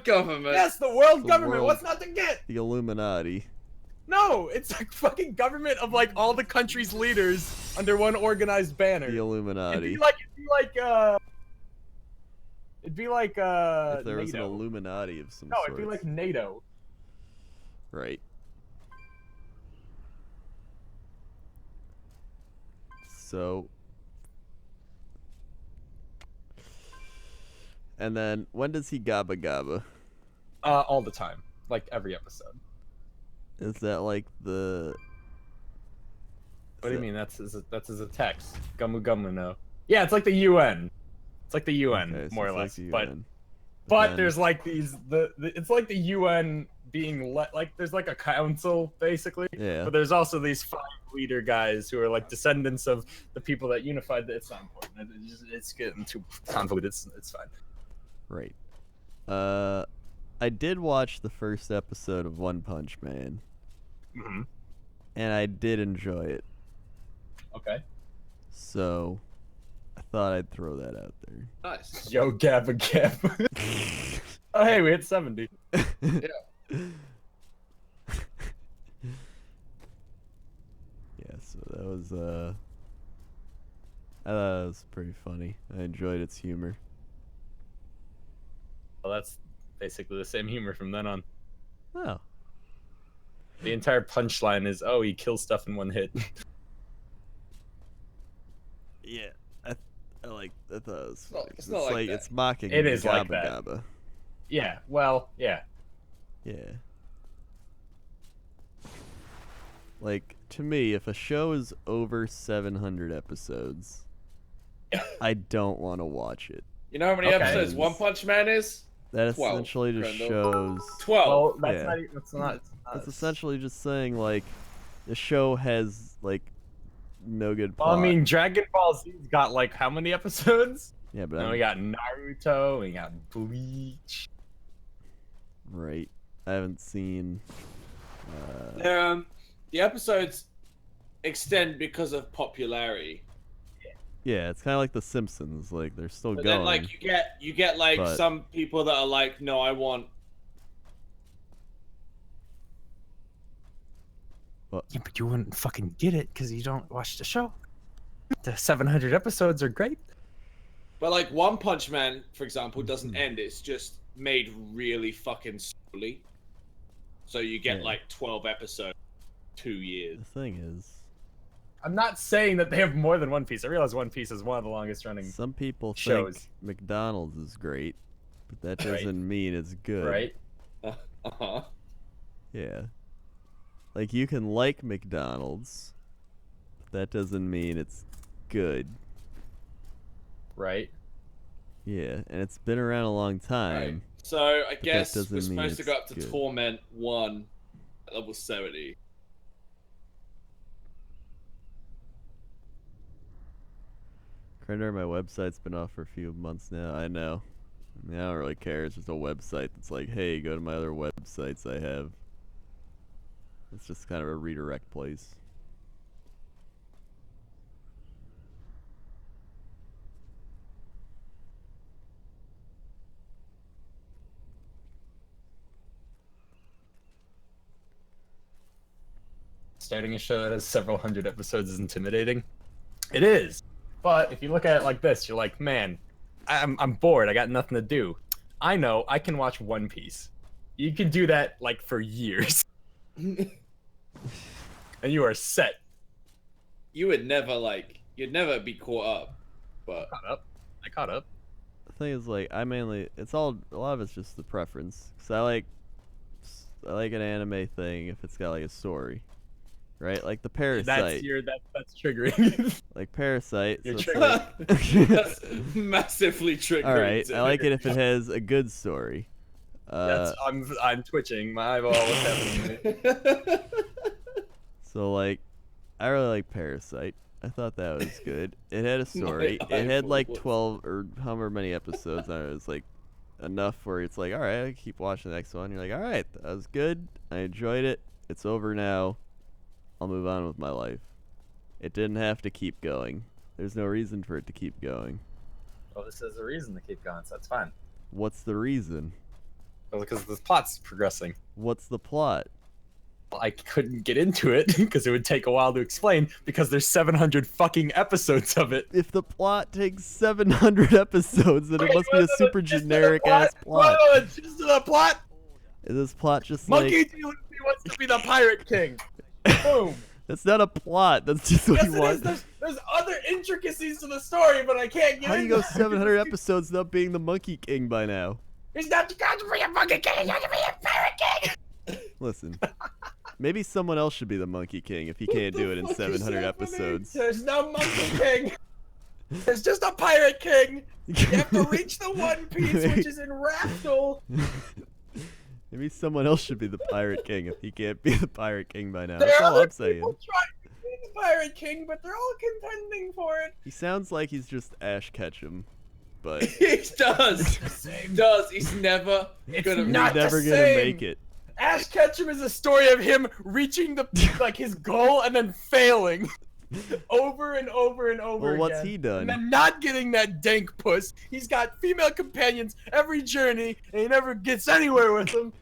government. Yes, the world The government. world- What's not to get? The Illuminati. No, it's like fucking government of like all the country's leaders under one organized banner. The Illuminati. It'd be like If there was an NATO. Illuminati of some No, sort. it'd be like NATO. Right. So. And then, when does he gabba gabba? All the time, like every episode. Is that like the? What do you mean? That's his text. Gumu Gumu no. Yeah, it's like the UN. It's like the UN, Okay, so more or it's less. like the But UN. but there's like these it's like the UN being like there's like a council basically. Yeah. But there's also these 5 leader guys who are like descendants of the people that unified. It's not important. It's getting too convoluted. It's fine. Right. I did watch the first episode of One Punch Man. Mm-hmm. And I did enjoy it. Okay. So, I thought I'd throw that out there. Nice. Yo, Gabba Gabba. Oh, hey, we hit 70. Yeah. Yeah, so that was, I thought it was pretty funny. I enjoyed its humor. Well, that's basically the same humor from then on. Oh. The entire punchline is, oh, he kills stuff in one hit. Yeah, I thought it was funny. It's not like that. It's mocking It is Gabba like that. Gabba. Yeah, well, yeah. Yeah. Like, to me, if a show is over 700 episodes, I don't want to watch it. You know how many Okay. episodes One Punch Man is? That 12, essentially just Brendo. shows... 12. Oh, that's Yeah. not. That's not. It's essentially just saying, like, the show has, like, no good plot. Well, I mean, Dragon Ball Z's got like how many episodes? Yeah, but Then I'm... we got Naruto. We got Bleach. Right. I haven't seen... The episodes extend because of popularity. Yeah, it's kind of like The Simpsons. Like, they're still But going. then, like, you get like but- some people that are like, no, I want. Yeah, but you wouldn't fucking get it because you don't watch the show. The 700 episodes are great. But like One Punch Man, for example, doesn't end. It's just made really fucking slowly. So you get Yeah. like 12 episodes, 2 years. The thing is, I'm not saying that they have more than One Piece. I realize One Piece is one of the longest running. some people shows. think McDonald's is great, but that Right. doesn't mean it's good. Right? Uh-huh. Yeah. Like, you can like McDonald's, but that doesn't mean it's good. Right? Yeah, and it's been around a long time. So I that guess doesn't we're mean supposed to it's go up to good. Torment 1 at level 70. Creditor, my website's been off for a few months now. I know. I mean, I don't really care. It's just a website that's like, hey, go to my other websites I have. It's just kind of a redirect place. Starting a show that has several hundred episodes is intimidating. It is. But if you look at it like this, you're like, man, I'm bored. I got nothing to do. I know I can watch One Piece. You can do that like for years. And you are set. You would never you'd never be caught up. But I caught up. The thing is, like, I mainly, a lot of it's just the preference. Cause I like an anime thing if it's got like a story, right? Like the Parasite. That's triggering. Like Parasite. You're so it's triggering. that's massively triggering. all right, to I like me. it if it has a good story. I'm twitching. My eyeball. What's happening? So like, I really like Parasite. I thought that was good. It had a story. My It had like eyeball. 12 or however many episodes. And it was like enough where it's like, all right, I can keep watching the next one. You're like, all right, that was good. I enjoyed it. It's over now. I'll move on with my life. It didn't have to keep going. There's no reason for it to keep going. Well, this is a reason to keep going, so that's fine. What's the reason? Well, because the plot's progressing. What's the plot? I couldn't get into it because it would take a while to explain because there's 700 fucking episodes of it. If the plot takes 700 episodes, then it must be a super generic ass plot. Just the plot. Is this plot just Monkey like... D. wants to be the pirate king. Boom. That's not a plot. That's just what Yes, he it wants. is. There's other intricacies to the story, but I can't get How do you go into it. 700 episodes without being the Monkey King by now? He's not the god to be a monkey king. He's got to be a pirate king. Listen, maybe someone else should be the Monkey King if he can't do it in 700 episodes. There's no monkey king. There's just a pirate king. You have to reach the One Piece, which is in Raftel. Maybe someone else should be the Pirate King if he can't be the Pirate King by now. There That's are all other I'm saying. people trying to be the pirate king, but they're all contending for it. He sounds like he's just Ash Ketchum, but He does. He does. He's never gonna. he's not the never gonna same. make it. Ash Ketchum is a story of him reaching the like his goal and then failing over and over and over Well, what's again. he done? And then not getting that dank puss. He's got female companions every journey, and he never gets anywhere with them.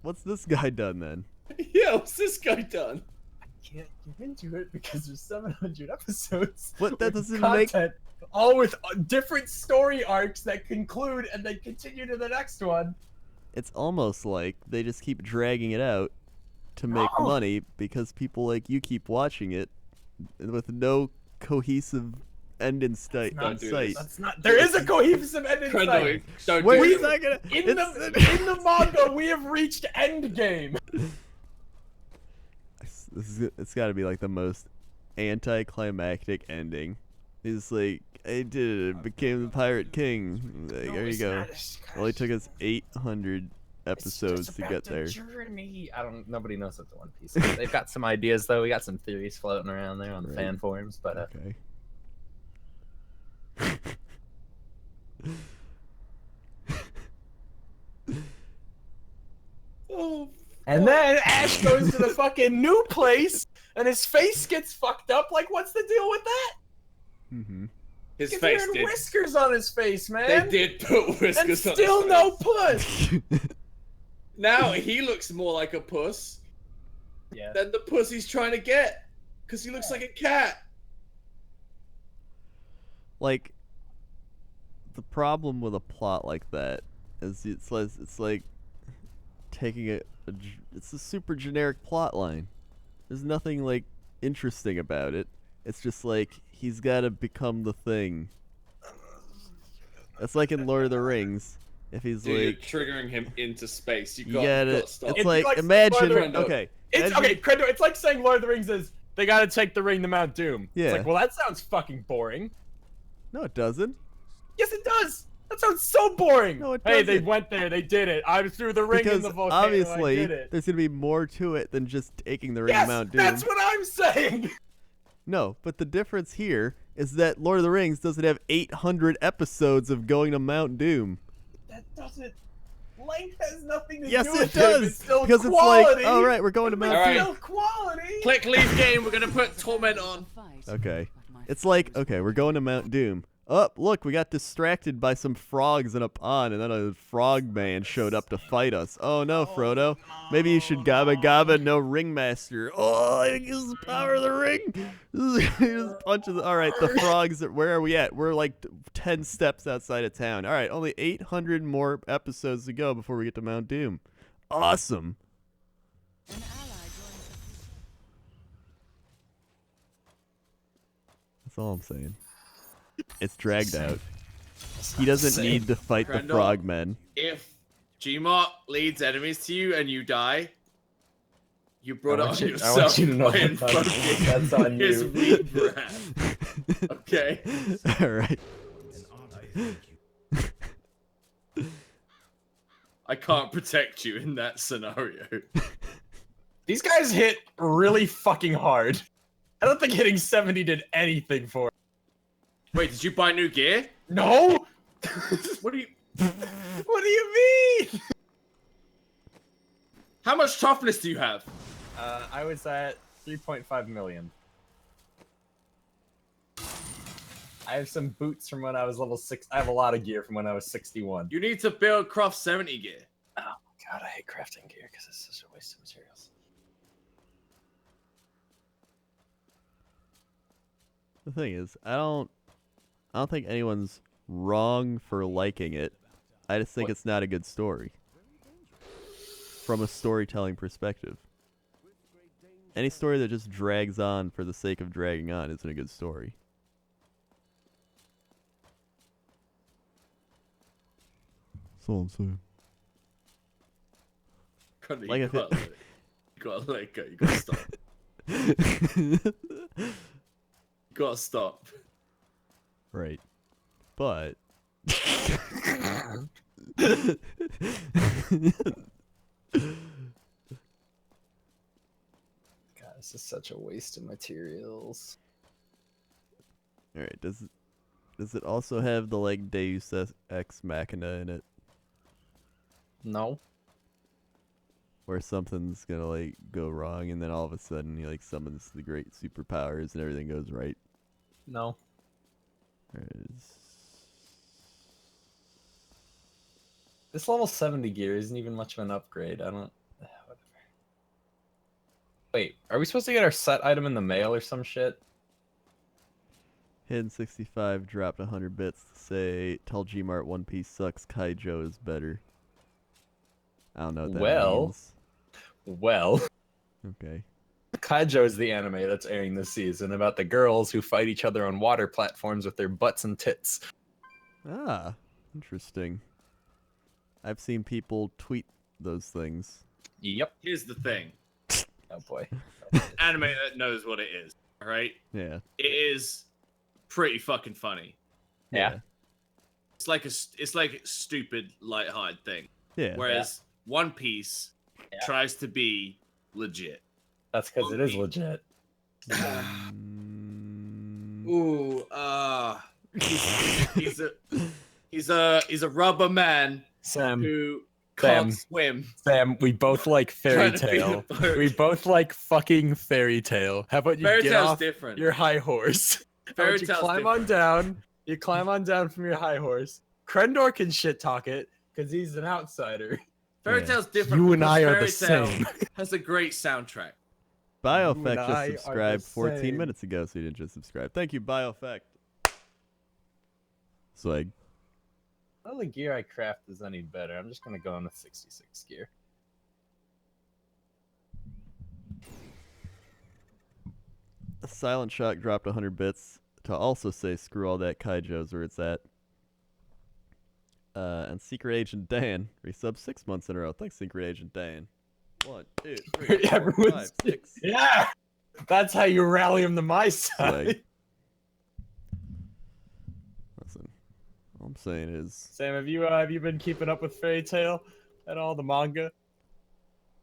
What's this guy done then? Yeah, what's this guy done? Can't get into it because there's 700 episodes. What? That with doesn't make. content, all with different story arcs that conclude and then continue to the next one. It's almost like they just keep dragging it out to make No. money because people like you keep watching it with no cohesive end in sight. Don't do sight. this. That's not. There is a cohesive end in sight. Crendo, don't Wait, do it's it. not gonna. In the manga, we have reached endgame. It's got to be like the most anticlimactic ending. He's like, I did it, became the Pirate King. Like, there you go. Only took us 800 episodes to get there. Journey. Nobody knows what the One Piece is. They've got some ideas though. We got some theories floating around there on the Right. fan forums, but Okay. Oh, And then Ash goes to the fucking new place, and his face gets fucked up. Like, what's the deal with that? Mm-hmm. his He's face wearing did. whiskers on his face, They man. did put whiskers And on still his no face. puss. Now he looks more like a puss Yeah. than the puss he's trying to get, because he looks like a cat. Like, the problem with a plot like that is it's like taking it's a super generic plot line. There's nothing like interesting about it. It's just like he's got to become the thing. It's like in Lord of the Rings. If he's Dude, like, you're triggering him into space. You you got gotta, to stop. it's It's like, like imagine, Lord of the- okay. It's imagine- okay, Crendo, it's like saying Lord of the Rings is they gotta take the ring to Mount Doom. Yeah. It's like, well, that sounds fucking boring. No, it doesn't. Yes, it does. That sounds so boring. No, it Hey, they doesn't. went there. They did it. I threw the ring in Because the volcano. I obviously, did it. there's gonna be more to it than just taking the ring to Yes, Mount Doom. that's what I'm saying. No, but the difference here is that Lord of the Rings doesn't have 800 episodes of going to Mount Doom. That doesn't. Length has nothing to Yes, do it with does. It's still Because quality. it's like, all right, we're going to Mount All right. Doom. Still quality. Click leave game. We're gonna put torment on. Okay. It's like, okay, we're going to Mount Doom. Oh, look, we got distracted by some frogs in a pond, and then a frog man showed up to fight us. Oh no, Frodo. Maybe you should gabba gabba no ringmaster. Oh, I use the power of the ring. He just punches. All right, the frogs. Where are we at? We're like 10 steps outside of town. All right, only 800 more episodes to go before we get to Mount Doom. Awesome. That's all I'm saying. It's dragged out. He doesn't need to fight the Crandall. frogmen. If Gmart leads enemies to you and you die, you brought it on yourself. I want you to know by that's on, invoking that's on his you. weed brand. Okay. All right. I can't protect you in that scenario. These guys hit really fucking hard. I don't think hitting 70 did anything for it. Wait, did you buy new gear? No? What do you? What do you mean? How much toughness do you have? I was at 3.5 million. I have some boots from when I was level 6. I have a lot of gear from when I was 61. You need to build craft 70 gear. oh god, I hate crafting gear because it's such a waste of materials. The thing is, I don't think anyone's wrong for liking it. I just think it's not a good story. From a storytelling perspective. Any story that just drags on for the sake of dragging on isn't a good story. That's all I'm saying. Like you gotta let it go. You gotta stop. You gotta stop. Right. But God, this is such a waste of materials. alright, does it also have the like Deus Ex Machina in it? No. Where something's gonna like go wrong and then all of a sudden he like summons the great superpowers and everything goes right? No. This level 70 gear isn't even much of an upgrade. I don't. Whatever. Wait, are we supposed to get our set item in the mail or some shit? Hidden 65 dropped 100 bits to say, tell Gmart One Piece sucks, Kaijo is better. I don't know what that means. Well. Okay. Kaijo is the anime that's airing this season about the girls who fight each other on water platforms with their butts and tits. Ah, interesting. I've seen people tweet those things. Yep. Here's the thing. Oh boy. Anime that knows what it is, alright? Yeah. It is pretty fucking funny. Yeah. It's like a stupid, lighthearted thing. Yeah. Whereas One Piece tries to be legit. That's because it is legit. Ooh, he's a rubber man Sam. who can't swim. Sam, we both like Fairy Trying to be Tale. a bird. We both like fucking Fairy Tale. How about you Fairy get Tale's off different. your high horse? How Fairy about you Tale's climb on down. You climb on down from your high horse. Krendor can shit talk it because he's an outsider. Fairy Tale's different. You and because I are Fairy the Tail same. has a great soundtrack. Bioeffect You and I are just the subscribed 14 same. minutes ago, so you didn't just subscribe. Thank you, Bioeffect. Swag. Well, the gear I craft is any better. I'm just gonna go on with 66 gear. Silent Shock dropped 100 bits to also say screw all that Kaijo's where it's at. And Secret Agent Dan resubbed 6 months in a row. Thanks, Secret Agent Dan. 1, 2, 3, 4, Everyone's 5, 6. Yeah, that's how you rally them to my side. Swag. Listen, all I'm saying is, Sam, have you been keeping up with Fairy Tale at all? The manga?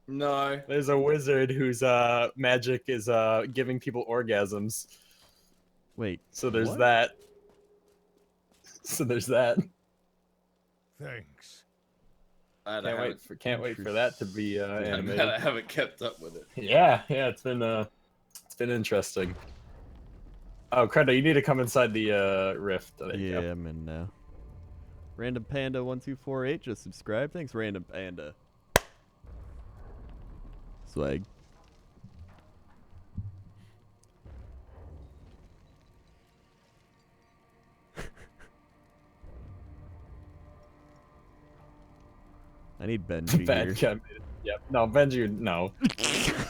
No. There's a wizard whose magic is giving people orgasms. wait. So there's what? that. So there's that. Thanks. Can't wait for that to be animated. I haven't kept up with it. Yeah, it's been interesting. Oh, Crendo, you need to come inside the rift. There you Yeah, go. I'm in now. Random Panda 1248 just subscribed. Thanks, Random Panda. Swag. I need Benji Bad here. guy. Yep. No, Benji. No.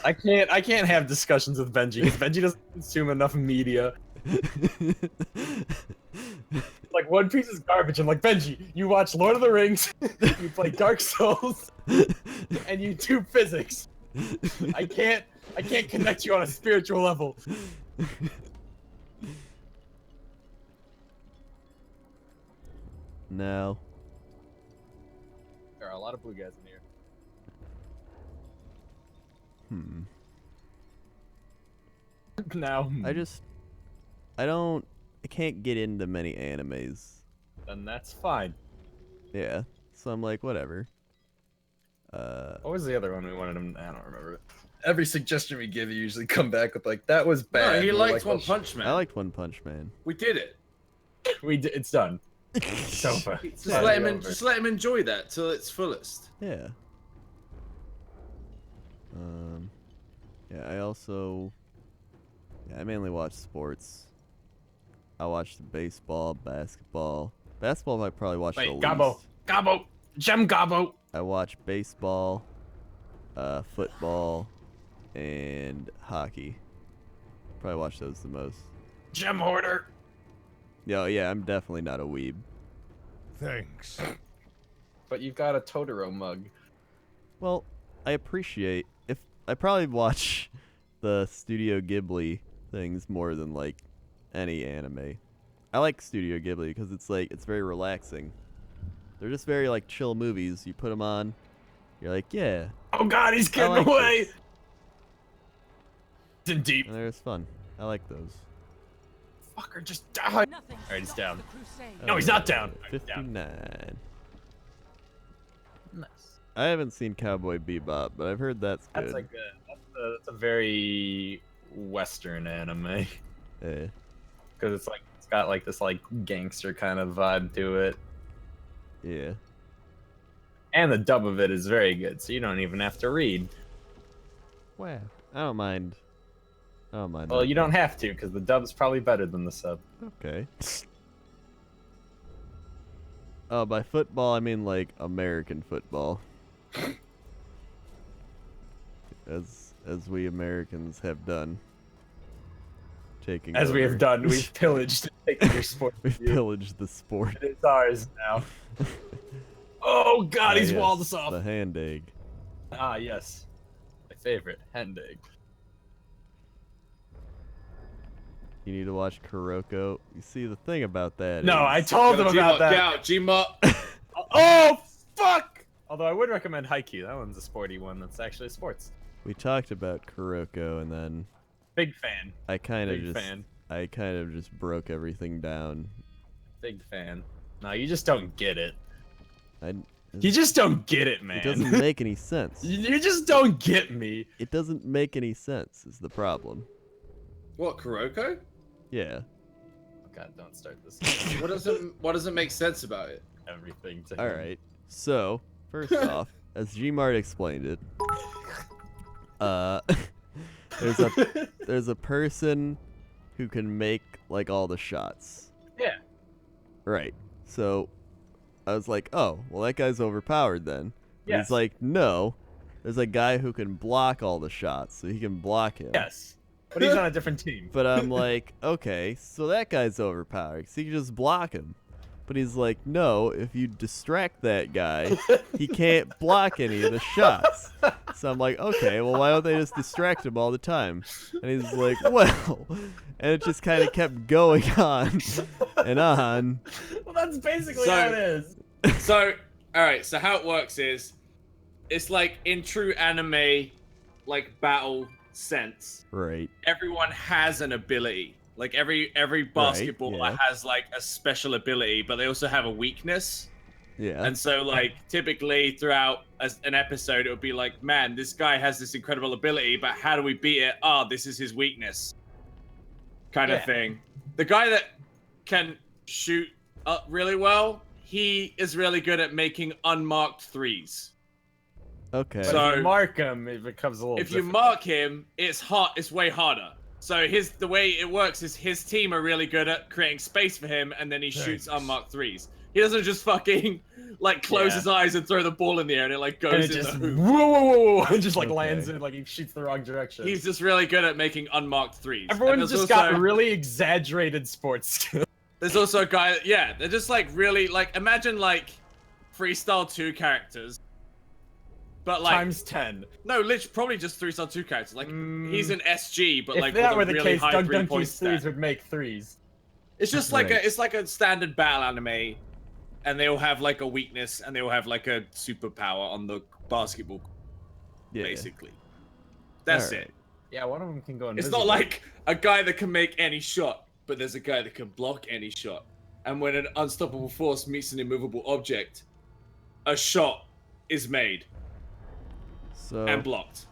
I can't have discussions with Benji because Benji doesn't consume enough media. Like, One Piece is garbage. I'm like, Benji, you watch Lord of the Rings, you play Dark Souls, and you do physics. I can't connect you on a spiritual level. No. There are a lot of blue guys in here. Now, I can't get into many animes. then that's fine. Yeah. So I'm like, whatever. What was the other one we wanted him? I don't remember it. Every suggestion we give, you usually come back with like, that was bad. No, he We're likes like, One well, Punch Man. I liked One Punch Man. We did it. It's done. It's over. Just let him enjoy that till its fullest. Yeah. Yeah, I mainly watch sports. I watched baseball, basketball. Basketball I probably watched the Wait, least. Gem Gobbo. I watch baseball, football, and hockey. Probably watch those the most. Gem hoarder. Yeah, I'm definitely not a weeb. Thanks. But you've got a Totoro mug. Well, I appreciate if I probably watch the Studio Ghibli things more than like any anime. I like Studio Ghibli because it's like it's very relaxing. They're just very like chill movies. You put them on, you're like, yeah. Oh God, he's getting like away. this. It's in deep. And they're just fun. I like those. Fucker, just die. All right, he's down. No, he's not down. 59. Nice. I haven't seen Cowboy Bebop, but I've heard that's good. That's like that's a very Western anime. Yeah. Because it's got like this like gangster kind of vibe to it. Yeah. And the dub of it is very good, so you don't even have to read. Wow. I don't mind. Well, that. you don't have to, because the dub's probably better than the sub. Okay. Oh, by football I mean like American football. As we Americans have done. As we have done, we've pillaged and taken your sport. We've pillaged the sport. It's ours now. Oh God, he's yes, walled us off. The hand egg. Ah, yes. My favorite, hand egg. You need to watch Kuroko. You see, the thing about that No, is... I told him about that. Get out, G-Mup. Oh, fuck! Although I would recommend Haikyuu. That one's a sporty one that's actually sports. We talked about Kuroko, and then... Big fan. I kind of Big just broke everything down. Big fan. No, you just don't get it. You You just don't get it, man. It doesn't make any sense. You just don't get me. It doesn't make any sense, is the problem. What, Kuroko? Yeah. Oh God, don't start this. What doesn't make sense about it? Everything to All him. right. So, first off, as Gmart explained it, there's a person who can make like all the shots. Yeah. Right. So, I was like, oh, well that guy's overpowered then. But Yes. He's like, no, there's a guy who can block all the shots, so he can block him. Yes. But he's on a different team. But I'm like, okay, so that guy's overpowered, so you can just block him. But he's like, no, if you distract that guy, he can't block any of the shots. So I'm like, okay, well, why don't they just distract him all the time? And he's like, well, and it just kind of kept going on and on. Well, that's basically how it is. So, alright, so how it works is, it's like in true anime, like battle sense. Right. Everyone has an ability. Like every basketballer has like a special ability, but they also have a weakness. Yeah. And so like typically throughout an episode, it would be like, man, this guy has this incredible ability, but how do we beat it? This is his weakness. Kind of thing. The guy that can shoot up really well, he is really good at making unmarked threes. Okay. But So if you mark him, it becomes a little if you different. mark him, it's way harder. So the way it works is his team are really good at creating space for him, and then he shoots unmarked threes. He doesn't just fucking like close his eyes and throw the ball in the air and it like goes and in it just, the hoop. whoa, and just like lands in, like he shoots the wrong direction. He's just really good at making unmarked threes. Everyone's just got really exaggerated sports skills. There's also a guy, they're just like really like, imagine like Freestyle 2 characters. But like times 10. No, literally probably just Freestyle 2 characters. Like he's an SG, but If like that with were a the really case, high Dunk 3-point Donkey's threes stat. would make threes. It's just like it's like a standard battle anime, and they all have like a weakness, and they all have like a superpower on the basketball. Basically, that's it. Yeah, one of them can go It's invisible. not like a guy that can make any shot, but there's a guy that can block any shot. And when an unstoppable force meets an immovable object, a shot is made and blocked.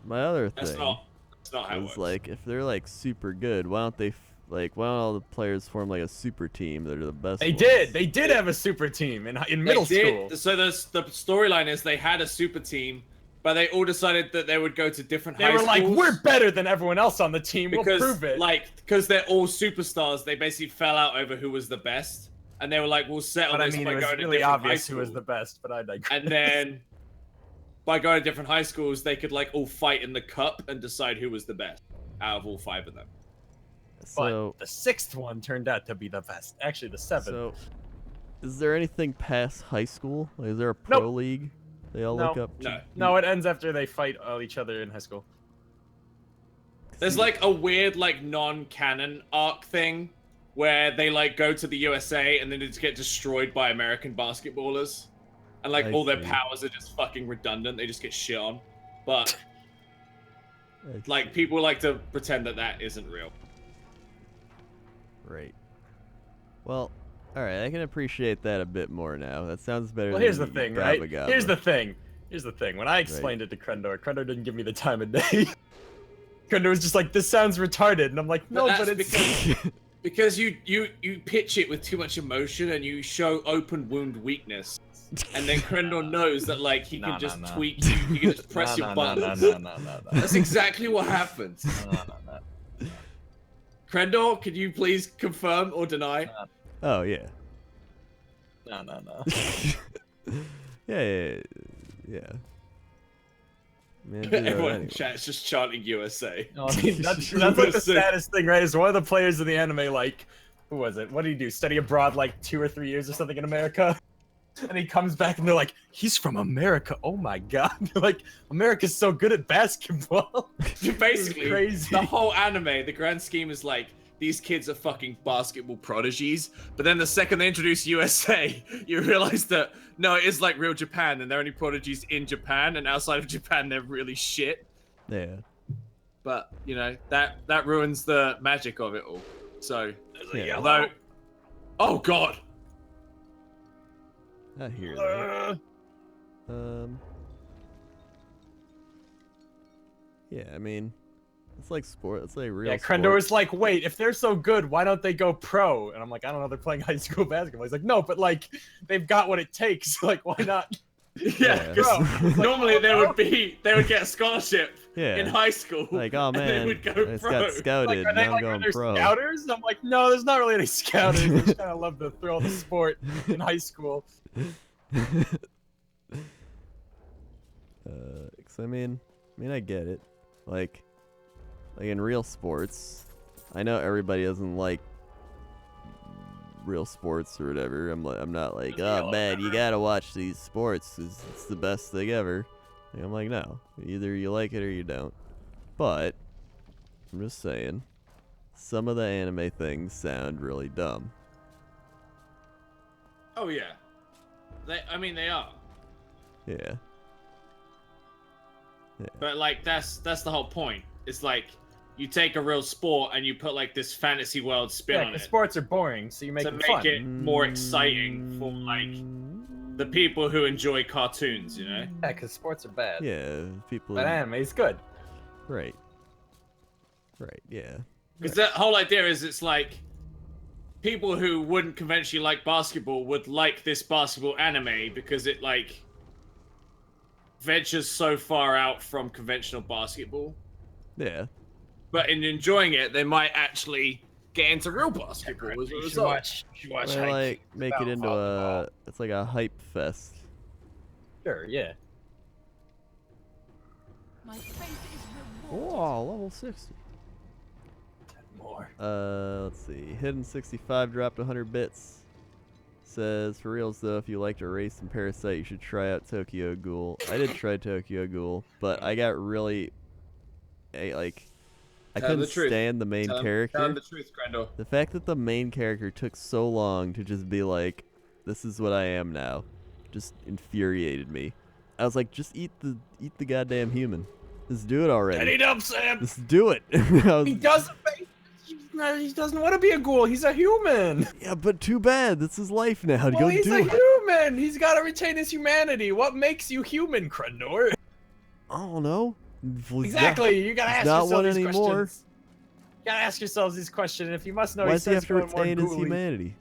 My other thing That's not how it is works. like, if they're like super good, why don't they why don't all the players form like a super team that are the best? They ones? did. They did have a super team in middle school. So the storyline is they had a super team, but they all decided that they would go to different They high were schools. like, we're better than everyone else on the team. Because, we'll prove it. because they're all superstars, they basically fell out over who was the best. And they were like, we'll settle But I this mean, by it was going to really different high obvious who was school. the best. But I digress. And then by going to different high schools, they could like all fight in the cup and decide who was the best out of all 5 of them. So But the 6th one turned out to be the best. Actually, the 7th. So, is there anything past high school? Like, is there a pro Nope. league they all look up to? No. No, it ends after they fight each other in high school. There's like a weird like non-canon arc thing where they like go to the USA and then they just get destroyed by American basketballers. And like I all their see. powers are just fucking redundant. They just get shit on. But I like see. people like to pretend that that isn't real. Right. Well, alright, I can appreciate that a bit more now. That sounds better Well, than here's the thing, right? Gabba Gabba. Here's the thing. When I explained it to Krendor didn't give me the time of day. Krendor was just like, this sounds retarded. And I'm like, no, But but that's it's... because you pitch it with too much emotion and you show open wound weakness. And then Krendor knows that like he can just tweak you, he can just press your buttons. No. That's exactly what happens. No. Krendor, could you please confirm or deny? Oh, yeah. No. Yeah. Man, do that Everyone in anyway. chat's just chanting USA. No, I mean, that's like the saddest thing, right? Is one of the players in the anime, like, who was it? What did he do? Study abroad like 2 or 3 years or something in America? And he comes back and they're like, he's from America. Oh my god. Like, America's so good at basketball. Basically, crazy. the whole anime, the grand scheme is like, these kids are fucking basketball prodigies. But then the second they introduce USA, you realize that, no, it is like real Japan, and they're only prodigies in Japan, and outside of Japan, they're really shit. Yeah. But, you know, that ruins the magic of it all. So, Yeah. although... Oh, God! I hear that. Yeah, I mean, it's like sport. It's like real. Yeah, sport. Krendor was like, wait, if they're so good, why don't they go pro? And I'm like, I don't know, they're playing high school basketball. He's like, no, but like, they've got what it takes. Like, why not? Yeah, Bro. because normally they would get a scholarship Yeah. in high school. Like, oh and they man, would go it's pro. got scouted. Are they now like, I'm are going there pro. scouters? And I'm like, no, there's not really any scouters. They just kind of love the thrill of the sport in high school. 'Cause I mean, I get it. Like in real sports, I know everybody doesn't like real sports or whatever. I'm not like, oh man, you gotta watch these sports 'cause it's the best thing ever. And I'm like, no, either you like it or you don't. But I'm just saying, some of the anime things sound really dumb. Oh yeah, they are. Yeah. But like that's the whole point. It's like you take a real sport and you put like this fantasy world spin Yeah, on the it sports are boring, so you make to them make fun. it more exciting for like the people who enjoy cartoons, you know? Yeah, because sports are bad. Yeah, people. But anime's good. Right, yeah. Because the whole idea is it's like people who wouldn't conventionally like basketball would like this basketball anime because it like ventures so far out from conventional basketball. Yeah. But in enjoying it, they might actually get into real basketball as a result. You should watch Or, like, Haikyuu. make it into volleyball. it's like a hype fest. Sure, yeah. My faith is rewarded. Oh, level 60. More. Let's see. Hidden 65 dropped 100 bits. Says, for reals though, if you liked Erase and Parasite, you should try out Tokyo Ghoul. I did try Tokyo Ghoul, but I got really, I Tell couldn't the truth. stand the main Tell character. them the truth, Grendel. The fact that the main character took so long to just be like, this is what I am now, just infuriated me. I was like, just eat the goddamn human. Just do it already. Get it up, Sam! Just do it. I was- He doesn't want to be a ghoul. He's a human. yeah, but too bad. That's his life now. Well, Go he's do a it. human. He's got to retain his humanity. What makes you human, Krendor? I don't know. Well, he's Exactly. You gotta he's ask not yourself one these anymore. questions. You gotta ask yourselves these questions. If you must know, Why he does he says have to going more retain his ghouly. humanity?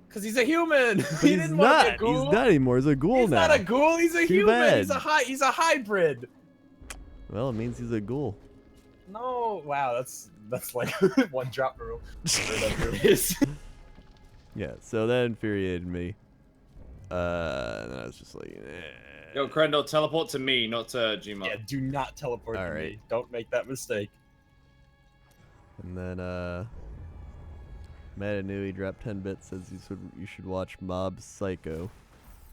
Because he's a human. But he he's didn't want to be a not. ghoul. He's not anymore. He's a ghoul He's now. not a ghoul. He's a Too human. bad. He's a hybrid. Well, it means he's a ghoul. No. Wow. That's like one drop rule. Whatever it is. Yeah, so that infuriated me. And I was just like, Yo, Crendel, teleport to me, not to Gma. Yeah, do not teleport All to right. me. Don't make that mistake. And then Matanui dropped 10 bits, says you should watch Mob Psycho.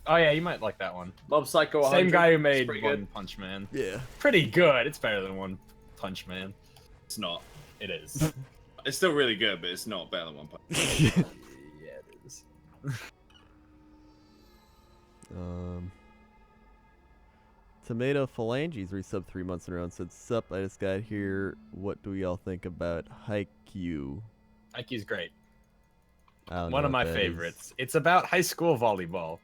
Oh yeah, you might like that one. Mob Psycho 100. Same guy who made pretty One good. Punch Man. Yeah. Pretty good. It's better than One Punch Man. It's not. It is. It's still really good, but it's not better than One Punch. Yeah, it is. Tomato Phalanges resub 3 months in a row and said, "Sup, I just got here. What do we all think about Haikyuu?" Haikyuu's great. I don't One know of what my that favorites. It's about high school volleyball.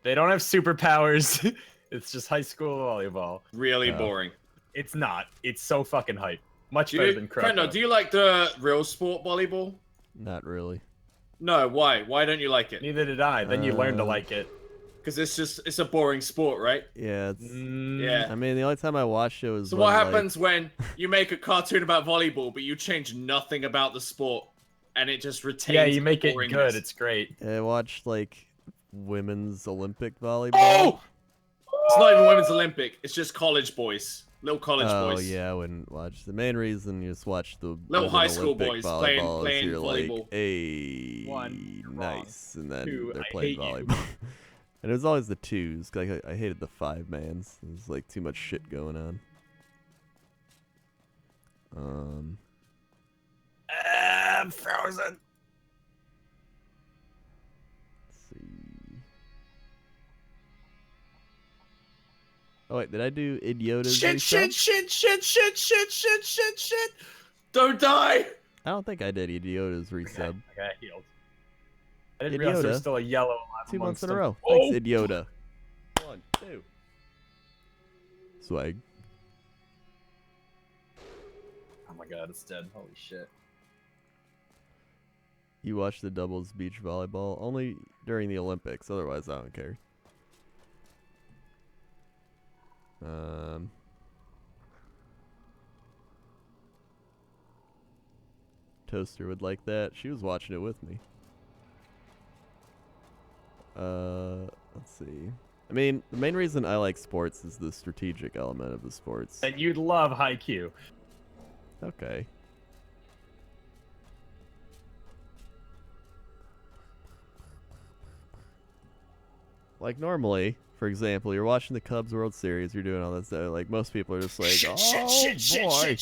They don't have superpowers. It's just high school volleyball. Really Oh. boring. It's not. It's so fucking hype. Much Do better you, than Crendel. Crendel, do you like the real sport volleyball? is. Not really. No, why? Why don't you like it? Neither did I. Then you learn to Uh, like it. Because it's a boring sport, right? Yeah, it's. Yeah. I mean, the only time I watched it was. So when, what like- happens when you make a cartoon about volleyball, but you change nothing about the sport, and it just retains? Yeah, you make it boringness? good. It's great. I watched like women's Olympic volleyball. Oh! It's not even women's Olympic. It's just college boys, little college Oh boys. yeah, I wouldn't watch. The main reason you just watch the Little women high school Olympic boys volleyball playing is you're volleyball. like, hey, One, you're wrong. nice, and then Two, they're I playing hate you. volleyball. And it was always the twos. 'Cause I hated the 5-mans. There was like too much shit going on. I'm frozen. Let's see. Oh wait, did I do Idiota's Shit! resub? Shit! Don't die! I don't think I did Idiota's resub. I got healed. I didn't realize there was Idiota. still a yellow alive 2 months amongst in a them. row. Oh! Thanks, Idiota. 1, 2. Swag. Oh my god, it's dead. Holy shit. You watch the doubles beach volleyball only during the Olympics. Otherwise, I don't care. Toaster would like that. She was watching it with me. Let's see. I mean, the main reason I like sports is the strategic element of the sports. And you'd love Haikyuu. Okay. Like normally, for example, you're watching the Cubs World Series, you're doing all that stuff. Like most people are just like, "Oh boy,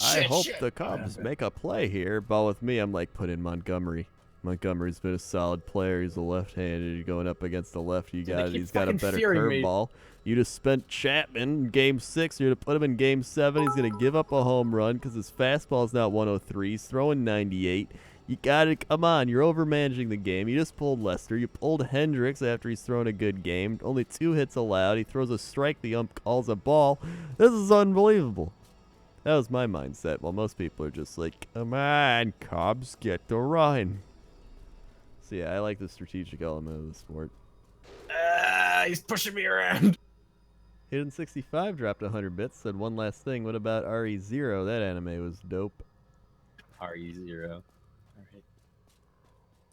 I hope the Cubs make a play here." But with me, I'm like, put in Montgomery. Montgomery's been a solid player. He's a left-handed. Going up against the left, you got it. keep He's got a fucking better fearing me. curveball. You just spent Chapman in Game 6. You're gonna put him in Game 7. He's gonna give up a home run because his fastball's not 103. He's throwing 98. You gotta come on. You're overmanaging the game. You just pulled Lester. You pulled Hendricks after he's thrown a good game. Only 2 hits allowed. He throws a strike. The ump calls a ball. This is unbelievable. That was my mindset. While most people are just like, come on, Cubs, get the run. So yeah, I like the strategic element of the sport. He's pushing me around. Hidden 65 dropped 100 bits. Said one last thing. What about RE0? That anime was dope. RE0. Alright.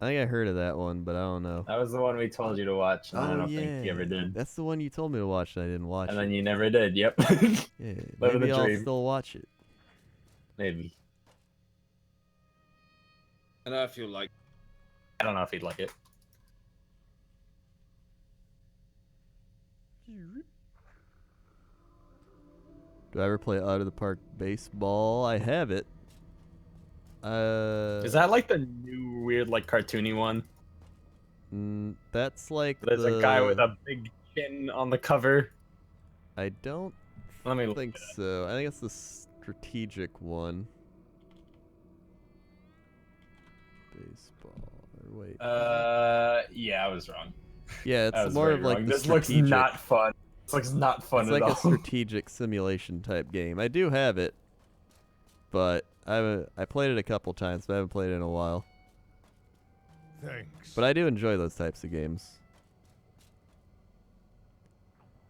I think I heard of that one, but I don't know. That was the one we told you to watch, and I don't yeah. think you ever did. That's the one you told me to watch and I didn't watch And it. then you never did, yep. Yeah, Living maybe the I'll dream. still watch it. Maybe. And I feel like I don't know if he'd like it. Do I ever play Out of the Park Baseball? I have it. Is that like the new weird, like, cartoony one? That's like There's a guy with a big chin on the cover. I don't Let me look think it up. so. I think it's the strategic one. Baseball. Or wait. Yeah, I was wrong. Yeah, I it's was more very of like wrong. the This looks strategic. not fun. This looks not fun It's at like all. a strategic simulation type game. I do have it, but I played it a couple times, but I haven't played it in a while. Thanks. But I do enjoy those types of games.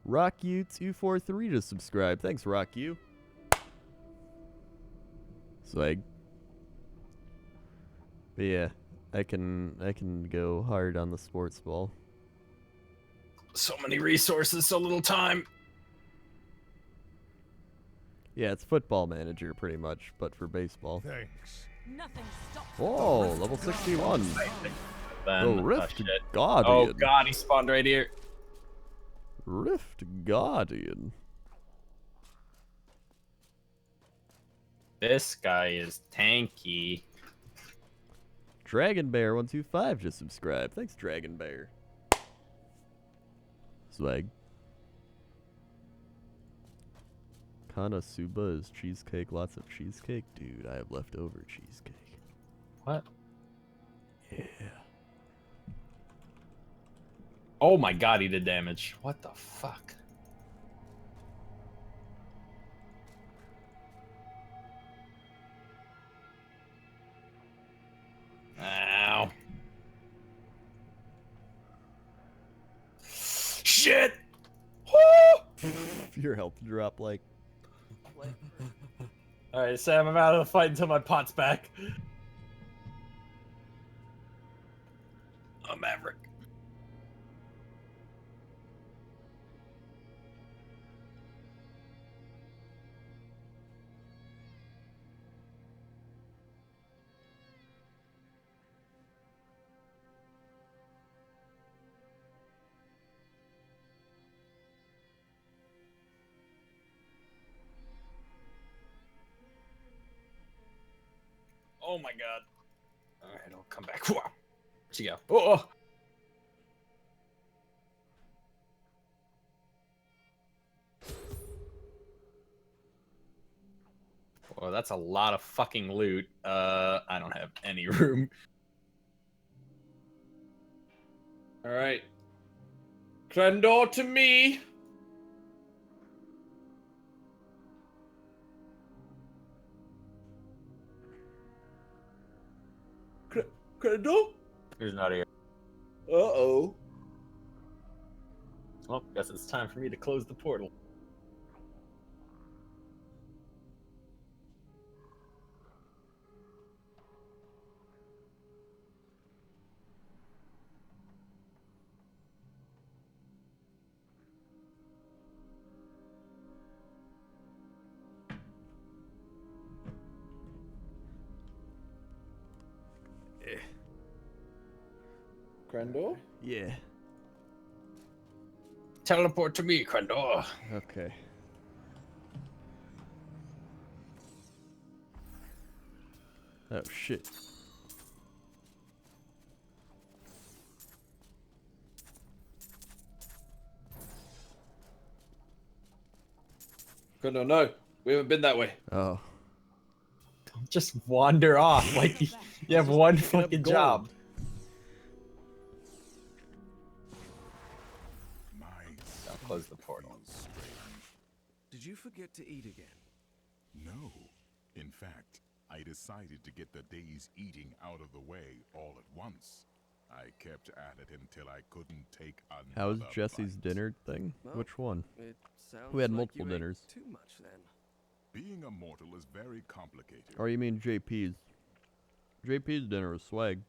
RockU243 to subscribe. Thanks, RockU. Swag. But yeah, I can go hard on the sports ball. So many resources, so little time. Yeah, it's Football Manager pretty much, but for baseball. Thanks. Nothing stops. Whoa, level 61. Then, The Rift shit. Guardian. Oh god, he spawned right here. Rift Guardian. This guy is tanky. Dragon Bear 125 just subscribed. Thanks, Dragon Bear. Swag. Kanasuba is cheesecake. Lots of cheesecake? Dude, I have leftover cheesecake. What? Yeah. Oh my god, he did damage. What the fuck? Ow. Shit! Woo! Your health drop like. Alright, Sam, I'm out of the fight until my pot's back. I'm Maverick. Oh my god. Alright, I'll come back. Whoa. Where'd you go? Oh! Oh, that's a lot of fucking loot. I don't have any room. Alright. Crendor to me! Crendor? He's not here. Uh-oh. Well, guess it's time for me to close the portal. Crendor? Yeah. Teleport to me, Crendor. Okay. Oh shit. Crendor, no. We haven't been that way. Oh. Don't just wander off like you have one fucking job. I'll close the portal. Did you forget to eat again? No. In fact, I decided to get the day's eating out of the way all at once. I kept at it until I couldn't take another How was Jesse's bite. dinner thing? Well, Which one? It sounds We had like multiple you ate dinners. Too much then. Being a mortal is very complicated. Or you mean JP's? JP's dinner was swag.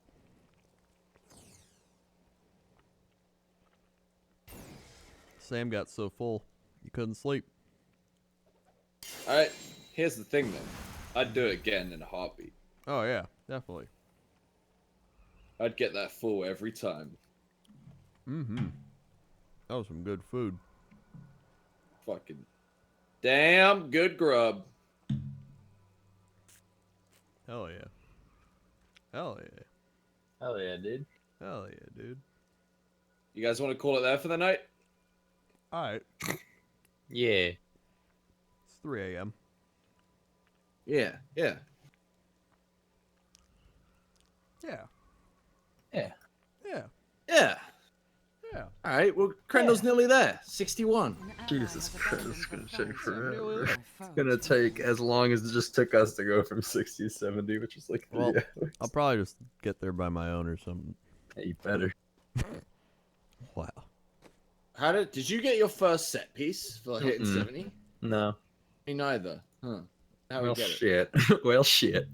Sam got so full, he couldn't sleep. Alright, here's the thing then. I'd do it again in a heartbeat. Oh yeah, definitely. I'd get that full every time. Mm-hmm. That was some good food. Fucking damn good grub. Hell yeah. Hell yeah. Hell yeah, dude. Hell yeah, dude. You guys want to call it there for the night? Alright. Yeah. It's 3 a.m. Yeah, yeah. Yeah. Yeah. Yeah. Yeah. Yeah. All right. Well, Crendor's nearly there. 61. Jesus Christ, it's gonna take forever. Yeah. It's gonna take as long as it just took us to go from 60 to 70, which is like 3 Well, hours. I'll probably just get there by my own or something. Yeah, you better. Wow. How did you get your first set piece for hitting Mm-mm. 70? No. Me neither. Huh. How Well, we get it? shit. Well, shit.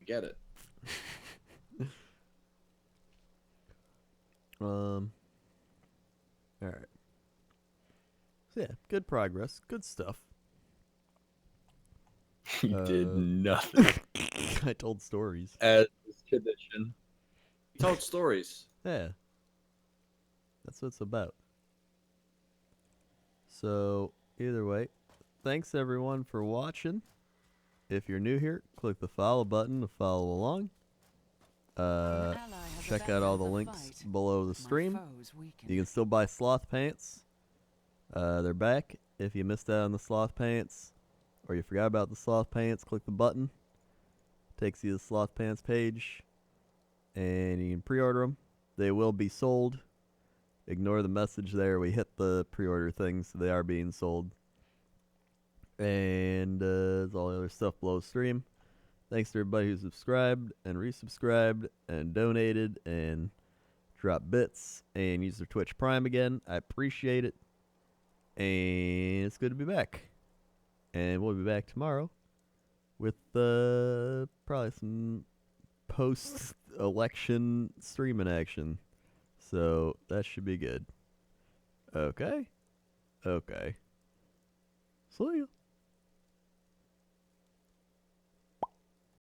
Get it. All right. So yeah, good progress, good stuff. He did nothing. I told stories. As is tradition. He told stories. Yeah. That's what it's about. So, either way, thanks everyone for watching. If you're new here, click the follow button to follow along. Check out all the links below the stream. You can still buy sloth pants. They're back. If you missed out on the sloth pants, or you forgot about the sloth pants, click the button. Takes you to the sloth pants page, and you can pre-order them. They will be sold. Ignore the message there. We hit the pre-order thing, so they are being sold. And there's all the other stuff below the stream. Thanks to everybody who subscribed and resubscribed and donated and dropped bits and used their Twitch Prime again. I appreciate it. And it's good to be back. And we'll be back tomorrow with probably some post-election streaming action. So that should be good. Okay. Okay. See ya.